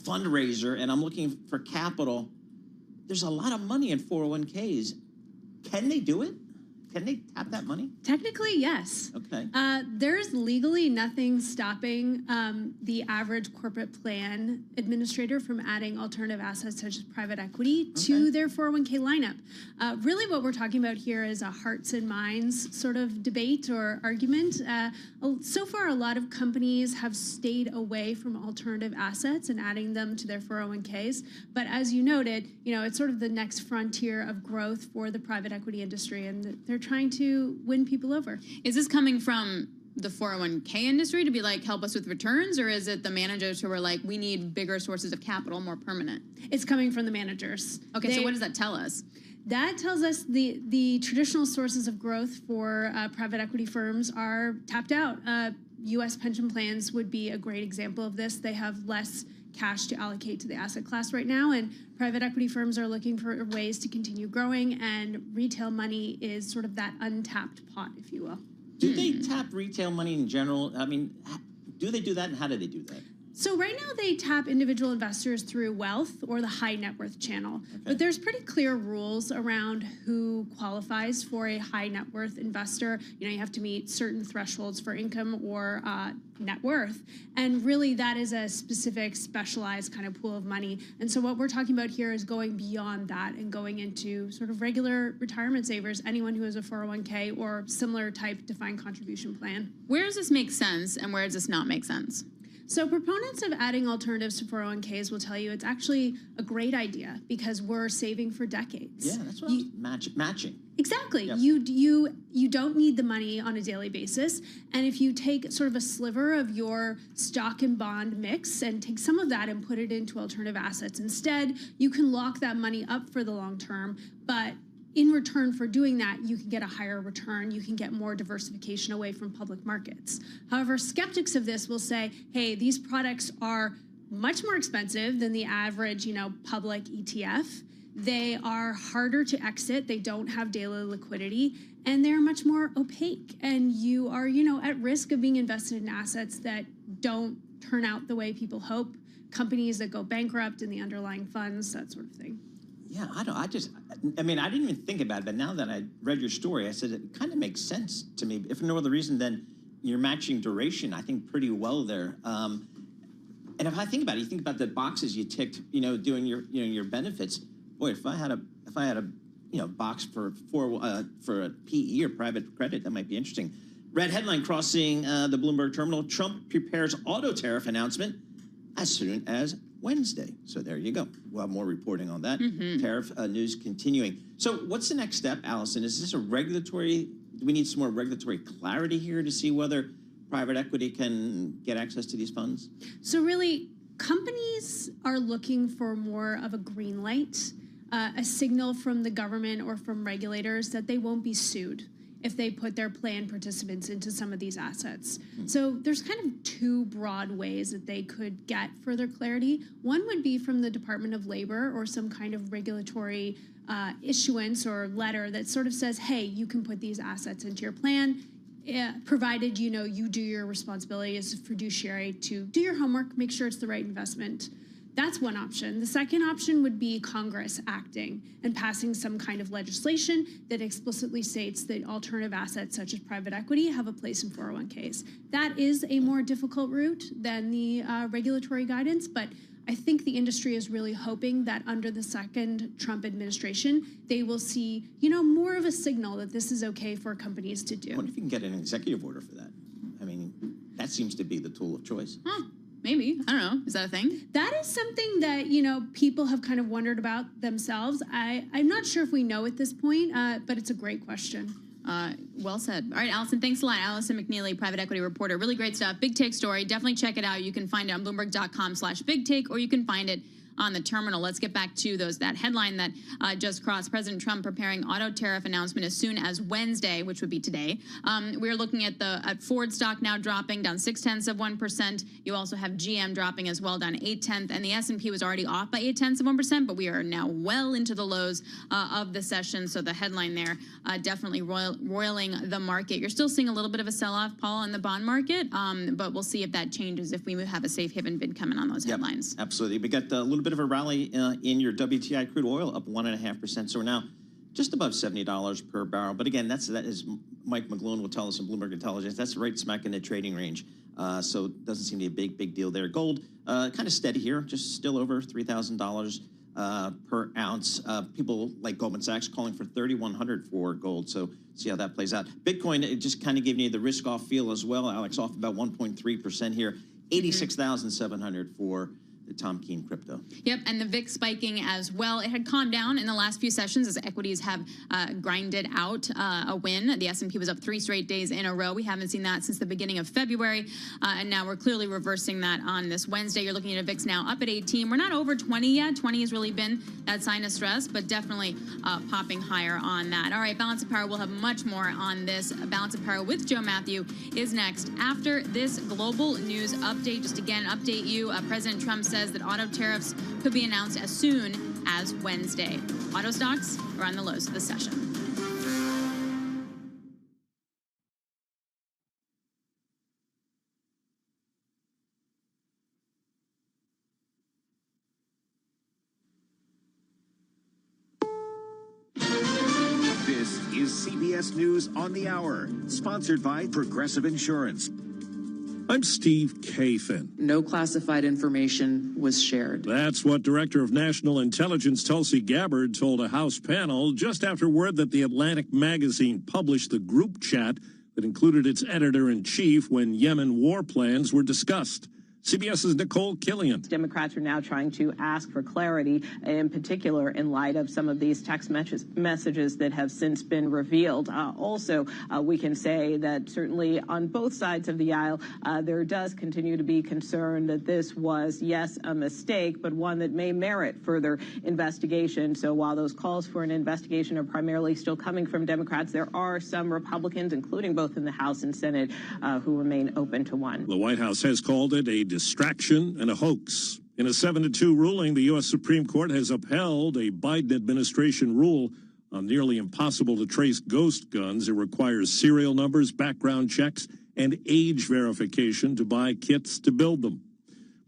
fundraiser and I'm looking for capital, there's a lot of money in 401ks. Can they do it? Can they tap that money? Technically, yes. Okay. There's legally nothing stopping the average corporate plan administrator from adding alternative assets such as private equity to their 401k lineup. Really what we're talking about here is a hearts and minds sort of debate or argument. So far, a lot of companies have stayed away from alternative assets and adding them to their 401ks. But as you noted, it's sort of the next frontier of growth for the private equity industry, and they're trying to win people over. Is this coming from the 401k industry to be like, help us with returns, or is it the managers who are like, we need bigger sources of capital, more permanent? It's coming from the managers. Okay, so what does that tell us? That tells us the traditional sources of growth for private equity firms are tapped out. U.S. pension plans would be a great example of this. They have less cash to allocate to the asset class right now, and private equity firms are looking for ways to continue growing, and retail money is sort of that untapped pot, if you will. Do they tap retail money in general? I mean, do they do that, and how do they do that? So right now they tap individual investors through wealth or the high net worth channel. But there's pretty clear rules around who qualifies for a high net worth investor. You have to meet certain thresholds for income or net worth. And really that is a specific specialized kind of pool of money. And so what we're talking about here is going beyond that and going into sort of regular retirement savers, anyone who has a 401k or similar type defined contribution plan. Where does this make sense and where does this not make sense? So proponents of adding alternatives to 401ks will tell you it's actually a great idea because we're saving for decades. Yeah, that's what I was matching. Exactly. Yep. You don't need the money on a daily basis. And if you take sort of a sliver of your stock and bond mix and take some of that and put it into alternative assets instead, you can lock that money up for the long term. But in return for doing that, you can get a higher return. You can get more diversification away from public markets. However, skeptics of this will say, hey, these products are much more expensive than the average, public ETF. They are harder to exit. They don't have daily liquidity, and they're much more opaque. And you are, at risk of being invested in assets that don't turn out the way people hope, companies that go bankrupt in the underlying funds, that sort of thing. Yeah, I didn't even think about it, but now that I read your story, I said it kind of makes sense to me. If for no other reason than you're matching duration, I think pretty well there. And if I think about it, you think about the boxes you ticked, doing your benefits. Boy, if I had a box for a PE or private credit, that might be interesting. Red headline crossing the Bloomberg terminal: Trump prepares auto tariff announcement as soon as Wednesday. So there you go. We'll have more reporting on that. Tariff news continuing. So what's the next step, Allison? Is this a regulatory, do we need some more regulatory clarity here to see whether private equity can get access to these funds? So really, companies are looking for more of a green light, a signal from the government or from regulators that they won't be sued if they put their plan participants into some of these assets. So there's kind of two broad ways that they could get further clarity. One would be from the Department of Labor or some kind of regulatory issuance or letter that sort of says, hey, you can put these assets into your plan, provided you do your responsibility as a fiduciary to do your homework, make sure it's the right investment. That's one option. The second option would be Congress acting and passing some kind of legislation that explicitly states that alternative assets such as private equity have a place in 401ks. That is a more difficult route than the regulatory guidance, but I think the industry is really hoping that under the second Trump administration, they will see, more of a signal that this is okay for companies to do. I wonder if you can get an executive order for that. I mean, that seems to be the tool of choice. Maybe. I don't know. Is that a thing? That is something that, you know, people have kind of wondered about themselves. I'm not sure if we know at this point, but it's a great question. Well said. All right, Allison, thanks a lot. Allison McNeely, private equity reporter. Really great stuff. Big Take story. Definitely check it out. You can find it on Bloomberg.com/BigTake, or you can find it on the terminal. Let's get back to that headline that just crossed. President Trump preparing auto tariff announcement as soon as Wednesday, which would be today. We're looking at Ford stock now dropping down 0.6%. You also have GM dropping as well, down 0.8, and the S&P was already off by 0.8%, but we are now well into the lows of the session. So the headline there definitely roiling the market. You're still seeing a little bit of a sell-off, Paul, in the bond market, but we'll see if that changes if we have a safe haven bid coming on those headlines. Absolutely. We got a little bit of a rally in your WTI crude oil, up 1.5%. So we're now just above $70 per barrel. But again, that is Mike McGlone will tell us in Bloomberg Intelligence. That's right smack in the trading range. So it doesn't seem to be a big deal there. Gold, kind of steady here, just still over $3,000 per ounce. People like Goldman Sachs calling for $3,100 for gold. So see how that plays out. Bitcoin, it just kind of gave you the risk-off feel as well. Alex, off about 1.3% here. 86,700 for the Tom Keene crypto. Yep, and the VIX spiking as well. It had calmed down in the last few sessions as equities have grinded out a win. The S&P was up 3 straight days in a row. We haven't seen that since the beginning of February, and now we're clearly reversing that on this Wednesday. You're looking at a VIX now up at 18. We're not over 20 yet. 20 has really been that sign of stress, but definitely popping higher on that. All right, Balance of Power. We'll have much more on this. Balance of Power with Joe Matthew is next after this global news update. Just again, update you. President Trump says that auto tariffs could be announced as soon as Wednesday. Auto stocks are on the lows of the session. This is CBS News on the Hour, sponsored by Progressive Insurance. I'm Steve Kathan. No classified information was shared. That's what Director of National Intelligence Tulsi Gabbard told a House panel just after word that The Atlantic magazine published the group chat that included its editor-in-chief when Yemen war plans were discussed. CBS's Nicole Killian. Democrats are now trying to ask for clarity, in particular in light of some of these text messages that have since been revealed. Also, we can say that certainly on both sides of the aisle, there does continue to be concern that this was, yes, a mistake, but one that may merit further investigation. So while those calls for an investigation are primarily still coming from Democrats, there are some Republicans, including both in the House and Senate, who remain open to one. The White House has called it a distraction and a hoax. In a 7-2 ruling, the U.S. Supreme Court has upheld a Biden administration rule on nearly impossible to trace ghost guns. It requires serial numbers, background checks, and age verification to buy kits to build them.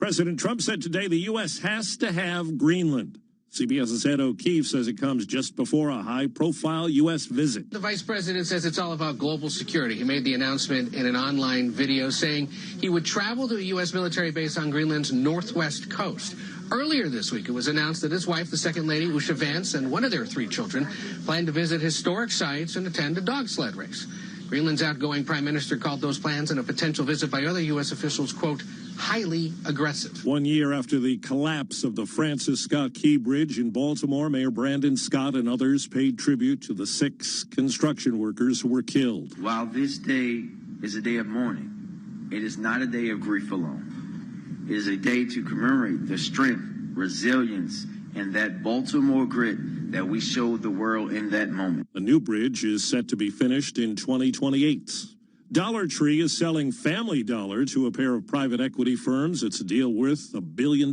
President Trump said today the U.S. has to have Greenland. CBS's Ed O'Keefe says it comes just before a high-profile U.S. visit. The vice president says it's all about global security. He made the announcement in an online video saying he would travel to a U.S. military base on Greenland's northwest coast. Earlier this week, it was announced that his wife, the Second Lady, Usha Vance, and one of their 3 children plan to visit historic sites and attend a dog sled race. Greenland's outgoing prime minister called those plans and a potential visit by other U.S. officials, quote, highly aggressive. 1 year after the collapse of the Francis Scott Key Bridge in Baltimore, Mayor Brandon Scott and others paid tribute to the 6 construction workers who were killed. While this day is a day of mourning, it is not a day of grief alone. It is a day to commemorate the strength, resilience, and that Baltimore grit that we showed the world in that moment. A new bridge is set to be finished in 2028. Dollar Tree is selling Family Dollar to a pair of private equity firms. It's a deal worth $1 billion.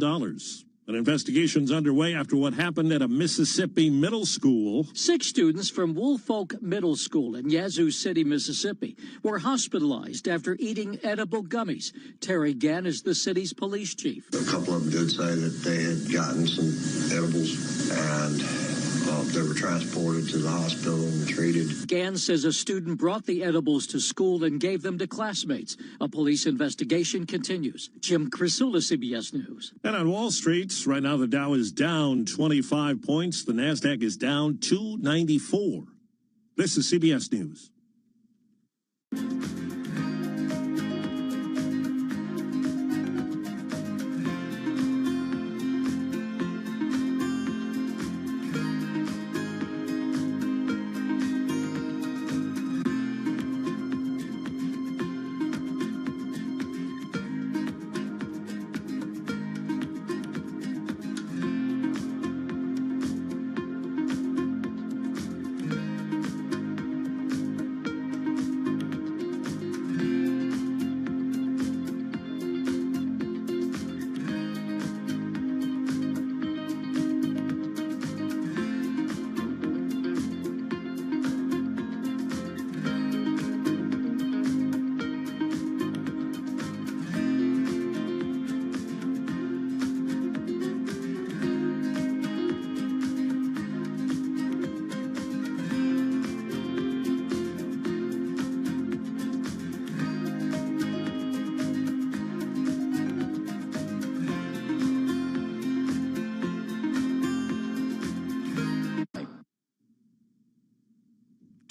An investigation's underway after what happened at a Mississippi middle school. 6 students from Woolfolk Middle School in Yazoo City, Mississippi, were hospitalized after eating edible gummies. Terry Gann is the city's police chief. A couple of them did say that they had gotten some edibles and they were transported to the hospital and treated. Gann says a student brought the edibles to school and gave them to classmates. A police investigation continues. Jim Crisula, CBS News. And on Wall Street, right now the Dow is down 25 points. The NASDAQ is down 294. This is CBS News.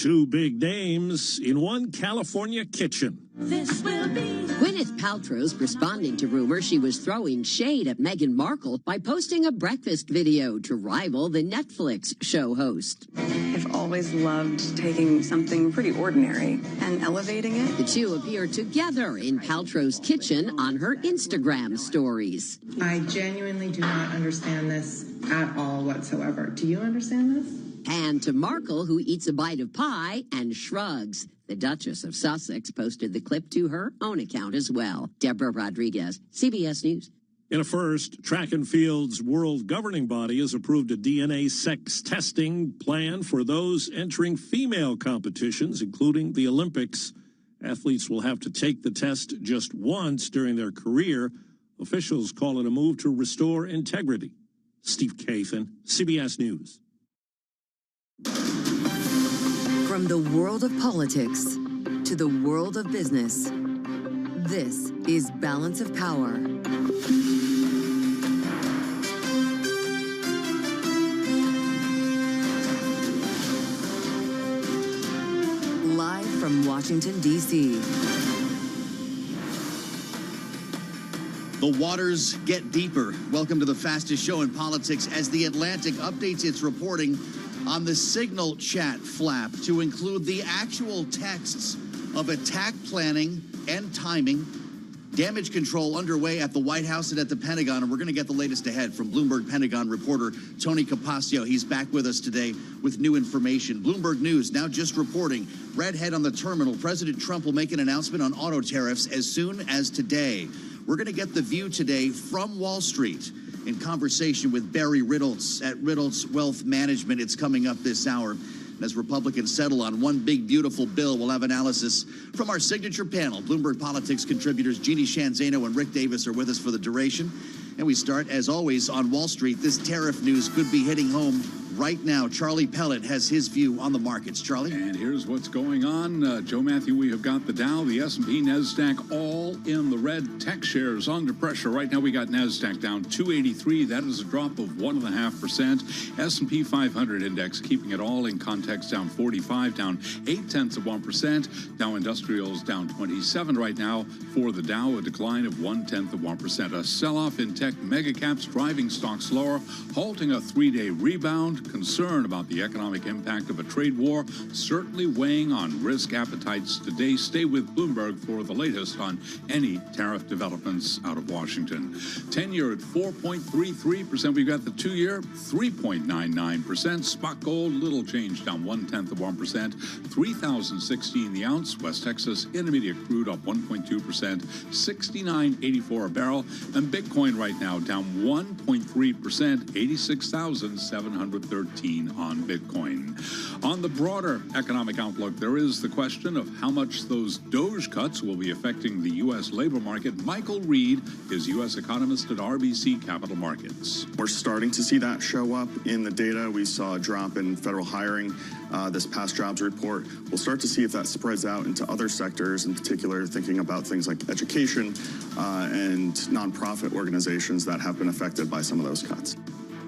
Two big names in one California kitchen. This will be. Gwyneth Paltrow's responding to rumors she was throwing shade at Meghan Markle by posting a breakfast video to rival the Netflix show host. I've always loved taking something pretty ordinary and elevating it. The two appear together in Paltrow's kitchen on her Instagram stories. I genuinely do not understand this at all whatsoever. Do you understand this? And to Markle, who eats a bite of pie and shrugs. The Duchess of Sussex posted the clip to her own account as well. Deborah Rodriguez, CBS News. In a first, track and field's world governing body has approved a DNA sex testing plan for those entering female competitions, including the Olympics. Athletes will have to take the test just once during their career. Officials call it a move to restore integrity. Steve Kathan, CBS News. From the world of politics to the world of business, this is Balance of Power. Live from Washington, D.C. The waters get deeper. Welcome to the fastest show in politics as The Atlantic updates its reporting on the Signal chat flap to include the actual texts of attack planning and timing, damage control underway at the White House and at the Pentagon. And we're going to get the latest ahead from Bloomberg Pentagon reporter Tony Capaccio. He's back with us today with new information. Bloomberg News now just reporting redhead on the terminal. President Trump will make an announcement on auto tariffs as soon as today. We're going to get the view today from Wall Street in conversation with Barry Riddles at Riddles Wealth Management. It's coming up this hour. And as Republicans settle on one big, beautiful bill, we'll have analysis from our signature panel. Bloomberg Politics contributors Jeannie Shanzano and Rick Davis are with us for the duration. And we start, as always, on Wall Street. This tariff news could be hitting home right now. Charlie Pellet has his view on the markets. Charlie? And here's what's going on. Joe Matthew, we have got the Dow, the S&P, NASDAQ all in the red. Tech shares under pressure. Right now we got NASDAQ down 283. That is a drop of 1.5%. S&P 500 index keeping it all in context down 45, down 0.8%. Dow Industrials down 27 right now. For the Dow, a decline of 0.1%. A sell-off in tech mega caps driving stocks lower, halting a three-day rebound. Concern about the economic impact of a trade war certainly weighing on risk appetites today. Stay with Bloomberg for the latest on any tariff developments out of Washington. 10-year at 4.33%. We've got the 2-year 3.99%. Spot gold, little change, down 0.1%. 3,016 the ounce. West Texas Intermediate crude up 1.2%. 69.84 a barrel. And Bitcoin right now down 1.3%. 86,713 on Bitcoin. On the broader economic outlook, there is the question of how much those DOGE cuts will be affecting the U.S. labor market. Michael Reed is U.S. economist at RBC Capital Markets. We're starting to see that show up in the data. We saw a drop in federal hiring this past jobs report. We'll start to see if that spreads out into other sectors, in particular thinking about things like education and nonprofit organizations that have been affected by some of those cuts.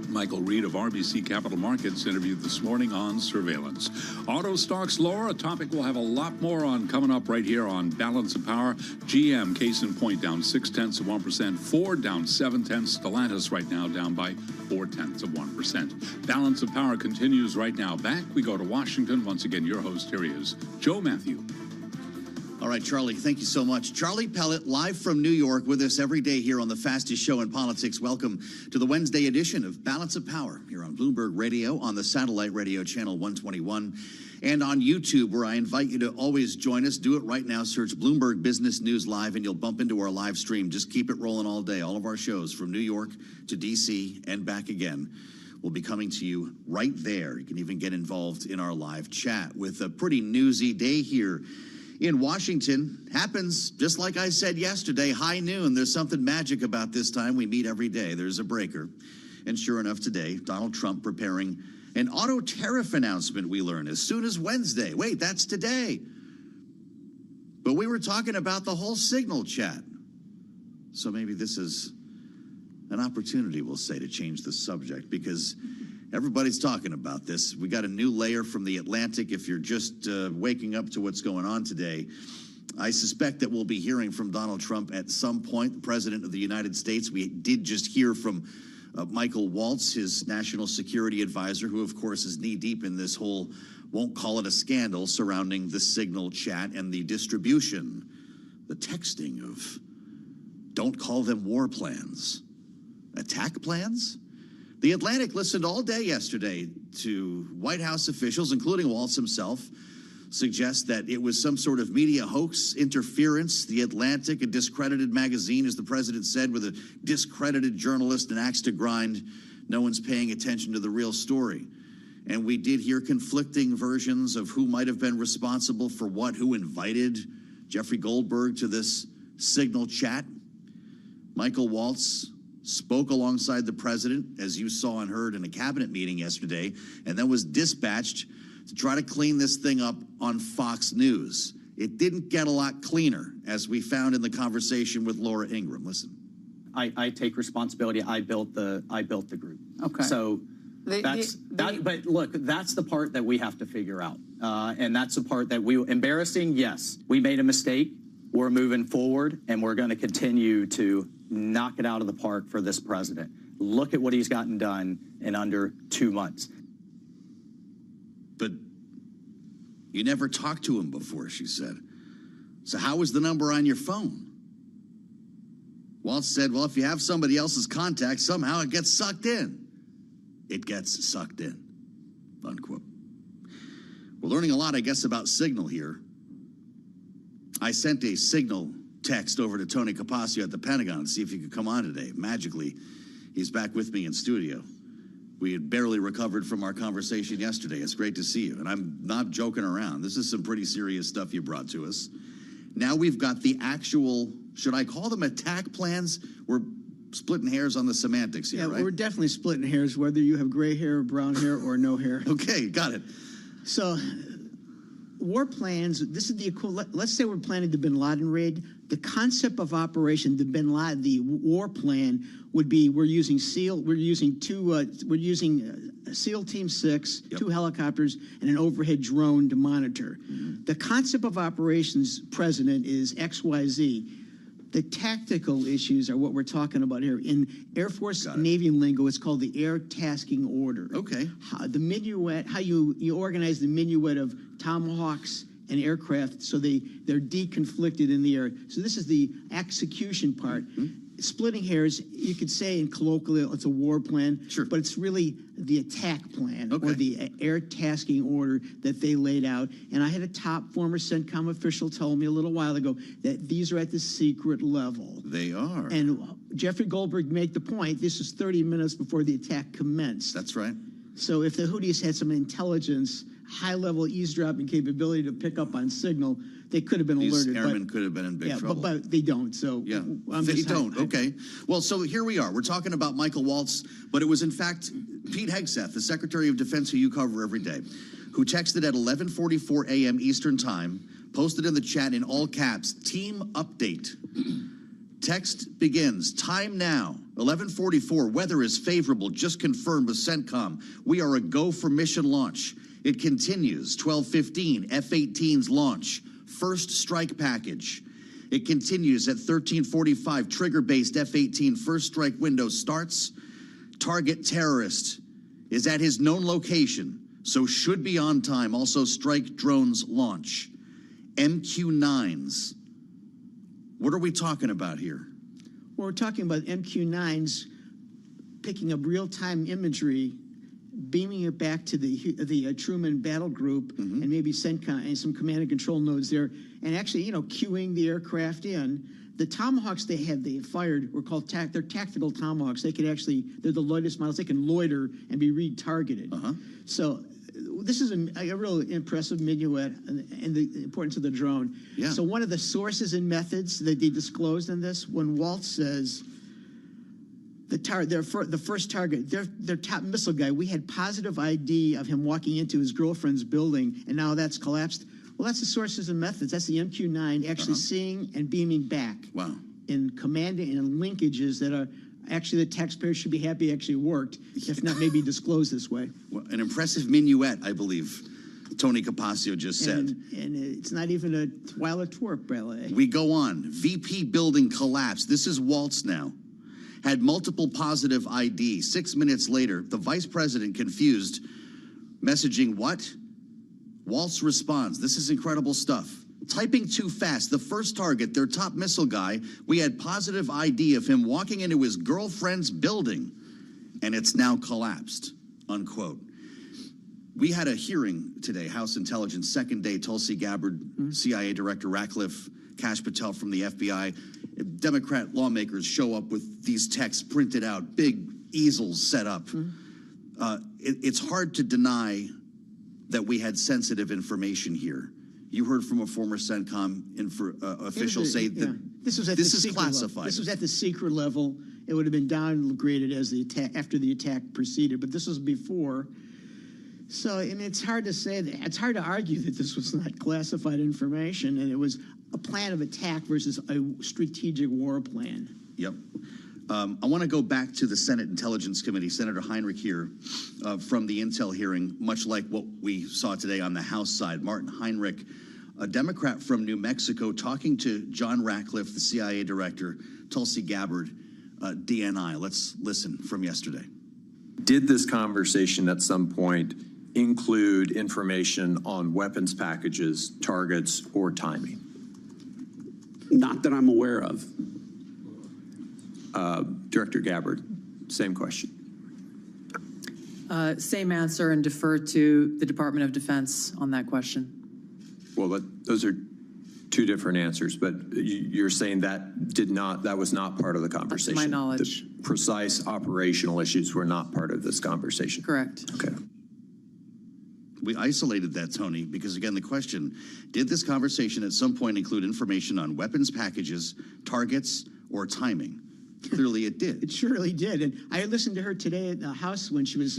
Michael Reed of RBC Capital Markets interviewed this morning on surveillance. Auto stocks lower, a topic we'll have a lot more on coming up right here on Balance of Power. GM, case in point, down 0.6%. Ford down 0.7. Stellantis right now down by 0.4%. Balance of Power continues right now. Back we go to Washington. Once again, your host, here he is, Joe Matthew. All right, Charlie, thank you so much. Charlie Pellet, live from New York, with us every day here on the fastest show in politics. Welcome to the Wednesday edition of Balance of Power here on Bloomberg Radio, on the satellite radio channel 121, and on YouTube, where I invite you to always join us. Do it right now. Search Bloomberg Business News Live, and you'll bump into our live stream. Just keep it rolling all day. All of our shows from New York to D.C. and back again will be coming to you right there. You can even get involved in our live chat with a pretty newsy day here in Washington. Happens just like I said yesterday, high noon. There's something magic about this time. We meet every day. There's a breaker. And sure enough, today, Donald Trump preparing an auto tariff announcement, we learn, as soon as Wednesday. Wait, that's today. But we were talking about the whole Signal chat. So maybe this is an opportunity, we'll say, to change the subject, because Everybody's talking about this. We got a new layer from the Atlantic. If you're just waking up to what's going on today, I suspect that we'll be hearing from Donald Trump at some point, the President of the United States. We did just hear from Michael Waltz, his national security advisor, who, of course, is knee-deep in this whole, won't call it a scandal, surrounding the Signal chat and the distribution, the texting of, don't call them war plans, attack plans? The Atlantic listened all day yesterday to White House officials, including Waltz himself, suggest that it was some sort of media hoax, interference. The Atlantic, a discredited magazine, as the president said, with a discredited journalist, an axe to grind. No one's paying attention to the real story. And we did hear conflicting versions of who might have been responsible for what, who invited Jeffrey Goldberg to this Signal chat. Michael Waltz spoke alongside the president, as you saw and heard in a cabinet meeting yesterday, and then was dispatched to try to clean this thing up on Fox News. It didn't get a lot cleaner, as we found in the conversation with Laura Ingraham. Listen. I take responsibility. I built the group. Okay. So but look, that's the part that we have to figure out. And that's the part that embarrassing, yes. We made a mistake. We're moving forward, and we're going to continue to knock it out of the park for this president. Look at what he's gotten done in under 2 months. But you never talked to him before, she said. So how was the number on your phone? Waltz said, well, if you have somebody else's contact, somehow it gets sucked in. It gets sucked in, unquote. We're learning a lot, I guess, about Signal here. I sent a Signal text over to Tony Capaccio at the Pentagon to see if he could come on today. Magically, he's back with me in studio. We had barely recovered from our conversation yesterday. It's great to see you. And I'm not joking around. This is some pretty serious stuff you brought to us. Now we've got the actual, should I call them attack plans? We're splitting hairs on the semantics here, right? Yeah, we're definitely splitting hairs, whether you have gray hair, brown hair, or no hair. Okay, got it. So, war plans, this is the equivalent. Let's say we're planning the bin Laden raid. The concept of operation, the war plan would be we're using SEAL Team 6, yep, 2 helicopters, and an overhead drone to monitor. Mm-hmm. The concept of operations, President, is XYZ. The tactical issues are what we're talking about here. In Air Force Navy lingo, it's called the Air Tasking Order. Okay. How you organize the minuet of Tomahawks and aircraft so they're deconflicted in the air. So this is the execution part. Mm-hmm. Splitting hairs, you could say in colloquial, it's a war plan, sure, but it's really the attack plan, okay, or the air tasking order that they laid out. And I had a top former CENTCOM official tell me a little while ago that these are at the secret level. They are. And Jeffrey Goldberg made the point, this is 30 minutes before the attack commenced. That's right. So if the Houthis had some intelligence, high-level eavesdropping capability to pick up on signal, they could have been alerted. These airmen could have been in big trouble. But they don't, so... Yeah, they don't, okay. Well, so here we are. We're talking about Michael Waltz, but it was, in fact, Pete Hegseth, the Secretary of Defense who you cover every day, who texted at 11:44 a.m. Eastern Time, posted in the chat in all caps, team update. Text begins, time now, 11:44, weather is favorable, just confirmed with CENTCOM. We are a go for mission launch. It continues, 12:15, F-18s launch, first strike package. It continues at 13:45, trigger-based F-18 first strike window starts. Target terrorist is at his known location, so should be on time. Also, strike drones launch. MQ-9s. What are we talking about here? Well, we're talking about MQ-9s picking up real-time imagery, beaming it back to the Truman Battle Group, mm-hmm, and maybe CENTCOM and some command and control nodes there, and actually, queuing the aircraft in. The Tomahawks they fired were called they're tactical Tomahawks. They're the lightest models. They can loiter and be retargeted. Uh-huh. So this is a real impressive minuet and the importance of the drone. Yeah. So one of the sources and methods that they disclosed in this, when Waltz says the first target, their top missile guy, we had positive ID of him walking into his girlfriend's building, and now that's collapsed. Well, that's the sources and methods. That's the MQ-9 actually seeing and beaming back. Wow. In commanding and linkages that Actually, the taxpayers should be happy it actually worked, if not maybe disclosed this way. Well, an impressive minuet, I believe, Tony Capaccio just said. And it's not even a Twyla twerp ballet. We go on. VP building collapse. This is Waltz now. Had multiple positive ID. 6 minutes later, the vice president confused, messaging what? Waltz responds. This is incredible stuff. Typing too fast. The first target, their top missile guy, we had positive ID of him walking into his girlfriend's building, and it's now collapsed, unquote. We had a hearing today, House Intelligence, second day, Tulsi Gabbard, CIA Director Ratcliffe, Kash Patel from the FBI. Democrat lawmakers show up with these texts printed out, big easels set up. It's hard to deny that we had sensitive information here. You heard from a former CENTCOM official say that this is classified. This was at the secret level. It would have been downgraded as the attack after the attack proceeded, but this was before. So, I mean, it's hard to say that. It's hard to argue that this was not classified information, and it was a plan of attack versus a strategic war plan. Yep. I want to go back to the Senate Intelligence Committee. Senator Heinrich here from the Intel hearing, much like what we saw today on the House side. Martin Heinrich, a Democrat from New Mexico, talking to John Ratcliffe, the CIA director, Tulsi Gabbard, DNI. Let's listen from yesterday. Did this conversation at some point include information on weapons packages, targets, or timing? Not that I'm aware of. Director Gabbard, same question. Same answer, and defer to the Department of Defense on that question. Well, those are two different answers, but you're saying that was not part of the conversation. That's my knowledge. The precise operational issues were not part of this conversation. Correct. Okay. We isolated that, Tony, because again, the question, did this conversation at some point include information on weapons packages, targets, or timing? Clearly it did. It surely did. And I listened to her today at the House when she was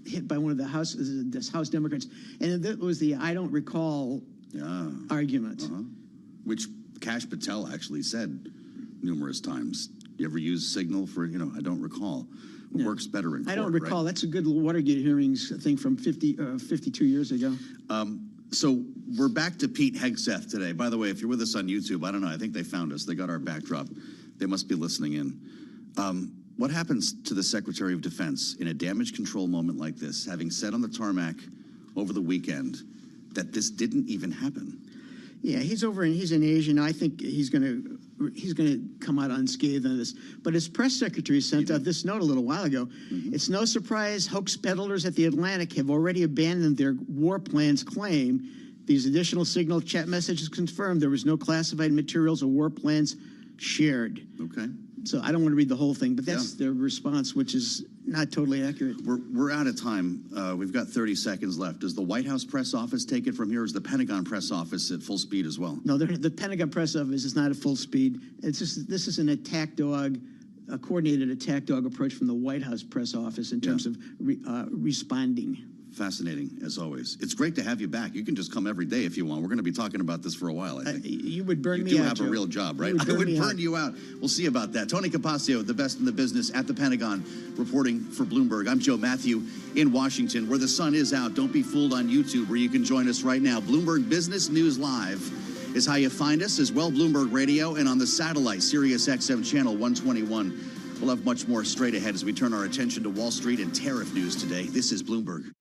hit by one of the House Democrats. And it was the I don't recall argument. Which Kash Patel actually said numerous times. You ever use Signal for, I don't recall. It works better in court, I don't recall. right? That's a good Watergate hearings thing from 52 years ago. So we're back to Pete Hegseth today. By the way, if you're with us on YouTube, I don't know. I think they found us. They got our backdrop. They must be listening in. What happens to the Secretary of Defense in a damage control moment like this, having said on the tarmac over the weekend that this didn't even happen? Yeah, he's in Asia, and I think he's going to come out unscathed on this. But his press secretary sent out this note a little while ago. It's no surprise hoax peddlers at the Atlantic have already abandoned their war plans claim. These additional signal chat messages confirmed there was no classified materials or war plans shared. Okay. So I don't want to read the whole thing, but that's their response, which is not totally accurate. We're out of time. We've got 30 seconds left. Does the White House press office take it from here, or is the Pentagon press office at full speed as well? No, the Pentagon press office is not at full speed. This is an attack dog, a coordinated attack dog approach from the White House press office in terms of responding. Fascinating, as always. It's great to have you back. You can just come every day if you want. We're going to be talking about this for a while, I think. You would burn me out, You do have Joe. a real job, right? I would burn you out. We'll see about that. Tony Capaccio, the best in the business at the Pentagon, reporting for Bloomberg. I'm Joe Matthew in Washington, where the sun is out. Don't be fooled on YouTube, where you can join us right now. Bloomberg Business News Live is how you find us, as well Bloomberg Radio, and on the satellite, Sirius XM Channel 121. We'll have much more straight ahead as we turn our attention to Wall Street and tariff news today. This is Bloomberg.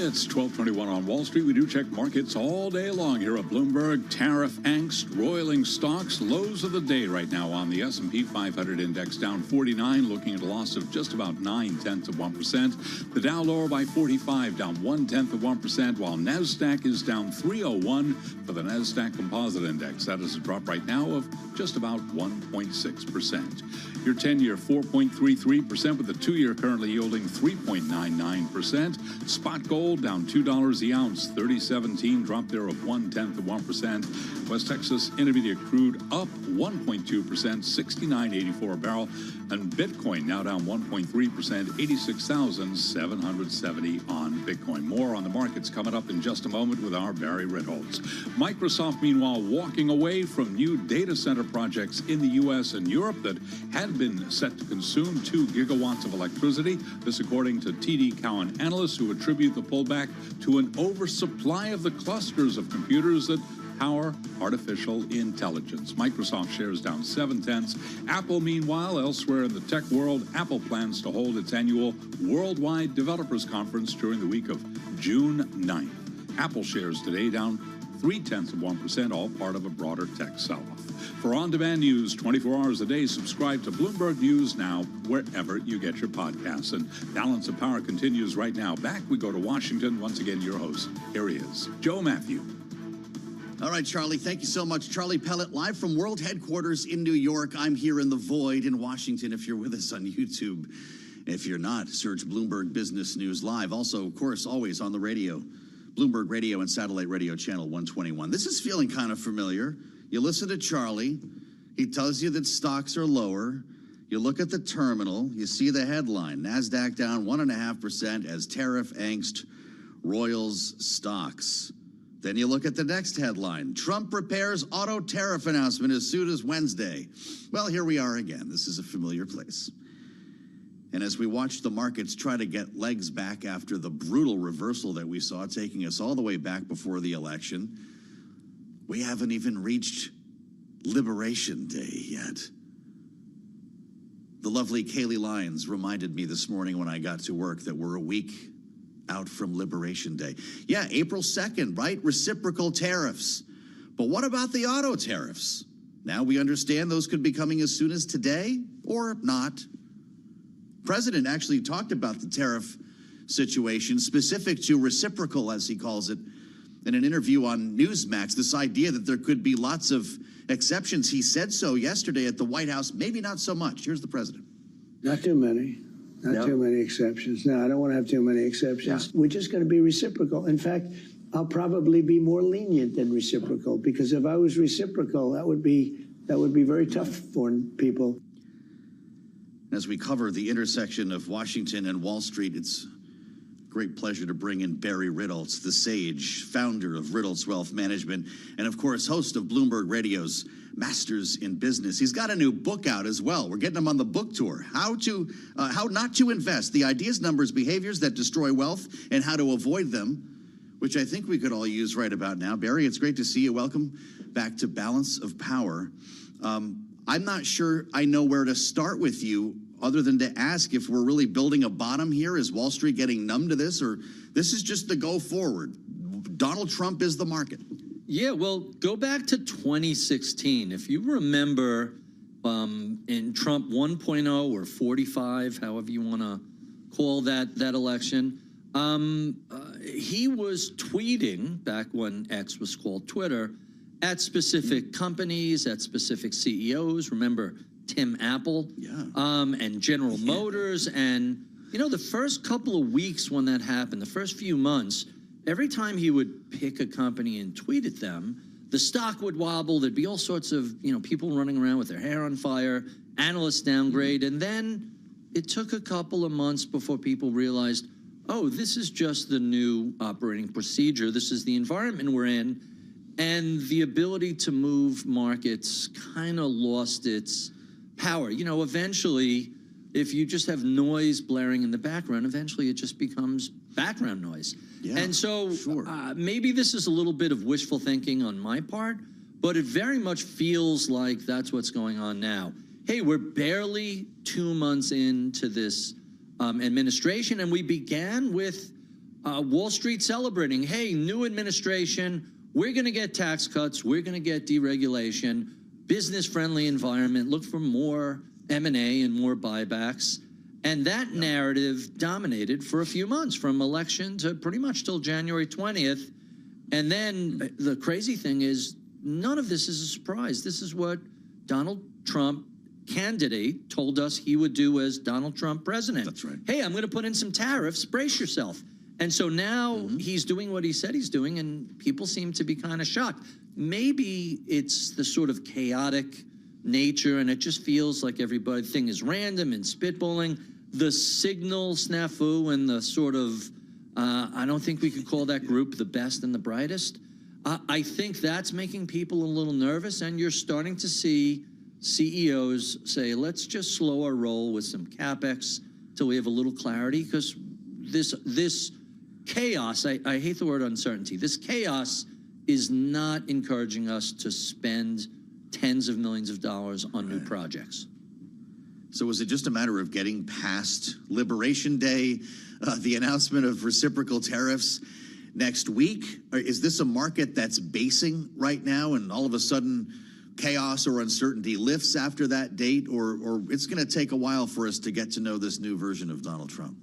It's 12:21 on Wall Street. We do check markets all day long here at Bloomberg. Tariff angst, roiling stocks. Lows of the day right now on the S&P 500 index down 49, looking at a loss of just about 0.9%. The Dow lower by 45, down 0.1%, while NASDAQ is down 301 for the NASDAQ Composite Index. That is a drop right now of just about 1.6%. Your 10-year 4.33%, with the 2-year currently yielding 3.99%. Spot gold down $2 the ounce, 30.17, drop there of 0.1%. West Texas Intermediate crude up 1.2%, 69.84 a barrel. And Bitcoin now down 1.3%, 86,770 on Bitcoin. More on the markets coming up in just a moment with our Barry Ritholtz. Microsoft, meanwhile, walking away from new data center projects in the U.S. and Europe that had been set to consume 2 gigawatts of electricity. This according to TD Cowen analysts, who attribute the pullback to an oversupply of the clusters of computers that power artificial intelligence. Microsoft shares down 0.7. Apple, meanwhile, elsewhere in the tech world, Apple plans to hold its annual Worldwide Developers Conference during the week of June 9th. Apple shares today down 0.3%, all part of a broader tech sell-off. For on-demand news 24 hours a day, subscribe to Bloomberg News Now wherever you get your podcasts. And Balance of Power continues right now. Back we go to Washington. Once again, your host. Here he is, Joe Matthew. All right, Charlie, thank you so much. Charlie Pellet, live from World Headquarters in New York. I'm here in the void in Washington if you're with us on YouTube. If you're not, search Bloomberg Business News Live. Also, of course, always on the radio, Bloomberg Radio and Satellite Radio Channel 121. This is feeling kind of familiar. You listen to Charlie. He tells you that stocks are lower. You look at the terminal. You see the headline, NASDAQ down 1.5% as tariff angst roils stocks. Then you look at the next headline, Trump prepares auto tariff announcement as soon as Wednesday. Well, here we are again. This is a familiar place. And as we watch the markets try to get legs back after the brutal reversal that we saw taking us all the way back before the election, we haven't even reached Liberation Day yet. The lovely Kaylee Lyons reminded me this morning when I got to work that we're a week out from Liberation Day. Yeah, April 2nd, right? Reciprocal tariffs. But what about the auto tariffs? Now we understand those could be coming as soon as today or not. President actually talked about the tariff situation specific to reciprocal, as he calls it, in an interview on Newsmax. This idea that there could be lots of exceptions. He said so yesterday at the White House. Maybe not so much. Here's the president. Not too many. Not too many exceptions. No, I don't want to have too many exceptions. Yeah. We're just going to be reciprocal. In fact, I'll probably be more lenient than reciprocal, because if I was reciprocal, that would be very tough for people. As we cover the intersection of Washington and Wall Street, it's a great pleasure to bring in Barry Ritholtz, the sage, founder of Ritholtz Wealth Management, and of course, host of Bloomberg Radio's Masters in Business. He's got a new book out as well. We're getting him on the book tour. How not to invest, the ideas, numbers, behaviors that destroy wealth, and how to avoid them, which I think we could all use right about now. Barry, it's great to see you. Welcome back to Balance of Power. I'm not sure I know where to start with you, other than to ask if we're really building a bottom here. Is Wall Street getting numb to this, or this is just the go forward? Donald Trump is the market. Yeah, well, go back to 2016. If you remember, in Trump 1.0 or 45, however you want to call that election, he was tweeting, back when X was called Twitter, at specific companies, at specific CEOs. Remember Tim Apple, and General Motors. And, you know, the first couple of weeks when that happened, the first few months, every time he would pick a company and tweet at them, the stock would wobble. There'd be all sorts of, people running around with their hair on fire, analysts downgrade. And then it took a couple of months before people realized, oh, this is just the new operating procedure. This is the environment we're in. And the ability to move markets kind of lost its power. Eventually, if you just have noise blaring in the background, eventually it just becomes background noise. Yeah, and so maybe this is a little bit of wishful thinking on my part, but it very much feels like that's what's going on now. Hey, we're barely 2 months into this administration, and we began with Wall Street celebrating, hey, new administration, we're going to get tax cuts, we're going to get deregulation, business-friendly environment, look for more M&A and more buybacks. And that narrative dominated for a few months, from election to pretty much till January 20th. And then the crazy thing is, none of this is a surprise. This is what Donald Trump, candidate, told us he would do as Donald Trump president. That's right. Hey, I'm going to put in some tariffs, brace yourself. And so now he's doing what he said he's doing, and people seem to be kind of shocked. Maybe it's the sort of chaotic nature, and it just feels like everything is random and spitballing. The signal snafu and the sort of, I don't think we could call that group the best and the brightest. I think that's making people a little nervous, and you're starting to see CEOs say, let's just slow our roll with some CapEx till we have a little clarity, because this chaos, I hate the word uncertainty, this chaos is not encouraging us to spend tens of millions of dollars on new projects. So was it just a matter of getting past Liberation Day, the announcement of reciprocal tariffs next week? Or is this a market that's basing right now, and all of a sudden chaos or uncertainty lifts after that date, or it's going to take a while for us to get to know this new version of Donald Trump?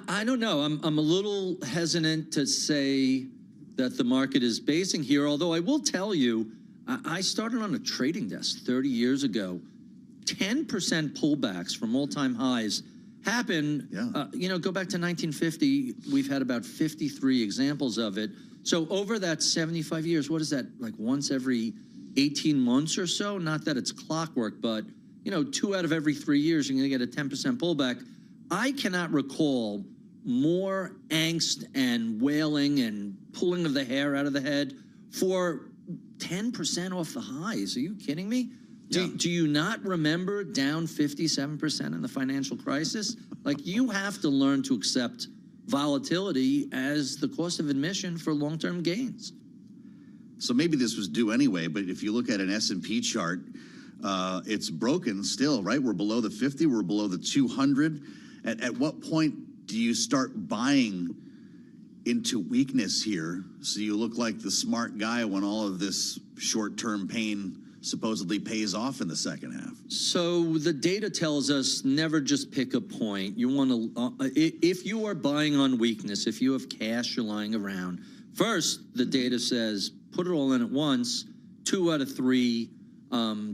I don't know. I'm a little hesitant to say that the market is basing here, although I will tell you, I started on a trading desk 30 years ago. 10% pullbacks from all-time highs happen. Go back to 1950. We've had about 53 examples of it. So over that 75 years, what is that, like once every 18 months or so? Not that it's clockwork, but 2 out of every 3 years, you're going to get a 10% pullback. I cannot recall more angst and wailing and pulling of the hair out of the head for 10% off the highs. Are you kidding me? Do you not remember down 57% in the financial crisis? Like, you have to learn to accept volatility as the cost of admission for long-term gains. So maybe this was due anyway, but if you look at an S&P chart, it's broken still, right? We're below the 50, we're below the 200. At what point do you start buying into weakness here, so you look like the smart guy when all of this short-term pain supposedly pays off in the second half? So the data tells us never just pick a point. You want to, if you are buying on weakness, if you have cash you're lying around, first, the data says put it all in at once. 2 out of 3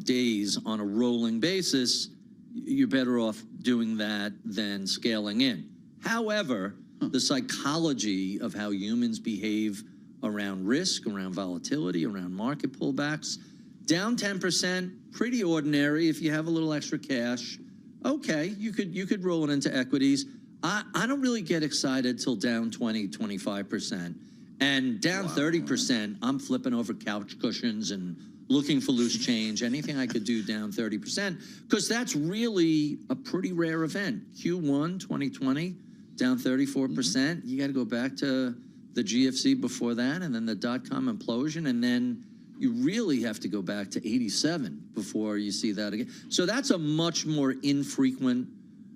days on a rolling basis, you're better off doing that than scaling in. However, the psychology of how humans behave around risk, around volatility, around market pullbacks, down 10%, pretty ordinary. If you have a little extra cash, okay, you could roll it into equities. I don't really get excited till down 20, 25%. And down 30%, I'm flipping over couch cushions and looking for loose change, anything I could do down 30%, because that's really a pretty rare event. Q1 2020, down 34%. You got to go back to the GFC before that, and then the dot-com implosion, and then you really have to go back to 87 before you see that again. So that's a much more infrequent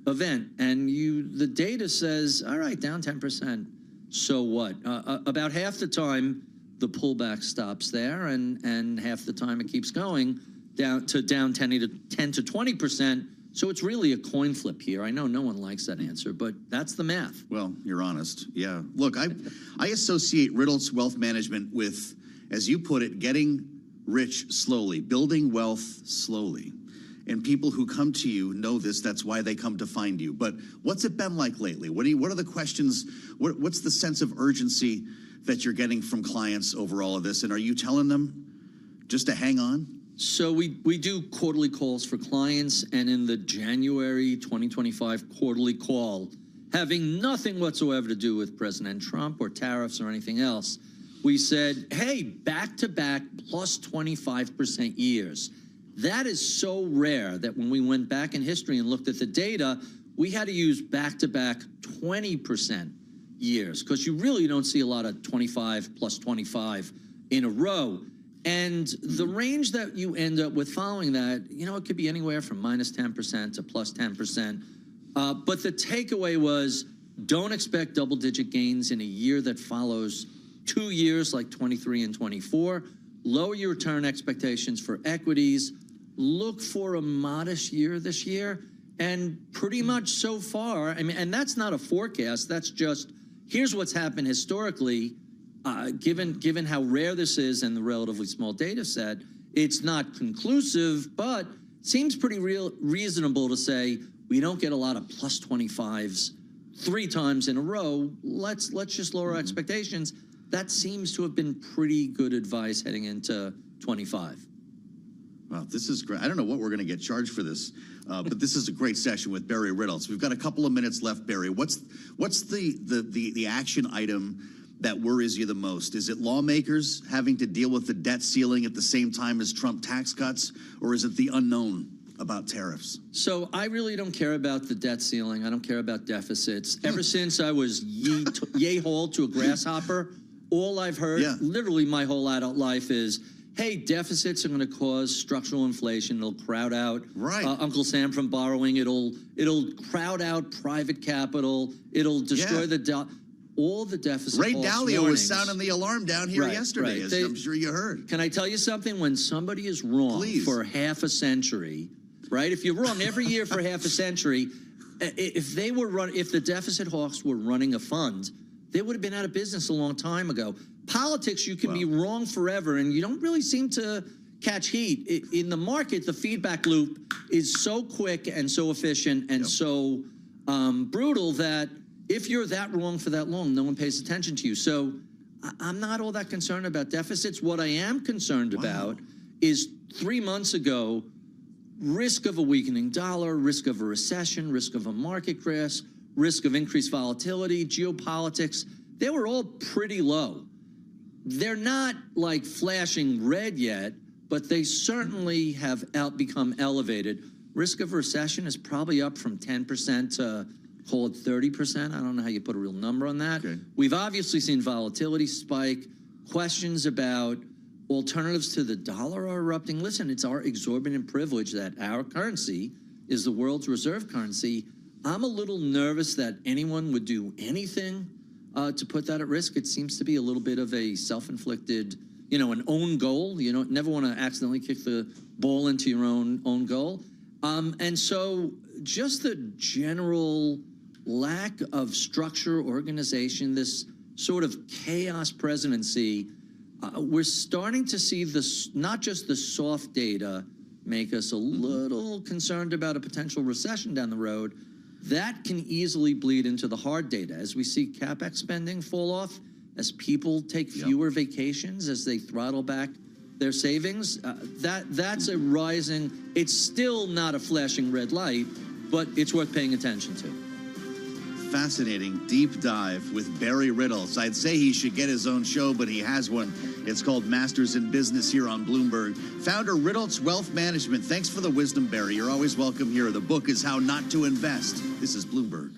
event. And the data says, all right, down 10%. So what? About half the time, the pullback stops there, and half the time it keeps going down 10 to 20%. So it's really a coin flip here. I know no one likes that answer, but that's the math. Well, you're honest. Yeah. Look, I associate Riddle's wealth management with, as you put it, getting rich slowly, building wealth slowly. And people who come to you know this. That's why they come to find you. But what's it been like lately? What are the questions? What's the sense of urgency that you're getting from clients over all of this? And are you telling them just to hang on? So we do quarterly calls for clients, and in the January 2025 quarterly call, having nothing whatsoever to do with President Trump or tariffs or anything else, we said, hey, back-to-back plus 25% years. That is so rare that when we went back in history and looked at the data, we had to use back-to-back 20% years, because you really don't see a lot of 25 plus 25 in a row. And the range that you end up with following that, it could be anywhere from minus 10% to plus 10%. But the takeaway was, Don't expect double-digit gains in a year that follows 2 years like 23 and 24. Lower your return expectations for equities. Look for a modest year this year. And pretty much so far, I mean, and that's not a forecast. That's just, here's what's happened historically. Given how rare this is and the relatively small data set, it's not conclusive, but seems pretty reasonable to say we don't get a lot of plus 25s 3 times in a row. Let's just lower expectations. That seems to have been pretty good advice heading into 25. Wow, this is great. I don't know what we're going to get charged for this, but this is a great session with Barry Riddles. We've got a couple of minutes left, Barry. What's the action item that worries you the most? Is it lawmakers having to deal with the debt ceiling at the same time as Trump tax cuts, or is it the unknown about tariffs? So I really don't care about the debt ceiling. I don't care about deficits. Ever since I was yay-hauled to a grasshopper, all I've heard, literally my whole adult life, is, hey, deficits are going to cause structural inflation. It'll crowd out Uncle Sam from borrowing. It'll crowd out private capital. It'll destroy all the deficit. Ray Dalio was sounding the alarm down here yesterday, as I'm sure you heard. Can I tell you something? When somebody is wrong for half a century, right? If you're wrong every year for half a century, if the deficit hawks were running a fund, they would have been out of business a long time ago. Politics, you can be wrong forever, and you don't really seem to catch heat. In the market, the feedback loop is so quick and so efficient and so brutal that if you're that wrong for that long, no one pays attention to you. So I'm not all that concerned about deficits. What I am concerned about is 3 months ago, risk of a weakening dollar, risk of a recession, risk of a market crash, risk of increased volatility, geopolitics. They were all pretty low. They're not like flashing red yet, but they certainly have become elevated. Risk of recession is probably up from 10% to, call it 30%. I don't know how you put a real number on that. We've obviously seen volatility spike. Questions about alternatives to the dollar are erupting. Listen, it's our exorbitant privilege that our currency is the world's reserve currency. I'm a little nervous that anyone would do anything to put that at risk. It seems to be a little bit of a self-inflicted, an own goal. You never want to accidentally kick the ball into your own goal. And so just the general lack of structure, organization, this sort of chaos presidency, we're starting to see this, not just the soft data make us a little concerned about a potential recession down the road. That can easily bleed into the hard data as we see CapEx spending fall off, as people take fewer vacations, as they throttle back their savings. That's a rising, it's still not a flashing red light, but it's worth paying attention to. Fascinating deep dive with Barry Riddles. I'd say he should get his own show, but he has one. It's called Masters in Business here on Bloomberg. Founder, Riddles Wealth Management. Thanks for the wisdom, Barry. You're always welcome here. The book is How Not to Invest. This is Bloomberg.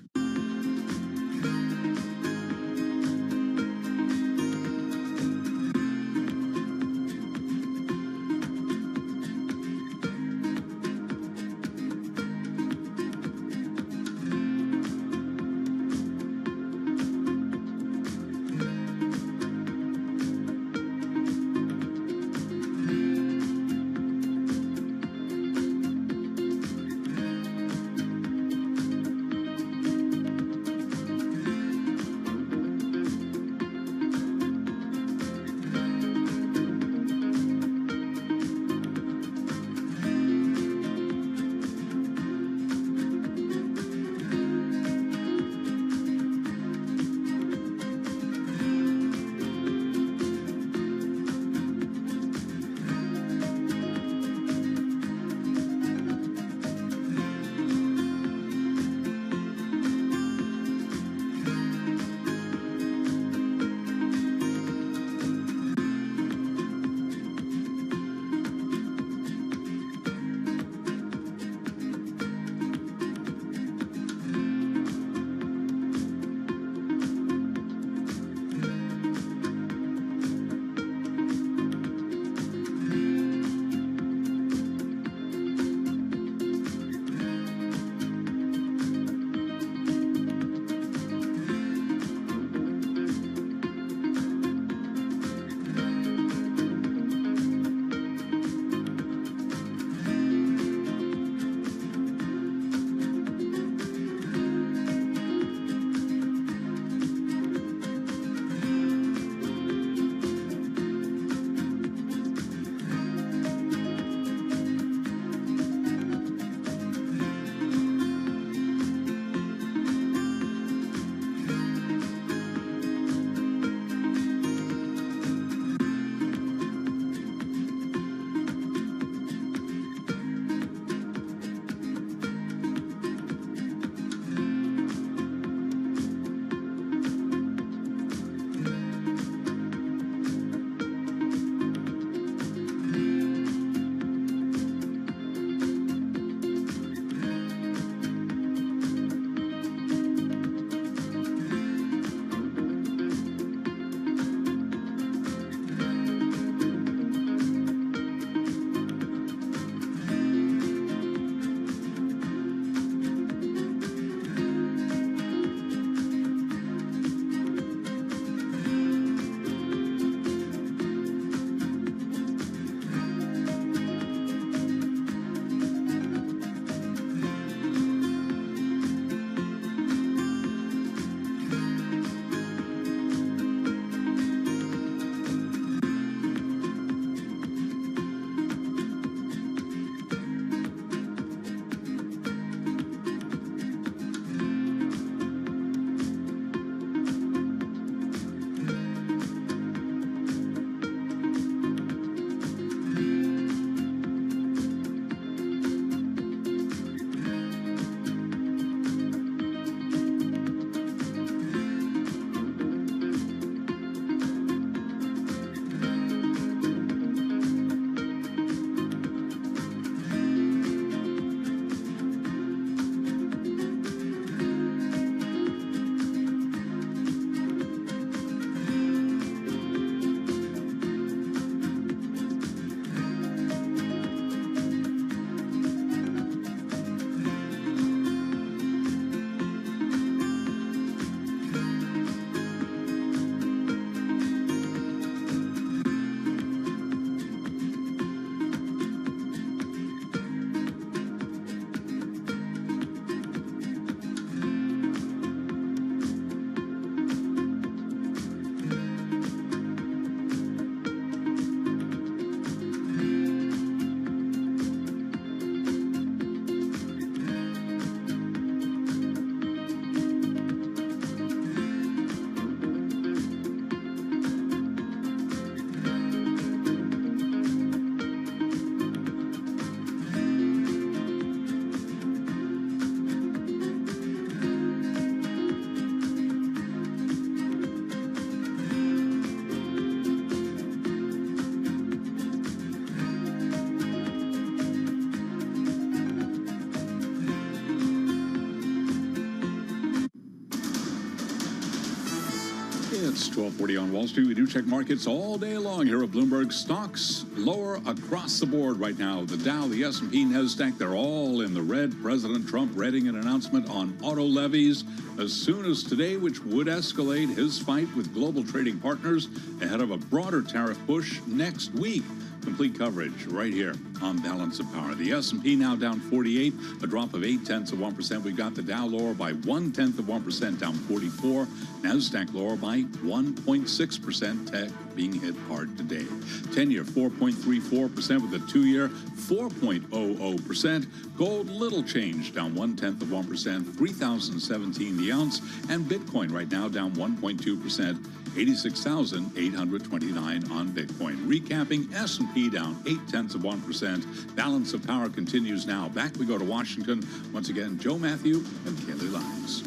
It's 12:40 on Wall Street. We do check markets all day long here at Bloomberg. Stocks lower across the board right now. The Dow, the S&P, NASDAQ, they're all in the red. President Trump readying an announcement on auto levies as soon as today, which would escalate his fight with global trading partners ahead of a broader tariff push next week. Complete coverage right here on Balance of Power. The S&P now down 48, a drop of 0.8%. We've got the Dow lower by 0.1%, down 44. NASDAQ lower by 1.6%. Tech being hit hard today. 10-year 4.34% with a 2-year 4.00%. Gold little change, down 0.1%, 3,017 the ounce, and Bitcoin right now down 1.2%. 86,829 on Bitcoin. Recapping, S&P down 0.8%. Balance of Power continues now. Back we go to Washington. Once again, Joe Matthew and Kaylee Lyons.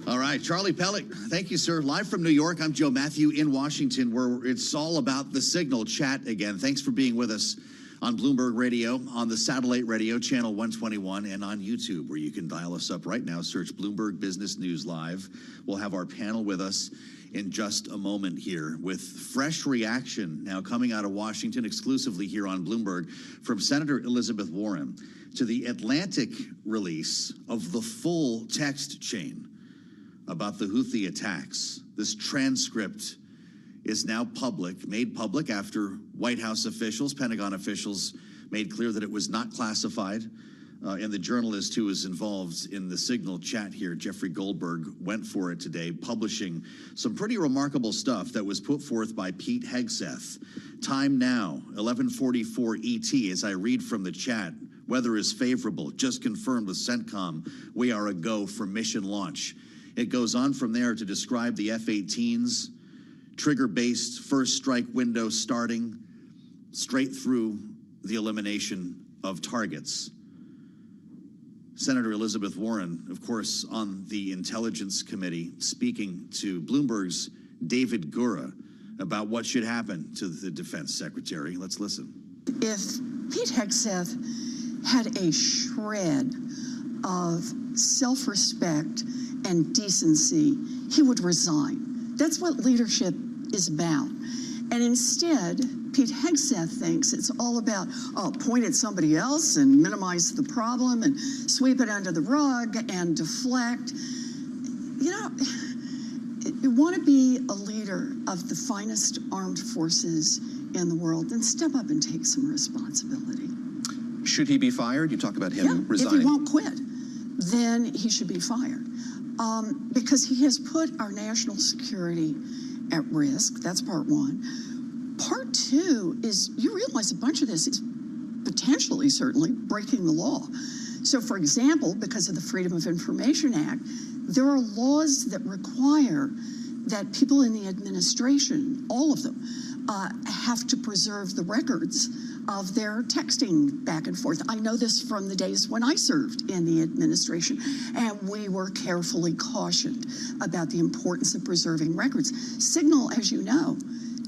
All right, Charlie Pellick, thank you, sir. Live from New York, I'm Joe Matthew in Washington, where it's all about the Signal chat again. Thanks for being with us on Bloomberg Radio, on the satellite radio, channel 121, and on YouTube, where you can dial us up right now. Search Bloomberg Business News Live. We'll have our panel with us in just a moment here with fresh reaction now coming out of Washington exclusively here on Bloomberg from Senator Elizabeth Warren to the Atlantic release of the full text chain about the Houthi attacks. This transcript is now made public after White House officials, Pentagon officials made clear that it was not classified. And the journalist who was involved in the Signal chat here, Jeffrey Goldberg, went for it today, publishing some pretty remarkable stuff that was put forth by Pete Hegseth. Time now, 11:44 ET, as I read from the chat. Weather is favorable, just confirmed with CENTCOM. We are a go for mission launch. It goes on from there to describe the F-18s, trigger-based first strike window starting straight through the elimination of targets. Senator Elizabeth Warren, of course, on the Intelligence Committee, speaking to Bloomberg's David Gura about what should happen to the Defense Secretary. Let's listen. If Pete Hegseth had a shred of self-respect and decency, he would resign. That's what leadership is about. And instead, Pete Hegseth thinks it's all about, point at somebody else and minimize the problem and sweep it under the rug and deflect. You know, you want to be a leader of the finest armed forces in the world, then step up and take some responsibility. Should he be fired? You talk about him resigning. If he won't quit, then he should be fired. Because he has put our national security at risk. That's part one. Part two is you realize a bunch of this is potentially, certainly, breaking the law. So, for example, because of the Freedom of Information Act, there are laws that require that people in the administration, all of them, have to preserve the records of their texting back and forth. I know this from the days when I served in the administration, and we were carefully cautioned about the importance of preserving records. Signal, as you know,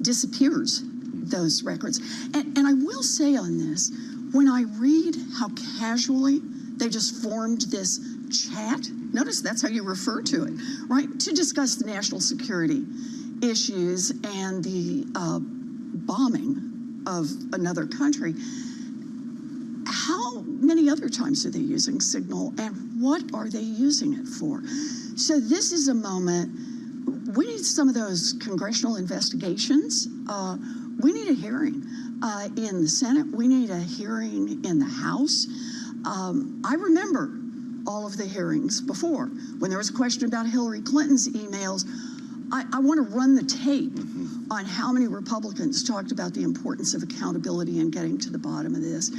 disappears those records. And I will say on this, when I read how casually they just formed this chat, notice that's how you refer to it, right? To discuss the national security issues and the bombing of another country. How many other times are they using Signal, and what are they using it for? So this is a moment, we need some of those congressional investigations. We need a hearing in the Senate. We need a hearing in the House. I remember all of the hearings before. When there was a question about Hillary Clinton's emails, I want to run the tape on how many Republicans talked about the importance of accountability and getting to the bottom of this.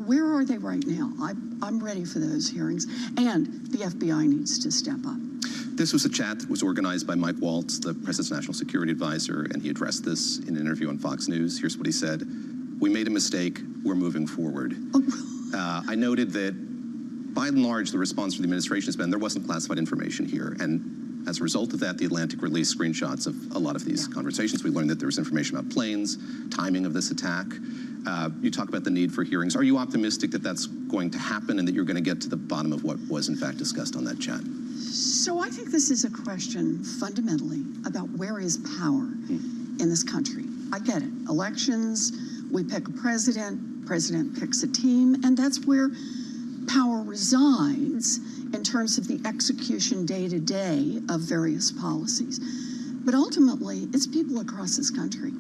Where are they right now? I'm ready for those hearings, and the FBI needs to step up. This was a chat that was organized by Mike Waltz, the President's National Security Advisor, and he addressed this in an interview on Fox News. Here's what he said. We made a mistake. We're moving forward. I noted that, by and large, the response from the administration has been there wasn't classified information here, and As a result of that, the Atlantic released screenshots of a lot of these conversations. We learned that there was information about planes, timing of this attack. You talk about the need for hearings. Are you optimistic that that's going to happen and that you're going to get to the bottom of what was in fact discussed on that chat? So I think this is a question fundamentally about where is power in this country. I get it. Elections, we pick a president picks a team, and that's where power resides in terms of the execution day-to-day of various policies. But ultimately, it's people across this country.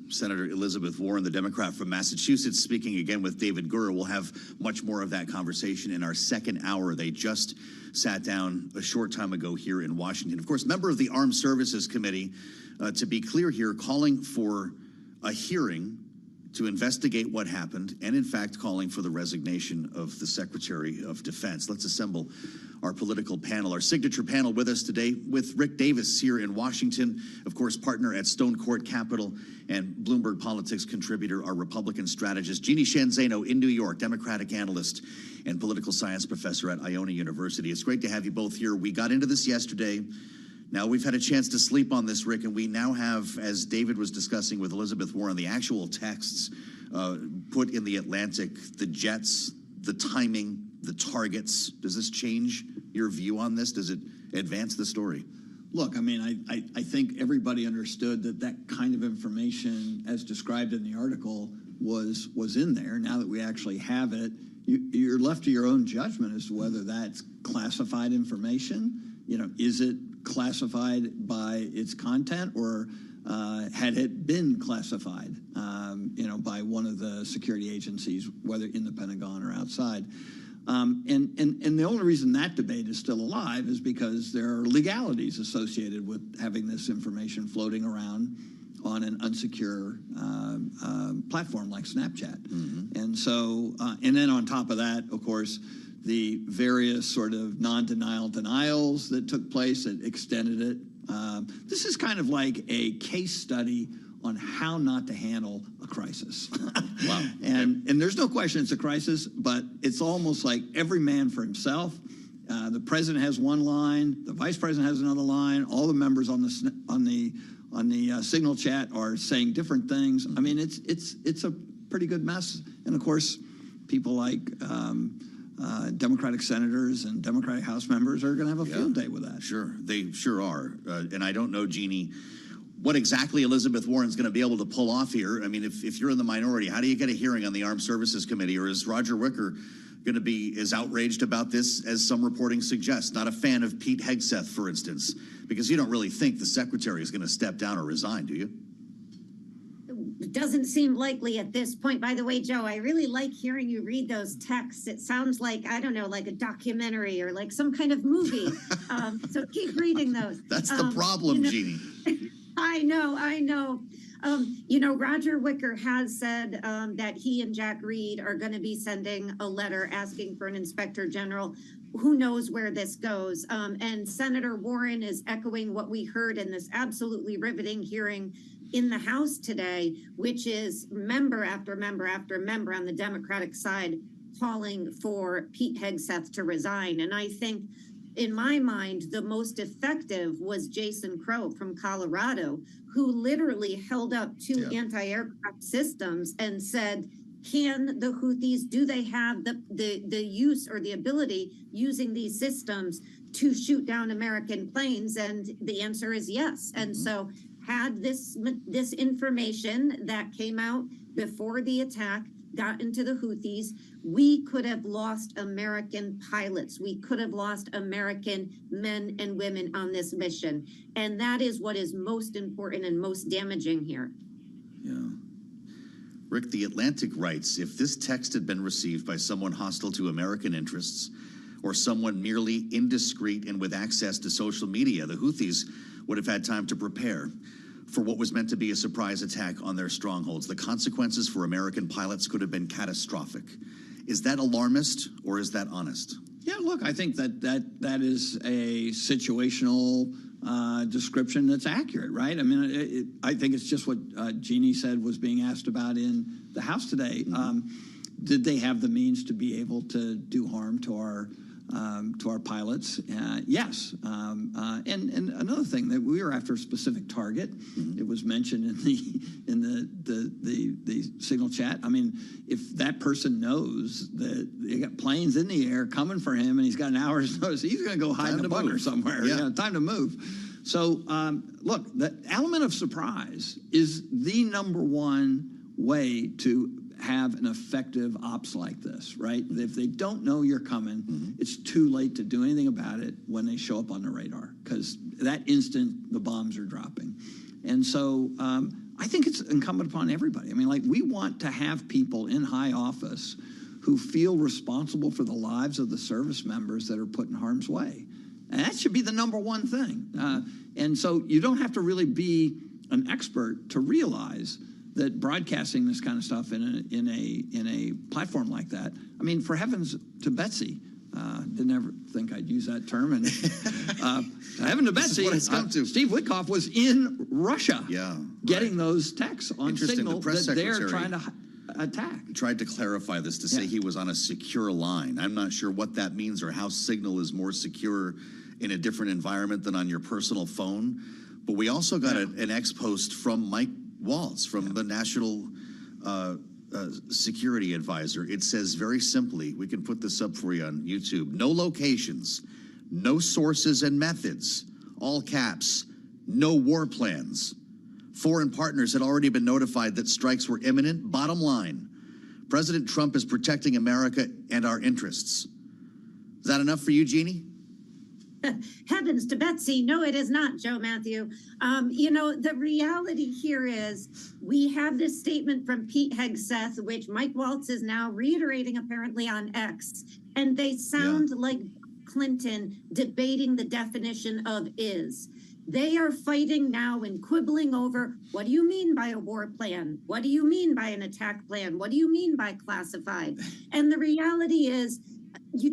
Senator Elizabeth Warren, the Democrat from Massachusetts, speaking again with David Gura. We'll have much more of that conversation in our second hour. They just sat down a short time ago here in Washington. Of course, member of the Armed Services Committee, to be clear here, calling for a hearing to investigate what happened and, in fact, calling for the resignation of the Secretary of Defense. Let's assemble our political panel, our signature panel with us today with Rick Davis here in Washington, of course, partner at Stone Court Capital and Bloomberg Politics contributor, our Republican strategist, Jeannie Sheehan Zaino in New York, Democratic analyst and political science professor at Iona University. It's great to have you both here. We got into this yesterday. Now we've had a chance to sleep on this, Rick, and we now have, as David was discussing with Elizabeth Warren, the actual texts put in the Atlantic, the jets, the timing, the targets. Does this change your view on this? Does it advance the story? Look, I mean, I think everybody understood that kind of information, as described in the article, was in there. Now that we actually have it, you're left to your own judgment as to whether that's classified information. You know, is it classified by its content, or had it been classified, by one of the security agencies, whether in the Pentagon or outside? And the only reason that debate is still alive is because there are legalities associated with having this information floating around on an unsecure platform like Snapchat. Mm-hmm. And so, and then on top of that, of course, the various sort of non-denial denials that took place that extended it. This is kind of like a case study on how not to handle a crisis. Wow. And there's no question it's a crisis, but it's almost like every man for himself. The president has one line, the vice president has another line, all the members on the Signal chat are saying different things. I mean, it's a pretty good mess. And of course, people like Democratic senators and Democratic House members are going to have a field day with that. Sure, they sure are. And I don't know, Jeannie, what exactly Elizabeth Warren's going to be able to pull off here. I mean, if you're in the minority, how do you get a hearing on the Armed Services Committee? Or is Roger Wicker going to be as outraged about this as some reporting suggests? Not a fan of Pete Hegseth, for instance, because you don't really think the secretary is going to step down or resign, do you? It doesn't seem likely at this point. By the way, Joe, I really like hearing you read those texts. It sounds like, I don't know, like a documentary or like some kind of movie. So keep reading those. That's the problem, Jeannie. I know. Roger Wicker has said that he and Jack Reed are going to be sending a letter asking for an inspector general. Who knows where this goes? And Senator Warren is echoing what we heard in this absolutely riveting hearing in the House today, which is member after member after member on the Democratic side calling for Pete Hegseth to resign. And I think, in my mind, the most effective was Jason Crow from Colorado, who literally held up two anti-aircraft systems and said, can the Houthis, do they have the use or the ability using these systems to shoot down American planes? And the answer is yes. And so had this information that came out before the attack got into the Houthis, we could have lost American pilots. We could have lost American men and women on this mission. And that is what is most important and most damaging here. Yeah. Rick, the Atlantic writes, if this text had been received by someone hostile to American interests or someone merely indiscreet and with access to social media, the Houthis would have had time to prepare for what was meant to be a surprise attack on their strongholds. The consequences for American pilots could have been catastrophic. Is that alarmist or is that honest? Yeah, look, I think that is a situational description that's accurate, right? I mean, I think it's just what Jeannie said was being asked about in the House today. Mm-hmm. Did they have the means to be able to do harm to our our pilots. Yes, and another thing that we were after a specific target. It was mentioned in the signal chat. I mean, if that person knows that they got planes in the air coming for him, and he's got an hour's notice, he's going to go hide in a bunker somewhere. Yeah, time to move. So look, the element of surprise is the number one way to have an effective ops like this, right? If they don't know you're coming, it's too late to do anything about it when they show up on the radar, because that instant the bombs are dropping. And so I think it's incumbent upon everybody. I mean, like, we want to have people in high office who feel responsible for the lives of the service members that are put in harm's way. And that should be the number one thing. And so you don't have to really be an expert to realize that broadcasting this kind of stuff in a platform like that, I mean, for heavens to Betsy, didn't ever think I'd use that term. And heaven to Betsy, Steve Witkoff was in Russia, getting those texts on signal that they're trying to attack. Tried to clarify this to say he was on a secure line. I'm not sure what that means or how Signal is more secure in a different environment than on your personal phone. But we also got an ex-post from Mike Waltz, from the National Security Advisor. It says very simply, we can put this up for you on YouTube: no locations, no sources and methods, all caps, no war plans. Foreign partners had already been notified that strikes were imminent. Bottom line, President Trump is protecting America and our interests. Is that enough for you, Jeannie? Heavens to Betsy. No, it is not, Joe Matthew. You know, the reality here is we have this statement from Pete Hegseth, which Mike Waltz is now reiterating apparently on X, and they sound like Clinton debating the definition of is. They are fighting now and quibbling over, what do you mean by a war plan? What do you mean by an attack plan? What do you mean by classified? And the reality is,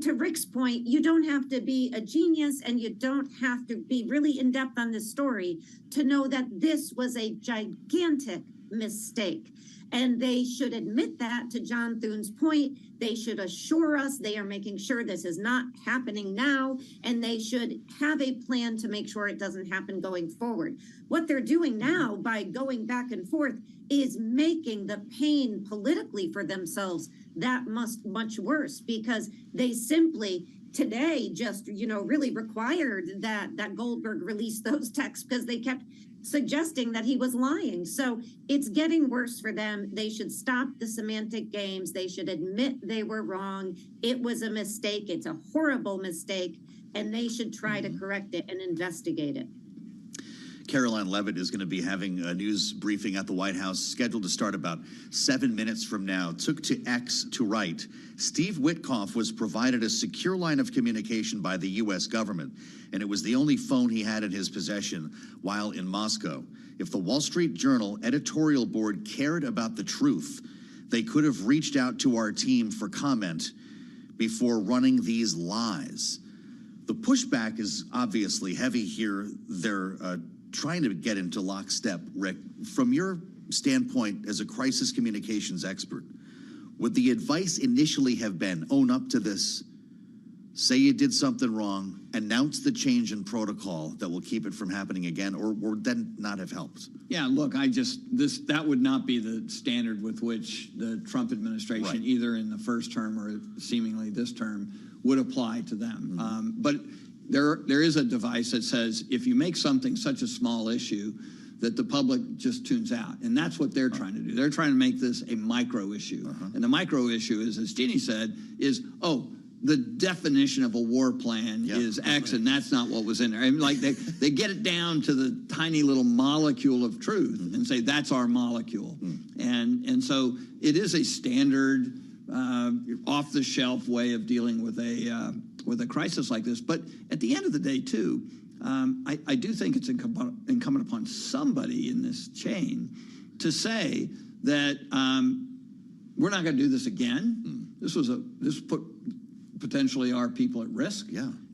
to Rick's point, you don't have to be a genius and you don't have to be really in depth on this story to know that this was a gigantic mistake. And they should admit that, to John Thune's point. They should assure us they are making sure this is not happening now, and they should have a plan to make sure it doesn't happen going forward. What they're doing now by going back and forth is making the pain politically for themselves that much worse, because they simply today just, really required that Goldberg release those texts because they kept suggesting that he was lying. So it's getting worse for them. They should stop the semantic games. They should admit they were wrong. It was a mistake. It's a horrible mistake, and they should try to correct it and investigate it. Caroline Leavitt is going to be having a news briefing at the White House, scheduled to start about 7 minutes from now. Took to X to write, Steve Witkoff was provided a secure line of communication by the U.S. government, and it was the only phone he had in his possession while in Moscow. If the Wall Street Journal editorial board cared about the truth, they could have reached out to our team for comment before running these lies. The pushback is obviously heavy here. They're trying to get into lockstep. Rick, from your standpoint as a crisis communications expert, would the advice initially have been own up to this, say you did something wrong, announce the change in protocol that will keep it from happening again, or would that not have helped? Yeah, look, that would not be the standard with which the Trump administration, either in the first term or seemingly this term, would apply to them. But there is a device that says if you make something such a small issue that the public just tunes out, and that's what they're trying to do. They're trying to make this a micro issue, and the micro issue is, as Jeannie said, is the definition of a war plan is X, and that's not what was in there. I mean, like they get it down to the tiny little molecule of truth and say that's our molecule, and so it is a standard off-the-shelf way of dealing with a crisis like this. But at the end of the day, too, I do think it's incumbent upon somebody in this chain to say that we're not going to do this again. This put potentially our people at risk.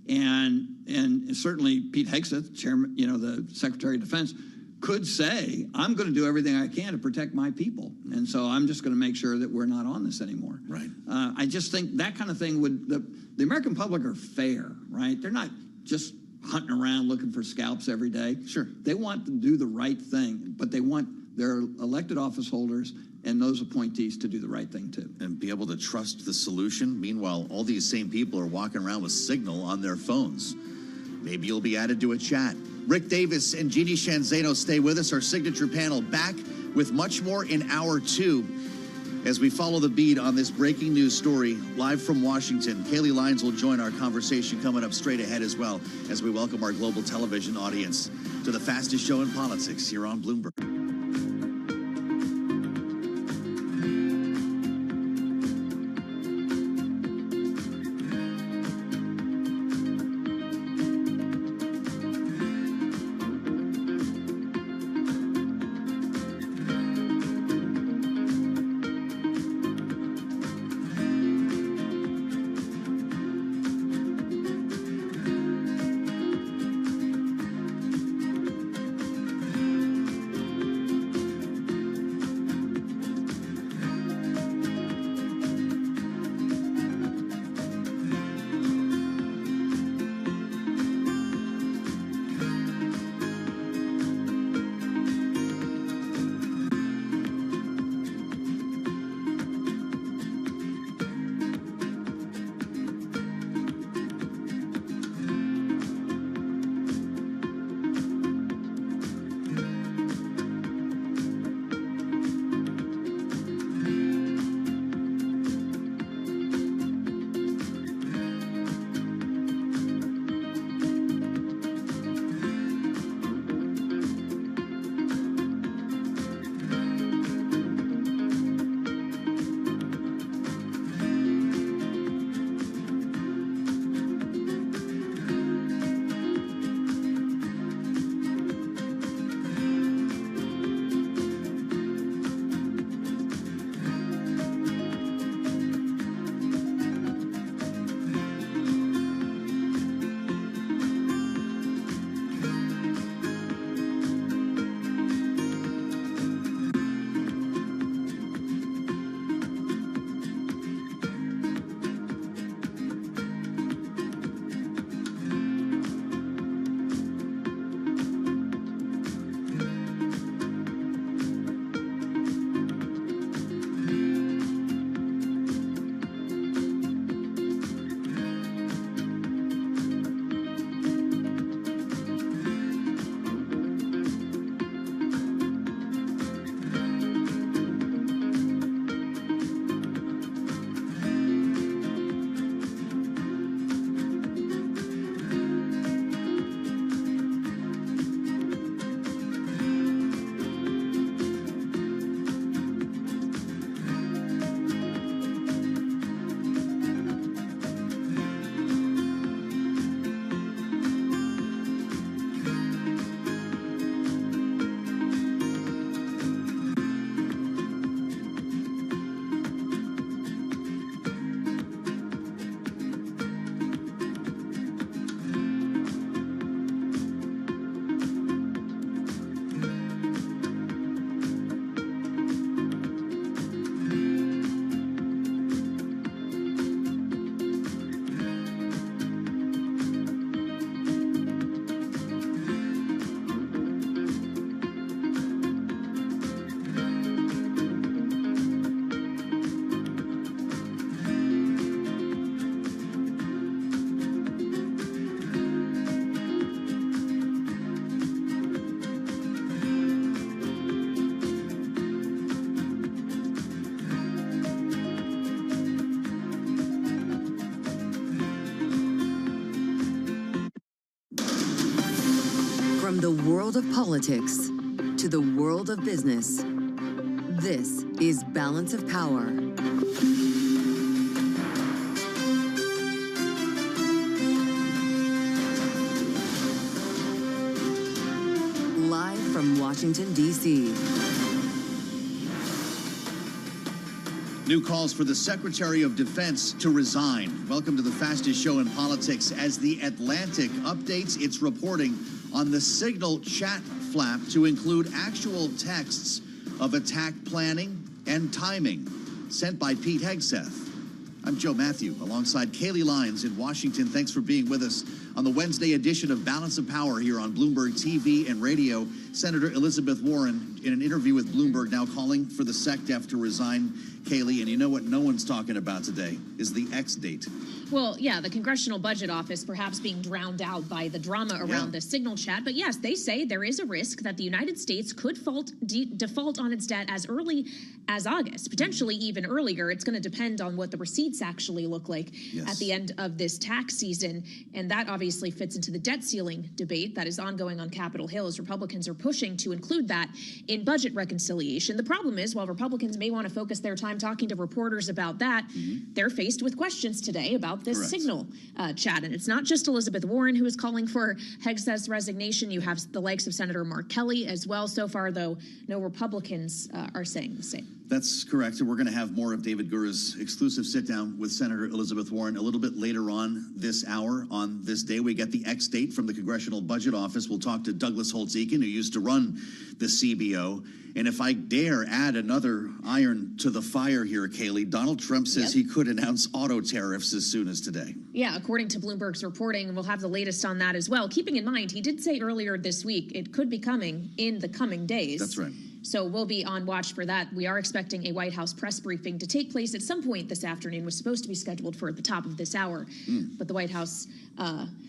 And certainly Pete Hegseth, chairman, the Secretary of Defense, could say, I'm going to do everything I can to protect my people. And so I'm just going to make sure that we're not on this anymore. Right. I just think that kind of thing would, the American public are fair, right? They're not just hunting around looking for scalps every day. Sure. They want to do the right thing, but they want their elected office holders and those appointees to do the right thing too. And be able to trust the solution. Meanwhile, all these same people are walking around with Signal on their phones. Maybe you'll be added to a chat. Rick Davis and Jeannie Shanzano stay with us. Our signature panel back with much more in hour 2 as we follow the beat on this breaking news story live from Washington. Kaylee Lyons will join our conversation coming up straight ahead as well as we welcome our global television audience to the fastest show in politics here on Bloomberg. From the world of politics to the world of business, this is Balance of Power. Live from Washington, D.C. New calls for the Secretary of Defense to resign. Welcome to the fastest show in politics as The Atlantic updates its reporting on the Signal chat flap to include actual texts of attack planning and timing sent by Pete Hegseth. I'm Joe Matthew, alongside Kaylee Lyons in Washington. Thanks for being with us on the Wednesday edition of Balance of Power here on Bloomberg TV and radio. Senator Elizabeth Warren, in an interview with Bloomberg, now calling for the SecDef to resign. Kaylee, and you know what no one's talking about today is the X date. Well, yeah, the Congressional Budget Office perhaps being drowned out by the drama around the Signal chat. But yes, they say there is a risk that the United States could default on its debt as early as August, potentially even earlier. It's going to depend on what the receipts actually look like at the end of this tax season. And that obviously fits into the debt ceiling debate that is ongoing on Capitol Hill as Republicans are pushing to include that in budget reconciliation. The problem is, while Republicans may want to focus their time talking to reporters about that, they're faced with questions today about this Signal chat. And it's not just Elizabeth Warren who is calling for Hegseth's resignation. You have the likes of Senator Mark Kelly as well. So far, though, no Republicans are saying the same. That's correct. And we're going to have more of David Gura's exclusive sit-down with Senator Elizabeth Warren a little bit later on this hour. On this day, we get the X date from the Congressional Budget Office. We'll talk to Douglas Holtz-Eakin, who used to run the CBO. And if I dare add another iron to the fire here, Kaylee, Donald Trump says he could announce auto tariffs as soon as today. Yeah, according to Bloomberg's reporting, and we'll have the latest on that as well. Keeping in mind, he did say earlier this week it could be coming in the coming days. That's right. So we'll be on watch for that. We are expecting a White House press briefing to take place at some point this afternoon. Was supposed to be scheduled for at the top of this hour, but the White House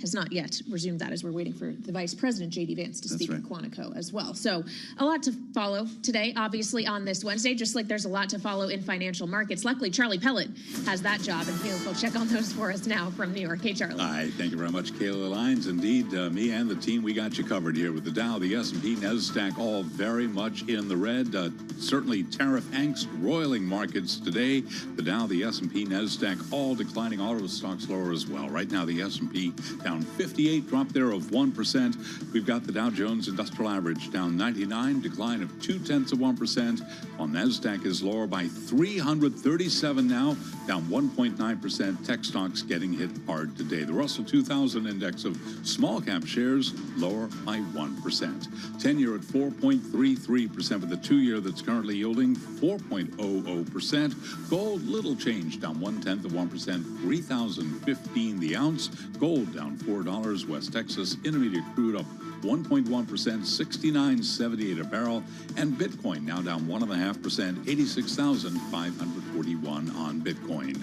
has not yet resumed that as we're waiting for the Vice President, J.D. Vance, to speak in Quantico as well. So a lot to follow today, obviously, on this Wednesday, just like there's a lot to follow in financial markets. Luckily, Charlie Pellet has that job, and he'll check on those for us now from New York. Hey, Charlie. Hi, thank you very much, Kayla Lyons. Indeed, me and the team, we got you covered here with the Dow, the S&P, NASDAQ, all very much in the red. Certainly tariff angst roiling markets today. The Dow, the S&P, NASDAQ, all declining. Auto stocks lower as well. Right now, the S&P down 58, drop there of 1%. We've got the Dow Jones Industrial Average down 99, decline of 0.2%. While NASDAQ is lower by 337 now, down 1.9%. Tech stocks getting hit hard today. The Russell 2000 index of small cap shares lower by 1%. 10-year at 4.33%, with the 2-year that's currently yielding 4.00%. Gold, little change, down 0.1%, 3,015 the ounce. Gold down $4. West Texas Intermediate crude up 1.1%, 69.78 a barrel. And Bitcoin now down 1.5%, 86,541 on Bitcoin.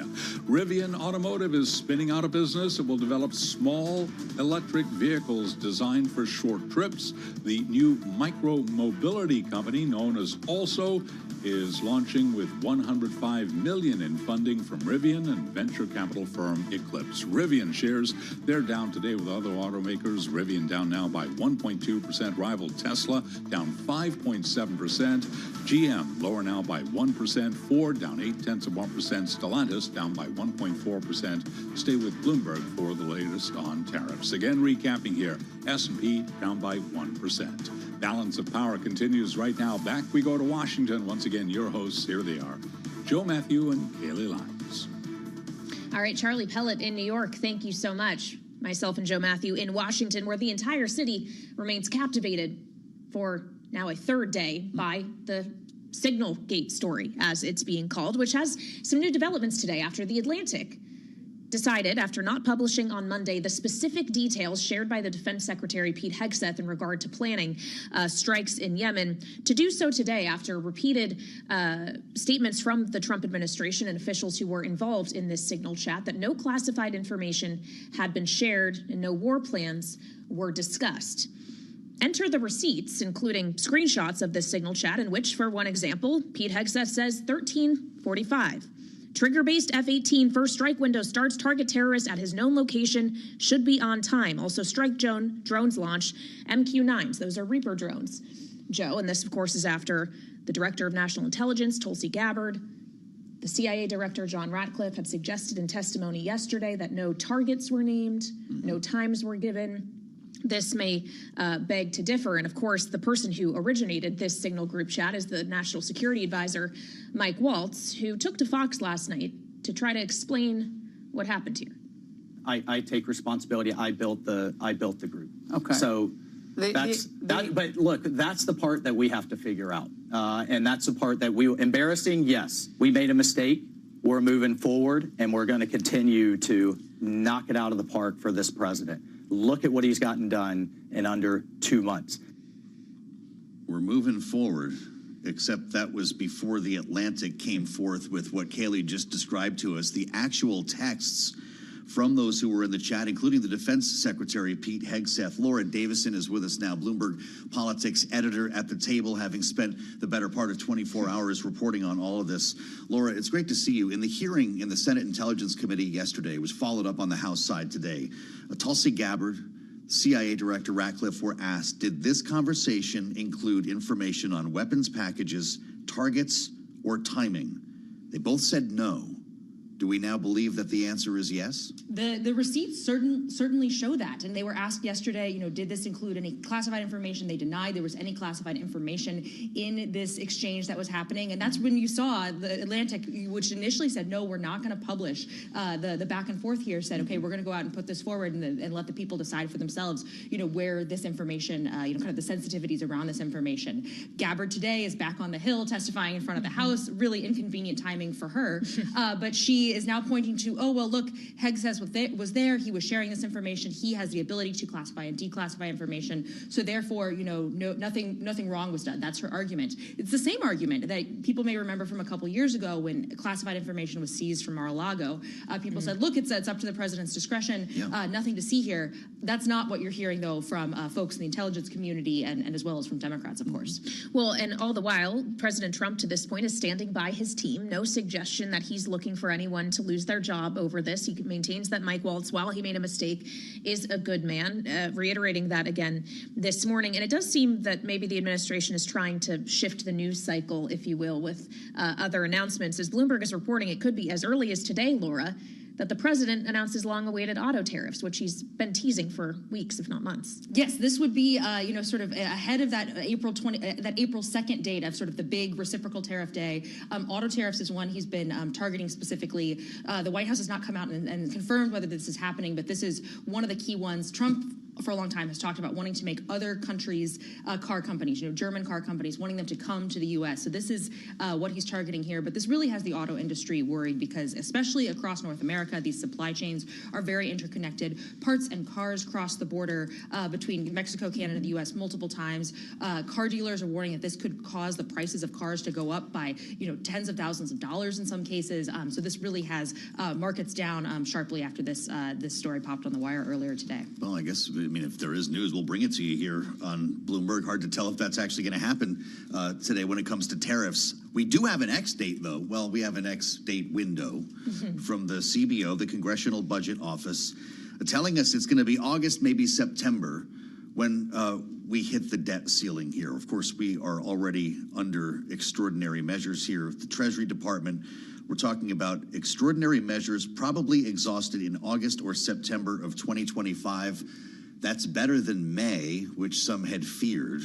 Rivian Automotive is spinning out of business. It will develop small electric vehicles designed for short trips. The new micro-mobility company, known as Also, is launching with $105 million in funding from Rivian and venture capital firm Eclipse. Rivian shares, they're down today with other automakers. Rivian down now by 1.2%. Rival Tesla down 5.7%. GM lower now by 1%. Ford down 0.8%. Stellantis down by 1.4%. Stay with Bloomberg for the latest on tariffs. Again, recapping here, S&P down by 1%. Balance of Power continues right now. Back we go to Washington. Once again, your hosts, here they are, Joe Matthew and Kaylee Lyons. All right, Charlie Pellet in New York, thank you so much. Myself and Joe Matthew in Washington, where the entire city remains captivated for now a third day by the Signal Gate story, as it's being called, which has some new developments today after The Atlantic decided, after not publishing on Monday the specific details shared by the Defense Secretary Pete Hegseth in regard to planning strikes in Yemen, to do so today after repeated statements from the Trump administration and officials who were involved in this Signal chat that no classified information had been shared and no war plans were discussed. Enter the receipts, including screenshots of this Signal chat, in which, for one example, Pete Hegseth says 13:45. Trigger-based F-18 first strike window starts. Target terrorist at his known location should be on time. Also, strike drones launch MQ-9s. Those are Reaper drones, Joe. And this, of course, is after the Director of National Intelligence, Tulsi Gabbard, the CIA Director, John Ratcliffe, had suggested in testimony yesterday that no targets were named, no times were given. This may beg to differ. And of course, the person who originated this Signal group chat is the National Security Advisor, Mike Waltz, who took to Fox last night to try to explain what happened here. I take responsibility. I built the group. Okay. So But look, that's the part that we have to figure out. And that's the part that embarrassing, yes. We made a mistake. We're moving forward, and we're going to continue to knock it out of the park for this president. Look at what he's gotten done in under 2 months. We're moving forward, except that was before The Atlantic came forth with what Kayleigh just described to us, the actual texts from those who were in the chat, including the Defense Secretary, Pete Hegseth. Laura Davison is with us now, Bloomberg Politics editor at the table, having spent the better part of 24 hours reporting on all of this. Laura, it's great to see you. In the hearing in the Senate Intelligence Committee yesterday, was followed up on the House side today. Tulsi Gabbard, CIA Director Ratcliffe were asked, did this conversation include information on weapons packages, targets, or timing? They both said no. Do we now believe that the answer is yes? The receipts certainly show that. And they were asked yesterday, did this include any classified information? They denied there was any classified information in this exchange that was happening. And that's when you saw the Atlantic, which initially said, no, we're not going to publish. The back and forth here said, okay, we're going to go out and put this forward and let the people decide for themselves, where this information, kind of the sensitivities around this information. Gabbard today is back on the Hill testifying in front of the House. Really inconvenient timing for her. But she is now pointing to, oh, well, look, Hegseth was there. He was sharing this information. He has the ability to classify and declassify information. So therefore, nothing wrong was done. That's her argument. It's the same argument that people may remember from a couple years ago when classified information was seized from Mar-a-Lago. People said, look, it's up to the president's discretion. Yeah. Nothing to see here. That's not what you're hearing, though, from folks in the intelligence community and as well as from Democrats, of course. Well, and all the while, President Trump, to this point, is standing by his team. No suggestion that he's looking for anyone to lose their job over this. He maintains that Mike Waltz, while he made a mistake, is a good man, reiterating that again this morning. And it does seem that maybe the administration is trying to shift the news cycle, if you will, with other announcements. As Bloomberg is reporting, it could be as early as today, Laura, that the president announced his long-awaited auto tariffs, which he's been teasing for weeks, if not months. Yes, this would be, sort of ahead of that April 2nd date of sort of the big reciprocal tariff day. Auto tariffs is one he's been targeting specifically. The White House has not come out and confirmed whether this is happening, but this is one of the key ones. Trump, for a long time, has talked about wanting to make other countries' car companies, German car companies, wanting them to come to the U.S. So this is what he's targeting here. But this really has the auto industry worried because, especially across North America, these supply chains are very interconnected. Parts and cars cross the border between Mexico, Canada, and the U.S. multiple times. Car dealers are warning that this could cause the prices of cars to go up by, tens of thousands of dollars in some cases. So this really has markets down sharply after this story popped on the wire earlier today. Well, I guess, if there is news, we'll bring it to you here on Bloomberg. Hard to tell if that's actually going to happen today when it comes to tariffs. We do have an X date, though. Well, we have an X date window from the CBO, the Congressional Budget Office, telling us it's going to be August, maybe September, when we hit the debt ceiling here. Of course, we are already under extraordinary measures here. The Treasury Department, we're talking about extraordinary measures probably exhausted in August or September of 2025. That's better than May, which some had feared.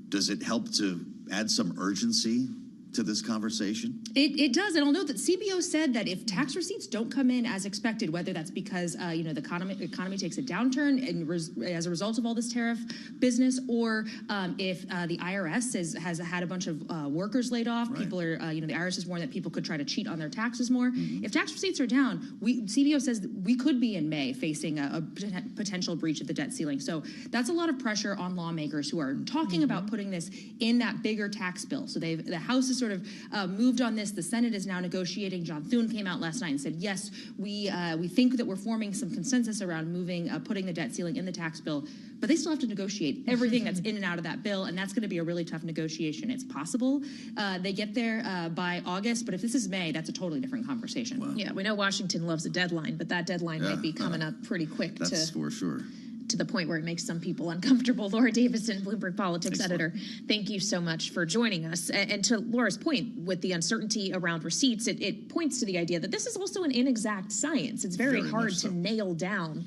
Does it help to add some urgency to this conversation? It does, and I'll note that CBO said that if tax receipts don't come in as expected, whether that's because the economy takes a downturn and as a result of all this tariff business, or if the IRS has had a bunch of workers laid off, right. People are the IRS has warned that people could try to cheat on their taxes more. If tax receipts are down, CBO says that we could be in May facing a potential breach of the debt ceiling. So that's a lot of pressure on lawmakers who are talking about putting this in that bigger tax bill. So the House is sort of moved on this. The Senate is now negotiating. John Thune came out last night and said, yes, we think that we're forming some consensus around putting the debt ceiling in the tax bill, but they still have to negotiate everything that's in and out of that bill, and that's going to be a really tough negotiation. It's possible they get there by August, but if this is May, that's a totally different conversation. Wow. Yeah, we know Washington loves a deadline, but that deadline might be coming up pretty quick. That's for sure. To the point where it makes some people uncomfortable. Laura Davison, Bloomberg Politics editor, thank you so much for joining us. And to Laura's point, with the uncertainty around receipts, it points to the idea that this is also an inexact science. It's very hard to nail down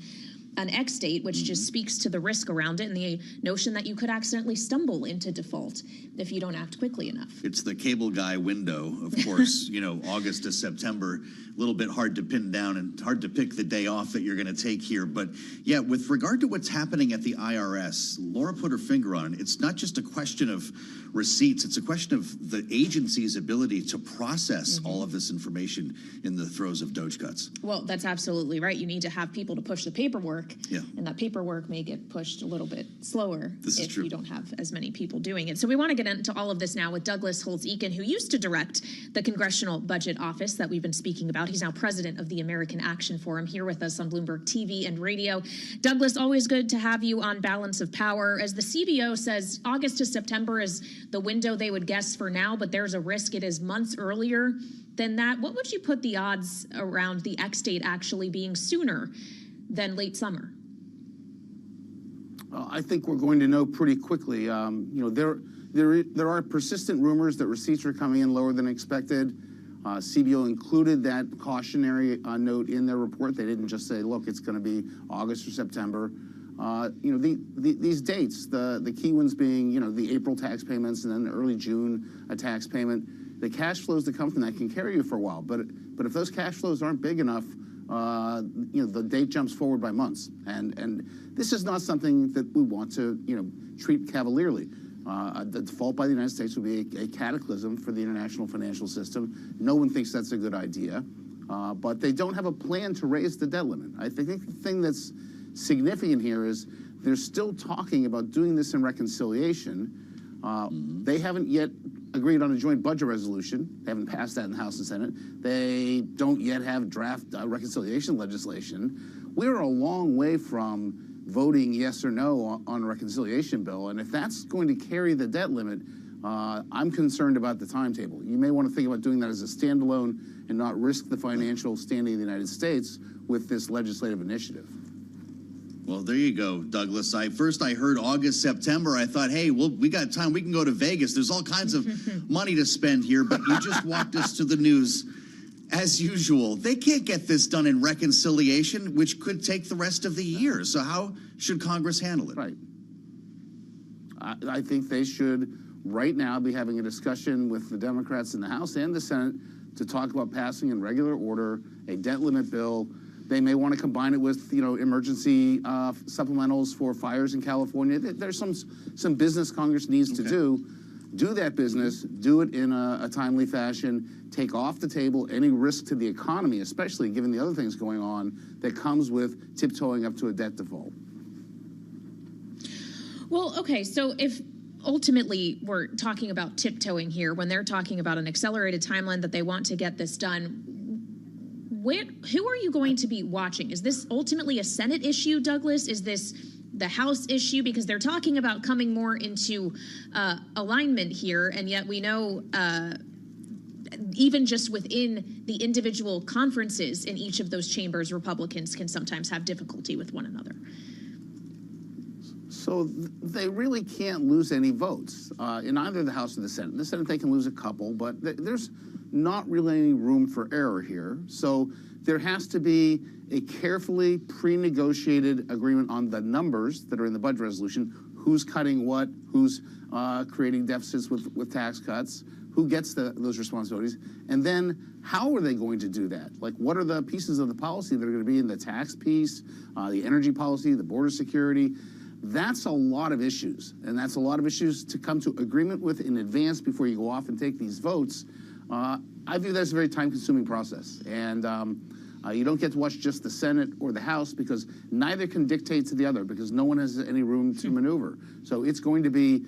an X date, which just speaks to the risk around it and the notion that you could accidentally stumble into default if you don't act quickly enough. It's the cable guy window, of course, August to September, a little bit hard to pin down and hard to pick the day off that you're going to take here. But yeah, with regard to what's happening at the IRS, Laura put her finger on it. It's not just a question of receipts. It's a question of the agency's ability to process all of this information in the throes of Doge cuts. Well, that's absolutely right. You need to have people to push the paperwork, Yeah. and that paperwork may get pushed a little bit slower This is if true. you don't have as many people doing it. So we want to get into all of this now with Douglas Holtz-Eakin, who used to direct the Congressional Budget Office that we've been speaking about. He's now president of the American Action Forum, here with us on Bloomberg TV and radio. Douglas, always good to have you on Balance of Power. As the CBO says, August to September is the window they would guess for now, but there's a risk it is months earlier than that. What would you put the odds around the X date actually being sooner than late summer? I think we're going to know pretty quickly. There are persistent rumors that receipts are coming in lower than expected. CBO included that cautionary note in their report. They didn't just say, look, it's going to be August or September. These dates, the key ones being, the April tax payments and then the early June a tax payment. The cash flows that come from that can carry you for a while. But if those cash flows aren't big enough, the date jumps forward by months. And this is not something that we want to, treat cavalierly. The default by the United States would be a cataclysm for the international financial system. No one thinks that's a good idea. But they don't have a plan to raise the debt limit. I think the thing that's significant here is they're still talking about doing this in reconciliation. They haven't yet agreed on a joint budget resolution. They haven't passed that in the House and Senate. They don't yet have draft reconciliation legislation. We're a long way from voting yes or no on a reconciliation bill. And if that's going to carry the debt limit, I'm concerned about the timetable. You may want to think about doing that as a standalone and not risk the financial standing of the United States with this legislative initiative. Well, there you go, Douglas. First I heard August, September. I thought, hey, we got time. We can go to Vegas. There's all kinds of money to spend here. But you just walked us to the news. As usual, they can't get this done in reconciliation, which could take the rest of the year. So how should Congress handle it? Right. I think they should right now be having a discussion with the Democrats in the House and the Senate to talk about passing in regular order a debt limit bill. They may want to combine it with, emergency supplementals for fires in California. There's some business Congress needs to do. Do that business, do it in a timely fashion, take off the table any risk to the economy, especially given the other things going on that comes with tiptoeing up to a debt default. Well, okay, so if ultimately we're talking about tiptoeing here, when they're talking about an accelerated timeline that they want to get this done, who are you going to be watching? Is this ultimately a Senate issue, Douglas? Is this the House issue? Because they're talking about coming more into alignment here, and yet we know even just within the individual conferences in each of those chambers, Republicans can sometimes have difficulty with one another. So they really can't lose any votes in either the House or the Senate. In the Senate, they can lose a couple, but there's not really any room for error here. So there has to be a carefully pre-negotiated agreement on the numbers that are in the budget resolution, who's cutting what, who's creating deficits with tax cuts, who gets those responsibilities, and then how are they going to do that? Like, what are the pieces of the policy that are going to be in the tax piece, the energy policy, the border security? That's a lot of issues, and that's a lot of issues to come to agreement with in advance before you go off and take these votes. I view that as a very time-consuming process, and you don't get to watch just the Senate or the House because neither can dictate to the other because no one has any room to maneuver. So it's going to be,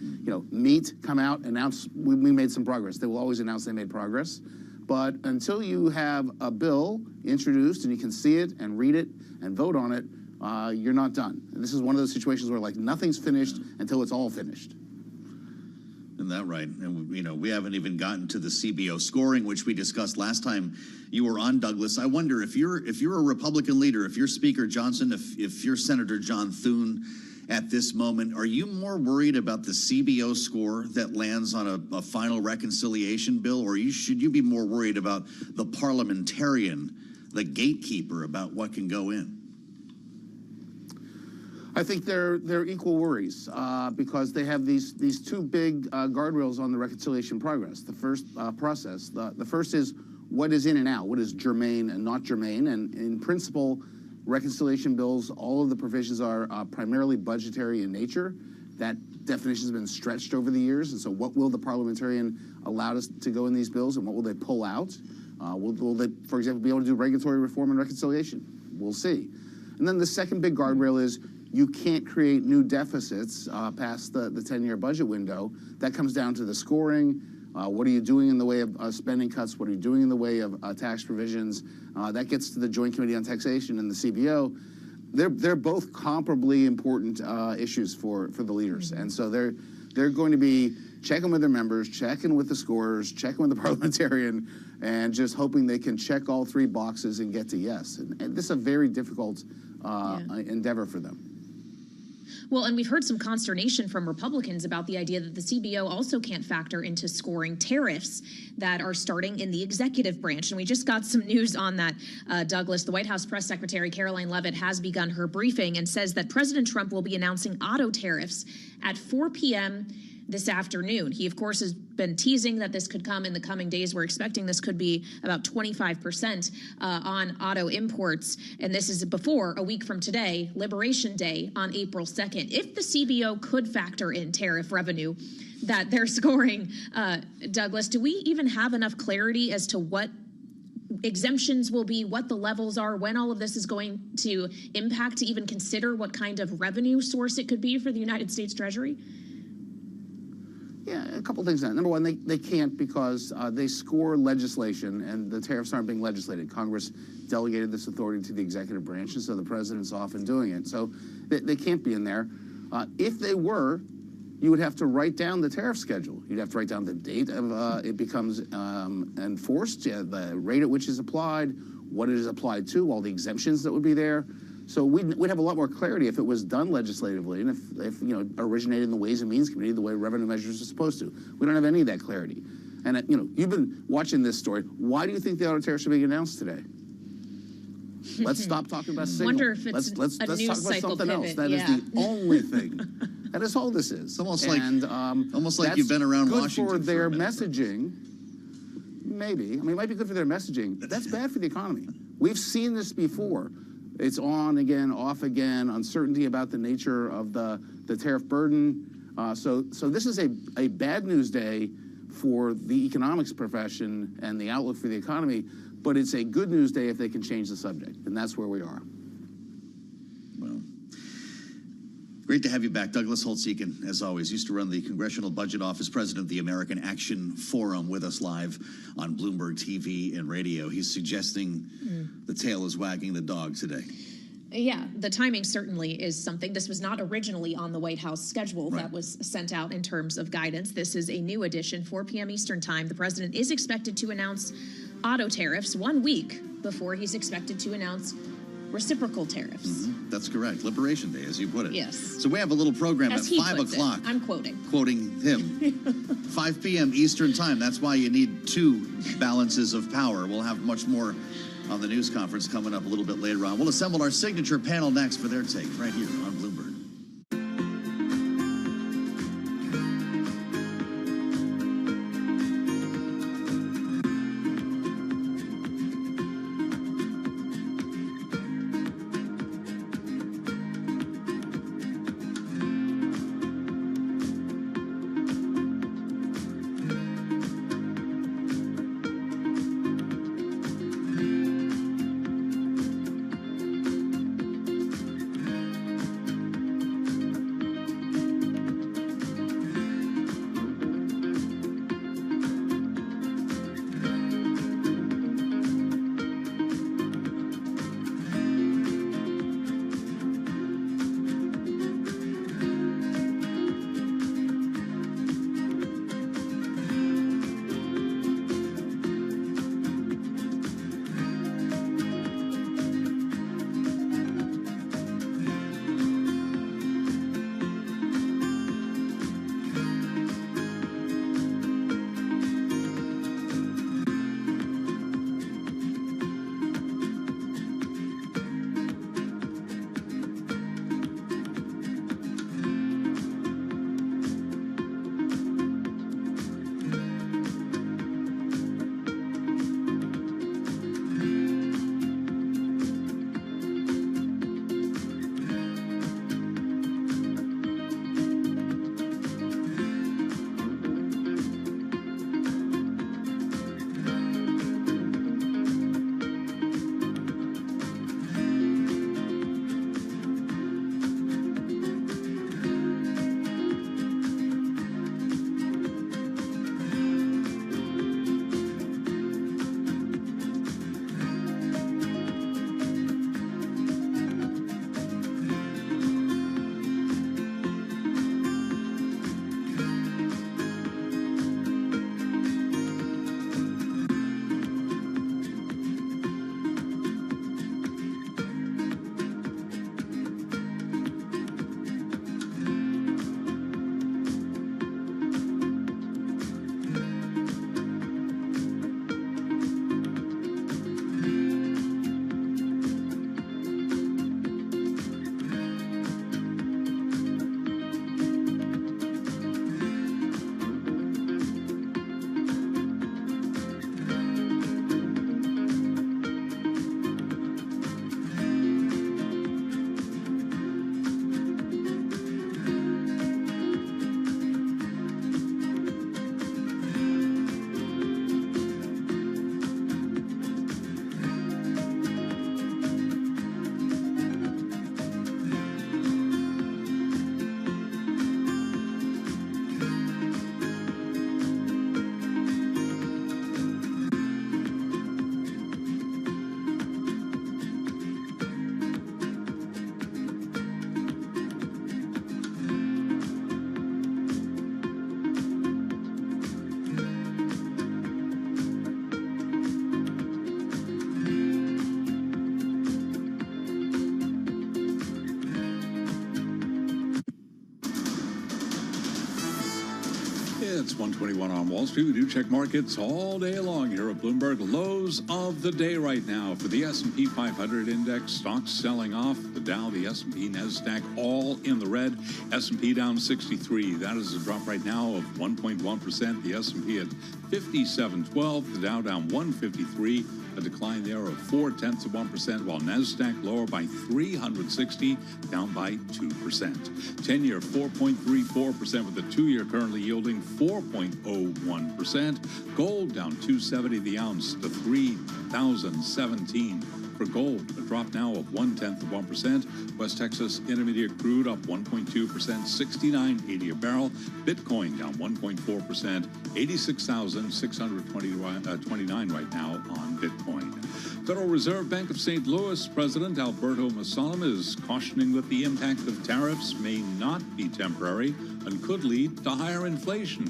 meet, come out, announce we made some progress. They will always announce they made progress. But until you have a bill introduced and you can see it and read it and vote on it, you're not done. And this is one of those situations where nothing's finished until it's all finished. Isn't that right? And we haven't even gotten to the CBO scoring, which we discussed last time you were on, Douglas. I wonder if you're a Republican leader, if you're Speaker Johnson, if you're Senator John Thune at this moment, are you more worried about the CBO score that lands on a final reconciliation bill, or should you be more worried about the parliamentarian, the gatekeeper, about what can go in? I think they're equal worries because they have these two big guardrails on the reconciliation progress. The first process, the first is what is in and out, what is germane and not germane, and in principle, reconciliation bills, all of the provisions are primarily budgetary in nature. That definition has been stretched over the years, and so what will the parliamentarian allow us to go in these bills, and what will they pull out? Will they, for example, be able to do regulatory reform and reconciliation? We'll see. And then the second big guardrail is you can't create new deficits past the 10-year budget window. That comes down to the scoring. What are you doing in the way of spending cuts? What are you doing in the way of tax provisions? That gets to the Joint Committee on Taxation and the CBO. They're both comparably important issues for the leaders, and so they're going to be checking with their members, checking with the scorers, checking with the parliamentarian, and just hoping they can check all three boxes and get to yes. And this is a very difficult endeavor for them. Well, and we've heard some consternation from Republicans about the idea that the CBO also can't factor into scoring tariffs that are starting in the executive branch. And we just got some news on that, Douglas. The White House Press Secretary Caroline Leavitt has begun her briefing and says that President Trump will be announcing auto tariffs at 4 p.m. this afternoon. He, of course, has been teasing that this could come in the coming days. We're expecting this could be about 25% on auto imports. And this is before, a week from today, Liberation Day on April 2nd. If the CBO could factor in tariff revenue that they're scoring, Douglas, do we even have enough clarity as to what exemptions will be, what the levels are, when all of this is going to impact, to even consider what kind of revenue source it could be for the United States Treasury? Yeah, a couple things. Number one, they can't because they score legislation and the tariffs aren't being legislated. Congress delegated this authority to the executive branch, and so the president's often doing it. So they can't be in there. If they were, you would have to write down the tariff schedule. You'd have to write down the date of it becomes enforced, the rate at which is applied, what it is applied to, all the exemptions that would be there. So we'd have a lot more clarity if it was done legislatively and if you know, originated in the Ways and Means Committee the way revenue measures are supposed to. We don't have any of that clarity. And you know, you've been watching this story. Why do you think the auto tariffs are being announced today? Let's stop talking about Signal. Wonder if it's let's a talk news about cycle something pivot. else. That is the only thing. That is all this is. It's almost like you've been around Washington for their a minute. messaging. Maybe. I mean, it might be good for their messaging, but that's bad for the economy. We've seen this before. It's on again, off again, uncertainty about the nature of the tariff burden. So this is a bad news day for the economics profession and the outlook for the economy, but it's a good news day if they can change the subject, and that's where we are. Well, great to have you back. Douglas Holtz-Eakin, as always, used to run the Congressional Budget Office, president of the American Action Forum, with us live on Bloomberg TV and radio. He's suggesting the tail is wagging the dog today. Yeah, the timing certainly is something. This was not originally on the White House schedule that was sent out in terms of guidance. This is a new addition, 4 p.m. Eastern time. The president is expected to announce auto tariffs 1 week before he's expected to announce reciprocal tariffs. That's correct. Liberation Day, as you put it. Yes. So we have a little program As at he 5 puts it. o'clock. I'm quoting. Quoting him. 5 p.m. Eastern time. That's why you need two balances of power. We'll have much more on the news conference coming up a little bit later on. We'll assemble our signature panel next for their take right here on Bloomberg. It's 121 on Wall Street. We do check markets all day long here at Bloomberg. Lows of the day right now for the S&P 500 index. Stocks selling off. The Dow, the S&P, NASDAQ, all in the red. S&P down 63. That is a drop right now of 1.1%. The S&P at 57.12. The Dow down 153. A decline there of 0.4%, while NASDAQ lower by 360, down by 2%. 10-year 4.34%, with the 2-year currently yielding 4.01%. Gold down 270 the ounce to 3,017. For gold, a drop now of 0.1%. West Texas Intermediate crude up 1.2%, 69.80 a barrel. Bitcoin down 1.4%, 86,629 right now on Bitcoin. Federal Reserve Bank of St. Louis President Alberto Masalem is cautioning that the impact of tariffs may not be temporary and could lead to higher inflation.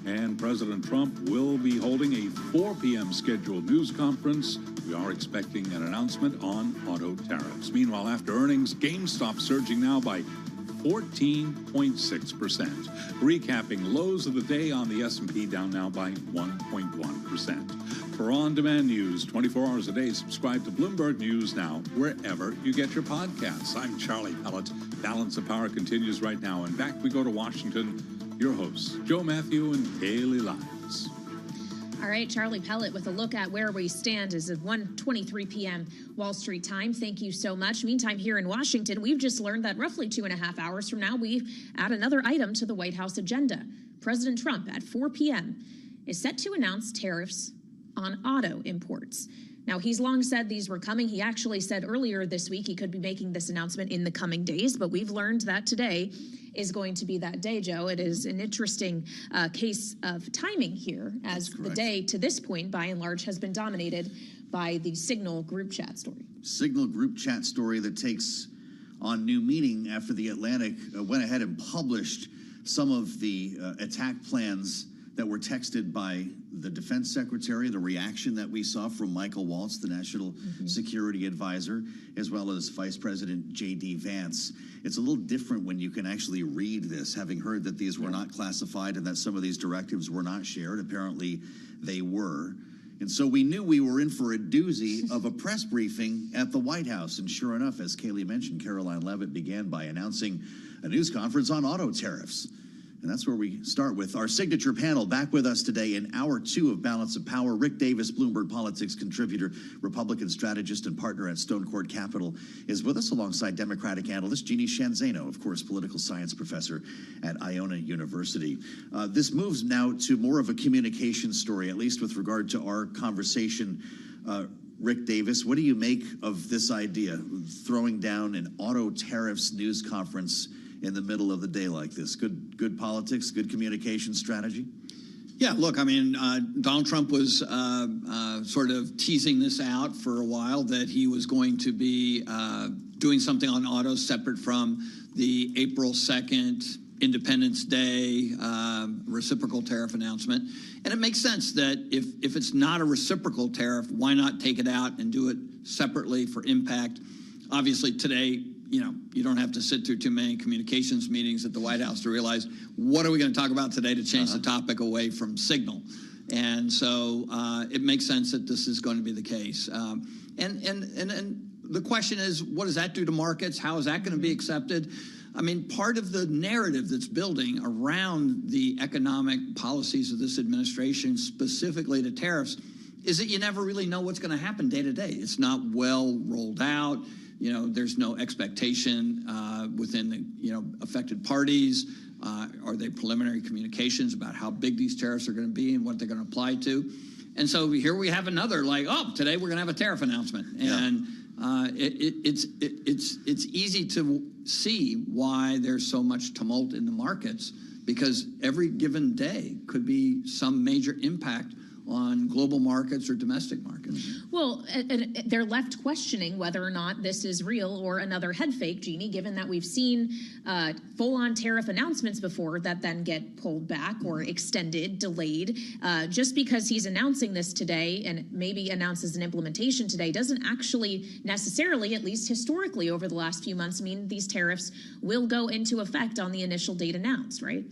And President Trump will be holding a 4 p.m. scheduled news conference. We are expecting an announcement on auto tariffs. Meanwhile, after earnings, GameStop surging now by 14.6%. Recapping lows of the day on the S&P down now by 1.1%. For on-demand news 24 hours a day, subscribe to Bloomberg News Now wherever you get your podcasts. I'm Charlie Pellet. Balance of Power continues right now. And back we go to Washington. Your hosts, Joe Matthew and Kaylee Lyons. All right, Charlie Pellet with a look at where we stand as of 1:23 p.m. Wall Street time. Thank you so much. Meantime, here in Washington, we've just learned that roughly 2.5 hours from now, we add another item to the White House agenda. President Trump at 4 p.m. is set to announce tariffs on auto imports. Now, he's long said these were coming. He actually said earlier this week he could be making this announcement in the coming days, but we've learned that today is going to be that day, Joe. It is an interesting case of timing here, as the day to this point, by and large, has been dominated by the Signal group chat story. Signal group chat story that takes on new meaning after the Atlantic went ahead and published some of the attack plans that were texted by the defense secretary, the reaction that we saw from Michael Waltz, the national security advisor, as well as Vice President J.D. Vance. It's a little different when you can actually read this, having heard that these were not classified and that some of these directives were not shared. Apparently they were. And so we knew we were in for a doozy of a press briefing at the White House. And sure enough, as Kaylee mentioned, Caroline Leavitt began by announcing a news conference on auto tariffs. And that's where we start with our signature panel. Back with us today in hour 2 of Balance of Power, Rick Davis, Bloomberg Politics contributor, Republican strategist and partner at Stone Court Capital, is with us alongside Democratic analyst Jeannie Shanzano, of course, political science professor at Iona University. This moves now to more of a communication story, at least with regard to our conversation. Rick Davis, what do you make of this idea, throwing down an auto tariffs news conference in the middle of the day like this? Good politics, good communication strategy? Yeah, look, I mean, Donald Trump was sort of teasing this out for a while, that he was going to be doing something on autos separate from the April 2nd Independence Day reciprocal tariff announcement. And it makes sense that if it's not a reciprocal tariff, why not take it out and do it separately for impact? Obviously, today, you don't have to sit through too many communications meetings at the White House to realize, what are we going to talk about today to change the topic away from Signal? And so it makes sense that this is going to be the case. And the question is, what does that do to markets? How is that going to be accepted? I mean, part of the narrative that's building around the economic policies of this administration, specifically to tariffs, is that you never really know what's going to happen day to day. It's not well rolled out. There's no expectation within the, affected parties. Are there preliminary communications about how big these tariffs are going to be and what they're going to apply to? And so here we have another, today we're going to have a tariff announcement. And it's easy to see why there's so much tumult in the markets, because every given day could be some major impact on global markets or domestic markets. Well, and they're left questioning whether or not this is real or another head fake, Jeannie, given that we've seen full-on tariff announcements before that then get pulled back or extended, delayed. Just because he's announcing this today and maybe announces an implementation today doesn't actually necessarily, at least historically over the last few months, mean these tariffs will go into effect on the initial date announced, right?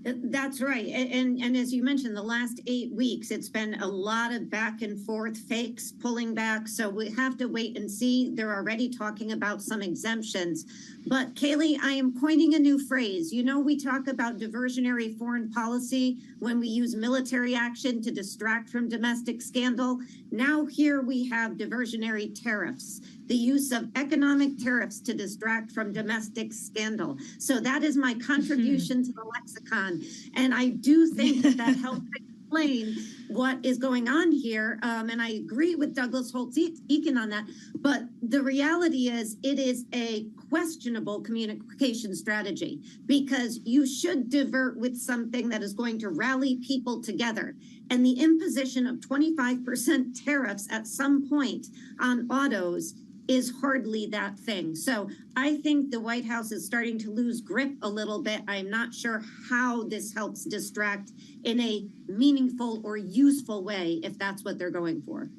That's right. And as you mentioned, the last 8 weeks, it's been a lot of back and forth, fakes pulling back. So we have to wait and see. They're already talking about some exemptions. But Kaylee, I am coining a new phrase. You know, we talk about diversionary foreign policy when we use military action to distract from domestic scandal. Now here we have diversionary tariffs, the use of economic tariffs to distract from domestic scandal. So that is my contribution to the lexicon. And I do think that that helps explain what is going on here. And I agree with Douglas Holtz-Eakin on that. But the reality is it is a questionable communication strategy, because you should divert with something that is going to rally people together. And the imposition of 25% tariffs at some point on autos is hardly that thing. So I think the White House is starting to lose grip a little bit. I'm not sure how this helps distract in a meaningful or useful way, if that's what they're going for.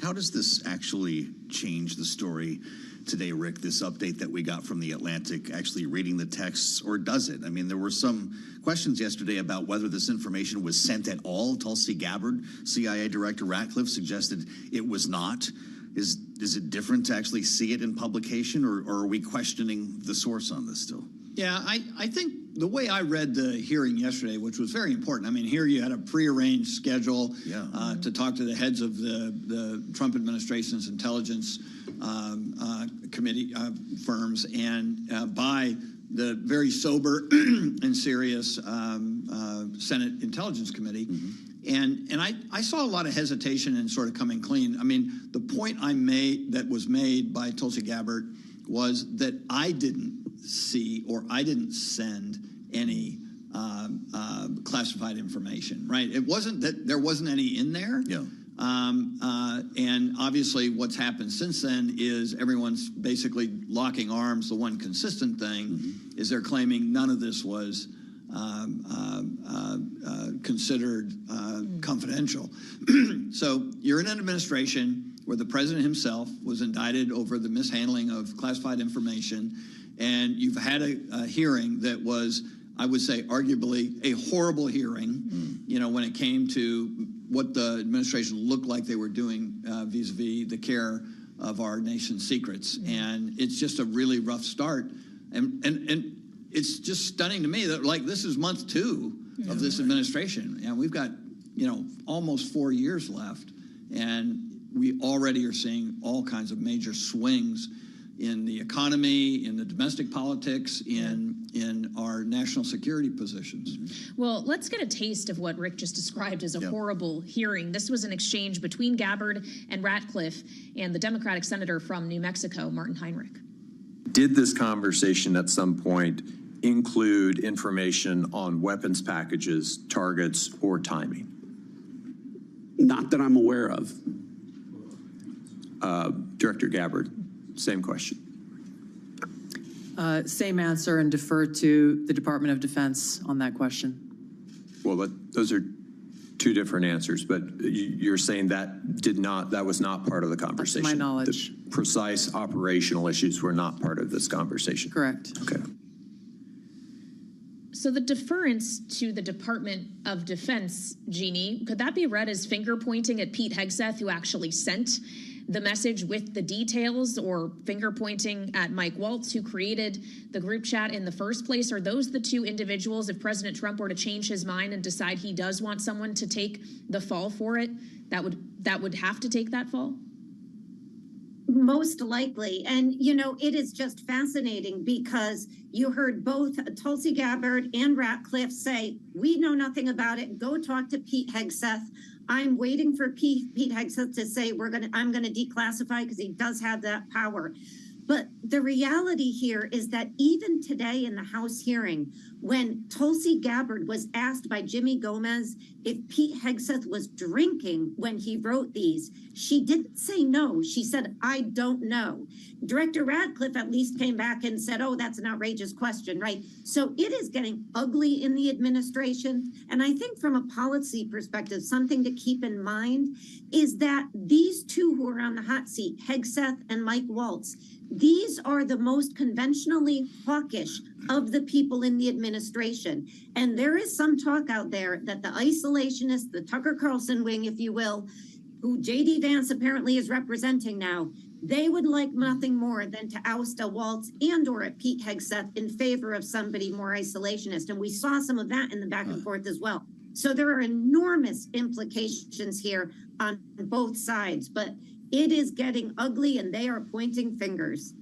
How does this actually change the story today, Rick, this update that we got from The Atlantic, actually reading the texts, or does it? I mean, there were some questions yesterday about whether this information was sent at all. Tulsi Gabbard, CIA Director Ratcliffe, suggested it was not. Is it different to actually see it in publication, or are we questioning the source on this still? Yeah, I think the way I read the hearing yesterday, which was very important, I mean, here you had a prearranged schedule to talk to the heads of the Trump administration's intelligence committee firms, and by the very sober and serious Senate Intelligence Committee. And I saw a lot of hesitation and sort of coming clean. I mean, the point that was made by Tulsi Gabbard was that I didn't see or I didn't send any classified information, right? It wasn't that there wasn't any in there. Yeah. And obviously what's happened since then is everyone's basically locking arms. The one consistent thing is they're claiming none of this was considered confidential. So you're in an administration where the president himself was indicted over the mishandling of classified information, and you've had a hearing that was, I would say, arguably a horrible hearing, you know, when it came to what the administration looked like they were doing vis-a-vis the care of our nation's secrets. And it's just a really rough start. And it's just stunning to me that, like, this is month 2 of this administration, and we've got, you know, almost 4 years left, and we already are seeing all kinds of major swings in the economy, in the domestic politics, in our national security positions. Well, let's get a taste of what Rick just described as a horrible hearing. This was an exchange between Gabbard and Ratcliffe and the Democratic senator from New Mexico, Martin Heinrich. Did this conversation at some point include information on weapons packages, targets, or timing? Not that I'm aware of. Director Gabbard, same question. Same answer, and defer to the Department of Defense on that question. Well, those are two different answers, but you're saying that was not part of the conversation. That's my knowledge. The precise operational issues were not part of this conversation. Correct. Okay. So the deference to the Department of Defense, Jeannie, could that be read as finger pointing at Pete Hegseth, who actually sent the message with the details, or finger pointing at Mike Waltz, who created the group chat in the first place? Are those the two individuals, if President Trump were to change his mind and decide he does want someone to take the fall for it, that would have to take that fall? Most likely. And, you know, it is just fascinating because you heard both Tulsi Gabbard and Ratcliffe say, we know nothing about it. Go talk to Pete Hegseth. I'm waiting for Pete Hegseth to say I'm going to declassify, because he does have that power. But the reality here is that even today in the House hearing, when Tulsi Gabbard was asked by Jimmy Gomez if Pete Hegseth was drinking when he wrote these, she didn't say no. She said, I don't know. Director Ratcliffe at least came back and said, oh, that's an outrageous question, right? So it is getting ugly in the administration. And I think from a policy perspective, something to keep in mind is that these two who are on the hot seat, Hegseth and Mike Waltz, these are the most conventionally hawkish of the people in the administration. administration. And there is some talk out there that the isolationists, the Tucker Carlson wing, if you will, who J.D. Vance apparently is representing now, they would like nothing more than to oust a Waltz and or a Pete Hegseth in favor of somebody more isolationist. And we saw some of that in the back and forth as well. So there are enormous implications here on both sides, but it is getting ugly and they are pointing fingers.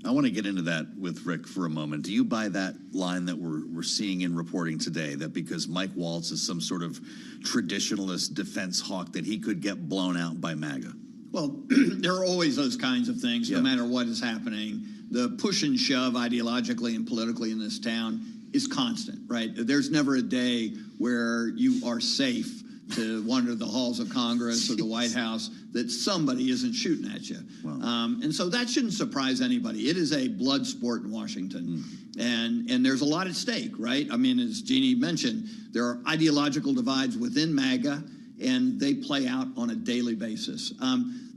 I want to get into that with Rick for a moment. Do you buy that line that we're seeing in reporting today, that because Mike Waltz is some sort of traditionalist defense hawk, that he could get blown out by MAGA? Well, there are always those kinds of things, no matter what is happening. The push and shove ideologically and politically in this town is constant, right? There's never a day where you are safe to wander the halls of Congress or the White House that somebody isn't shooting at you. And so that shouldn't surprise anybody. It is a blood sport in Washington. And there's a lot at stake, right? I mean, as Jeannie mentioned, there are ideological divides within MAGA, and they play out on a daily basis.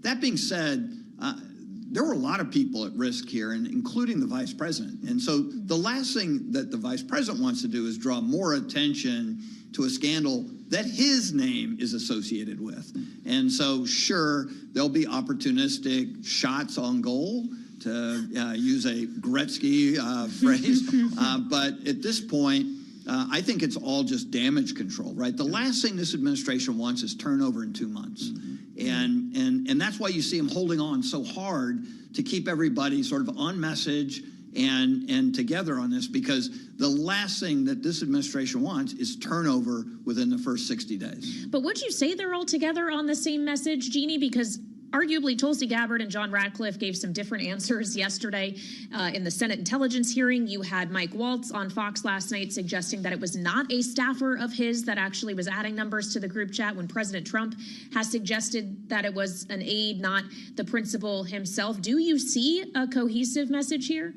That being said, there were a lot of people at risk here, and including the vice president. And so the last thing that the vice president wants to do is draw more attention to a scandal that his name is associated with. And so, sure, there'll be opportunistic shots on goal, to use a Gretzky phrase. But at this point, I think it's all just damage control, right? The last thing this administration wants is turnover in 2 months. And that's why you see them holding on so hard to keep everybody sort of on message and together on this, because the last thing that this administration wants is turnover within the first 60 days. But would you say they're all together on the same message, Jeannie? Because arguably, Tulsi Gabbard and John Ratcliffe gave some different answers yesterday in the Senate intelligence hearing. You had Mike Waltz on Fox last night suggesting that it was not a staffer of his that actually was adding numbers to the group chat, when President Trump has suggested that it was an aide, not the principal himself. Do you see a cohesive message here?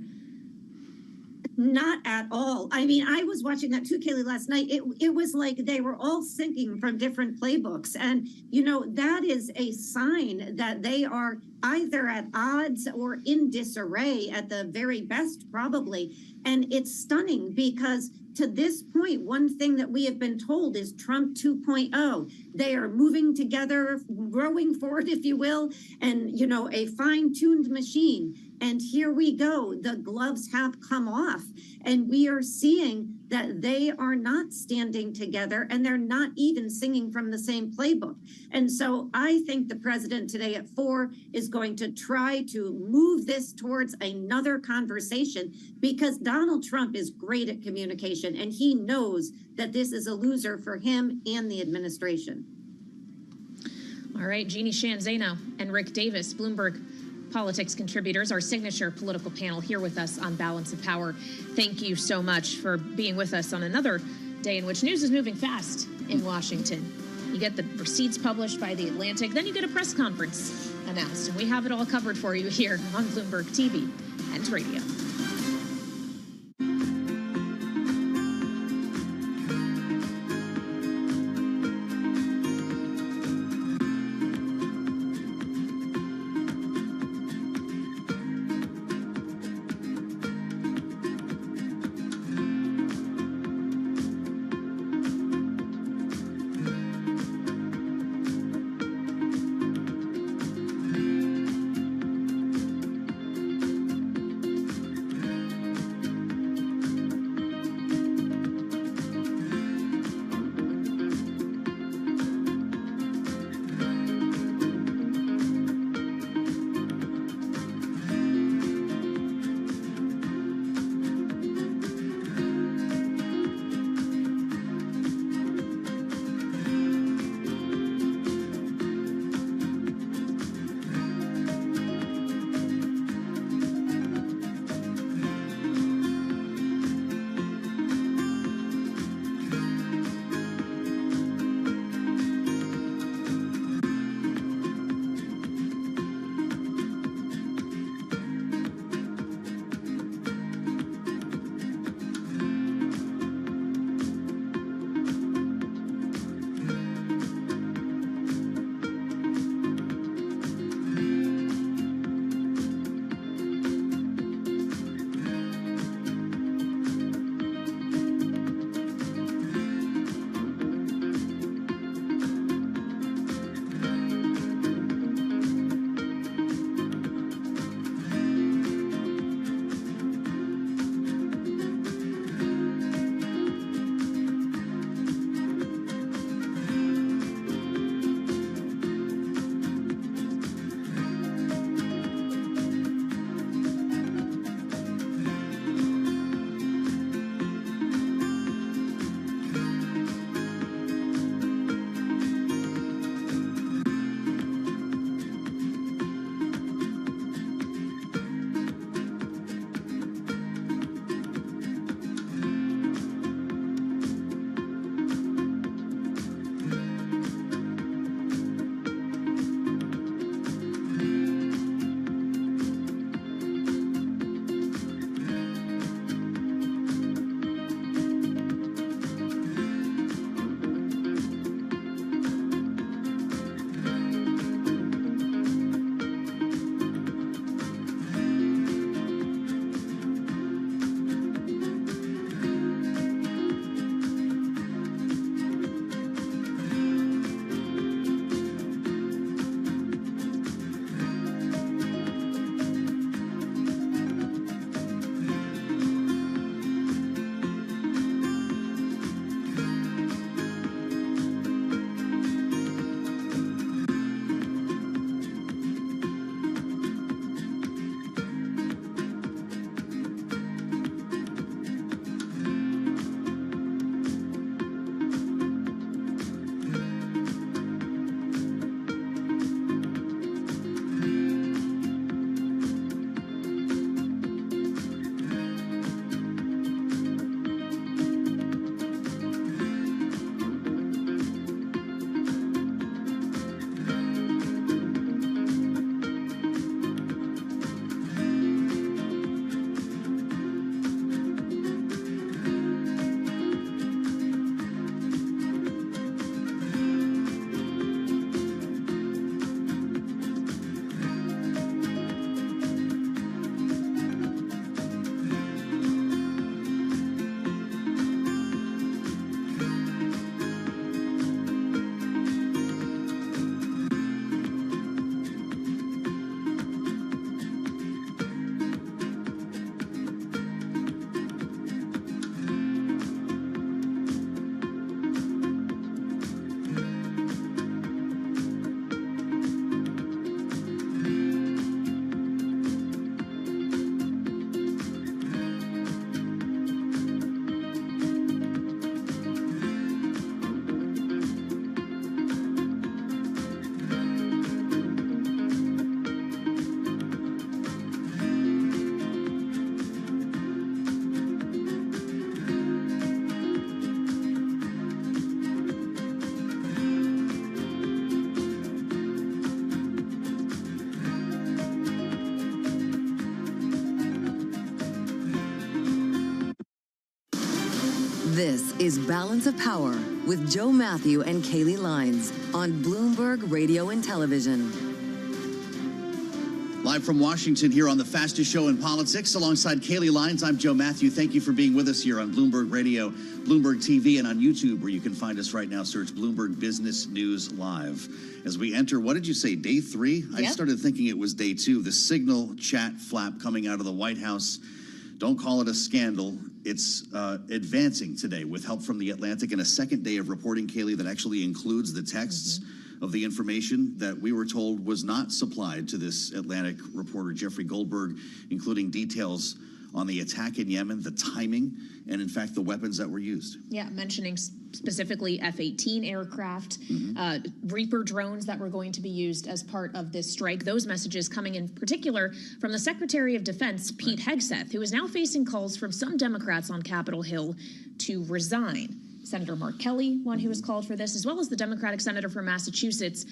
Not at all. I mean, I was watching that too, Kaylee, last night. It was like they were all syncing from different playbooks. And, you know, that is a sign that they are either at odds or in disarray at the very best, probably. And it's stunning because to this point, one thing that we have been told is Trump 2.0. They are moving together, growing forward, if you will, and, you know, a fine-tuned machine. And here we go. The gloves have come off, and we are seeing that they are not standing together, and they're not even singing from the same playbook. And so I think the president today at 4 is going to try to move this towards another conversation, because Donald Trump is great at communication, and he knows that this is a loser for him and the administration. All right, Jeannie Shanzano and Rick Davis, Bloomberg Politics contributors, our signature political panel here with us on Balance of Power. Thank you so much for being with us on another day in which news is moving fast in Washington. You get the receipts published by The Atlantic, then you get a press conference announced, and we have it all covered for you here on Bloomberg TV and radio. This is Balance of Power with Joe Matthew and Kaylee Lines on Bloomberg Radio and Television. Live from Washington here on the fastest show in politics alongside Kaylee Lines. I'm Joe Matthew. Thank you for being with us here on Bloomberg Radio, Bloomberg TV, and on YouTube, where you can find us right now. Search Bloomberg Business News Live. As we enter, what did you say, day 3? Yep. I started thinking it was day 2. The Signal chat flap coming out of the White House. Don't call it a scandal. It's advancing today with help from The Atlantic and a second day of reporting, Kaylee, that actually includes the texts of the information that we were told was not supplied to this Atlantic reporter, Jeffrey Goldberg, including details on the attack in Yemen, the timing, and in fact, the weapons that were used. Yeah, mentioning specifically F-18 aircraft, Reaper drones that were going to be used as part of this strike. Those messages coming in particular from the Secretary of Defense, Pete Hegseth, who is now facing calls from some Democrats on Capitol Hill to resign. Senator Mark Kelly, one who has called for this, as well as the Democratic senator from Massachusetts,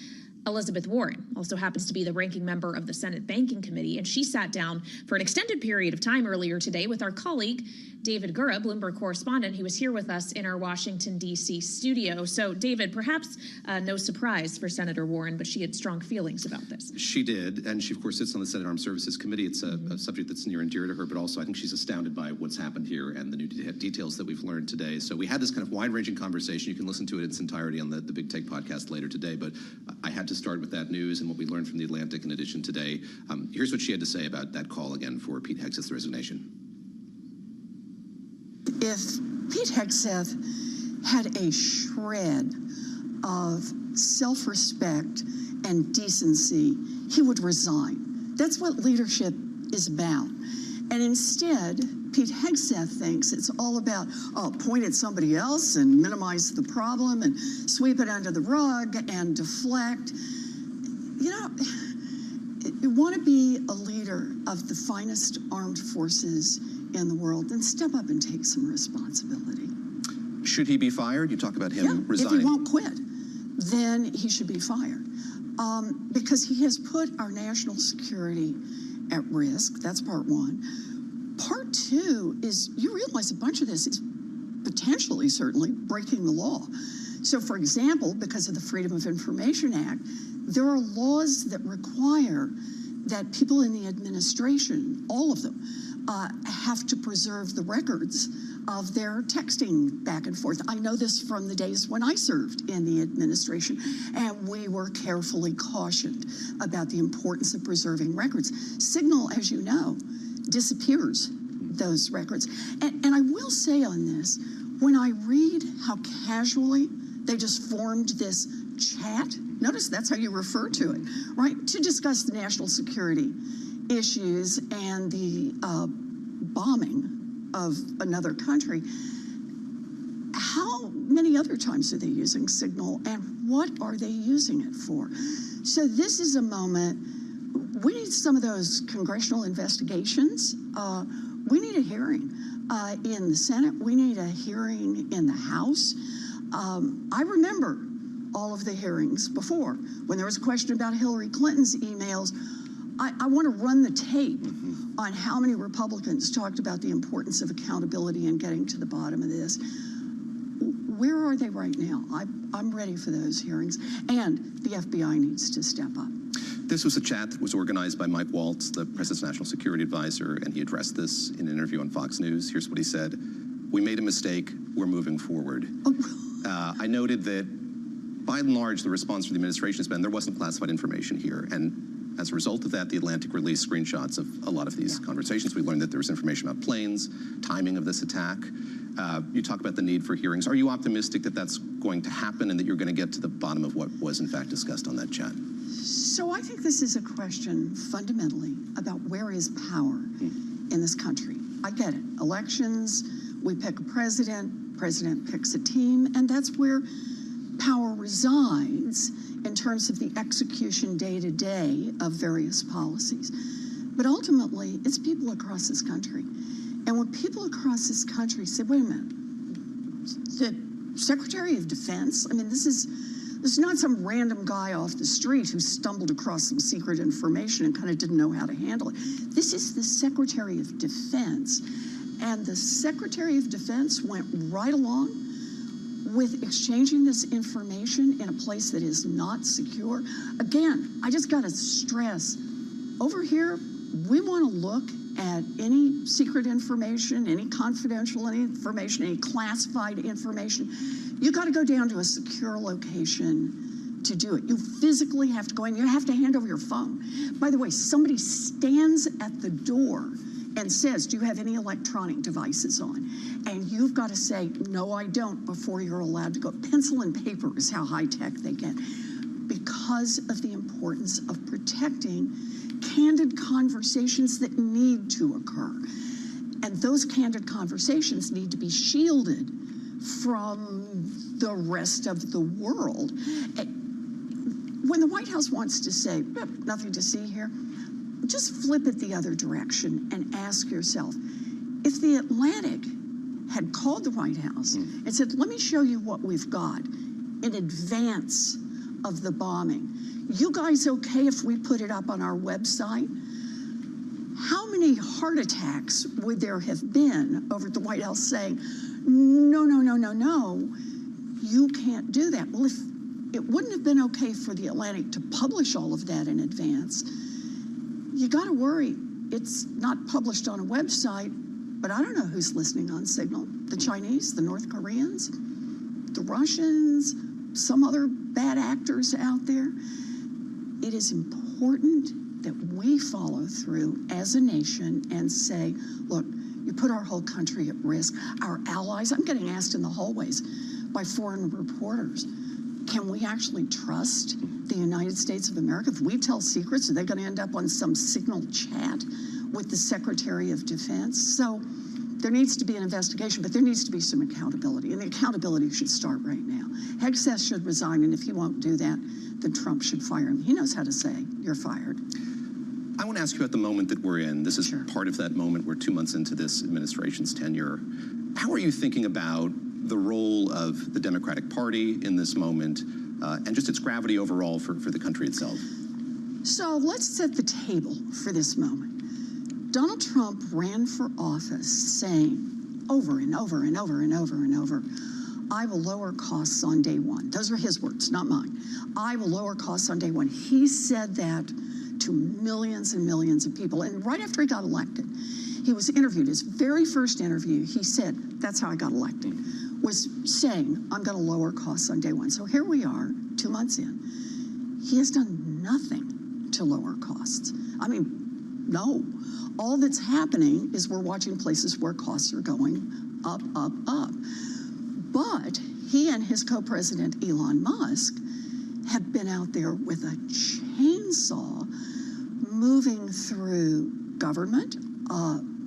Elizabeth Warren, also happens to be the ranking member of the Senate Banking Committee, and she sat down for an extended period of time earlier today with our colleague, David Gura, Bloomberg correspondent. He was here with us in our Washington, D.C. studio. So, David, perhaps no surprise for Senator Warren, but she had strong feelings about this. She did, and she, of course, sits on the Senate Armed Services Committee. It's a subject that's near and dear to her, but also I think she's astounded by what's happened here and the new details that we've learned today. So we had this kind of wide-ranging conversation. You can listen to it in its entirety on the Big Take podcast later today, but I had to start with that news and what we learned from The Atlantic in addition today. Here's what she had to say about that call again for Pete Hegseth's resignation. If Pete Hegseth had a shred of self-respect and decency, he would resign. That's what leadership is about. And instead, Pete Hegseth thinks it's all about, point at somebody else and minimize the problem and sweep it under the rug and deflect. You know, you want to be a leader of the finest armed forces in the world, then step up and take some responsibility. Should he be fired? You talk about him resigning. If he won't quit, then he should be fired. Because he has put our national security at risk. That's part one. Part two is you realize a bunch of this is potentially, certainly, breaking the law. So, for example, because of the Freedom of Information Act, there are laws that require that people in the administration, all of them, have to preserve the records of their texting back and forth. I know this from the days when I served in the administration, and we were carefully cautioned about the importance of preserving records. Signal, as you know, disappears those records. And I will say on this, when I read how casually they just formed this chat, notice that's how you refer to it, right? To discuss the national security issues and the bombing of another country. How many other times are they using Signal, and what are they using it for? So this is a moment, we need some of those congressional investigations. We need a hearing in the Senate. We need a hearing in the House. I remember all of the hearings before. When there was a question about Hillary Clinton's emails, I want to run the tape on how many Republicans talked about the importance of accountability and getting to the bottom of this. Where are they right now? I'm ready for those hearings, and the FBI needs to step up. This was a chat that was organized by Mike Waltz, the President's National Security Advisor, and he addressed this in an interview on Fox News. Here's what he said. "We made a mistake. We're moving forward." I noted that, by and large, the response from the administration has been there wasn't classified information here, and as a result of that, The Atlantic released screenshots of a lot of these conversations. We learned that there was information about planes, timing of this attack. You talk about the need for hearings. Are you optimistic that that's going to happen and that you're going to get to the bottom of what was, in fact, discussed on that chat? So I think this is a question fundamentally about where is power in this country. I get it. Elections, we pick a president picks a team, and that's where power resides in terms of the execution day-to-day of various policies. But ultimately, it's people across this country. And when people across this country say, wait a minute, the Secretary of Defense, I mean, this is not some random guy off the street who stumbled across some secret information and kind of didn't know how to handle it. This is the Secretary of Defense. And the Secretary of Defense went right along with exchanging this information in a place that is not secure. Again, I just got to stress, over here, we want to look at any secret information, any confidential information, any classified information. You got to go down to a secure location to do it. You physically have to go in. You have to hand over your phone. By the way, somebody stands at the door and says, do you have any electronic devices on? And you've got to say, no, I don't, before you're allowed to go. Pencil and paper is how high-tech they get, because of the importance of protecting candid conversations that need to occur. And those candid conversations need to be shielded from the rest of the world. When the White House wants to say, nothing to see here, just flip it the other direction and ask yourself, if the Atlantic had called the White House and said, let me show you what we've got in advance of the bombing, you guys okay if we put it up on our website? How many heart attacks would there have been over at the White House saying, no, no, no, no, no, you can't do that? Well, if it wouldn't have been okay for the Atlantic to publish all of that in advance, you got to worry. It's not published on a website, but I don't know who's listening on Signal. The Chinese, the North Koreans, the Russians, some other bad actors out there. It is important that we follow through as a nation and say, look, you put our whole country at risk. Our allies, I'm getting asked in the hallways by foreign reporters, can we actually trust the United States of America? If we tell secrets, are they going to end up on some Signal chat with the Secretary of Defense? So there needs to be an investigation, but there needs to be some accountability, and the accountability should start right now. Hegseth should resign, and if he won't do that, then Trump should fire him. He knows how to say, you're fired. I want to ask you about the moment that we're in. This is part of that moment. We're 2 months into this administration's tenure. How are you thinking about the role of the Democratic Party in this moment and just its gravity overall for the country itself? So let's set the table for this moment. Donald Trump ran for office saying over and over and over and over and over, I will lower costs on day one. Those are his words, not mine. I will lower costs on day one. He said that to millions and millions of people. And right after he got elected, he was interviewed. His very first interview, he said, that's how I got elected, was saying, I'm going to lower costs on day one. So here we are, 2 months in. He has done nothing to lower costs. I mean, no. All that's happening is we're watching places where costs are going up, up, up. But he and his co-president, Elon Musk, have been out there with a chainsaw moving through government,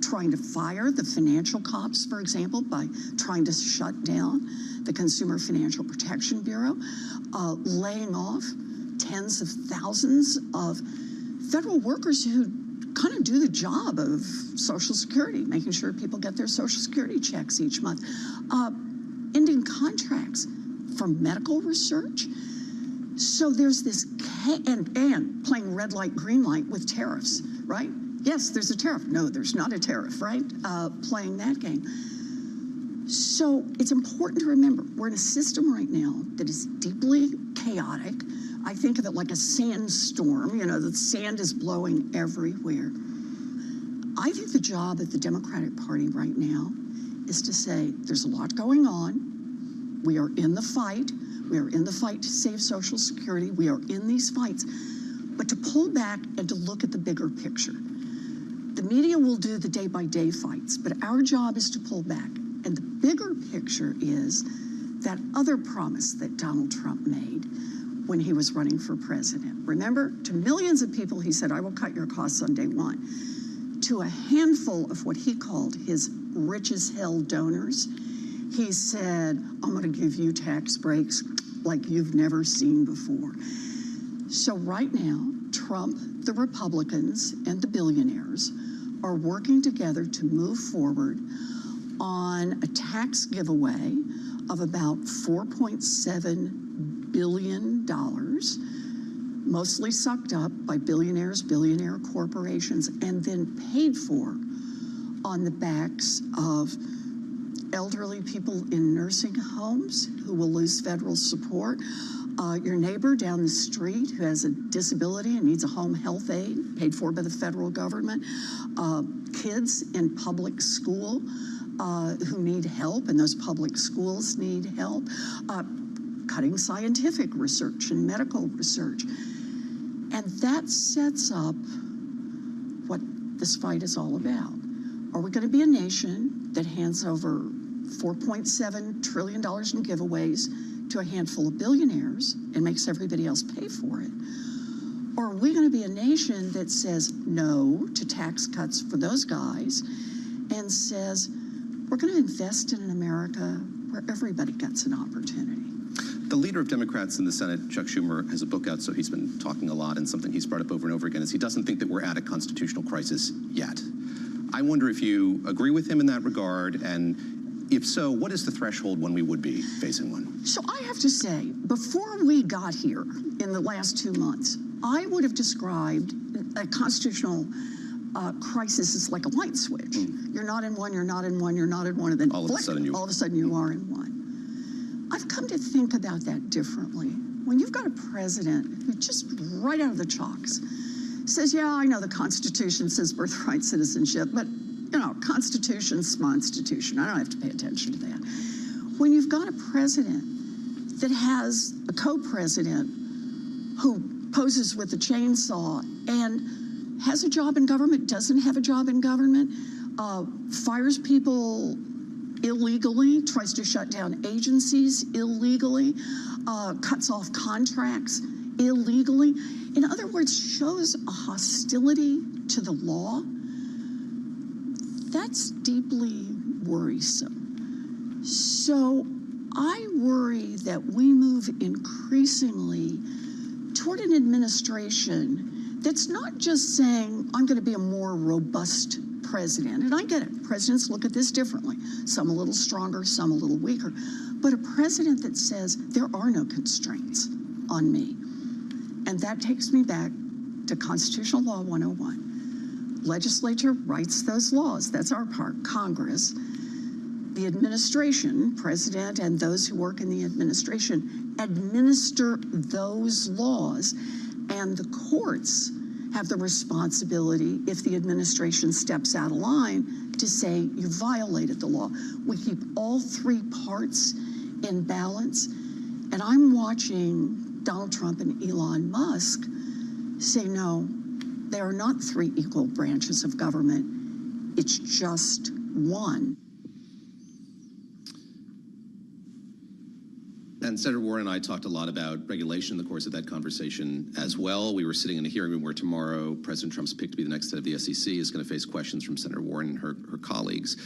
trying to fire the financial cops, for example, by trying to shut down the Consumer Financial Protection Bureau, laying off tens of thousands of federal workers who kind of do the job of Social Security, making sure people get their Social Security checks each month, ending contracts for medical research. So there's this, and playing red light, green light with tariffs, right? Yes, there's a tariff. No, there's not a tariff, right? Playing that game. So it's important to remember, we're in a system right now that is deeply chaotic. I think of it like a sandstorm, you know, the sand is blowing everywhere. I think the job of the Democratic Party right now is to say, there's a lot going on. We are in the fight. We are in the fight to save Social Security. We are in these fights. But to pull back and to look at the bigger picture. The media will do the day-by-day fights, but our job is to pull back. And the bigger picture is that other promise that Donald Trump made when he was running for president. Remember, to millions of people, he said, I will cut your costs on day one. To a handful of what he called his rich as hell donors, he said, I'm going to give you tax breaks like you've never seen before. So right now, Trump, the Republicans, and the billionaires are working together to move forward on a tax giveaway of about $4.7 billion, mostly sucked up by billionaires, billionaire corporations, and then paid for on the backs of elderly people in nursing homes who will lose federal support. Your neighbor down the street who has a disability and needs a home health aid paid for by the federal government. Kids in public school who need help, and those public schools need help. Cutting scientific research and medical research. And that sets up what this fight is all about. Are we going to be a nation that hands over $4.7 trillion in giveaways to a handful of billionaires and makes everybody else pay for it? Or are we going to be a nation that says no to tax cuts for those guys and says we're going to invest in an America where everybody gets an opportunity? The leader of Democrats in the Senate, Chuck Schumer, has a book out, so he's been talking a lot, and something he's brought up over and over again is he doesn't think that we're at a constitutional crisis yet. I wonder if you agree with him in that regard, and if so, what is the threshold when we would be facing one? So I have to say, before we got here in the last 2 months, I would have described a constitutional crisis as like a light switch. You're not in one, you're not in one, you're not in one, and then all of a sudden you are in one. I've come to think about that differently. When you've got a president who just right out of the chalks says, yeah, I know the Constitution says birthright citizenship, but, you know, Constitution's Constitution. I don't have to pay attention to that. When you've got a president that has a co-president who poses with a chainsaw and has a job in government, doesn't have a job in government, fires people illegally, tries to shut down agencies illegally, cuts off contracts illegally. In other words, shows a hostility to the law. That's deeply worrisome. So I worry that we move increasingly toward an administration that's not just saying, I'm going to be a more robust president. And I get it. Presidents look at this differently. Some a little stronger, some a little weaker. But a president that says there are no constraints on me. And that takes me back to Constitutional Law 101. Legislature writes those laws. That's our part. Congress. The administration, president and those who work in the administration, administer those laws. And the courts have the responsibility, if the administration steps out of line, to say you violated the law. We keep all three parts in balance. And I'm watching Donald Trump and Elon Musk say, no, they are not three equal branches of government. It's just one. And Senator Warren and I talked a lot about regulation in the course of that conversation as well. We were sitting in a hearing room where tomorrow President Trump's picked to be the next head of the SEC is going to face questions from Senator Warren and her colleagues.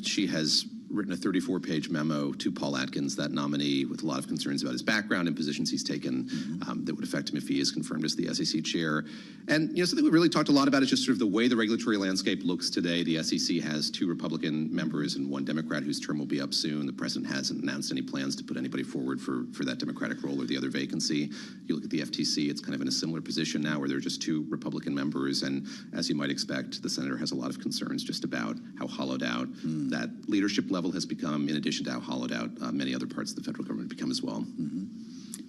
She has written a 34-page memo to Paul Atkins, that nominee, with a lot of concerns about his background and positions he's taken that would affect him if he is confirmed as the SEC chair. And you know, something we really talked a lot about is just sort of the way the regulatory landscape looks today. The SEC has 2 Republican members and 1 Democrat whose term will be up soon. The president hasn't announced any plans to put anybody forward for that Democratic role or the other vacancy. You look at the FTC, it's kind of in a similar position now where there are just 2 Republican members. And as you might expect, the senator has a lot of concerns just about how hollowed out that leadership level has become, in addition to how hollowed out many other parts of the federal government become as well.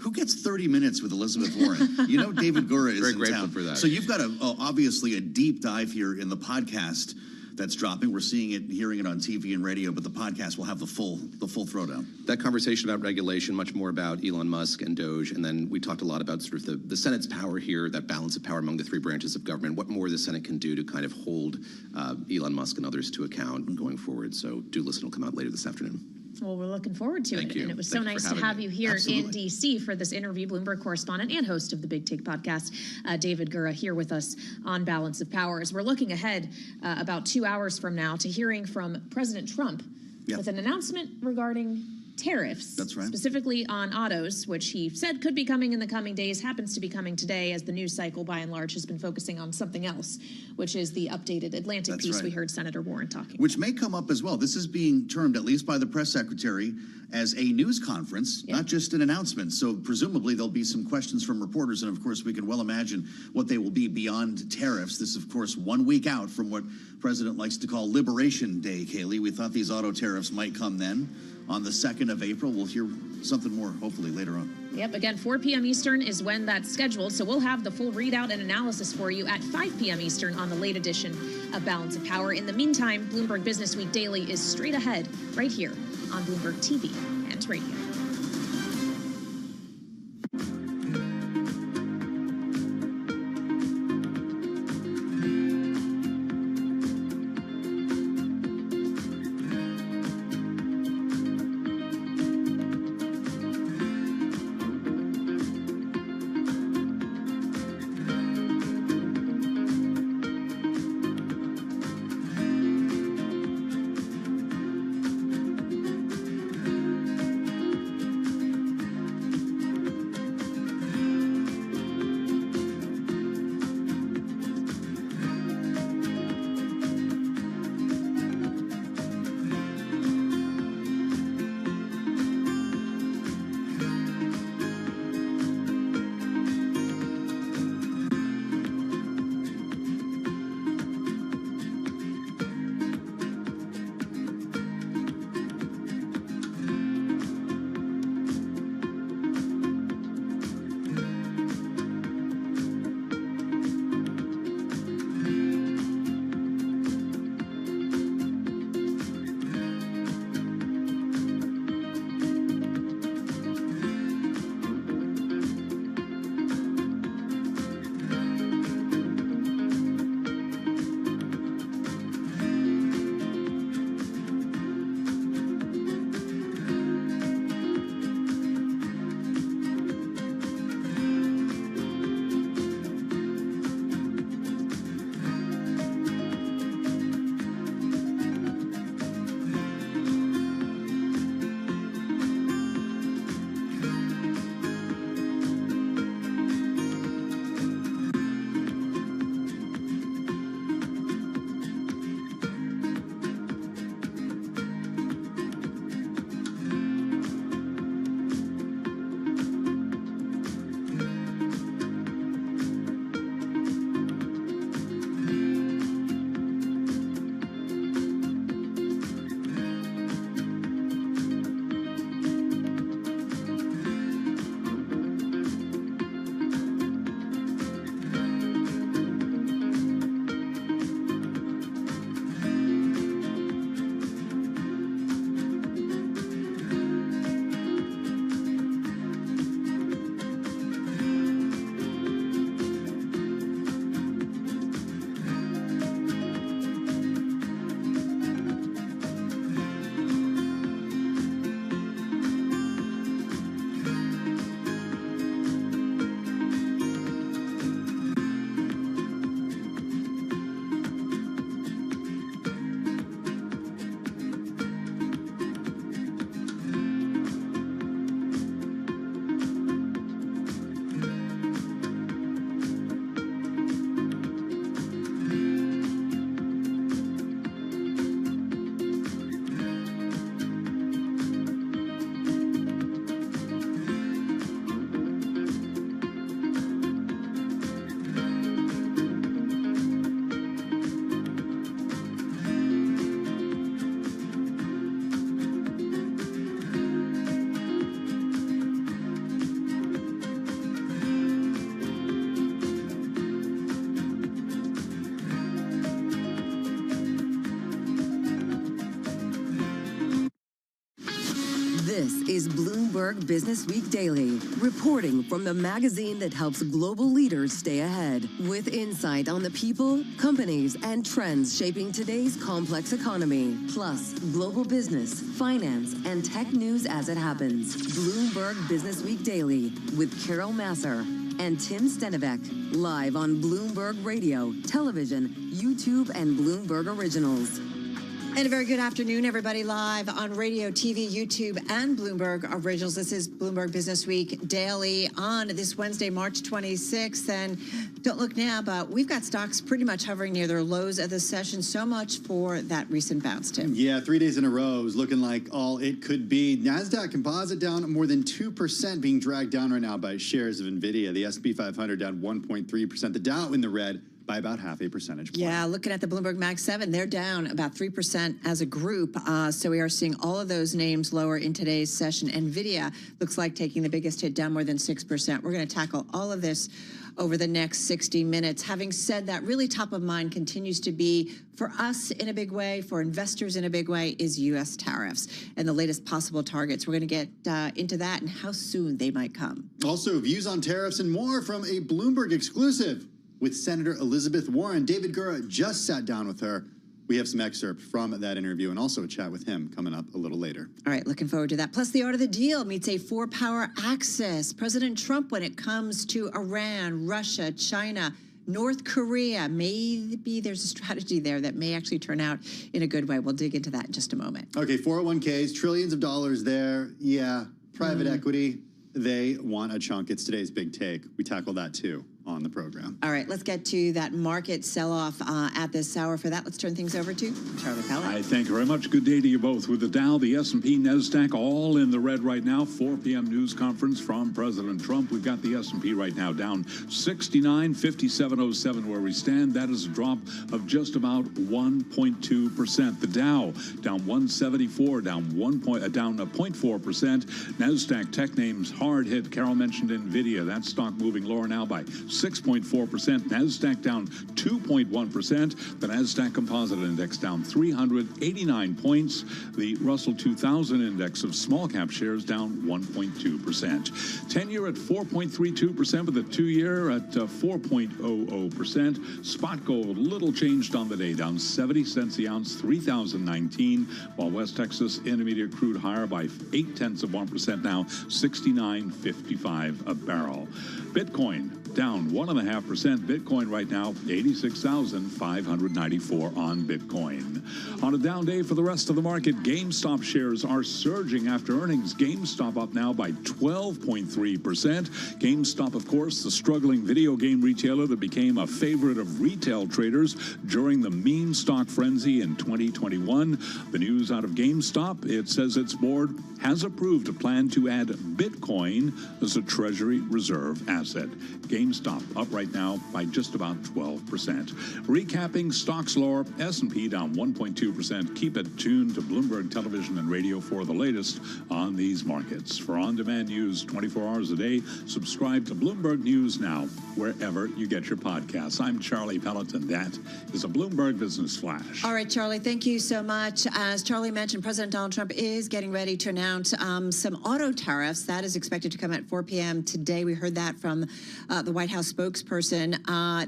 Who gets 30 minutes with Elizabeth Warren? You know, David Gura is Very in grateful town. for that. So you've got obviously a deep dive here in the podcast that's dropping. We're seeing it, hearing it on TV and radio, but the podcast will have the full throwdown. That conversation about regulation, much more about Elon Musk and Doge, and then we talked a lot about sort of the Senate's power here, that balance of power among the 3 branches of government, what more the Senate can do to kind of hold Elon Musk and others to account going forward. So do listen, it'll come out later this afternoon. Well, we're looking forward to Thank it. you. And it was Thank so you for nice to having have me. you here Absolutely. in D.C. for this interview. Bloomberg correspondent and host of the Big Take podcast, David Gura, here with us on Balance of Power. As we're looking ahead about 2 hours from now to hearing from President Trump with an announcement regarding tariffs. That's right. Specifically on autos, which he said could be coming in the coming days, happens to be coming today as the news cycle by and large has been focusing on something else, which is the updated Atlantic That's piece right. we heard Senator Warren talking. Which may come up as well. This is being termed, at least by the press secretary, as a news conference, not just an announcement. So presumably there'll be some questions from reporters, and of course we can well imagine what they will be beyond tariffs. This is, of course, 1 week out from what President likes to call Liberation Day, Kaylee. We thought these auto tariffs might come then on the 2nd of April. We'll hear something more, hopefully, later on. Yep, again, 4 p.m. Eastern is when that's scheduled, so we'll have the full readout and analysis for you at 5 p.m. Eastern on the late edition of Balance of Power. In the meantime, Bloomberg Business Week Daily is straight ahead right here on Bloomberg TV and radio. This is Bloomberg Business Week Daily, reporting from the magazine that helps global leaders stay ahead, with insight on the people, companies, and trends shaping today's complex economy, plus global business, finance, and tech news as it happens. Bloomberg Business Week Daily with Carol Masser and Tim Stenivek, live on Bloomberg Radio, television, YouTube, and Bloomberg Originals. And a very good afternoon, everybody, live on radio, TV, YouTube, and Bloomberg Originals. This is Bloomberg Business Week Daily on this Wednesday, March 26th. And don't look now, but we've got stocks pretty much hovering near their lows of the session. So much for that recent bounce, Tim. Yeah, 3 days in a row is looking like all it could be. NASDAQ Composite down more than 2%, being dragged down right now by shares of NVIDIA. The S&P 500 down 1.3%. The Dow in the red by about half a percentage point. Yeah, looking at the Bloomberg Mag 7, they're down about 3% as a group. So we are seeing all of those names lower in today's session. NVIDIA looks like taking the biggest hit, down more than 6%. We're going to tackle all of this over the next 60 minutes. Having said that, really top of mind continues to be, for us in a big way, for investors in a big way, is U.S. tariffs and the latest possible targets. We're going to get into that and how soon they might come. Also, views on tariffs and more from a Bloomberg exclusive with Senator Elizabeth Warren. David Gura just sat down with her. We have some excerpt from that interview and also a chat with him coming up a little later. All right, looking forward to that. Plus, the art of the deal meets a four-power axis. President Trump, when it comes to Iran, Russia, China, North Korea, maybe there's a strategy there that may actually turn out in a good way. We'll dig into that in just a moment. Okay, 401ks, trillions of dollars there. Yeah, private equity, they want a chunk. It's today's big take. We tackle that too on the program. All right, let's get to that market sell-off at this hour. For that, let's turn things over to Charlie Pellet. Hi, thank you very much. Good day to you both. With the Dow, the S&P, NASDAQ, all in the red right now. 4 p.m. news conference from President Trump. We've got the S&P right now down 69, 57.07 where we stand. That is a drop of just about 1.2%. The Dow down 174, down 0.4%. NASDAQ tech names hard hit. Carol mentioned NVIDIA. That stock moving lower now by 6.4%. NASDAQ down 2.1%. The NASDAQ Composite Index down 389 points. The Russell 2000 Index of small cap shares down 1.2%. 10-year at 4.32%, with the 2-year at 4.00%. Spot gold, little changed on the day, down 70 cents the ounce, 3,019, while West Texas Intermediate crude higher by 0.8% now, 69.55 a barrel. Bitcoin down 1.5%. Bitcoin right now, 86,594 on Bitcoin. On a down day for the rest of the market, GameStop shares are surging after earnings. GameStop up now by 12.3%. GameStop, of course, the struggling video game retailer that became a favorite of retail traders during the meme stock frenzy in 2021. The news out of GameStop, it says its board has approved a plan to add Bitcoin as a Treasury reserve asset. GameStop up right now by just about 12%. Recapping stocks lower, S&P down 1.2%. Keep it tuned to Bloomberg Television and Radio for the latest on these markets. For on-demand news 24 hours a day, subscribe to Bloomberg News Now, wherever you get your podcasts. I'm Charlie Pelleton. That is a Bloomberg Business Flash. All right, Charlie, thank you so much. As Charlie mentioned, President Donald Trump is getting ready to announce some auto tariffs. That is expected to come at 4 p.m. today. We heard that from the White House spokesperson.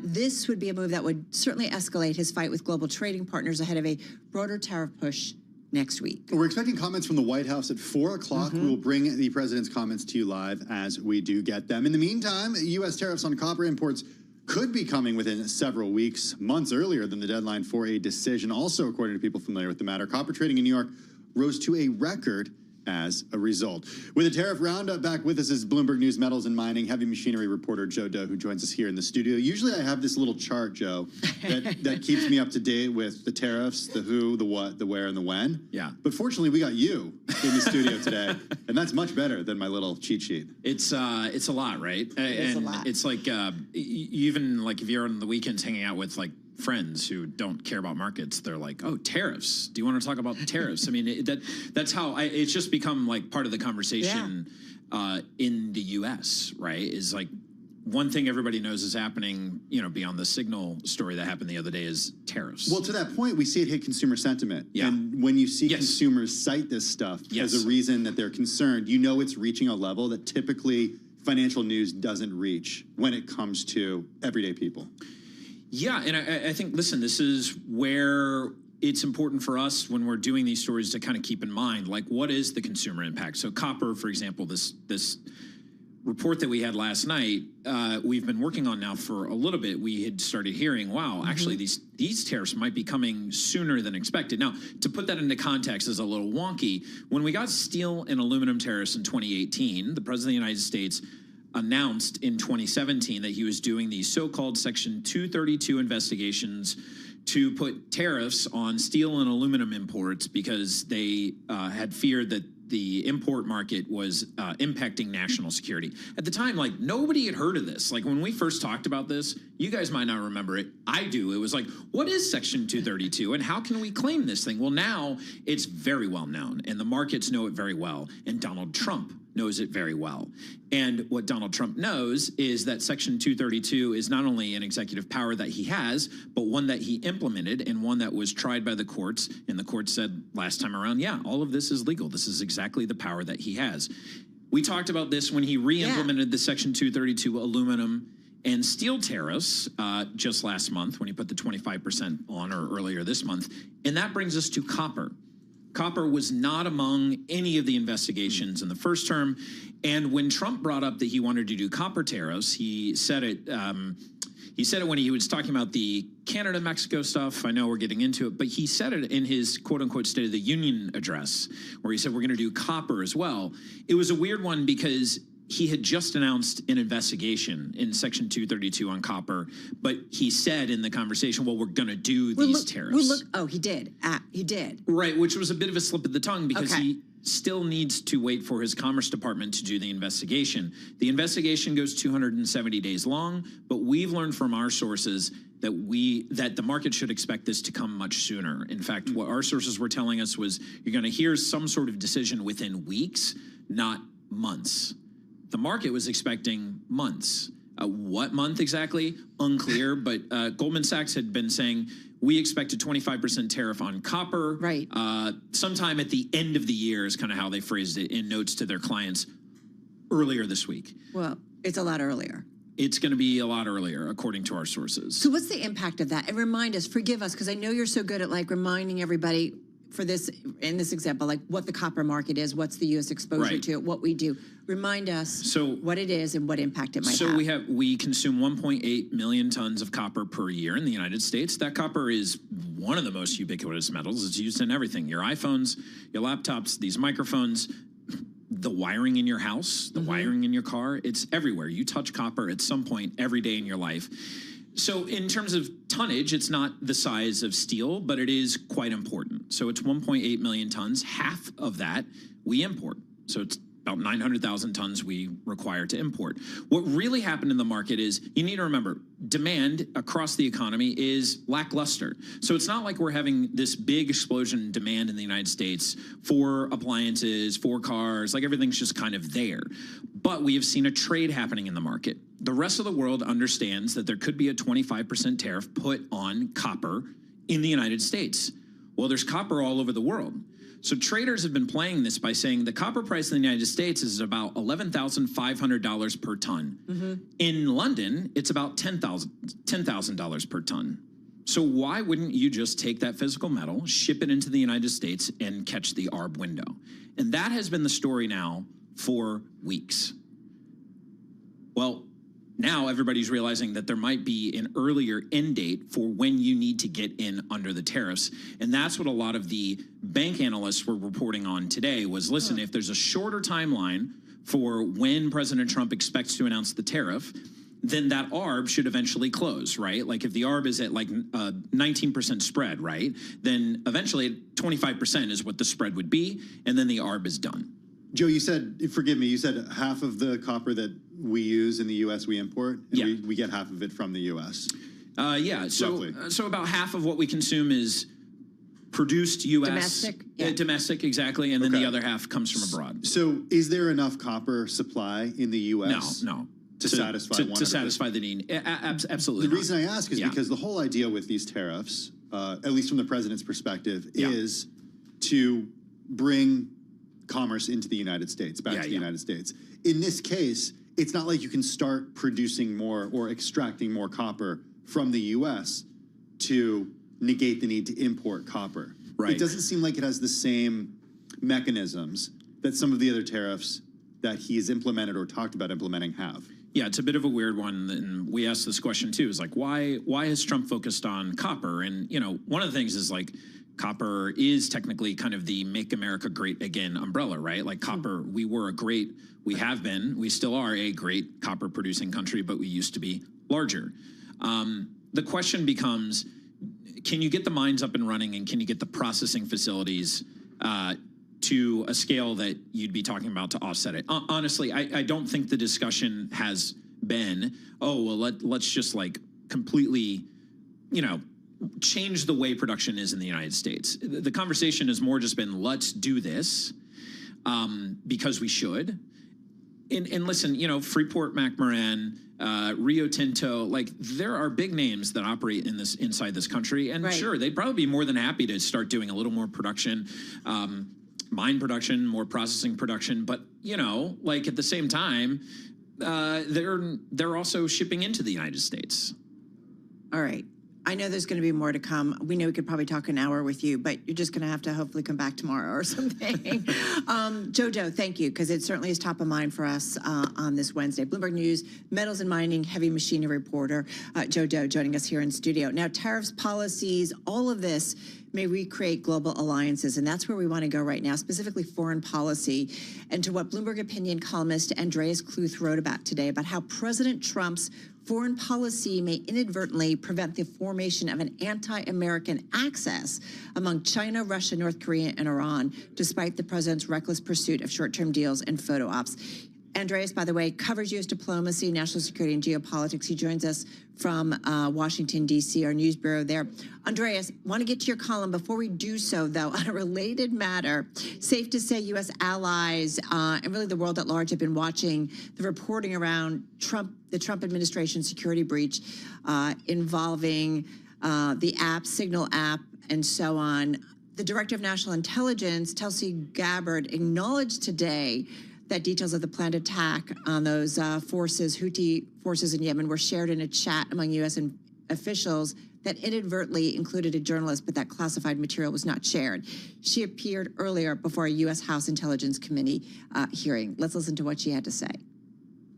This would be a move that would certainly escalate his fight with global trading partners ahead of a broader tariff push next week. We're expecting comments from the White House at 4 o'clock. We will bring the president's comments to you live as we do get them. In the meantime, U.S. tariffs on copper imports could be coming within several weeks, months earlier than the deadline for a decision. Also, according to people familiar with the matter, copper trading in New York rose to a record as a result. With a tariff roundup, back with us is Bloomberg News metals and mining heavy machinery reporter Joe Doe, who joins us here in the studio. Usually I have this little chart, Joe, that keeps me up to date with the tariffs, the who, the what, the where, and the when. Yeah. But fortunately, we got you in the studio today, and that's much better than my little cheat sheet. It's a lot, right? It's a lot. It's like even like if you're on the weekends hanging out with like friends who don't care about markets, they're like, oh, tariffs. Do you want to talk about tariffs? I mean, that's how it's just become like part of the conversation in the U.S., right? Is like one thing everybody knows is happening, you know, beyond the Signal story that happened the other day is tariffs. Well, to that point, we see it hit consumer sentiment. Yeah. And when you see consumers cite this stuff as a reason that they're concerned, you know it's reaching a level that typically financial news doesn't reach when it comes to everyday people. Yeah, and I think, listen, this is where it's important for us when we're doing these stories to kind of keep in mind, like, what is the consumer impact? So copper, for example, this report that we had last night, we've been working on now for a little bit. We had started hearing, wow, actually these tariffs might be coming sooner than expected. Now, to put that into context is a little wonky. When we got steel and aluminum tariffs in 2018, the President of the United States announced in 2017 that he was doing these so-called Section 232 investigations to put tariffs on steel and aluminum imports because they had feared that the import market was impacting national security. At the time, like, nobody had heard of this. Like, when we first talked about this, you guys might not remember it. I do. It was like, what is Section 232 and how can we claim this thing? Well, now it's very well known and the markets know it very well. And Donald Trump knows it very well. And what Donald Trump knows is that Section 232 is not only an executive power that he has, but one that he implemented and one that was tried by the courts. And the court said last time around, yeah, all of this is legal. This is exactly the power that he has. We talked about this when he re-implemented the Section 232 aluminum and steel tariffs just last month when he put the 25% on, or earlier this month. And that brings us to copper. Copper was not among any of the investigations in the first term. And when Trump brought up that he wanted to do copper tariffs, he said it when he was talking about the Canada-Mexico stuff. I know we're getting into it, but he said it in his quote-unquote State of the Union address, where he said, we're going to do copper as well. It was a weird one because he had just announced an investigation in Section 232 on copper, but he said in the conversation, well, we're going to do these tariffs. Oh, he did. He did. Right, which was a bit of a slip of the tongue because he still needs to wait for his Commerce Department to do the investigation. The investigation goes 270 days long, but we've learned from our sources that the market should expect this to come much sooner. In fact, what our sources were telling us was you're going to hear some sort of decision within weeks, not months. The market was expecting months. What month exactly? Unclear, but Goldman Sachs had been saying, we expect a 25% tariff on copper. Right. Sometime at the end of the year is kind of how they phrased it in notes to their clients earlier this week. Well, it's a lot earlier. It's going to be a lot earlier, according to our sources. So what's the impact of that? And remind us, forgive us, because I know you're so good at like reminding everybody for this, in this example, like what the copper market is, what's the U.S. exposure to it, what we do. Remind us what it is and what impact it might have. So we consume 1.8 million tons of copper per year in the United States. That copper is one of the most ubiquitous metals. It's used in everything. Your iPhones, your laptops, these microphones, the wiring in your house, the wiring in your car, it's everywhere. You touch copper at some point every day in your life. So in terms of tonnage, it's not the size of steel, but it is quite important. So it's 1.8 million tons. Half of that we import. So it's about 900,000 tons we require to import. What really happened in the market is, you need to remember, demand across the economy is lackluster. So it's not like we're having this big explosion in demand in the United States for appliances, for cars, like everything's just kind of there. But we have seen a trade happening in the market. The rest of the world understands that there could be a 25% tariff put on copper in the United States. Well, there's copper all over the world. So traders have been playing this by saying the copper price in the United States is about $11,500 per ton. In London, it's about $10,000 per ton. So why wouldn't you just take that physical metal, ship it into the United States, and catch the arb window? And that has been the story now for weeks. Well, now everybody's realizing that there might be an earlier end date for when you need to get in under the tariffs. And that's what a lot of the bank analysts were reporting on today was, listen, if there's a shorter timeline for when President Trump expects to announce the tariff, then that ARB should eventually close, right? Like if the ARB is at like 19% spread, right? Then eventually 25% is what the spread would be, and then the ARB is done. Joe, you said, forgive me, you said half of the copper that we use in the U.S. we import, and we get half of it from the U.S. Yeah, so about half of what we consume is produced U.S. Domestic, exactly, and then the other half comes from abroad. So is there enough copper supply in the U.S.? No. To satisfy the need. Absolutely. The reason I ask is because the whole idea with these tariffs, at least from the president's perspective, is to bring commerce into the United States, back to the United States. In this case, it's not like you can start producing more or extracting more copper from the U.S. to negate the need to import copper. Right. It doesn't seem like it has the same mechanisms that some of the other tariffs that he's implemented or talked about implementing have? Yeah, it's a bit of a weird one, and we asked this question too. Is like, why has Trump focused on copper? And one of the things is like, copper is technically kind of the "Make America Great Again" umbrella, right? Like copper, we have been, we still are a great copper producing country, but we used to be larger. The question becomes, can you get the mines up and running, and can you get the processing facilities to a scale that you'd be talking about to offset it? Honestly, I don't think the discussion has been, oh, well, let's just like completely, change the way production is in the United States. The conversation has more just been, let's do this because we should. And listen, Freeport McMoran, Rio Tinto, like there are big names that operate inside this country, and sure, they'd probably be more than happy to start doing a little more production, mine production, more processing production. But like at the same time, they're also shipping into the United States. All right. I know there's going to be more to come. We know we could probably talk an hour with you, but you're just going to have to hopefully come back tomorrow or something. Jojo, thank you, because it certainly is top of mind for us on this Wednesday. Bloomberg News, metals and mining, heavy machinery reporter, Jojo, joining us here in studio. Now, tariffs, policies, all of this may recreate global alliances, and that's where we want to go right now, specifically foreign policy, and to what Bloomberg opinion columnist Andreas Kluth wrote about today, about how President Trump's foreign policy may inadvertently prevent the formation of an anti-American axis among China, Russia, North Korea, and Iran, despite the president's reckless pursuit of short-term deals and photo ops. Andreas, by the way, covers U.S. diplomacy, national security, and geopolitics. He joins us from Washington, D.C., our news bureau there. Andreas, want to get to your column. Before we do so, though, on a related matter, safe to say U.S. allies and really the world at large have been watching the reporting around the Trump administration security breach involving the app, Signal app, and so on. The Director of National Intelligence, Tulsi Gabbard, acknowledged today that details of the planned attack on those Houthi forces in Yemen were shared in a chat among U.S. officials that inadvertently included a journalist, but that classified material was not shared. She appeared earlier before a U.S. House Intelligence Committee hearing. Let's listen to what she had to say.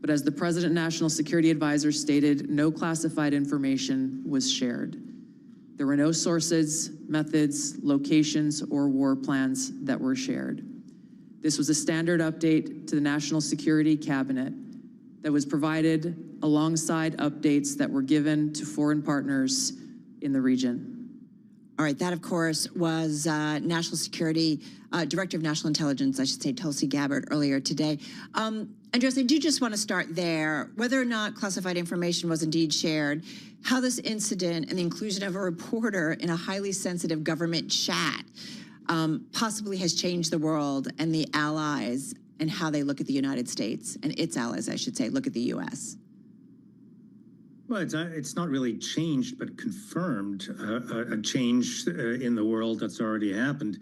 But as the President National Security Advisor stated, no classified information was shared. There were no sources, methods, locations, or war plans that were shared. This was a standard update to the National Security Cabinet that was provided alongside updates that were given to foreign partners in the region. All right, that, of course, was National Security, Director of National Intelligence, I should say, Tulsi Gabbard, earlier today. Andreas, I do just want to start there. Whether or not classified information was indeed shared, how this incident and the inclusion of a reporter in a highly sensitive government chat possibly has changed the world and the allies and how they look at the United States, and its allies, I should say, look at the U.S. Well, it's not really changed, but confirmed a change in the world that's already happened.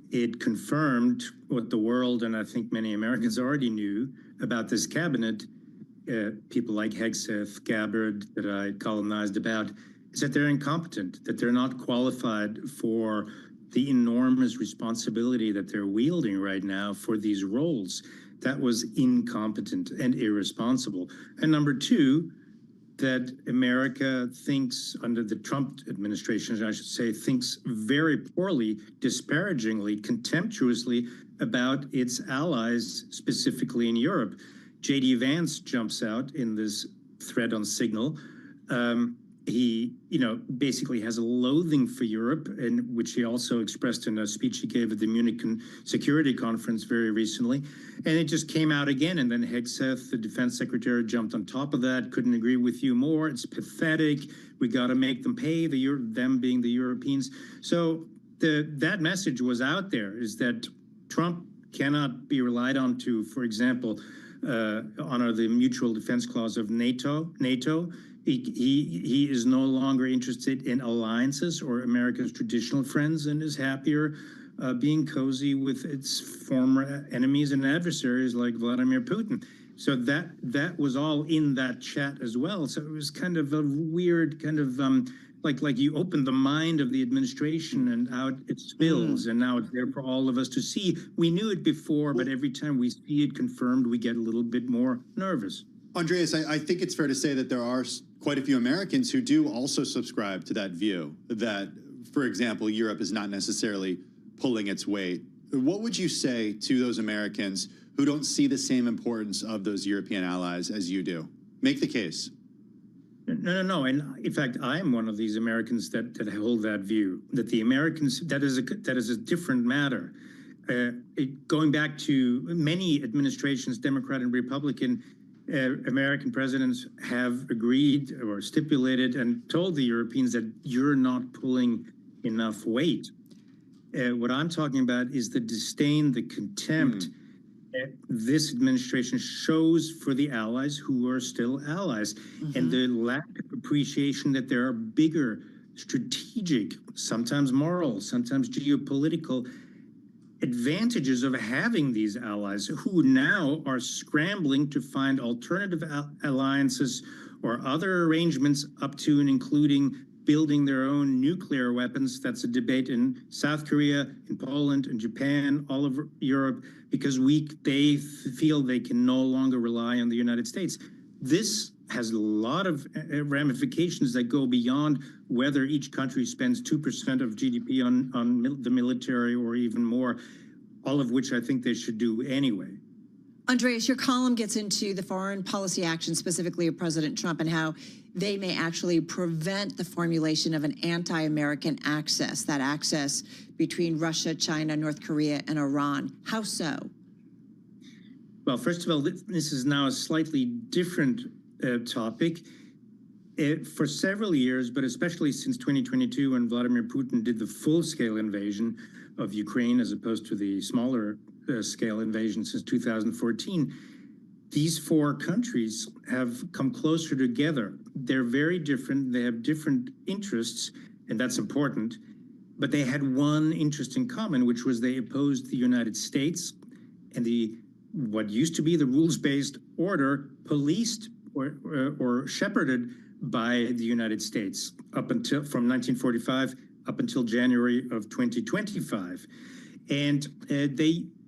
It confirmed what the world, and I think many Americans already knew about this cabinet, people like Hegseth, Gabbard, that I columnized about, is that they're incompetent, that they're not qualified for the enormous responsibility that they're wielding right now for these roles. That was incompetent and irresponsible. And number two, that America thinks, under the Trump administration, I should say, thinks very poorly, disparagingly, contemptuously about its allies, specifically in Europe. J.D. Vance jumps out in this thread on Signal. He, basically has a loathing for Europe, and which he also expressed in a speech he gave at the Munich Security Conference very recently. And it just came out again. And then Hegseth, the defense secretary, jumped on top of that. Couldn't agree with you more. It's pathetic. We got to make them pay, them being the Europeans. So that message was out there, is that Trump cannot be relied on to, for example, honor the mutual defense clause of NATO. He is no longer interested in alliances or America's traditional friends, and is happier being cozy with its former enemies and adversaries like Vladimir Putin. So that was all in that chat as well. So it was kind of a weird kind of like you open the mind of the administration and out it spills, and now it's there for all of us to see. We knew it before, but every time we see it confirmed, we get a little bit more nervous. Andreas, I think it's fair to say that there are quite a few Americans who do also subscribe to that view that, for example, Europe is not necessarily pulling its weight. What would you say to those Americans who don't see the same importance of those European allies as you do? Make the case. No. And in fact, I am one of these Americans that hold that view, that the Americans, that is a different matter. Going back to many administrations, Democrat and Republican, American presidents have agreed or stipulated and told the Europeans that you're not pulling enough weight. What I'm talking about is the disdain, the contempt that this administration shows for the allies who are still allies, and the lack of appreciation that there are bigger strategic, sometimes moral, sometimes geopolitical advantages of having these allies who now are scrambling to find alternative alliances or other arrangements up to and including building their own nuclear weapons. That's a debate in South Korea, in Poland, in Japan, all over Europe, because they feel they can no longer rely on the United States. This has a lot of ramifications that go beyond whether each country spends 2% of GDP on the military or even more, all of which I think they should do anyway. Andreas, your column gets into the foreign policy actions, specifically of President Trump, and how they may actually prevent the formulation of an anti-American axis, that axis between Russia, China, North Korea, and Iran. How so? Well, first of all, this is now a slightly different topic. For several years, but especially since 2022, when Vladimir Putin did the full-scale invasion of Ukraine as opposed to the smaller scale invasion since 2014, these four countries have come closer together. They're very different. They have different interests, and that's important. But they had one interest in common, which was they opposed the United States and what used to be the rules-based order, policed or shepherded by the United States from 1945 up until January of 2025. And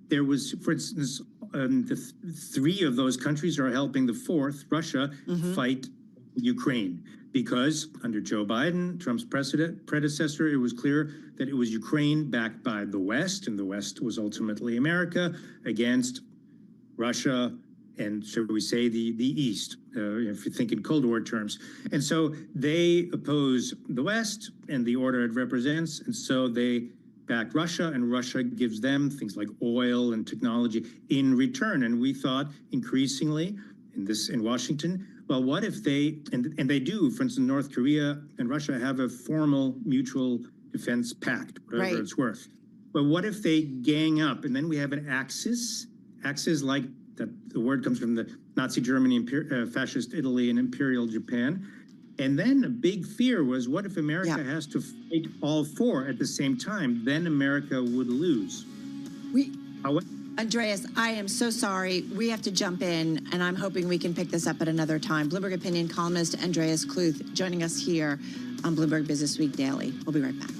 there was, for instance, the three of those countries are helping the fourth, Russia, fight Ukraine. Because under Joe Biden, Trump's predecessor, it was clear that it was Ukraine backed by the West, and the West was ultimately America, against Russia and, shall we say, the East, if you think in Cold War terms. And so they oppose the West and the order it represents, and so they back Russia, and Russia gives them things like oil and technology in return. And we thought increasingly in Washington, well, what if they, and they do, for instance, North Korea and Russia have a formal mutual defense pact, whatever it's worth. But what if they gang up, and then we have an axis like that, the word comes from the Nazi Germany, fascist Italy, and imperial Japan. And then a big fear was, what if America has to fight all four at the same time? Then America would lose. Andreas, I am so sorry. We have to jump in, and I'm hoping we can pick this up at another time. Bloomberg Opinion columnist Andreas Kluth joining us here on Bloomberg Business Week Daily. We'll be right back.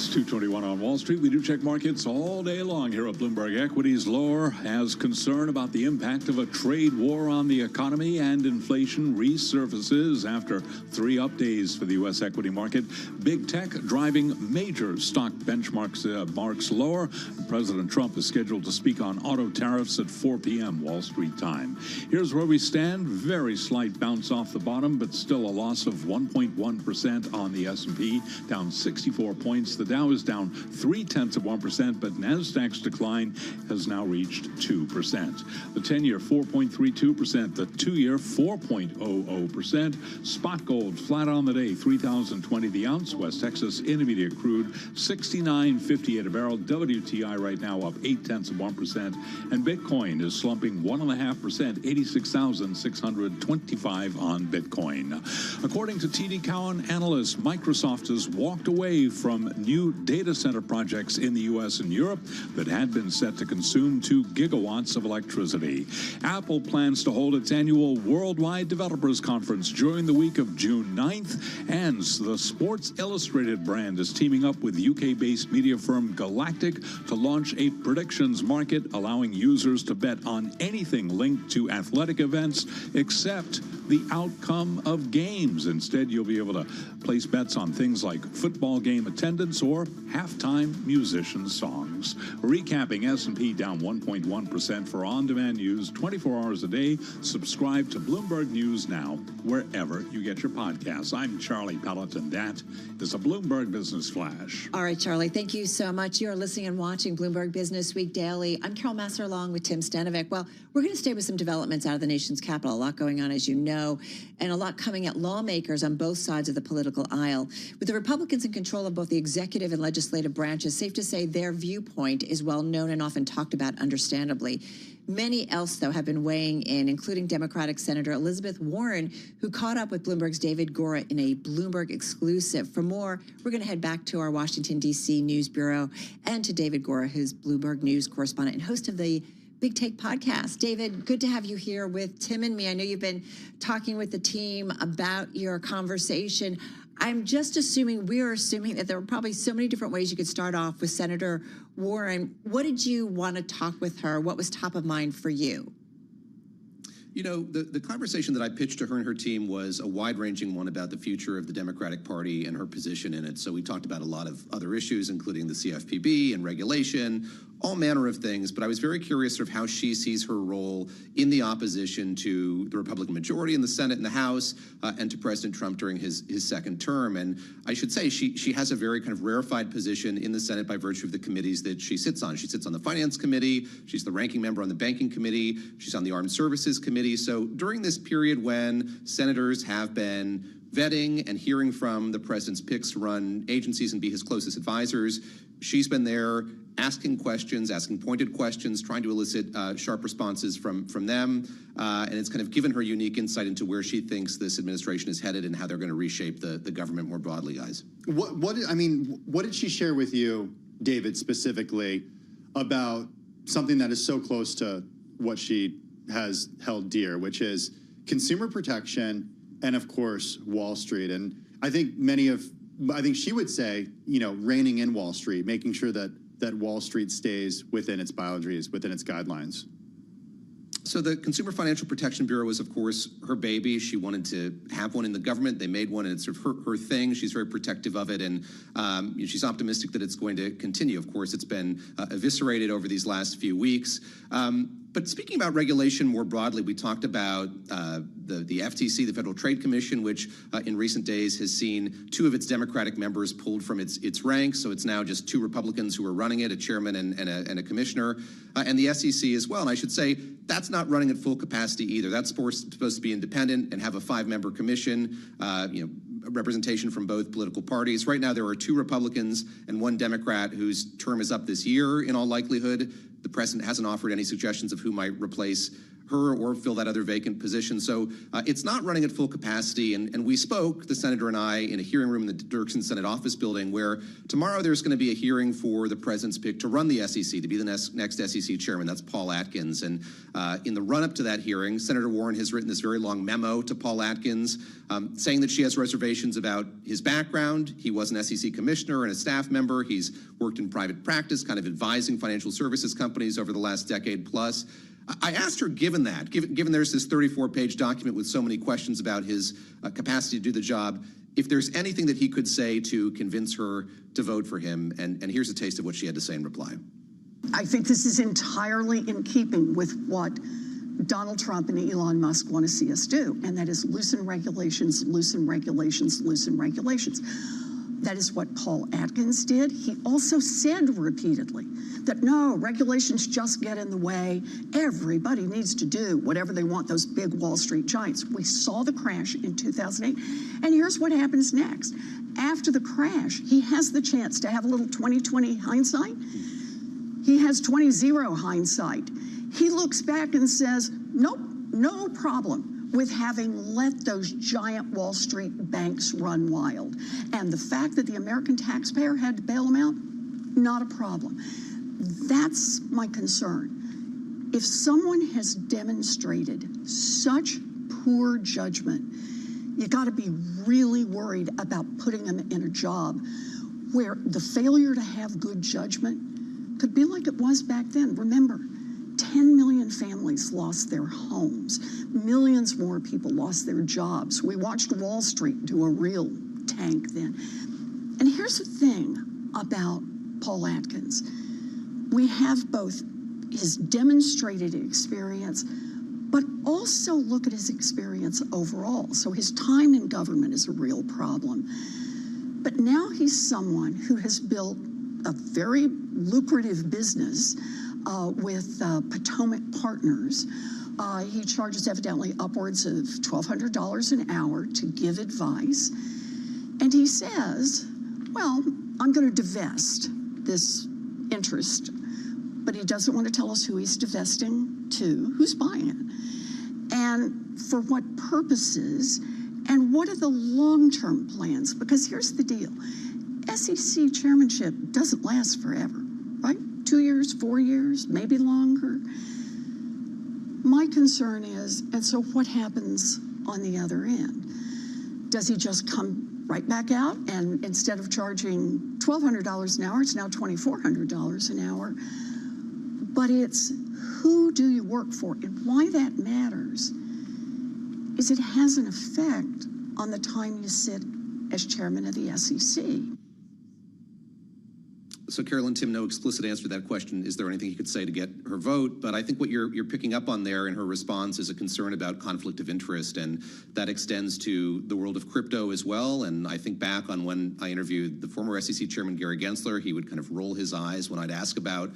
It's 2:21 on Wall Street. We do check markets all day long here at Bloomberg Equities. Lower has concern about the impact of a trade war on the economy, and inflation resurfaces after 3 up days for the U.S. equity market. Big tech driving major stock benchmarks marks lower. President Trump is scheduled to speak on auto tariffs at 4 p.m. Wall Street time. Here's where we stand. Very slight bounce off the bottom, but still a loss of 1.1% on the S&P, down 64 points. The Dow is down 0.3%, but Nasdaq's decline has now reached 2%. The 10-year 4.32%, the 2-year 4.00%. Spot gold flat on the day, $3,020 the ounce. West Texas Intermediate crude 69.58 a barrel. WTI right now up 0.8%, and Bitcoin is slumping 1.5%, 86,625 on Bitcoin. According to TD Cowen analysts, Microsoft has walked away from new data center projects in the U.S. and Europe that had been set to consume 2 gigawatts of electricity. Apple plans to hold its annual Worldwide Developers Conference during the week of June 9th, and the Sports Illustrated brand is teaming up with UK-based media firm Galactic to launch a predictions market, allowing users to bet on anything linked to athletic events except the outcome of games. Instead, you'll be able to place bets on things like football game attendance or halftime musician songs. Recapping, S&P down 1.1% for on-demand news 24 hours a day. Subscribe to Bloomberg News now, wherever you get your podcasts. I'm Charlie Pellet, and that is a Bloomberg Business Flash. All right, Charlie, thank you so much. You're listening and watching Bloomberg Business Week Daily. I'm Carol Massar along with Tim Stanovic. Well, we're going to stay with some developments out of the nation's capital. A lot going on, as you know, and a lot coming at lawmakers on both sides of the political aisle. With the Republicans in control of both the executive and legislative branches, safe to say their viewpoint is well known and often talked about, understandably. Many else, though, have been weighing in, including Democratic Senator Elizabeth Warren, who caught up with Bloomberg's David Gora in a Bloomberg exclusive. For more, we're going to head back to our Washington, D.C. News Bureau and to David Gora, who's Bloomberg News correspondent and host of the Big Take podcast. David, good to have you here with Tim and me. I know you've been talking with the team about your conversation. I'm just assuming, we're assuming that there were probably so many different ways you could start off with Senator Warren. What did you want to talk with her? What was top of mind for you? You know, the conversation that I pitched to her and her team was a wide-ranging one about the future of the Democratic Party and her position in it. So we talked about a lot of other issues, including the CFPB and regulation, all manner of things. But I was very curious sort of how she sees her role in the opposition to the Republican majority in the Senate and the House, and to President Trump during his second term. And I should say she has a very kind of rarefied position in the Senate by virtue of the committees that she sits on. She sits on the Finance Committee. She's the ranking member on the Banking Committee. She's on the Armed Services Committee. So during this period when senators have been vetting and hearing from the president's picks to run agencies and be his closest advisors, she's been there asking questions, asking pointed questions, trying to elicit sharp responses from them. And it's kind of given her unique insight into where she thinks this administration is headed and how they're going to reshape the government more broadly, guys. What did she share with you, David, specifically about something that is so close to what she has held dear, which is consumer protection and, of course, Wall Street? And I think she would say, reining in Wall Street, making sure that Wall Street stays within its boundaries, within its guidelines. So the Consumer Financial Protection Bureau was, of course, her baby. She wanted to have one in the government. They made one, and it's sort of her thing. She's very protective of it, and she's optimistic that it's going to continue. Of course, it's been eviscerated over these last few weeks. But speaking about regulation more broadly, we talked about the FTC, the Federal Trade Commission, which in recent days has seen 2 of its Democratic members pulled from its ranks. So it's now just 2 Republicans who are running it, a chairman and a commissioner, and the SEC as well. And I should say that's not running at full capacity either. That's supposed to be independent and have a 5-member commission, representation from both political parties. Right now, there are 2 Republicans and 1 Democrat whose term is up this year in all likelihood. The president hasn't offered any suggestions of who might replace her or fill that other vacant position. So it's not running at full capacity. And we spoke, the senator and I, in a hearing room in the Dirksen Senate office building, where tomorrow there's going to be a hearing for the president's pick to run the SEC, to be the next SEC chairman. That's Paul Atkins. And in the run-up to that hearing, Senator Warren has written this very long memo to Paul Atkins saying that she has reservations about his background. He was an SEC commissioner and a staff member. He's worked in private practice, kind of advising financial services companies over the last decade plus. I asked her, given there's this 34-page document with so many questions about his capacity to do the job, if there's anything that he could say to convince her to vote for him. And here's a taste of what she had to say in reply. I think this is entirely in keeping with what Donald Trump and Elon Musk want to see us do, and that is loosen regulations, loosen regulations, loosen regulations. That is what Paul Atkins did. He also said repeatedly that no, regulations just get in the way. Everybody needs to do whatever they want, those big Wall Street giants. We saw the crash in 2008. And here's what happens next. After the crash, he has the chance to have a little 20/20 hindsight. He has 20/0 hindsight. He looks back and says, nope, no problem with having let those giant Wall Street banks run wild. And the fact that the American taxpayer had to bail them out, not a problem. That's my concern. If someone has demonstrated such poor judgment, you got to be really worried about putting them in a job where the failure to have good judgment could be like it was back then. Remember, 10 million families lost their homes. Millions more people lost their jobs. We watched Wall Street do a real tank then. And here's the thing about Paul Atkins. We have both his demonstrated experience, but also look at his experience overall. So his time in government is a real problem. But now he's someone who has built a very lucrative business with Potomac Partners. He charges evidently upwards of $1,200 an hour to give advice. And he says, well, I'm going to divest this interest, but he doesn't want to tell us who he's divesting to, who's buying it, and for what purposes, and what are the long-term plans? Because here's the deal. SEC chairmanship doesn't last forever, right? 2 years, 4 years, maybe longer. My concern is, and so what happens on the other end? Does he just come right back out and instead of charging $1,200 an hour, it's now $2,400 an hour? But it's who do you work for? And why that matters is it has an effect on the time you sit as chairman of the SEC. So, Carolyn, Tim, no explicit answer to that question. Is there anything you could say to get her vote? But I think what you're picking up on there in her response is a concern about conflict of interest, and that extends to the world of crypto as well. And I think back on when I interviewed the former SEC chairman, Gary Gensler, he would kind of roll his eyes when I'd ask about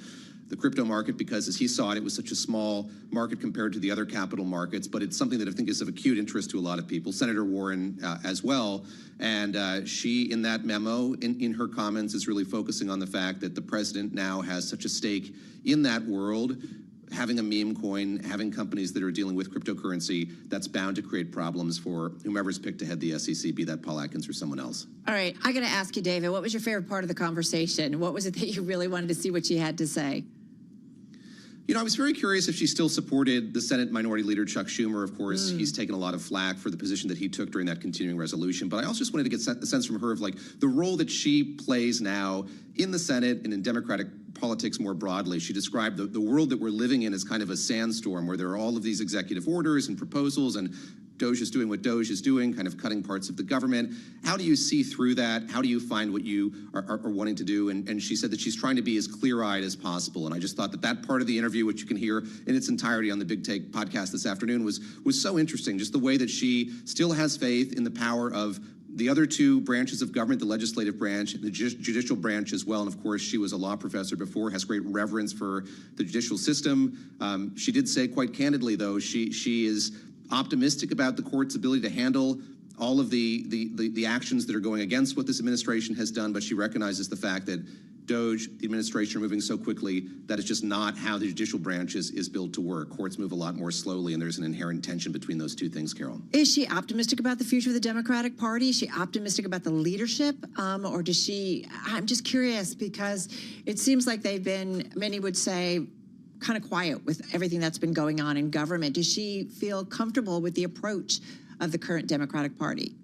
the crypto market because, as he saw it, it was such a small market compared to the other capital markets, but it's something that I think is of acute interest to a lot of people. Senator Warren as well. And she, in that memo, in her comments, is really focusing on the fact that the president now has such a stake in that world. Having a meme coin, having companies that are dealing with cryptocurrency, that's bound to create problems for whomever's picked to head the SEC, be that Paul Atkins or someone else. All right, I got to ask you, David, what was your favorite part of the conversation? What was it that you really wanted to see what she had to say? You know, I was very curious if she still supported the Senate Minority Leader Chuck Schumer. Of course, he's taken a lot of flack for the position that he took during that continuing resolution. But I also just wanted to get a sense from her of, like, the role that she plays now in the Senate and in Democratic politics more broadly. She described the world that we're living in as kind of a sandstorm where there are all of these executive orders and proposals, and Doge is doing what Doge is doing, kind of cutting parts of the government. How do you see through that? How do you find what you are wanting to do? And she said that she's trying to be as clear-eyed as possible. And I just thought that part of the interview, which you can hear in its entirety on the Big Take podcast this afternoon, was so interesting. Just the way that she still has faith in the power of the other two branches of government, the legislative branch, the judicial branch as well. And of course, she was a law professor before, has great reverence for the judicial system. She did say quite candidly, though, she is optimistic about the court's ability to handle all of the actions that are going against what this administration has done, but she recognizes the fact that DOJ, the administration are moving so quickly. That is just not how the judicial branch is built to work. Courts move a lot more slowly, and there's an inherent tension between those two things, Carol. Is she optimistic about the future of the Democratic Party? Is she optimistic about the leadership? Or does she, I'm just curious because it seems like they've been, many would say, kind of quiet with everything that's been going on in government. Does she feel comfortable with the approach of the current Democratic Party?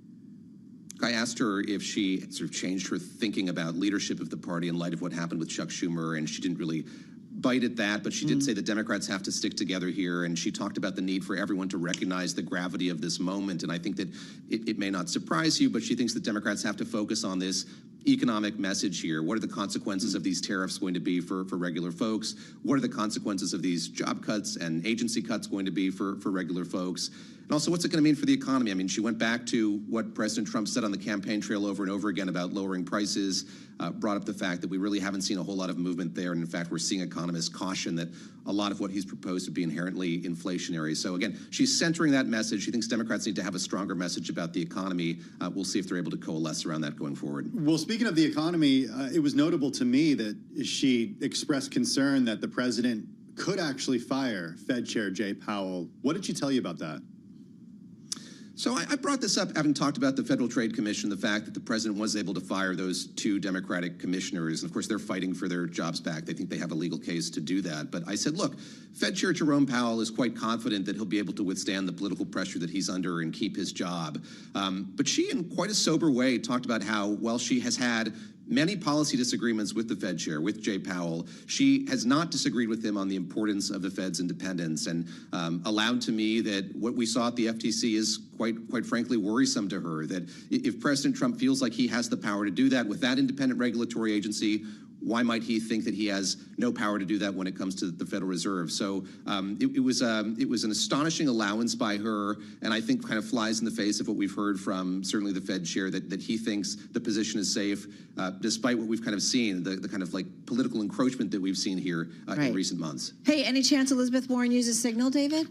I asked her if she sort of changed her thinking about leadership of the party in light of what happened with Chuck Schumer, and she didn't really bite at that, but she did say the Democrats have to stick together here, and she talked about the need for everyone to recognize the gravity of this moment, and I think that it may not surprise you, but she thinks the Democrats have to focus on this economic message here. What are the consequences of these tariffs going to be for regular folks? What are the consequences of these job cuts and agency cuts going to be for regular folks? And also, what's it going to mean for the economy? I mean, she went back to what President Trump said on the campaign trail over and over again about lowering prices, brought up the fact that we really haven't seen a whole lot of movement there. And in fact, we're seeing economists caution that a lot of what he's proposed would be inherently inflationary. So again, she's centering that message. She thinks Democrats need to have a stronger message about the economy. We'll see if they're able to coalesce around that going forward. Well, speaking of the economy, it was notable to me that she expressed concern that the president could actually fire Fed Chair Jay Powell. What did she tell you about that? So I brought this up, having talked about the Federal Trade Commission, the fact that the president was able to fire those two Democratic commissioners. And of course, they're fighting for their jobs back. They think they have a legal case to do that. But I said, look, Fed Chair Jerome Powell is quite confident that he'll be able to withstand the political pressure that he's under and keep his job. But she, in quite a sober way, talked about how, while she has had many policy disagreements with the Fed chair, with Jay Powell, she has not disagreed with him on the importance of the Fed's independence, and allowed to me that what we saw at the FTC is quite frankly worrisome to her, that if President Trump feels like he has the power to do that with that independent regulatory agency, why might he think that he has no power to do that when it comes to the Federal Reserve? So it was an astonishing allowance by her, and I think kind of flies in the face of what we've heard from certainly the Fed chair, that he thinks the position is safe, despite what we've kind of seen, the kind of like political encroachment that we've seen here in recent months. Hey, any chance Elizabeth Warren uses Signal, David?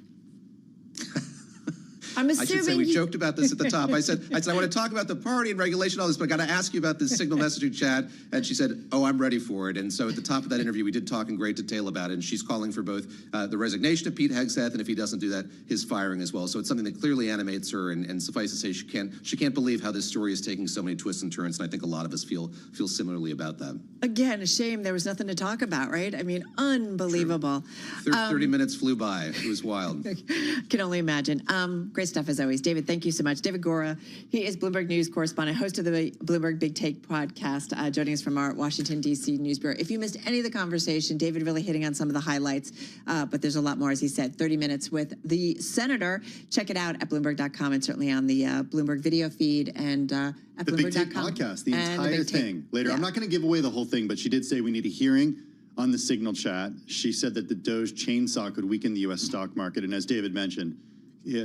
I'm assuming I should say we joked about this at the top. I said I want to talk about the party and regulation, all this, but I got to ask you about this Signal messaging chat. And she said, "Oh, I'm ready for it." And so at the top of that interview, we did talk in great detail about it. And she's calling for both the resignation of Pete Hegseth, and if he doesn't do that, his firing as well. So it's something that clearly animates her. And suffice to say, she can't believe how this story is taking so many twists and turns. And I think a lot of us feel similarly about that. Again, a shame there was nothing to talk about, right? I mean, unbelievable. 30 minutes flew by. It was wild. Can only imagine. Great stuff as always. David, thank you so much. David Gora, he is Bloomberg News correspondent, host of the Bloomberg Big Take podcast, joining us from our Washington, D.C. News Bureau. If you missed any of the conversation, David really hitting on some of the highlights, but there's a lot more, as he said, 30 minutes with the senator. Check it out at Bloomberg.com and certainly on the Bloomberg video feed and at the Big Take podcast, the entire thing. Later, yeah. I'm not going to give away the whole thing, but she did say we need a hearing on the Signal chat. She said that the Doge chainsaw could weaken the U.S. stock market, and as David mentioned,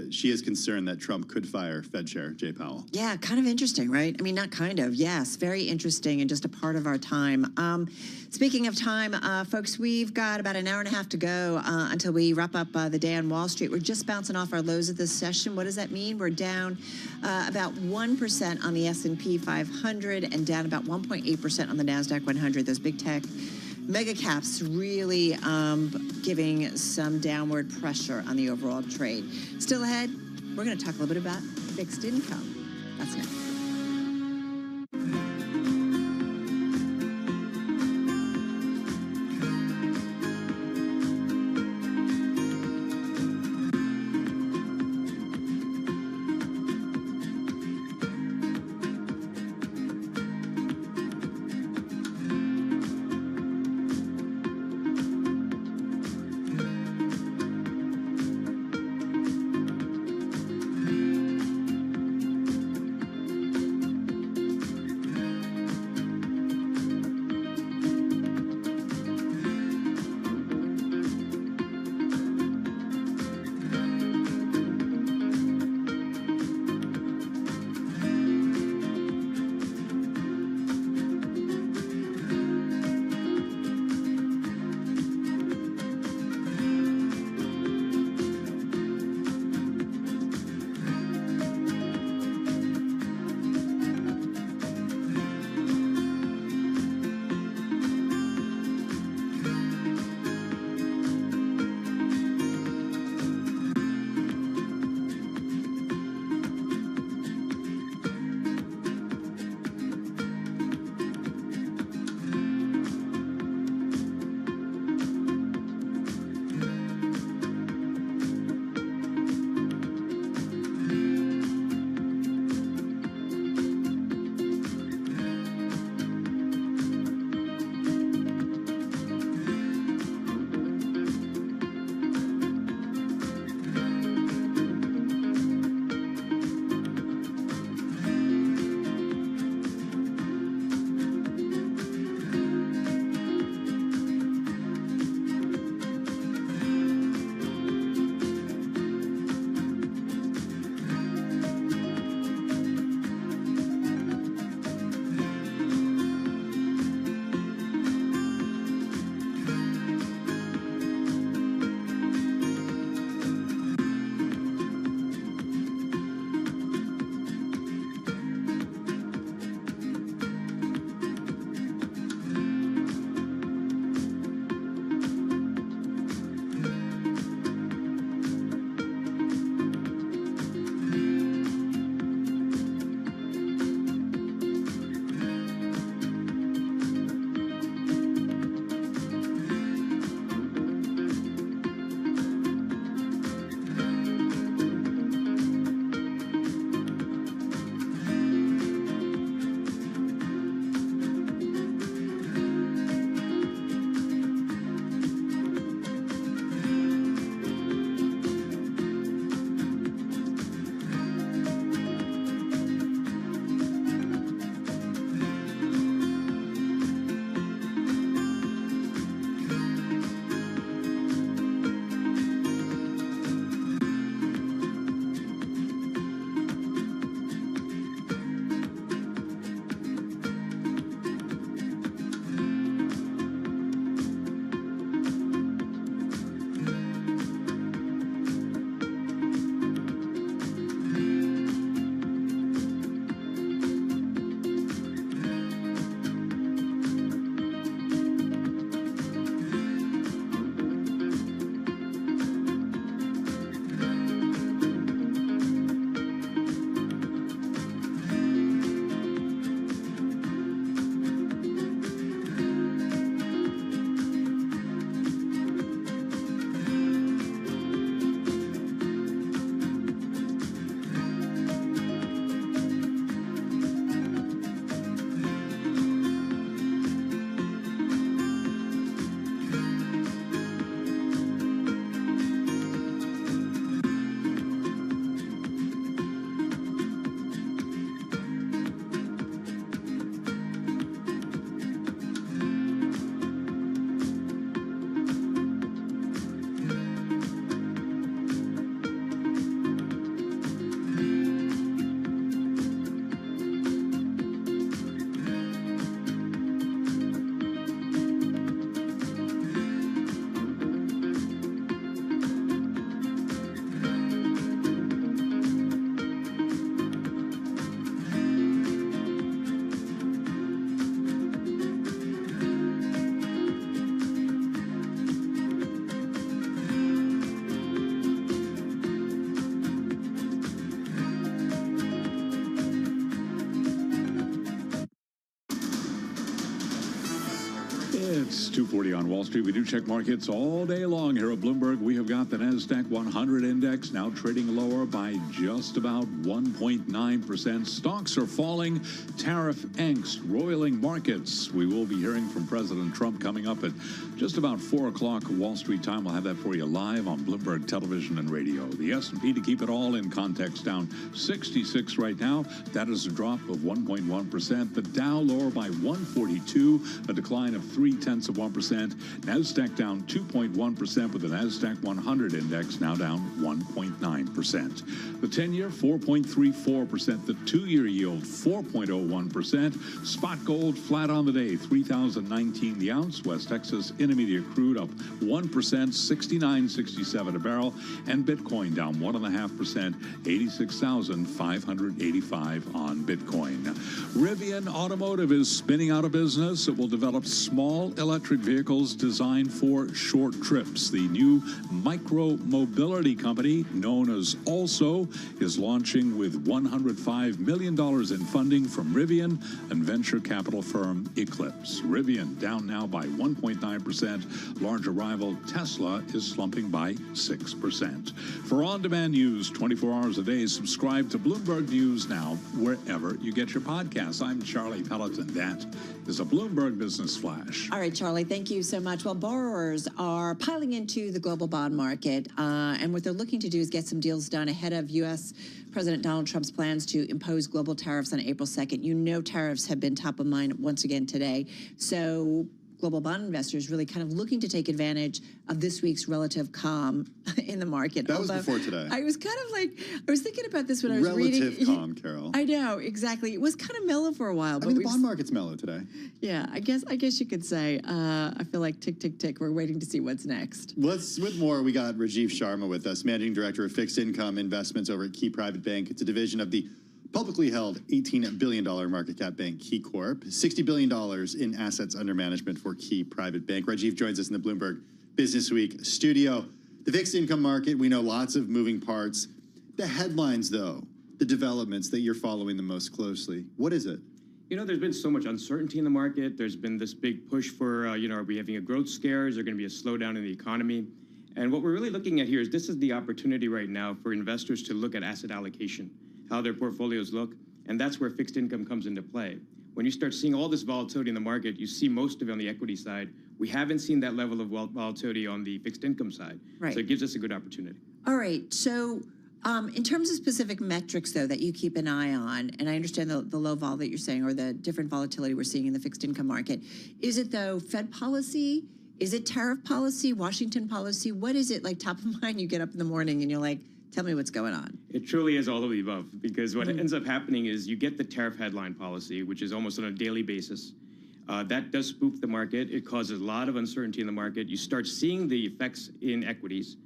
she is concerned that Trump could fire Fed Chair Jay Powell. Yeah, kind of interesting, right? I mean, not kind of. Yes, very interesting and just a part of our time. Speaking of time, folks, we've got about an hour and a half to go until we wrap up the day on Wall Street. We're just bouncing off our lows of this session. What does that mean? We're down about 1% on the S&P 500 and down about 1.8% on the NASDAQ 100. Those big tech mega caps really giving some downward pressure on the overall trade. Still ahead, we're going to talk a little bit about fixed income. That's next. 2:40 on Wall Street. We do check markets all day long here at Bloomberg. We have got the NASDAQ 100 index now trading lower by just about 1.9%. Stocks are falling. Tariff angst roiling markets. We will be hearing from President Trump coming up at just about 4 o'clock Wall Street time. We'll have that for you live on Bloomberg Television and Radio. The S&P, to keep it all in context, down 66 right now. That is a drop of 1.1%. The Dow lower by 142, a decline of 0.3%. NASDAQ down 2.1%, with the NASDAQ 100 index now down 1.9%. The 10-year 4.34%. The 2-year yield 4.01%. Spot gold flat on the day, $3,019 the ounce. West Texas Intermediate crude up 1%, $69.67 a barrel, and Bitcoin down 1.5%, $86,585 on Bitcoin. Rivian Automotive is spinning out of business. It will develop small electric vehicles designed for short trips. The new micro-mobility company, known as Also, is launching with $105 million in funding from Rivian and venture capital firm Eclipse. Rivian down now by 1.9%. Larger rival Tesla is slumping by 6%. For on-demand news 24 hours a day, subscribe to Bloomberg News Now wherever you get your podcasts. I'm Charlie Pelleton. That is a Bloomberg Business Flash. All right, Charlie, thank you so much. Well, borrowers are piling into the global bond market, and what they're looking to do is get some deals done ahead of U.S. President Donald Trump's plans to impose global tariffs on April 2nd. You know, tariffs have been top of mind once again today. So global bond investors really kind of looking to take advantage of this week's relative calm in the market. That was before today. I was kind of like, I was thinking about this when I was reading. Relative calm, Carol. I know, exactly. It was kind of mellow for a while. I mean, the bond market's mellow today. Yeah, I guess you could say. I feel like tick, tick, tick. We're waiting to see what's next. With more, we got Rajiv Sharma with us, Managing Director of Fixed Income Investments over at Key Private Bank. It's a division of the publicly held $18 billion market cap bank, Key Corp, $60 billion in assets under management for Key Private Bank. Rajiv joins us in the Bloomberg Business Week studio. The fixed income market, we know lots of moving parts. The headlines, though, the developments that you're following the most closely, what is it? You know, there's been so much uncertainty in the market. There's been this big push for, are we having a growth scare? Is there going to be a slowdown in the economy? And what we're really looking at here is this is the opportunity right now for investors to look at asset allocation, how their portfolios look, and that's where fixed income comes into play. When you start seeing all this volatility in the market, you see most of it on the equity side. We haven't seen that level of volatility on the fixed income side. Right. So it gives us a good opportunity. All right. So in terms of specific metrics, though, that you keep an eye on, and I understand the low vol that you're saying, or the different volatility we're seeing in the fixed income market, is it, though, Fed policy? Is it tariff policy, Washington policy? What is it, like, top of mind? You get up in the morning and you're like, tell me what's going on. It truly is all of the above, because what ends up happening is you get the tariff headline policy, which is almost on a daily basis. That does spook the market. It causes a lot of uncertainty in the market. You start seeing the effects in equities.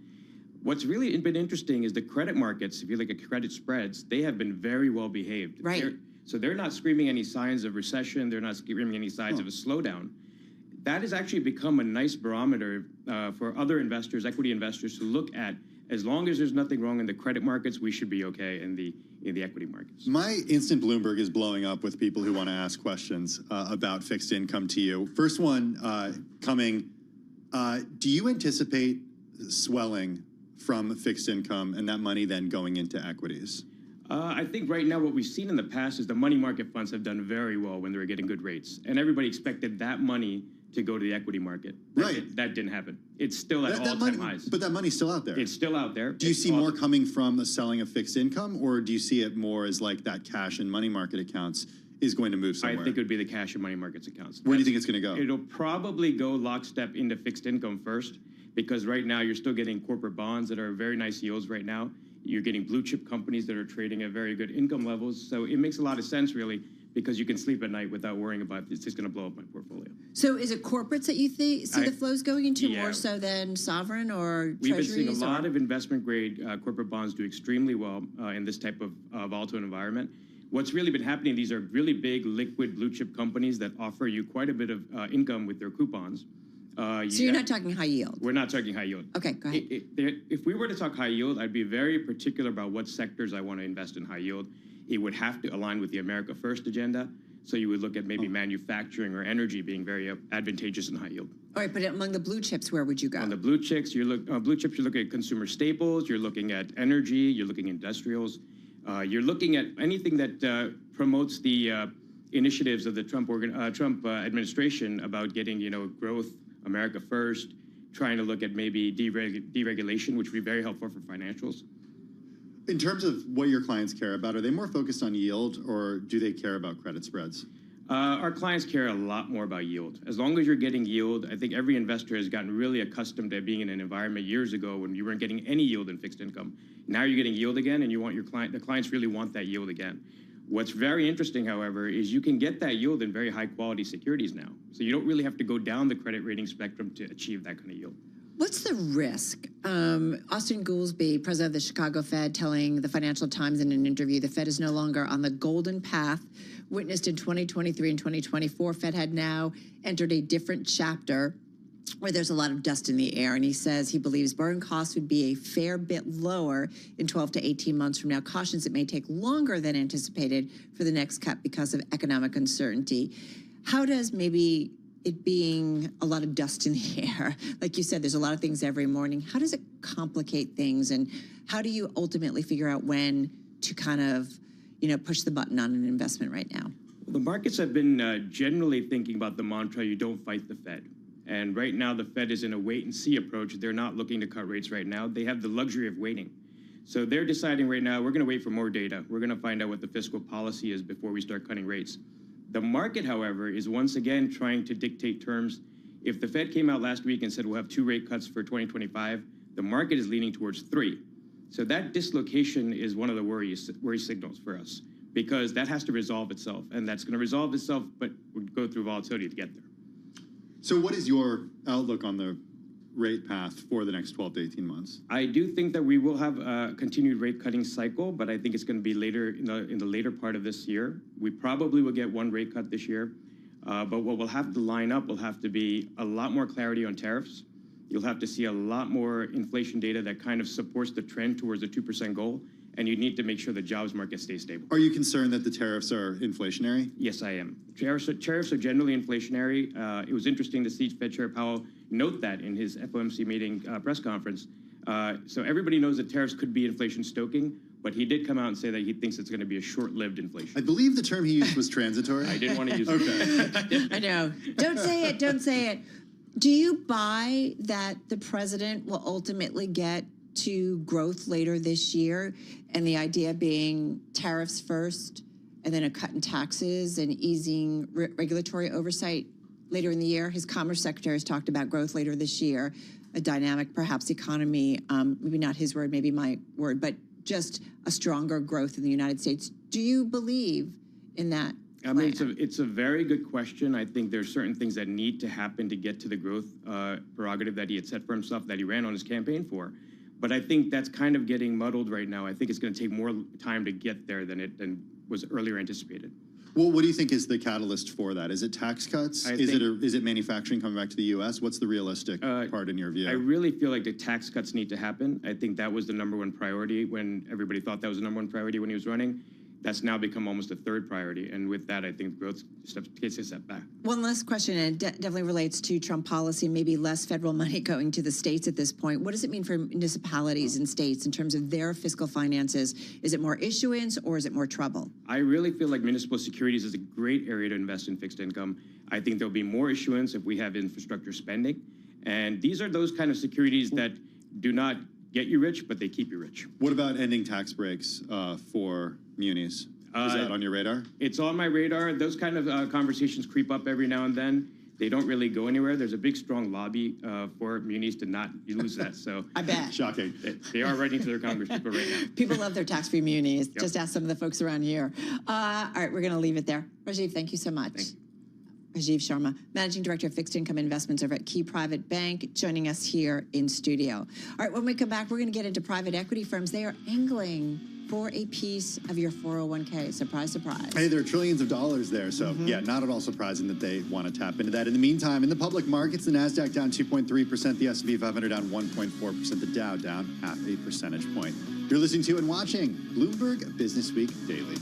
What's really been interesting is the credit markets, if you look at credit spreads, they have been very well behaved. Right. They're not screaming any signs of recession. They're not screaming any signs of a slowdown. That has actually become a nice barometer for other investors, equity investors, to look at. As long as there's nothing wrong in the credit markets, we should be okay in the equity markets. My instant Bloomberg is blowing up with people who want to ask questions about fixed income to you. First one coming, do you anticipate swelling from fixed income and that money then going into equities? I think right now what we've seen in the past is the money market funds have done very well when they were getting good rates. And everybody expected that money to go to the equity market. That didn't happen. It's still at all-time highs. But that money's still out there. It's still out there. Do you see more coming from the selling of fixed income, or do you see it more as like that cash and money market accounts is going to move somewhere? I think it would be the cash and money markets accounts. Where do you think it's going to go? It'll probably go lockstep into fixed income first, because right now you're still getting corporate bonds that are very nice yields right now. You're getting blue chip companies that are trading at very good income levels. So it makes a lot of sense, really, because you can sleep at night without worrying about it's just going to blow up my portfolio. So is it corporates that you see the flows going into more so than sovereign or We've treasuries? been seeing a lot of investment grade corporate bonds do extremely well in this type of volatile environment. What's really been happening, these are really big liquid blue chip companies that offer you quite a bit of income with their coupons. So you're not talking high yield? We're not talking high yield. Okay, go ahead. If we were to talk high yield, I'd be very particular about what sectors I want to invest in high yield. It would have to align with the America First agenda. So you would look at maybe manufacturing or energy being very advantageous in high yield. All right, but among the blue chips, where would you go? On the blue chips, you're looking at consumer staples, you're looking at energy, you're looking at industrials, you're looking at anything that promotes the initiatives of the Trump administration about getting, growth, America first, trying to look at maybe deregulation, which would be very helpful for financials. In terms of what your clients care about, are they more focused on yield or do they care about credit spreads? Our clients care a lot more about yield. As long as you're getting yield, I think every investor has gotten really accustomed to being in an environment years ago when you weren't getting any yield in fixed income. Now you're getting yield again, and you want the clients really want that yield again. What's very interesting, however, is you can get that yield in very high quality securities now. So you don't really have to go down the credit rating spectrum to achieve that kind of yield. What's the risk? Austin Goolsbee, president of the Chicago Fed, telling the Financial Times in an interview, the Fed is no longer on the golden path witnessed in 2023 and 2024. Fed had now entered a different chapter where there's a lot of dust in the air. And he says he believes borrowing costs would be a fair bit lower in 12 to 18 months from now. Cautions it may take longer than anticipated for the next cut because of economic uncertainty. How does maybe it being a lot of dust in the air, like you said, there's a lot of things every morning, how does it complicate things? And how do you ultimately figure out when to kind of, push the button on an investment right now? The markets have been generally thinking about the mantra, you don't fight the Fed. And right now, the Fed is in a wait-and-see approach. They're not looking to cut rates right now. They have the luxury of waiting. So they're deciding right now, we're going to wait for more data. We're going to find out what the fiscal policy is before we start cutting rates. The market, however, is once again trying to dictate terms. If the Fed came out last week and said we'll have 2 rate cuts for 2025, the market is leaning towards 3. So that dislocation is one of the worry signals for us, because that has to resolve itself. And that's going to resolve itself, but we'll go through volatility to get there. So what is your outlook on the rate path for the next 12 to 18 months? I do think that we will have a continued rate cutting cycle, but I think it's going to be later in the later part of this year. We probably will get 1 rate cut this year, but what we'll have to line up will have to be a lot more clarity on tariffs. You'll have to see a lot more inflation data that kind of supports the trend towards the 2% goal, and you need to make sure the jobs market stays stable. Are you concerned that the tariffs are inflationary? Yes, I am. Tariffs are generally inflationary. It was interesting to see Fed Chair Powell note that in his FOMC meeting press conference. So everybody knows that tariffs could be inflation stoking, but he did come out and say that he thinks it's going to be a short-lived inflation. I believe the term he used was transitory. I didn't want to use it. I know. Don't say it. Don't say it. Do you buy that the president will ultimately get to growth later this year, and the idea being tariffs first and then a cut in taxes and easing regulatory oversight later in the year? His Commerce Secretary has talked about growth later this year, a dynamic, perhaps, economy, maybe not his word, maybe my word, but just a stronger growth in the United States. Do you believe in that? I mean, it's a very good question. I think there's certain things that need to happen to get to the growth prerogative that he had set for himself, that he ran on his campaign for. But I think that's kind of getting muddled right now. I think it's going to take more time to get there than was earlier anticipated. Well, what do you think is the catalyst for that? Is it tax cuts? Is it manufacturing coming back to the U.S.? What's the realistic part in your view? I really feel like the tax cuts need to happen. I think that was the #1 priority when everybody thought that was the #1 priority when he was running. That's now become almost a 3rd priority. And with that, I think growth takes a step back. One last question, and it definitely relates to Trump policy, maybe less federal money going to the states at this point. What does it mean for municipalities and states in terms of their fiscal finances? Is it more issuance or is it more trouble? I really feel like municipal securities is a great area to invest in fixed income. I think there'll be more issuance if we have infrastructure spending. And these are those kind of securities that do not get you rich, but they keep you rich. What about ending tax breaks for munis? Is that on your radar? It's on my radar. Those kind of conversations creep up every now and then. They don't really go anywhere. There's a big, strong lobby for munis to not lose that. So I bet. Shocking. They are writing to their congresspeople right now. People love their tax-free munis. Yep. Just ask some of the folks around here. All right, we're going to leave it there. Rajiv, thank you so much. Thank you. Rajiv Sharma, Managing Director of Fixed Income Investments over at Key Private Bank, joining us here in studio. All right, when we come back, we're going to get into private equity firms. They are angling for a piece of your 401k. Surprise, surprise. Hey, there are trillions of dollars there, so yeah, not at all surprising that they want to tap into that. In the meantime, in the public markets, the NASDAQ down 2.3%, the S&P 500 down 1.4%, the Dow down 0.5 percentage point. You're listening to and watching Bloomberg Business Week Daily.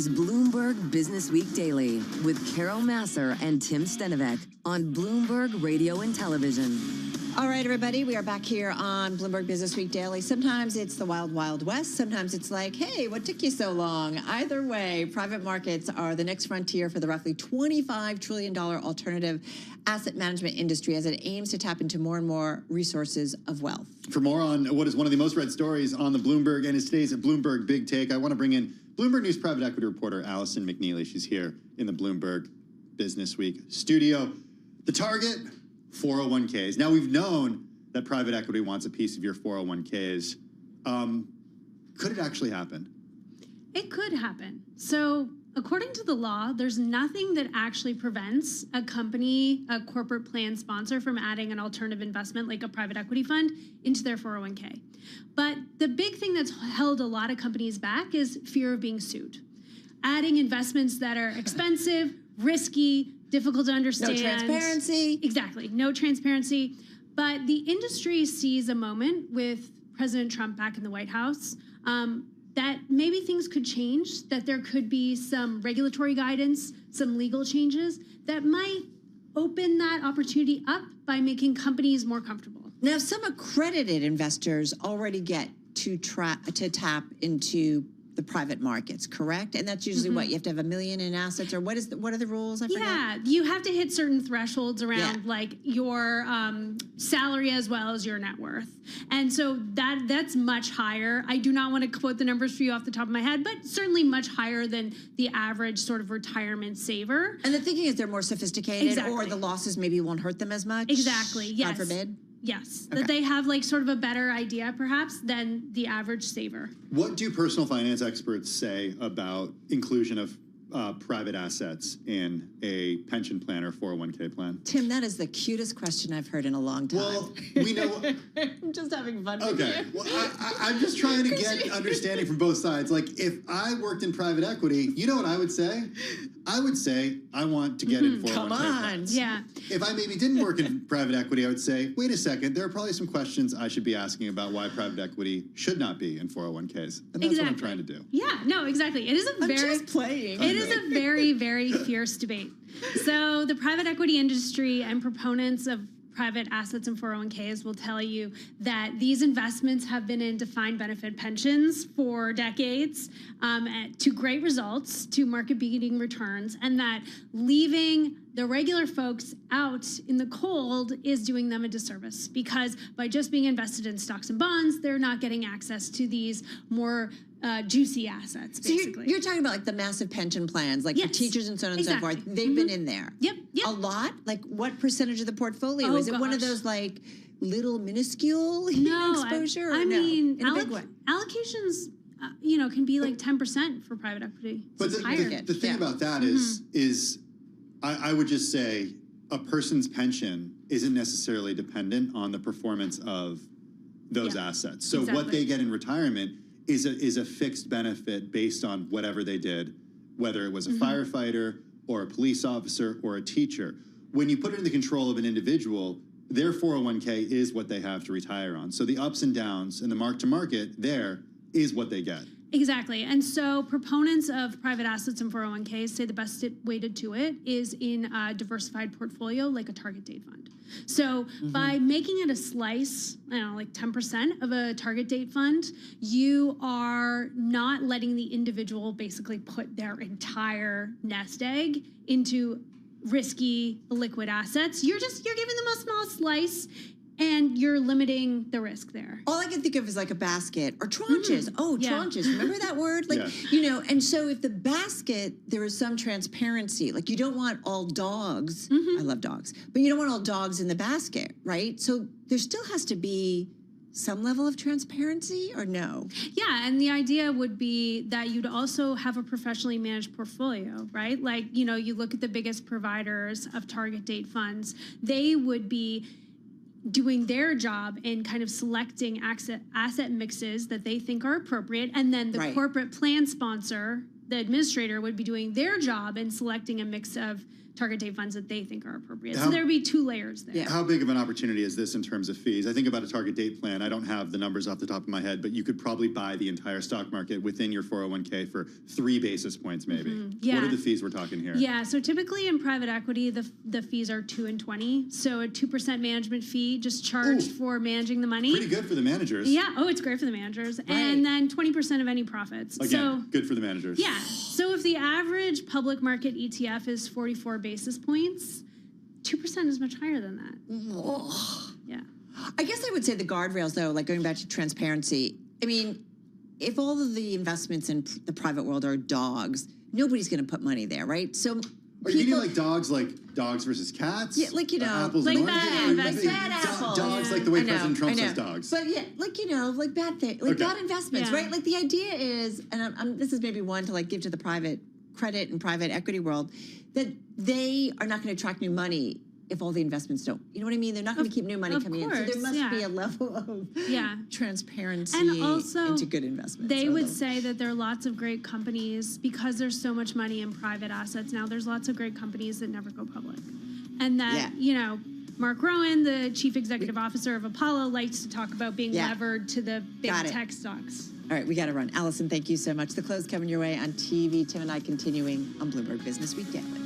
is Bloomberg Business Week Daily with Carol Masser and Tim Stenovec on Bloomberg Radio and Television. All right, everybody, we are back here on Bloomberg Business Week Daily. Sometimes it's the wild, wild west. Sometimes it's like, hey, what took you so long? Either way, private markets are the next frontier for the roughly $25 trillion alternative asset management industry as it aims to tap into more and more resources of wealth. For more on what is one of the most read stories on the Bloomberg and is today's Bloomberg Big Take, I want to bring in Bloomberg News private equity reporter Allison McNeely. She's here in the Bloomberg Business Week studio. The target, 401ks. Now, we've known that private equity wants a piece of your 401ks. Could it actually happen? It could happen. So, according to the law, there's nothing that actually prevents a company, a corporate plan sponsor, from adding an alternative investment like a private equity fund into their 401k. But the big thing that's held a lot of companies back is fear of being sued. Adding investments that are expensive, risky, difficult to understand. No transparency. Exactly, no transparency. But the industry sees a moment with President Trump back in the White House that maybe things could change, that there could be some regulatory guidance, some legal changes that might open that opportunity up by making companies more comfortable. Now, some accredited investors already get to tap into the private markets, correct? And that's usually what, you have to have $1 million in assets, or what are the rules? I forget. Yeah, you have to hit certain thresholds around like your salary as well as your net worth. And so that's much higher. I do not want to quote the numbers for you off the top of my head, but certainly much higher than the average sort of retirement saver. And the thinking is they're more sophisticated, Exactly. or the losses maybe won't hurt them as much. Exactly, yes. God forbid. Yes, Okay. that they have like sort of a better idea perhaps than the average saver. What do personal finance experts say about inclusion of private assets in a pension plan or 401k plan? Tim, that is the cutest question I've heard in a long time. Well, we know. I'm just having fun with Okay. you. Well, I'm just trying to get understanding from both sides. Like, if I worked in private equity, you know what I would say? I would say I want to get in 401k Come on. plans. Yeah. If I maybe didn't work in private equity, I would say, wait a second, there are probably some questions I should be asking about why private equity should not be in 401ks. And that's what I'm trying to do. Yeah, no, exactly. It is a just playing. It is a very, very fierce debate. So the private equity industry and proponents of private assets and 401ks will tell you that these investments have been in defined benefit pensions for decades, to great results, to market-beating returns, and that leaving the regular folks out in the cold is doing them a disservice, because by just being invested in stocks and bonds, they're not getting access to these more juicy assets, basically. So you're talking about like the massive pension plans, like for teachers and so on and so forth. They've been in there. Yep. A lot? Like what percentage of the portfolio? Oh, Is it one of gosh. those like little minuscule exposure? I or no? mean, In a big way. allocations, can be like 10% for private equity. But It's the higher. thing about that is I would just say a person's pension isn't necessarily dependent on the performance of those assets. So what exactly. they get in retirement is a fixed benefit based on whatever they did, whether it was a firefighter or a police officer or a teacher. When you put it in the control of an individual, their 401k is what they have to retire on. So the ups and downs and the mark to market there is what they get. Exactly. And so proponents of private assets and 401ks say the best way to do it is in a diversified portfolio like a target date fund. So by making it a slice, like 10% of a target date fund, you are not letting the individual basically put their entire nest egg into risky liquid assets. You're giving them a small slice, and you're limiting the risk there. All I can think of is like a basket or tranches. Tranches. Remember that word? Like, and so if the basket, there is some transparency, like you don't want all dogs. I love dogs, but you don't want all dogs in the basket, right? So there still has to be some level of transparency, or no? Yeah, and the idea would be that you'd also have a professionally managed portfolio, right? Like, you look at the biggest providers of target date funds, they would be doing their job in kind of selecting asset mixes that they think are appropriate, and then the corporate plan sponsor, the administrator, would be doing their job in selecting a mix of target date funds that they think are appropriate. So there'd be 2 layers there. How big of an opportunity is this in terms of fees? I think about a target date plan. I don't have the numbers off the top of my head, but you could probably buy the entire stock market within your 401k for 3 basis points, maybe. Yeah. What are the fees we're talking here? Yeah, so typically in private equity, the fees are 2 and 20. So a 2% management fee just charged for managing the money. Pretty good for the managers. Yeah, it's great for the managers. And then 20% of any profits. Again, good for the managers. Yeah, so if the average public market ETF is 44 basis points, 2% is much higher than that. Yeah. I guess I would say the guardrails, though, like going back to transparency. I mean, if all of the investments in the private world are dogs, nobody's going to put money there, right? So Are you meaning like dogs versus cats? Yeah, like, apples like and bad oranges? apples. Dogs like the way I know, President Trump I know. says dogs. But yeah, like, like bad things, like bad investments, right? Like the idea is, and this is maybe one to like give to the private credit and private equity world, that they are not going to attract new money if all the investments don't. You know what I mean? They're not going to keep new money coming in. So there must be a level of transparency and also, into good investments. They would say that there are lots of great companies, because there's so much money in private assets now, there's lots of great companies that never go public. And that, Mark Rowan, the chief executive officer of Apollo, likes to talk about being levered to the big tech stocks. All right, we got to run. Allison, thank you so much. The close coming your way on TV. Tim and I continuing on Bloomberg Business Week Daily.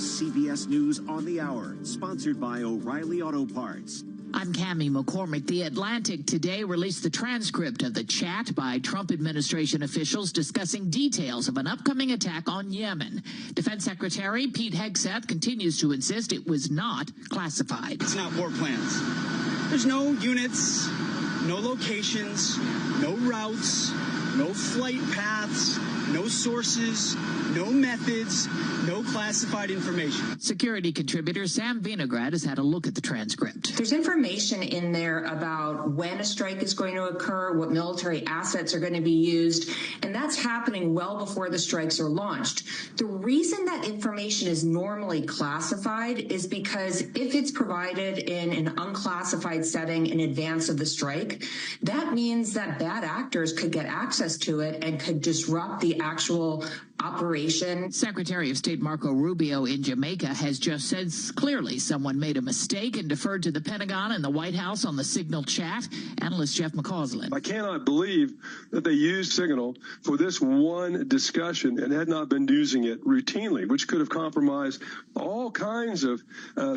CBS News on the Hour, sponsored by O'Reilly Auto Parts. I'm Cammie McCormick. The Atlantic today released the transcript of the chat by Trump administration officials discussing details of an upcoming attack on Yemen. Defense Secretary Pete Hegseth continues to insist it was not classified. It's not war plans. There's no units, no locations, no routes, no flight paths, no sources, no methods, no classified information. Security contributor Sam Vinograd has had a look at the transcript. There's information in there about when a strike is going to occur, what military assets are going to be used, and that's happening well before the strikes are launched. The reason that information is normally classified is because if it's provided in an unclassified setting in advance of the strike, that means that bad actors could get access to it and could disrupt the actual operation. Secretary of State Marco Rubio in Jamaica has just said clearly someone made a mistake and deferred to the Pentagon and the White House on the Signal chat. Analyst Jeff McCausland. I cannot believe that they used Signal for this one discussion and had not been using it routinely, which could have compromised all kinds of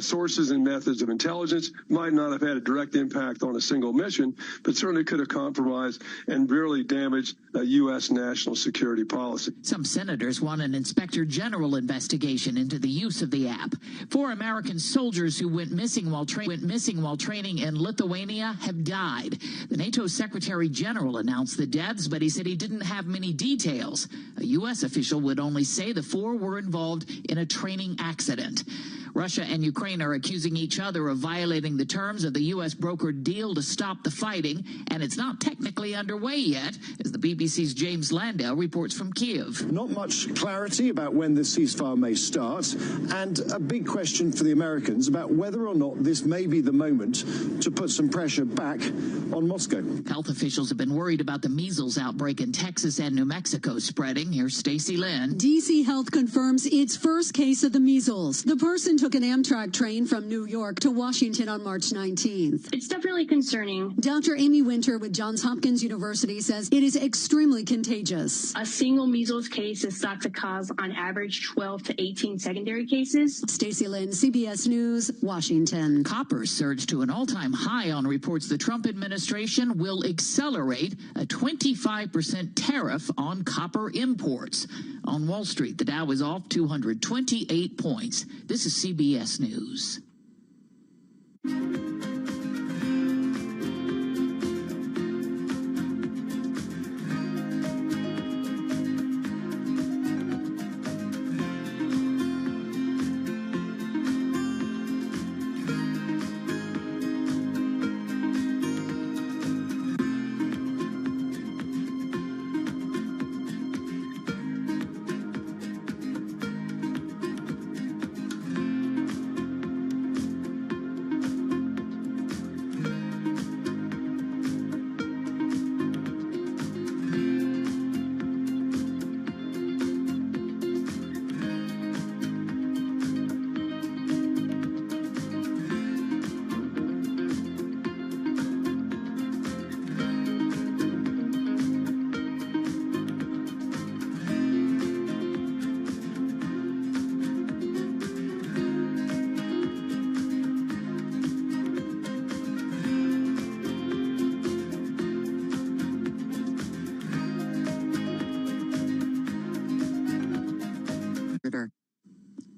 sources and methods of intelligence, might not have had a direct impact on a single mission, but certainly could have compromised and really damaged U.S. national security policy. Some senators want an inspector general investigation into the use of the app. 4 American soldiers who went missing while training in Lithuania have died. The NATO Secretary General announced the deaths, but he said he didn't have many details. A U.S. official would only say the 4 were involved in a training accident. Russia and Ukraine are accusing each other of violating the terms of the U.S. brokered deal to stop the fighting, and it's not technically underway yet, as the BBC's James Landau reports from Kyiv. Not much clarity about when the ceasefire may start, and a big question for the Americans about whether or not this may be the moment to put some pressure back on Moscow. Health officials have been worried about the measles outbreak in Texas and New Mexico spreading. Here's Stacey Lynn. D.C. Health confirms its first case of the measles. The person took an Amtrak train from New York to Washington on March 19th. It's definitely concerning. Dr. Amy Winter with Johns Hopkins University says it is extremely contagious. A single measles case is thought to cause on average 12 to 18 secondary cases. Stacey Lynn, CBS News, Washington. Copper surged to an all-time high on reports the Trump administration will accelerate a 25% tariff on copper imports. On Wall Street, the Dow is off 228 points. This is CBS News.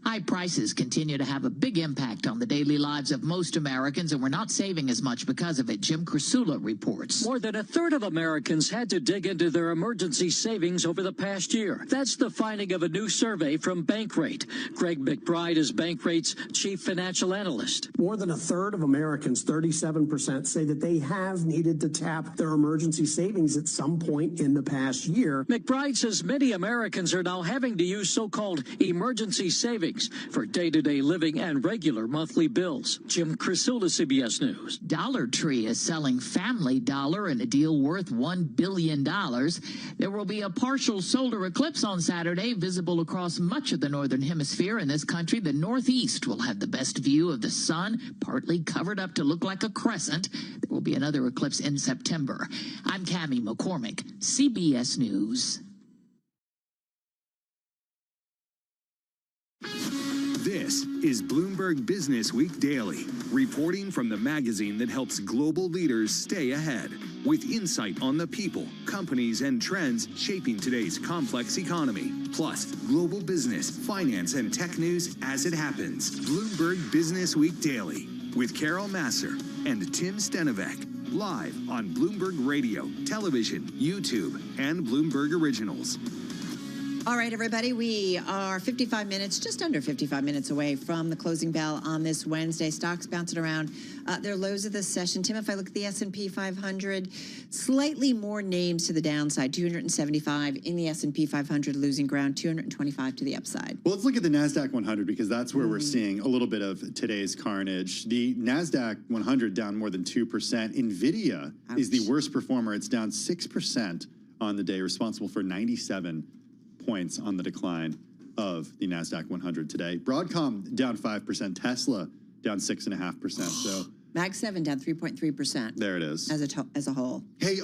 High prices continue to have a big impact on the daily lives of most Americans, and we're not saving as much because of it. Jim Crisula reports. More than a third of Americans had to dig into their emergency savings over the past year. That's the finding of a new survey from Bankrate. Greg McBride is Bankrate's chief financial analyst. More than a third of Americans, 37%, say that they have needed to tap their emergency savings at some point in the past year. McBride says many Americans are now having to use so-called emergency savings for day-to-day living and regular monthly bills. Jim Crisula, CBS News. Dollar Tree is selling Family Dollar in a deal worth $1 billion. There will be a partial solar eclipse on Saturday, visible across much of the northern hemisphere. In this country, the Northeast will have the best view of the sun, partly covered up to look like a crescent. There will be another eclipse in September. I'm Cammie McCormick, CBS News. This is Bloomberg Business Week Daily, reporting from the magazine that helps global leaders stay ahead, with insight on the people, companies, and trends shaping today's complex economy, plus global business, finance, and tech news as it happens. Bloomberg Business Week Daily, with Carol Masser and Tim Stenovec, live on Bloomberg Radio, television, YouTube, and Bloomberg Originals. All right, everybody, we are 55 minutes, just under 55 minutes away from the closing bell on this Wednesday. Stocks bouncing around their lows of this session. Tim, if I look at the S&P 500, slightly more names to the downside, 275 in the S&P 500, losing ground, 225 to the upside. Well, let's look at the NASDAQ 100 because that's where we're seeing a little bit of today's carnage. The NASDAQ 100 down more than 2%. NVIDIA is the worst performer. It's down 6% on the day, responsible for 97 points on the decline of the NASDAQ 100 today. Broadcom down 5%, Tesla down 6.5%. So Mag 7 down 3.3%. There it is. As a whole. Hey,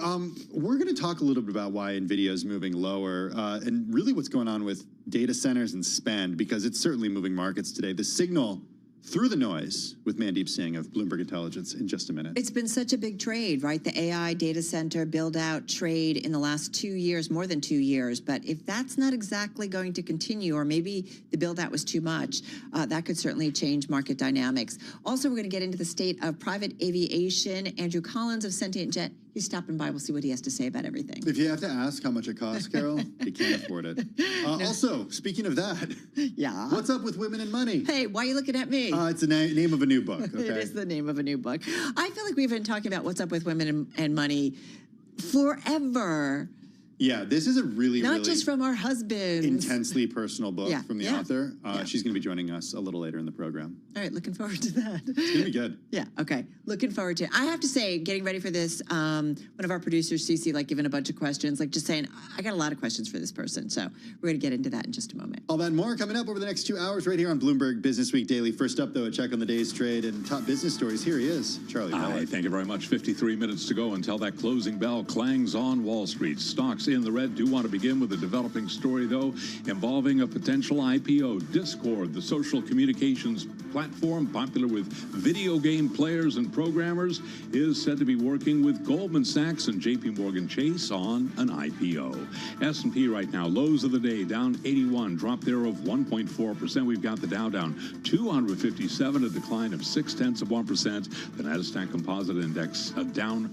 we're going to talk a little bit about why NVIDIA is moving lower and really what's going on with data centers and spend, because it's certainly moving markets today. The signal through the noise with Mandeep Singh of Bloomberg Intelligence in just a minute. It's been such a big trade, right? The AI data center build out trade in the last 2 years, more than 2 years. But if that's not exactly going to continue, or maybe the build out was too much, that could certainly change market dynamics. Also, we're going to get into the state of private aviation. Andrew Collins of Sentient Jet, he's stopping by. We'll see what he has to say about everything. If you have to ask how much it costs, Carol, you can't afford it. Also, speaking of that, yeah, what's up with women and money? Hey, why are you looking at me? It's the name of a new book. Okay? It is the name of a new book. I feel like we've been talking about what's up with women and money forever. Yeah, this is a really, Not really just from our husbands. intensely personal book Yeah, from the yeah, author. yeah. She's going to be joining us a little later in the program. All right, looking forward to that. It's going to be good. Yeah, okay. Looking forward to it. I have to say, getting ready for this, one of our producers, Cece, like giving a bunch of questions, like just saying, I got a lot of questions for this person. So we're going to get into that in just a moment. All that and more coming up over the next 2 hours right here on Bloomberg Business Week Daily. First up, though, a check on the day's trade and top business stories. Here he is, Charlie Hi, Pellet. thank you very much. 53 minutes to go until that closing bell clangs on Wall Street. Stocks in the red. Do want to begin with a developing story, though, involving a potential IPO. Discord, the social communications platform popular with video game players and programmers, is said to be working with Goldman Sachs and JP Morgan Chase on an IPO. S&P right now, lows of the day, down 81, drop there of 1.4%. We've got the Dow down 257, a decline of 0.6%. The Nasdaq Composite Index down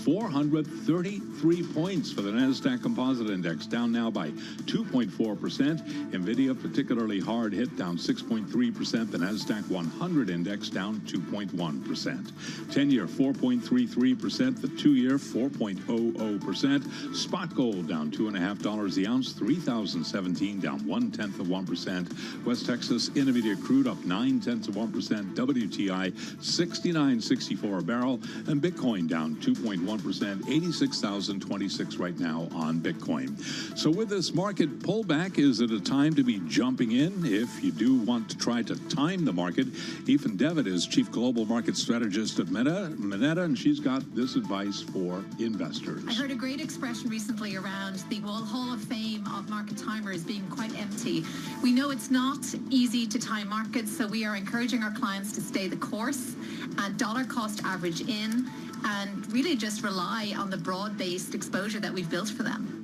433 points for the Nasdaq Composite Index, down now by 2.4%. NVIDIA particularly hard hit, down 6.3%. The Nasdaq 100 Index down 2.1%. 10-year 4.33%. The 2-year 4.00%. Spot gold down $2.50 the ounce, 3,017 down 0.1%. West Texas Intermediate crude up 0.9%. WTI 69.64 a barrel, and Bitcoin down 2.1%, 86,026 right now on Bitcoin. So with this market pullback, is it a time to be jumping in? If you do want to try to time the market, Ethan Devitt is Chief Global Market Strategist at Meta, and she's got this advice for investors. I heard a great expression recently around the Hall of Fame of market timers being quite empty. We know it's not easy to time markets, so we are encouraging our clients to stay the course and dollar cost average in, and really just rely on the broad-based exposure that we've built for them.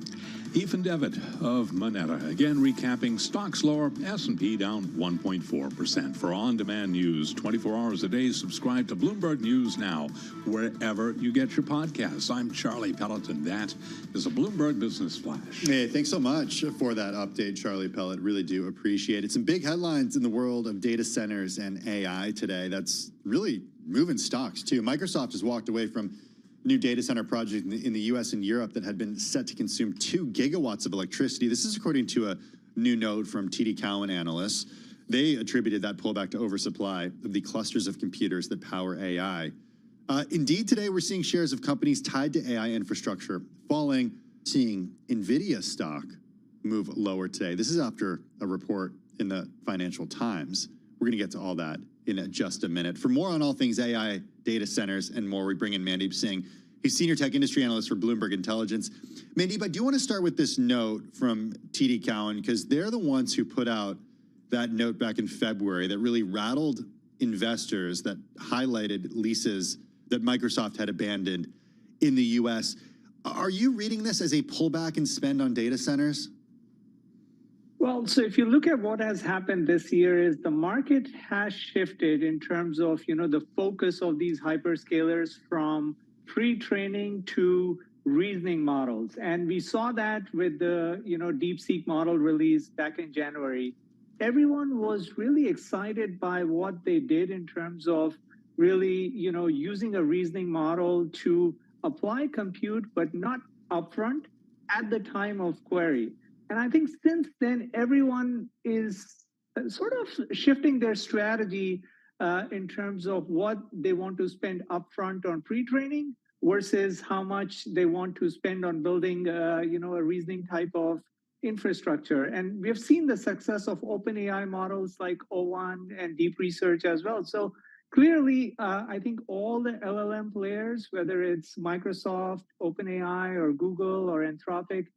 Ethan Devitt of Moneta, again recapping stocks lower, S&P down 1.4%. For on-demand news 24 hours a day, subscribe to Bloomberg News Now, wherever you get your podcasts. I'm Charlie Pellet, and that is a Bloomberg Business Flash. Hey, thanks so much for that update, Charlie Pellet. Really do appreciate it. Some big headlines in the world of data centers and AI today. That's really moving stocks, too. Microsoft has walked away from new data center project in the U.S. and Europe that had been set to consume 2 gigawatts of electricity. This is according to a new note from TD Cowen analysts. They attributed that pullback to oversupply of the clusters of computers that power AI. Indeed, today we're seeing shares of companies tied to AI infrastructure falling, seeing NVIDIA stock move lower today. This is after a report in the Financial Times. We're going to get to all that in just a minute. For more on all things AI, data centers, and more, we bring in Mandeep Singh. He's Senior Tech Industry Analyst for Bloomberg Intelligence. Mandeep, I do want to start with this note from TD Cowen, because they're the ones who put out that note back in February that really rattled investors, that highlighted leases that Microsoft had abandoned in the U.S. Are you reading this as a pullback in spend on data centers? Well, so if you look at what has happened this year is the market has shifted in terms of, the focus of these hyperscalers from pre-training to reasoning models. And we saw that with the, DeepSeek model release back in January. Everyone was really excited by what they did in terms of really, using a reasoning model to apply compute, but not upfront at the time of query. And I think since then, everyone is sort of shifting their strategy in terms of what they want to spend upfront on pre-training versus how much they want to spend on building, a reasoning type of infrastructure. And we have seen the success of OpenAI models like O1 and Deep Research as well. So clearly, I think all the LLM players, whether it's Microsoft, OpenAI, or Google, or Anthropic,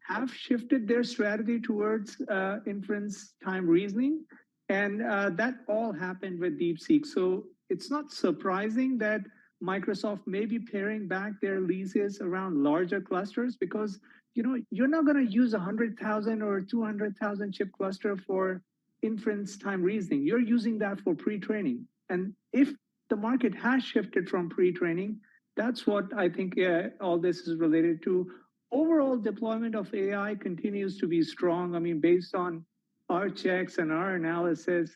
have shifted their strategy towards inference time reasoning. And that all happened with DeepSeek. So it's not surprising that Microsoft may be paring back their leases around larger clusters because, you're not going to use 100,000 or 200,000 chip cluster for inference time reasoning. You're using that for pre-training. And if the market has shifted from pre-training, that's what I think all this is related to. Overall deployment of AI continues to be strong. I mean, based on our checks and our analysis,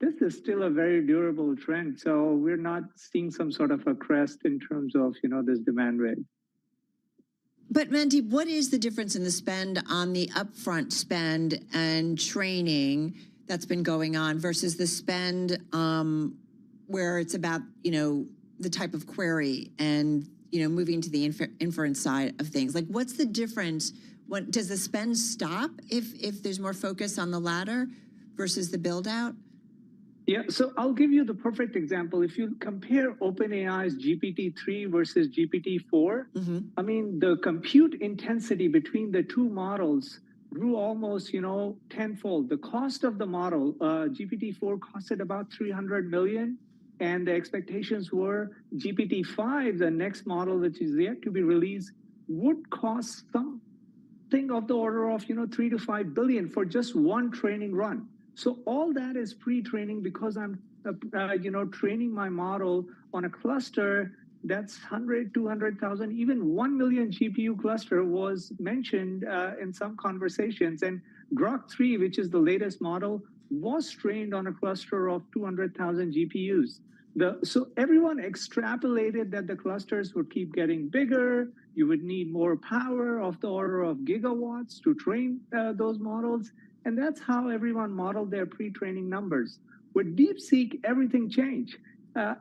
this is still a very durable trend. So we're not seeing some sort of a crest in terms of, this demand rate. But Mandeep, what is the difference in the spend on the upfront spend and training that's been going on versus the spend where it's about, the type of query and, moving to the inference side of things? Like, what's the difference? Does the spend stop if there's more focus on the latter versus the build out? Yeah, so I'll give you the perfect example. If you compare OpenAI's GPT-3 versus GPT-4, I mean, the compute intensity between the two models grew almost, tenfold. The cost of the model, GPT-4 costed about $300 million, and the expectations were GPT-5, the next model, which is yet to be released, would cost something of the order of, 3 to 5 billion for just one training run. So all that is pre-training because I'm, training my model on a cluster that's 100, 200,000, even 1 million GPU cluster was mentioned in some conversations. And Grok 3, which is the latest model, was trained on a cluster of 200,000 GPUs. So everyone extrapolated that the clusters would keep getting bigger. You would need more power of the order of gigawatts to train those models. And that's how everyone modeled their pre-training numbers. With DeepSeek, everything changed.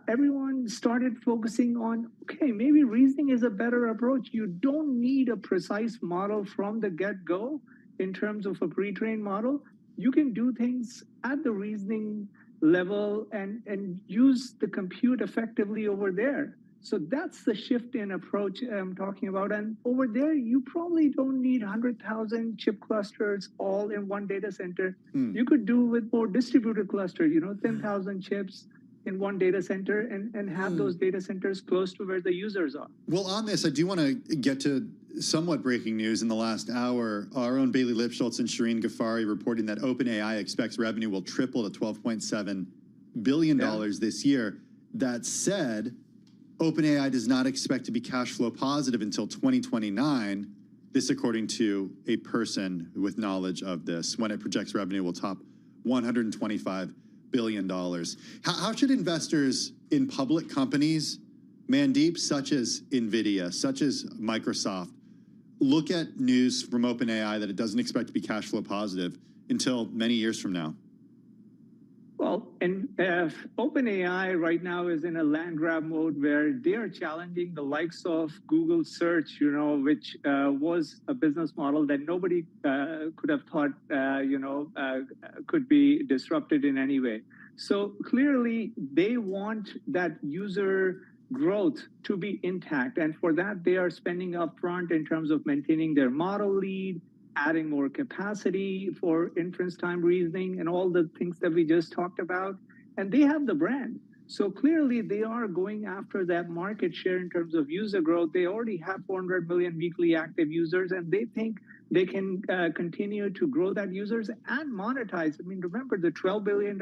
Everyone started focusing on, okay, maybe reasoning is a better approach. You don't need a precise model from the get-go in terms of a pre-trained model. You can do things at the reasoning level and use the compute effectively over there. So that's the shift in approach I'm talking about. And over there, you probably don't need 100,000 chip clusters all in one data center. You could do with more distributed clusters, 10,000 chips in one data center and have those data centers close to where the users are. Well, on this, I do want to get to somewhat breaking news in the last hour. Our own Bailey Lipschultz and Shireen Ghaffari reporting that OpenAI expects revenue will triple to $12.7 billion this year. That said, OpenAI does not expect to be cash flow positive until 2029. This according to a person with knowledge of this, when it projects revenue will top $125 billion. How should investors in public companies, Mandeep, such as NVIDIA, such as Microsoft, look at news from OpenAI that it doesn't expect to be cash flow positive until many years from now? Well, and OpenAI right now is in a land grab mode where they are challenging the likes of Google search, which was a business model that nobody could have thought, could be disrupted in any way. So clearly, they want that user growth to be intact. And for that, they are spending upfront in terms of maintaining their model lead, adding more capacity for inference time reasoning and all the things that we just talked about. And they have the brand. So clearly they are going after that market share in terms of user growth. They already have 400 million weekly active users, and they think they can continue to grow that users and monetize. I mean, remember the $12 billion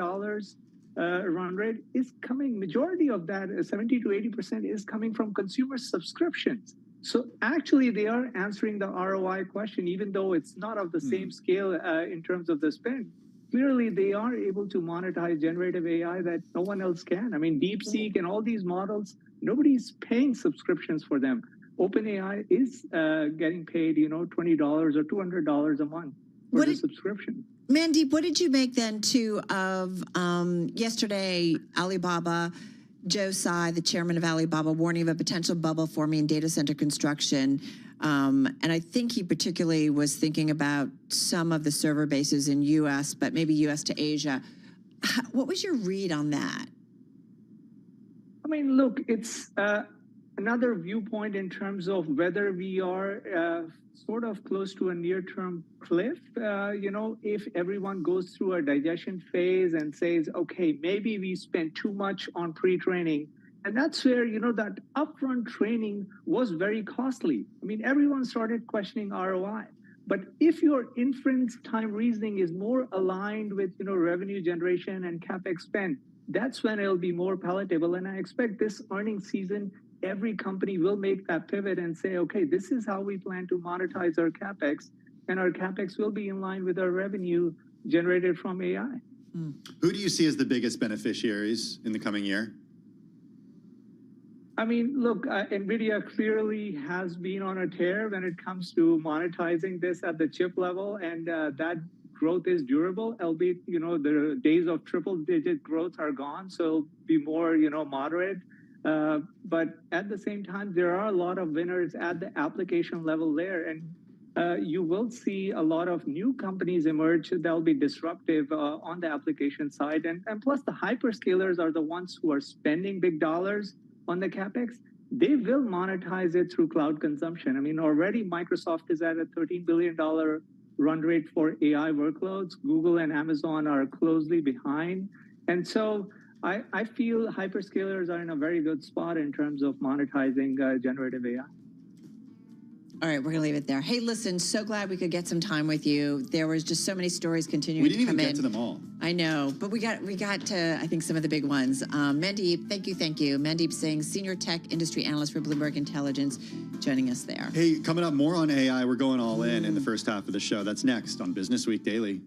run rate is coming, majority of that, 70 to 80% is coming from consumer subscriptions. So actually, they are answering the ROI question, even though it's not of the same scale in terms of the spend. Clearly, they are able to monetize generative AI that no one else can. I mean, DeepSeek and all these models, nobody's paying subscriptions for them. OpenAI is getting paid, $20 or $200 a month for the subscription. Mandeep, what did you make then too of yesterday, Alibaba, Joe Tsai, the chairman of Alibaba, warning of a potential bubble forming in data center construction. And I think he particularly was thinking about some of the server bases in U.S., but maybe U.S. to Asia. What was your read on that? I mean, look, it's another viewpoint in terms of whether we are sort of close to a near-term cliff. If everyone goes through a digestion phase and says, okay, maybe we spent too much on pre-training. And that's where, that upfront training was very costly. I mean, everyone started questioning ROI. But if your inference time reasoning is more aligned with, revenue generation and CapEx spend, that's when it'll be more palatable. And I expect this earnings season, every company will make that pivot and say, okay, this is how we plan to monetize our CapEx, and our CapEx will be in line with our revenue generated from AI. Who do you see as the biggest beneficiaries in the coming year? I mean, look, NVIDIA clearly has been on a tear when it comes to monetizing this at the chip level, and that growth is durable, albeit, the days of triple-digit growth are gone, so be more, moderate. But at the same time, there are a lot of winners at the application level there, and you will see a lot of new companies emerge that'll be disruptive on the application side. And plus, the hyperscalers are the ones who are spending big dollars on the CapEx. They will monetize it through cloud consumption. I mean, already Microsoft is at a $13 billion run rate for AI workloads. Google and Amazon are closely behind. And so I feel hyperscalers are in a very good spot in terms of monetizing generative AI. All right, we're going to leave it there. Hey, listen, so glad we could get some time with you. There was just so many stories continuing to come in. We didn't even get to them all. I know, but we got to, I think, some of the big ones. Mandeep, thank you. Mandeep Singh, Senior Tech Industry Analyst for Bloomberg Intelligence, joining us there. Hey, coming up more on AI. We're going all in the first half of the show. That's next on Business Week Daily.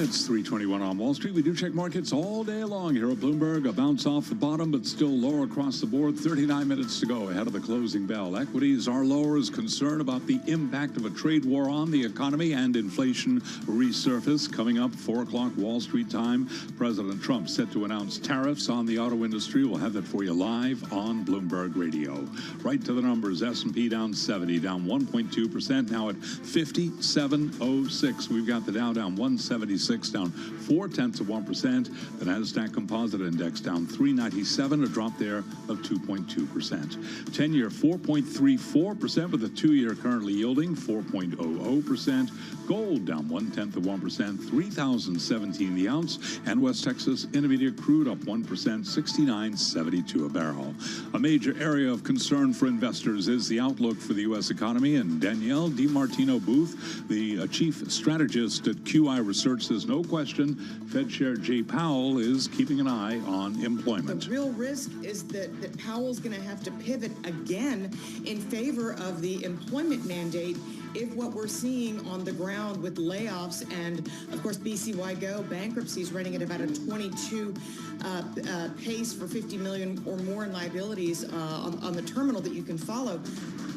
It's 3:21 on Wall Street. We do check markets all day long here at Bloomberg. A bounce off the bottom, but still lower across the board. 39 minutes to go ahead of the closing bell. Equities are lower as concern about the impact of a trade war on the economy and inflation resurface. Coming up, 4 o'clock Wall Street time. President Trump set to announce tariffs on the auto industry. We'll have that for you live on Bloomberg Radio. Right to the numbers. S&P down 70, down 1.2%, now at 57.06. We've got the Dow down 176, down 0.4%. The Nasdaq Composite Index down 397, a drop there of 2.2%. 10-year 4.34%, with the 2-year currently yielding 4.00%. Gold down 0.1%, 3,017 the ounce, and West Texas Intermediate crude up 1%, 69.72 a barrel. A major area of concern for investors is the outlook for the U.S. economy, and Danielle DiMartino Booth, the chief strategist at QI Research, says no question Fed Chair Jay Powell is keeping an eye on employment. The real risk is that Powell's going to have to pivot again in favor of the employment mandate if what we're seeing on the ground with layoffs and, of course, BCY Go bankruptcies running at about a 22 pace for $50 million or more in liabilities on the terminal that you can follow,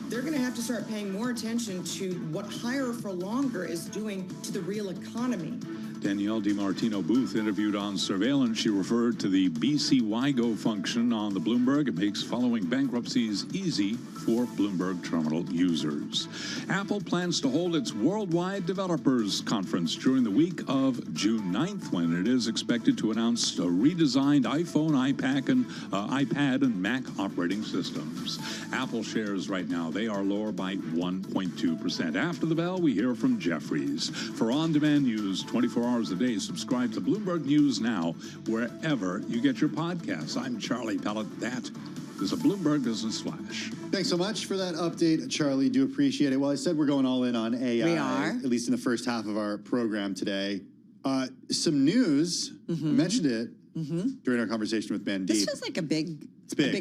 they're going to have to start paying more attention to what higher for longer is doing to the real economy. Danielle DiMartino Booth interviewed on surveillance. She referred to the BCY-GO function on the Bloomberg. It makes following bankruptcies easy for Bloomberg terminal users. Apple plans to hold its Worldwide Developers Conference during the week of June 9th, when it is expected to announce a redesigned iPhone, iPad, and Mac operating systems. Apple shares right now, they are lower by 1.2%. After the bell, we hear from Jefferies. For on-demand news 24 hours a day, subscribe to Bloomberg News Now wherever you get your podcasts. I'm Charlie Pellet. That is a Bloomberg Business Flash. Thanks so much for that update, Charlie. Do appreciate it. Well, I said we're going all in on AI. We are. At least in the first half of our program today. Some news. I mentioned it during our conversation with Mandeep. This feels like a big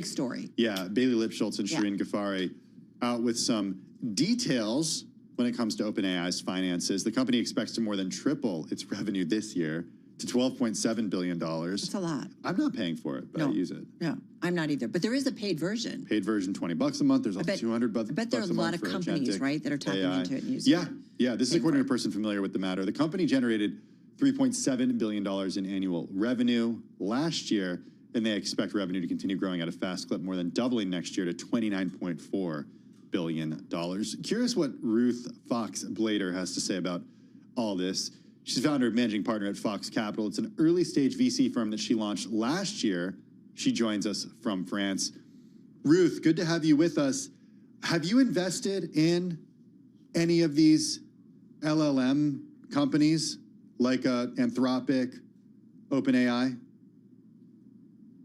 story. Yeah, Bailey Lipschultz and Shireen Ghaffari out with some details when it comes to OpenAI's finances. The company expects to more than triple its revenue this year to $12.7 billion. That's a lot. I'm not paying for it, but I use it. No, I'm not either. But there is a paid version. Paid version, $20 a month. There's also $200 I bet there are a lot of companies, right, that are tapping into it and using it. Yeah. This is according to a person familiar with the matter. The company generated $3.7 billion in annual revenue last year, and they expect revenue to continue growing at a fast clip, more than doubling next year to $29.4 billion. Curious what Ruth Fox Blader has to say about all this. She's founder and managing partner at Fox Capital. It's an early stage VC firm that she launched last year. She joins us from France. Ruth, good to have you with us. Have you invested in any of these LLM companies like Anthropic, OpenAI?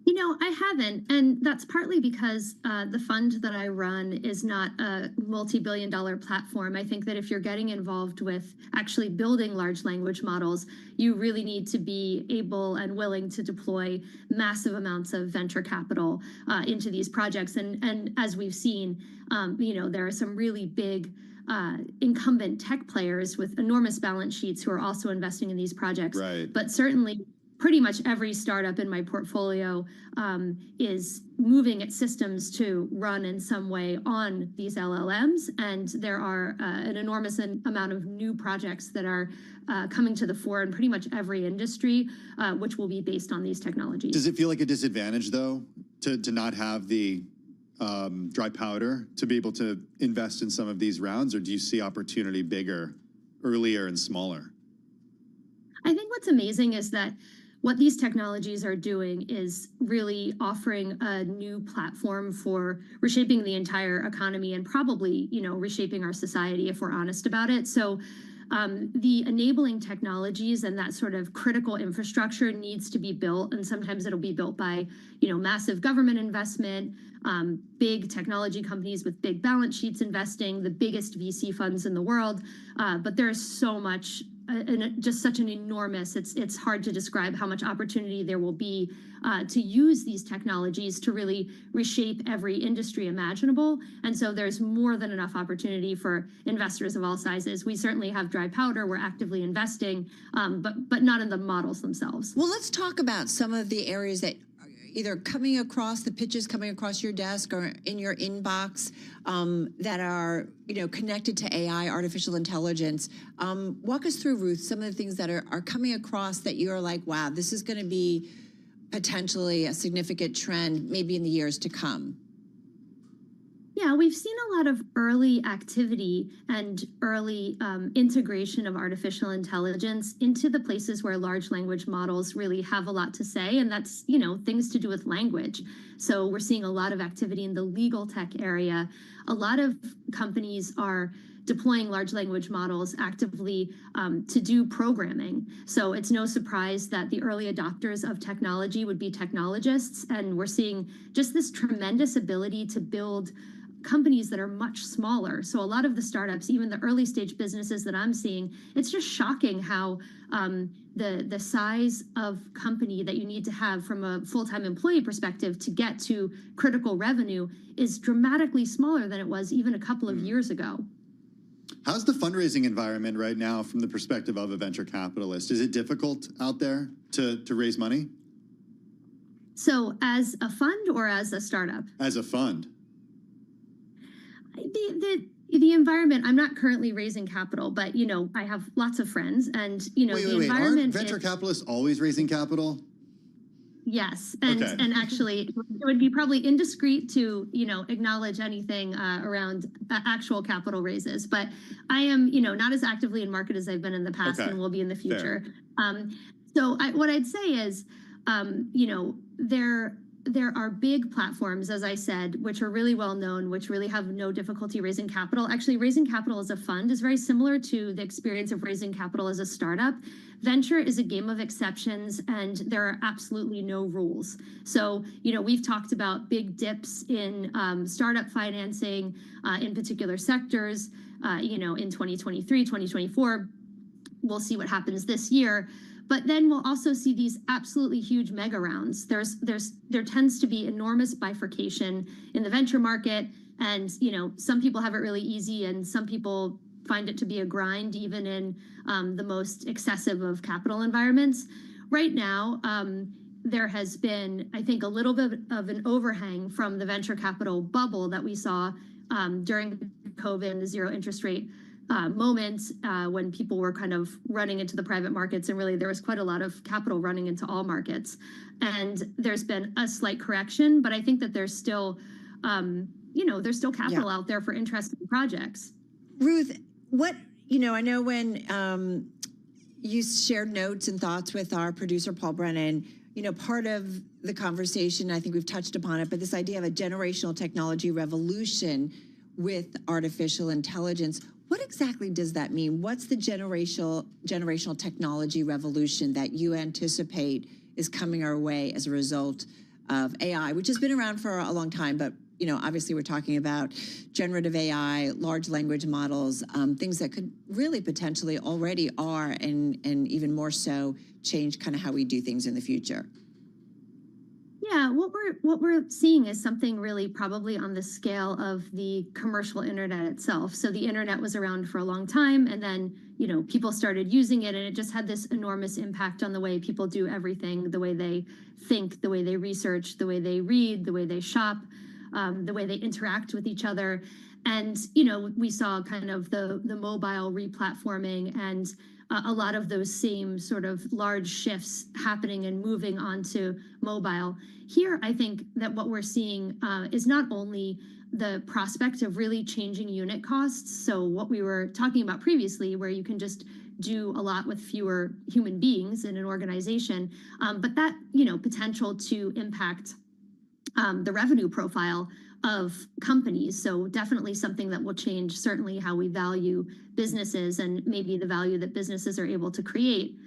You know, I haven't, and that's partly because the fund that I run is not a multi-billion-dollar platform. I think that if you're getting involved with actually building large language models, you really need to be able and willing to deploy massive amounts of venture capital into these projects. And as we've seen, you know, there are some really big incumbent tech players with enormous balance sheets who are also investing in these projects. Right. But certainly, pretty much every startup in my portfolio is moving its systems to run in some way on these LLMs. And there are an enormous amount of new projects that are coming to the fore in pretty much every industry, which will be based on these technologies. Does it feel like a disadvantage, though, to not have the dry powder to be able to invest in some of these rounds? Or do you see opportunity bigger, earlier, and smaller? I think what's amazing is that what these technologies are doing is really offering a new platform for reshaping the entire economy and probably, you know, reshaping our society if we're honest about it. So the enabling technologies and that sort of critical infrastructure needs to be built. And sometimes it'll be built by, you know, massive government investment, big technology companies with big balance sheets investing, the biggest VC funds in the world. But there's so much just such an enormous, it's hard to describe how much opportunity there will be to use these technologies to really reshape every industry imaginable. And so there's more than enough opportunity for investors of all sizes. We certainly have dry powder. We're actively investing, but not in the models themselves. Well, let's talk about some of the areas that either coming across the pitches, coming across your desk or in your inbox that are, connected to AI, artificial intelligence. Walk us through, Ruth, some of the things that are coming across that you're like, wow, this is going to be potentially a significant trend maybe in the years to come. Yeah, we've seen a lot of early activity and early integration of artificial intelligence into the places where large language models really have a lot to say, and that's, things to do with language. So we're seeing a lot of activity in the legal tech area. A lot of companies are deploying large language models actively to do programming. So it's no surprise that the early adopters of technology would be technologists, and we're seeing just this tremendous ability to build companies that are much smaller. So a lot of the startups, even the early stage businesses that I'm seeing, it's just shocking how the size of company that you need to have from a full-time employee perspective to get to critical revenue is dramatically smaller than it was even a couple of years ago. How's the fundraising environment right now from the perspective of a venture capitalist? Is it difficult out there to raise money? So as a fund or as a startup? As a fund. The environment, I'm not currently raising capital, but, I have lots of friends and, the environment. Aren't venture capitalists always raising capital? Yes. And actually, it would be probably indiscreet to, acknowledge anything around actual capital raises. But I am, not as actively in market as I've been in the past and will be in the future. So what I'd say is, there are big platforms, as I said, which are really well known, which really have no difficulty raising capital. Actually, raising capital as a fund is very similar to the experience of raising capital as a startup. Venture is a game of exceptions, and there are absolutely no rules. So, we've talked about big dips in startup financing in particular sectors, in 2023, 2024. We'll see what happens this year. But then we'll also see these absolutely huge mega rounds. There tends to be enormous bifurcation in the venture market, and some people have it really easy, and some people find it to be a grind, even in the most excessive of capital environments. Right now, there has been, I think, a little bit of an overhang from the venture capital bubble that we saw during COVID and the zero interest rate moment when people were kind of running into the private markets, and really there was quite a lot of capital running into all markets. And there's been a slight correction, but I think that there's still, there's still capital out there for interesting projects. Ruth, I know when you shared notes and thoughts with our producer, Paul Brennan, part of the conversation, I think we've touched upon it, but this idea of a generational technology revolution with artificial intelligence. What exactly does that mean? What's the generational technology revolution that you anticipate is coming our way as a result of AI, which has been around for a long time, but obviously we're talking about generative AI, large language models, things that could really potentially already are and even more so change kind of how we do things in the future. Yeah, what we're seeing is something really probably on the scale of the commercial internet itself. So the internet was around for a long time, and then people started using it, and it just had this enormous impact on the way people do everything, the way they think, the way they research, the way they read, the way they shop, the way they interact with each other. And we saw kind of the mobile replatforming and a lot of those same sort of large shifts happening and moving onto mobile. Here, I think that what we're seeing is not only the prospect of really changing unit costs, so what we were talking about previously, where you can just do a lot with fewer human beings in an organization, but that potential to impact the revenue profile of companies. So definitely something that will change certainly how we value businesses and maybe the value that businesses are able to create.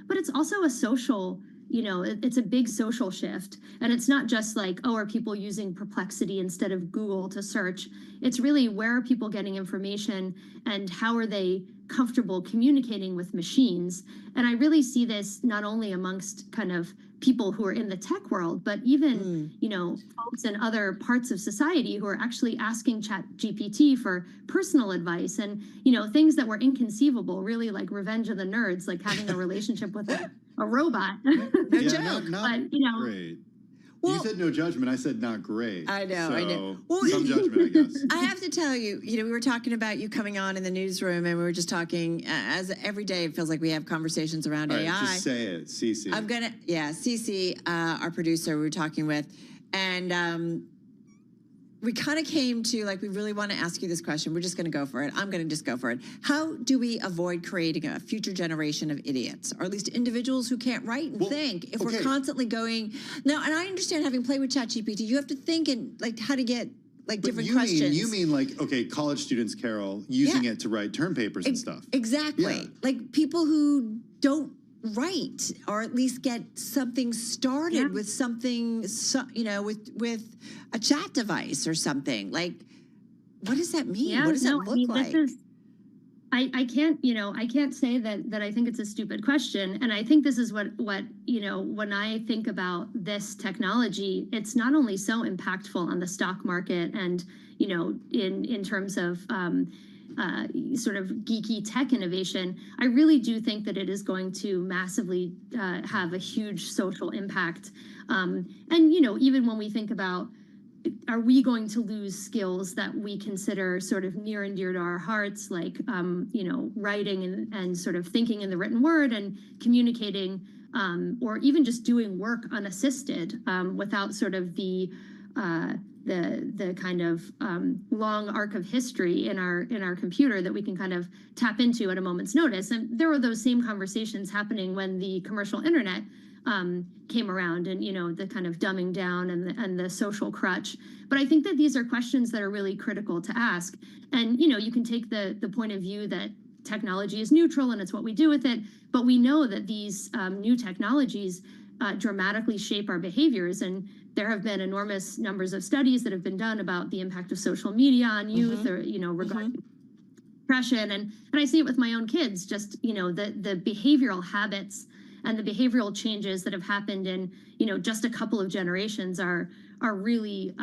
But it's also a social it's a big social shift. And it's not just like, oh, are people using Perplexity instead of Google to search? It's really, where are people getting information and how are they comfortable communicating with machines? And I really see this not only amongst kind of people who are in the tech world, but even, folks in other parts of society who are actually asking ChatGPT for personal advice and, things that were inconceivable, really like Revenge of the Nerds, like having a relationship with a robot. No joke. Not great. Well, you said no judgment. I said not great. I know, I know. Well, some judgment, I guess. I have to tell you, we were talking about you coming on in the newsroom, and we were just talking, as every day it feels like we have conversations around All AI. right, just say it, Cece. Cece, our producer, we were talking with, and we kind of came to, like, we really want to ask you this question. We're just going to go for it. I'm going to just go for it. How do we avoid creating a future generation of idiots, or at least individuals who can't write and think, if we're constantly going... Now, and I understand, having played with ChatGPT, you have to think and, like, how to get, like, different questions. You mean, like, okay, college students, Carol, using it to write term papers and stuff. Exactly. Yeah. Like, people who don't write, or at least get something started with something, with a chat device or something. Like, what does that mean? What does that look like? I can't say that I think it's a stupid question. And I think this is what when I think about this technology, it's not only so impactful on the stock market and, in terms of sort of geeky tech innovation, I really do think that it is going to massively have a huge social impact. And, even when we think about, are we going to lose skills that we consider sort of near and dear to our hearts, like, writing and sort of thinking in the written word and communicating, or even just doing work unassisted, without sort of the kind of long arc of history in our computer that we can kind of tap into at a moment's notice. And there were those same conversations happening when the commercial internet came around, and the kind of dumbing down and the social crutch. But I think that these are questions that are really critical to ask. And you can take the point of view that technology is neutral and it's what we do with it, but we know that these new technologies dramatically shape our behaviors. And there have been enormous numbers of studies that have been done about the impact of social media on youth, or regarding depression. And I see it with my own kids. Just the behavioral habits and the behavioral changes that have happened in just a couple of generations are really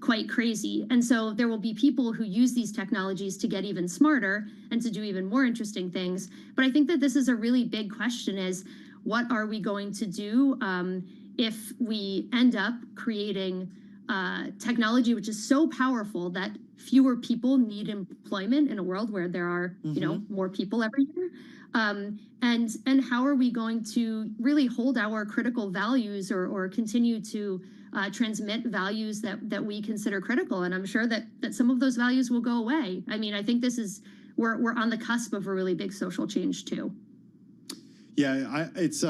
quite crazy. And so there will be people who use these technologies to get even smarter and to do even more interesting things. But I think that this is a really big question: is what are we going to do if we end up creating technology which is so powerful that fewer people need employment in a world where there are more people every year? And how are we going to really hold our critical values, or continue to transmit values that we consider critical? And I'm sure that some of those values will go away. I mean, I think we're on the cusp of a really big social change too. Yeah, it's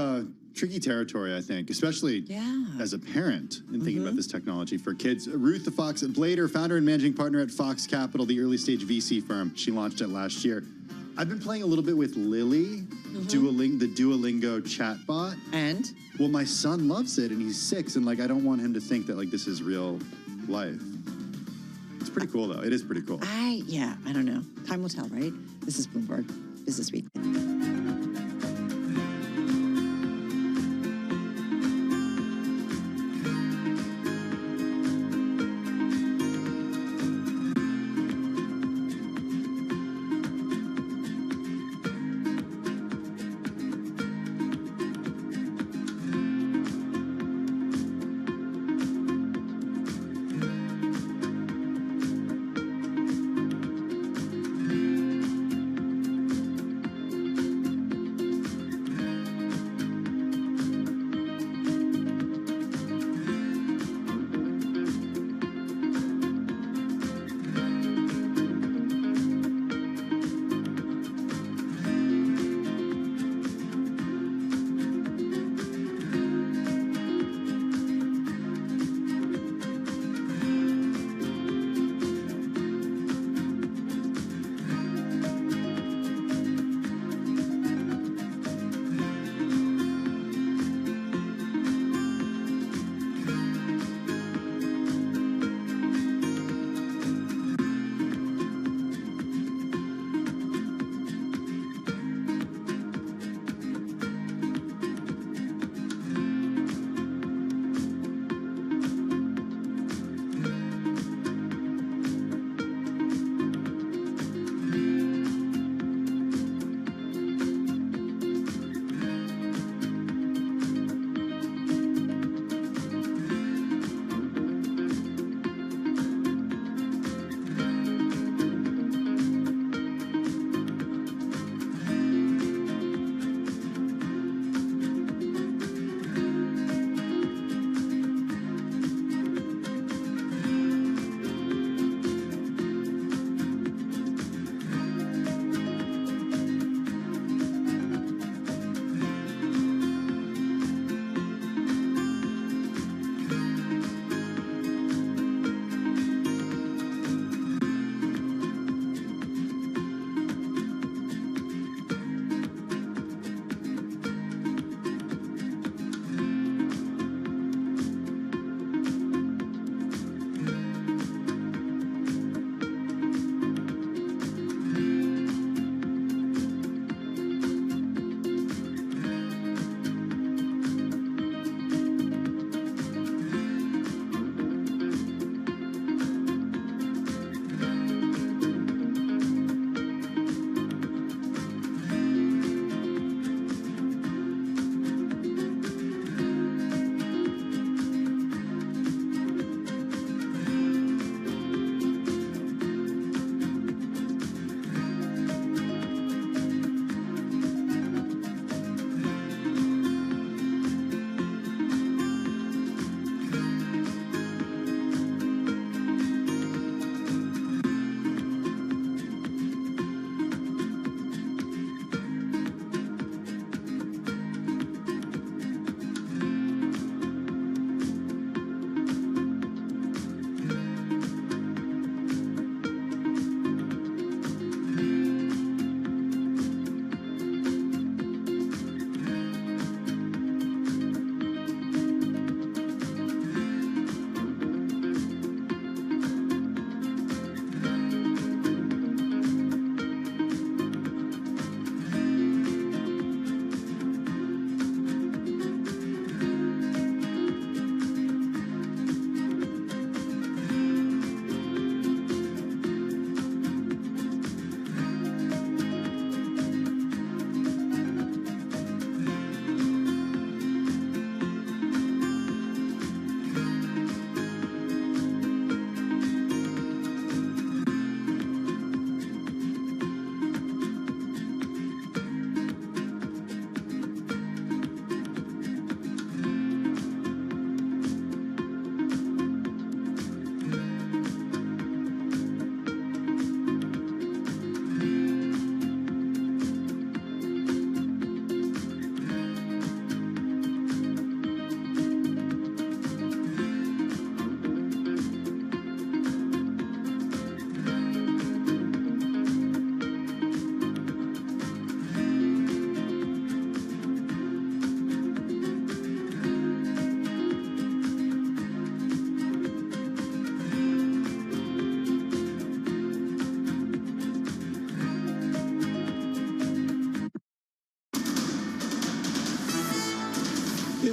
tricky territory, I think, especially as a parent in thinking about this technology for kids. Ruth the Fox Blader, founder and managing partner at Fox Capital, the early stage VC firm. She launched it last year. I've been playing a little bit with Lily, the Duolingo chatbot. And? Well, my son loves it, and he's 6, and like I don't want him to think that like this is real life. It's pretty cool, though. It is pretty cool. I don't know. Time will tell, right? This is Bloomberg Business Week.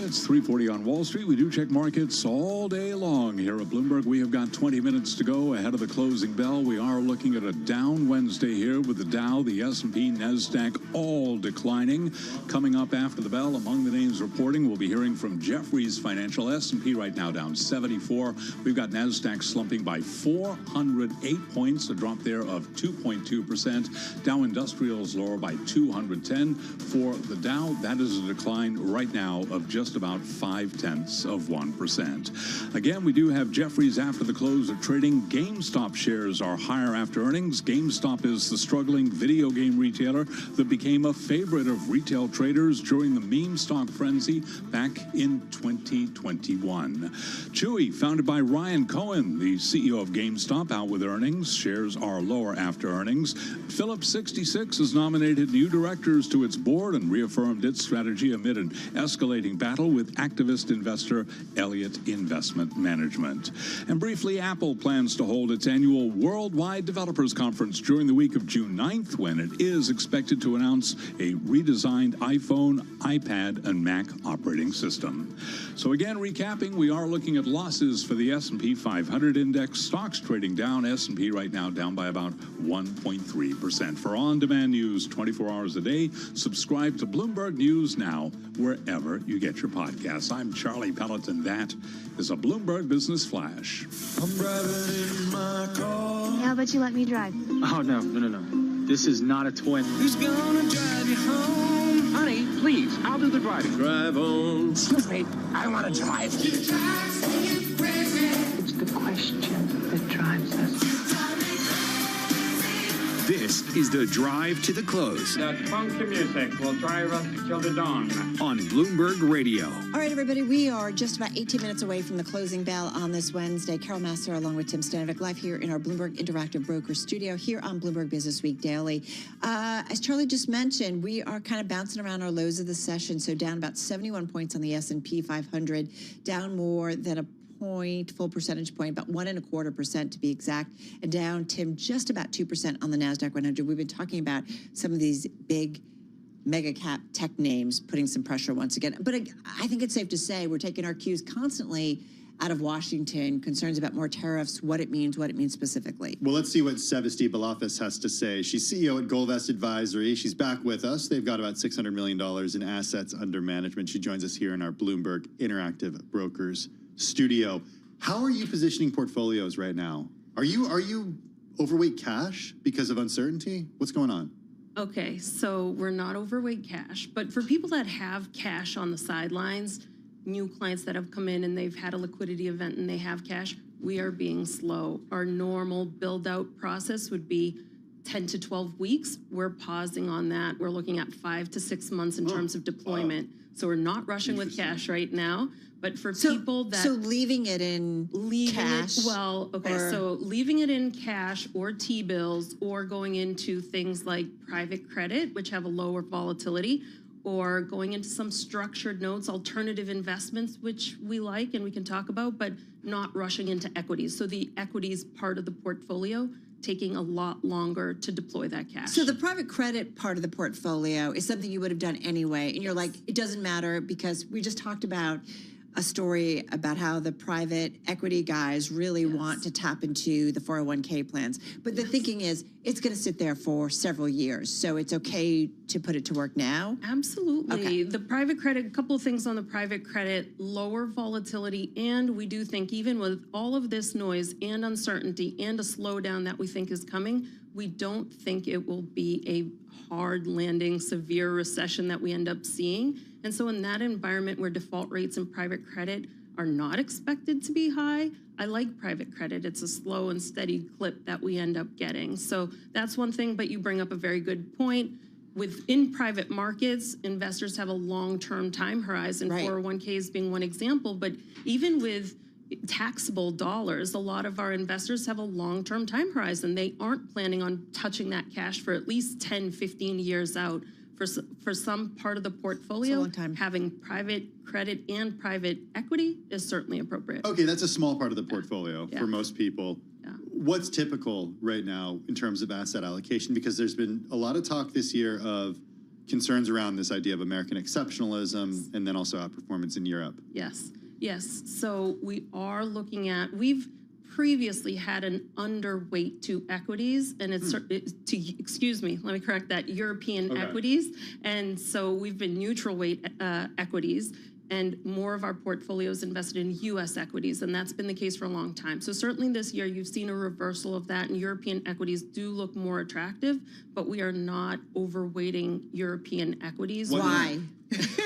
It's 3:40 on Wall Street. We do check markets all day long here at Bloomberg. We have got 20 minutes to go ahead of the closing bell. We are looking at a down Wednesday here with the Dow, the S&P, NASDAQ all declining. Coming up after the bell, among the names reporting, we'll be hearing from Jefferies Financial. S&P right now down 74. We've got NASDAQ slumping by 408 points, a drop there of 2.2%. Dow Industrials lower by 210. For the Dow, that is a decline right now of just about 0.5%. Again, we do have Jefferies after the close of trading. GameStop shares are higher after earnings. GameStop is the struggling video game retailer that became a favorite of retail traders during the meme stock frenzy back in 2021. Chewy, founded by Ryan Cohen, the CEO of GameStop, out with earnings. Shares are lower after earnings. Phillips 66 has nominated new directors to its board and reaffirmed its strategy amid an escalating battle with activist investor Elliott Investment Management. And briefly, Apple plans to hold its annual Worldwide Developers Conference during the week of June 9th, when it is expected to announce a redesigned iPhone, iPad, and Mac operating system. So again, recapping, we are looking at losses for the S&P 500 index. Stocks trading down. S&P right now down by about 1.3%. For on-demand news 24 hours a day, subscribe to Bloomberg News Now wherever you get your podcasts. I'm Charlie Pelleton. That is a Bloomberg Business Flash. I'm driving in my car. How about you let me drive? Oh, no. This is not a toy. Who's gonna drive you home? Honey, please, I'll do the driving. Drive on. Excuse me, I want to drive. It's the question that drives us. This is the Drive to the Close. That funky music will drive us till the dawn. On Bloomberg Radio. All right, everybody, we are just about 18 minutes away from the closing bell on this Wednesday. Carol Master along with Tim Stanovic live here in our Bloomberg Interactive Broker studio here on Bloomberg Business Week Daily. As Charlie just mentioned, we are kind of bouncing around our lows of the session, so down about 71 points on the S&P 500, down more than a full percentage point, about 1.25% to be exact, and down, Tim, just about 2% on the NASDAQ 100. We've been talking about some of these big mega cap tech names putting some pressure once again. But I think it's safe to say we're taking our cues constantly out of Washington, concerns about more tariffs, what it means specifically. Well, let's see what Sevasti Balafis has to say. She's CEO at Goldvest Advisory. She's back with us. They've got about $600 million in assets under management. She joins us here in our Bloomberg Interactive Brokers studio. How are you positioning portfolios right now? Are you overweight cash because of uncertainty? What's going on? Okay, so we're not overweight cash, but for people that have cash on the sidelines, new clients that have come in and they've had a liquidity event and they have cash, we are being slow. Our normal build-out process would be 10 to 12 weeks. We're pausing on that. We're looking at 5 to 6 months in terms of deployment. So we're not rushing with cash right now. But for people that... So leaving it in cash? So leaving it in cash or T-bills or going into things like private credit, which have a lower volatility, or going into some structured notes, alternative investments, which we like and we can talk about, but not rushing into equities. So the equities part of the portfolio taking a lot longer to deploy that cash. So the private credit part of the portfolio is something you would have done anyway, and you're like, it doesn't matter because we just talked about a story about how the private equity guys really want to tap into the 401k plans. But the thinking is it's going to sit there for several years. So it's okay to put it to work now? Absolutely. Okay. The private credit, a couple of things on the private credit, lower volatility. And we do think even with all of this noise and uncertainty and a slowdown that we think is coming, we don't think it will be a hard landing, severe recession that we end up seeing. And so in that environment where default rates in private credit are not expected to be high, I like private credit. It's a slow and steady clip that we end up getting. So that's one thing, but you bring up a very good point. Within private markets, investors have a long-term time horizon, 401ks being one example, but even with taxable dollars, a lot of our investors have a long-term time horizon. They aren't planning on touching that cash for at least 10, 15 years out. For some part of the portfolio, having private credit and private equity is certainly appropriate. Okay, that's a small part of the portfolio for most people. What's typical right now in terms of asset allocation? Because there's been a lot of talk this year of concerns around this idea of American exceptionalism and then also outperformance in Europe. Yes. So we are looking at, we've previously had an underweight to equities, and it's excuse me, let me correct that, European equities. And so we've been neutral weight equities, and more of our portfolios invested in U.S. equities, and that's been the case for a long time. So certainly this year, you've seen a reversal of that, and European equities do look more attractive, but we are not overweighting European equities. Why? This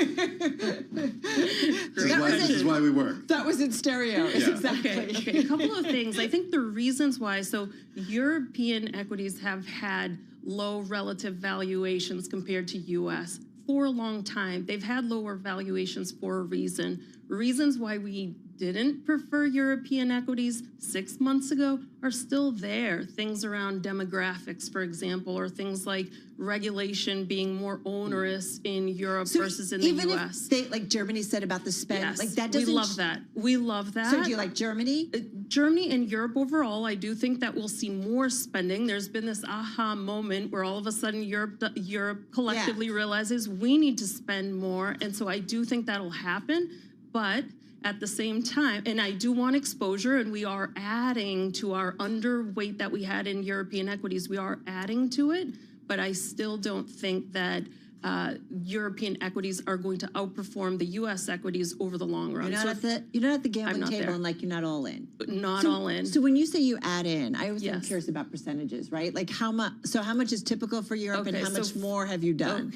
is why we work. That was in stereo. Yeah. Exactly. Okay, a couple of things. I think the reasons why, so European equities have had low relative valuations compared to U.S. for a long time. They've had lower valuations for a reason. Reasons why we didn't prefer European equities 6 months ago are still there. Things around demographics, for example, or things like regulation being more onerous in Europe versus in the U.S. Even if state like Germany said about the spend, Yes, like that doesn't. we love that. We love that. So do you like Germany? Germany and Europe overall, I do think that we'll see more spending. There's been this aha moment where all of a sudden Europe collectively realizes we need to spend more, and so I do think that'll happen. But at the same time, and I do want exposure, and we are adding to our underweight that we had in European equities. We are adding to it, but I still don't think that European equities are going to outperform the U.S. equities over the long run. You're not at the gambling table and like you're not all in. Not all in. So when you say you add in, I always am curious about percentages, right? Like how much? So how much is typical for Europe, and how much more have you done?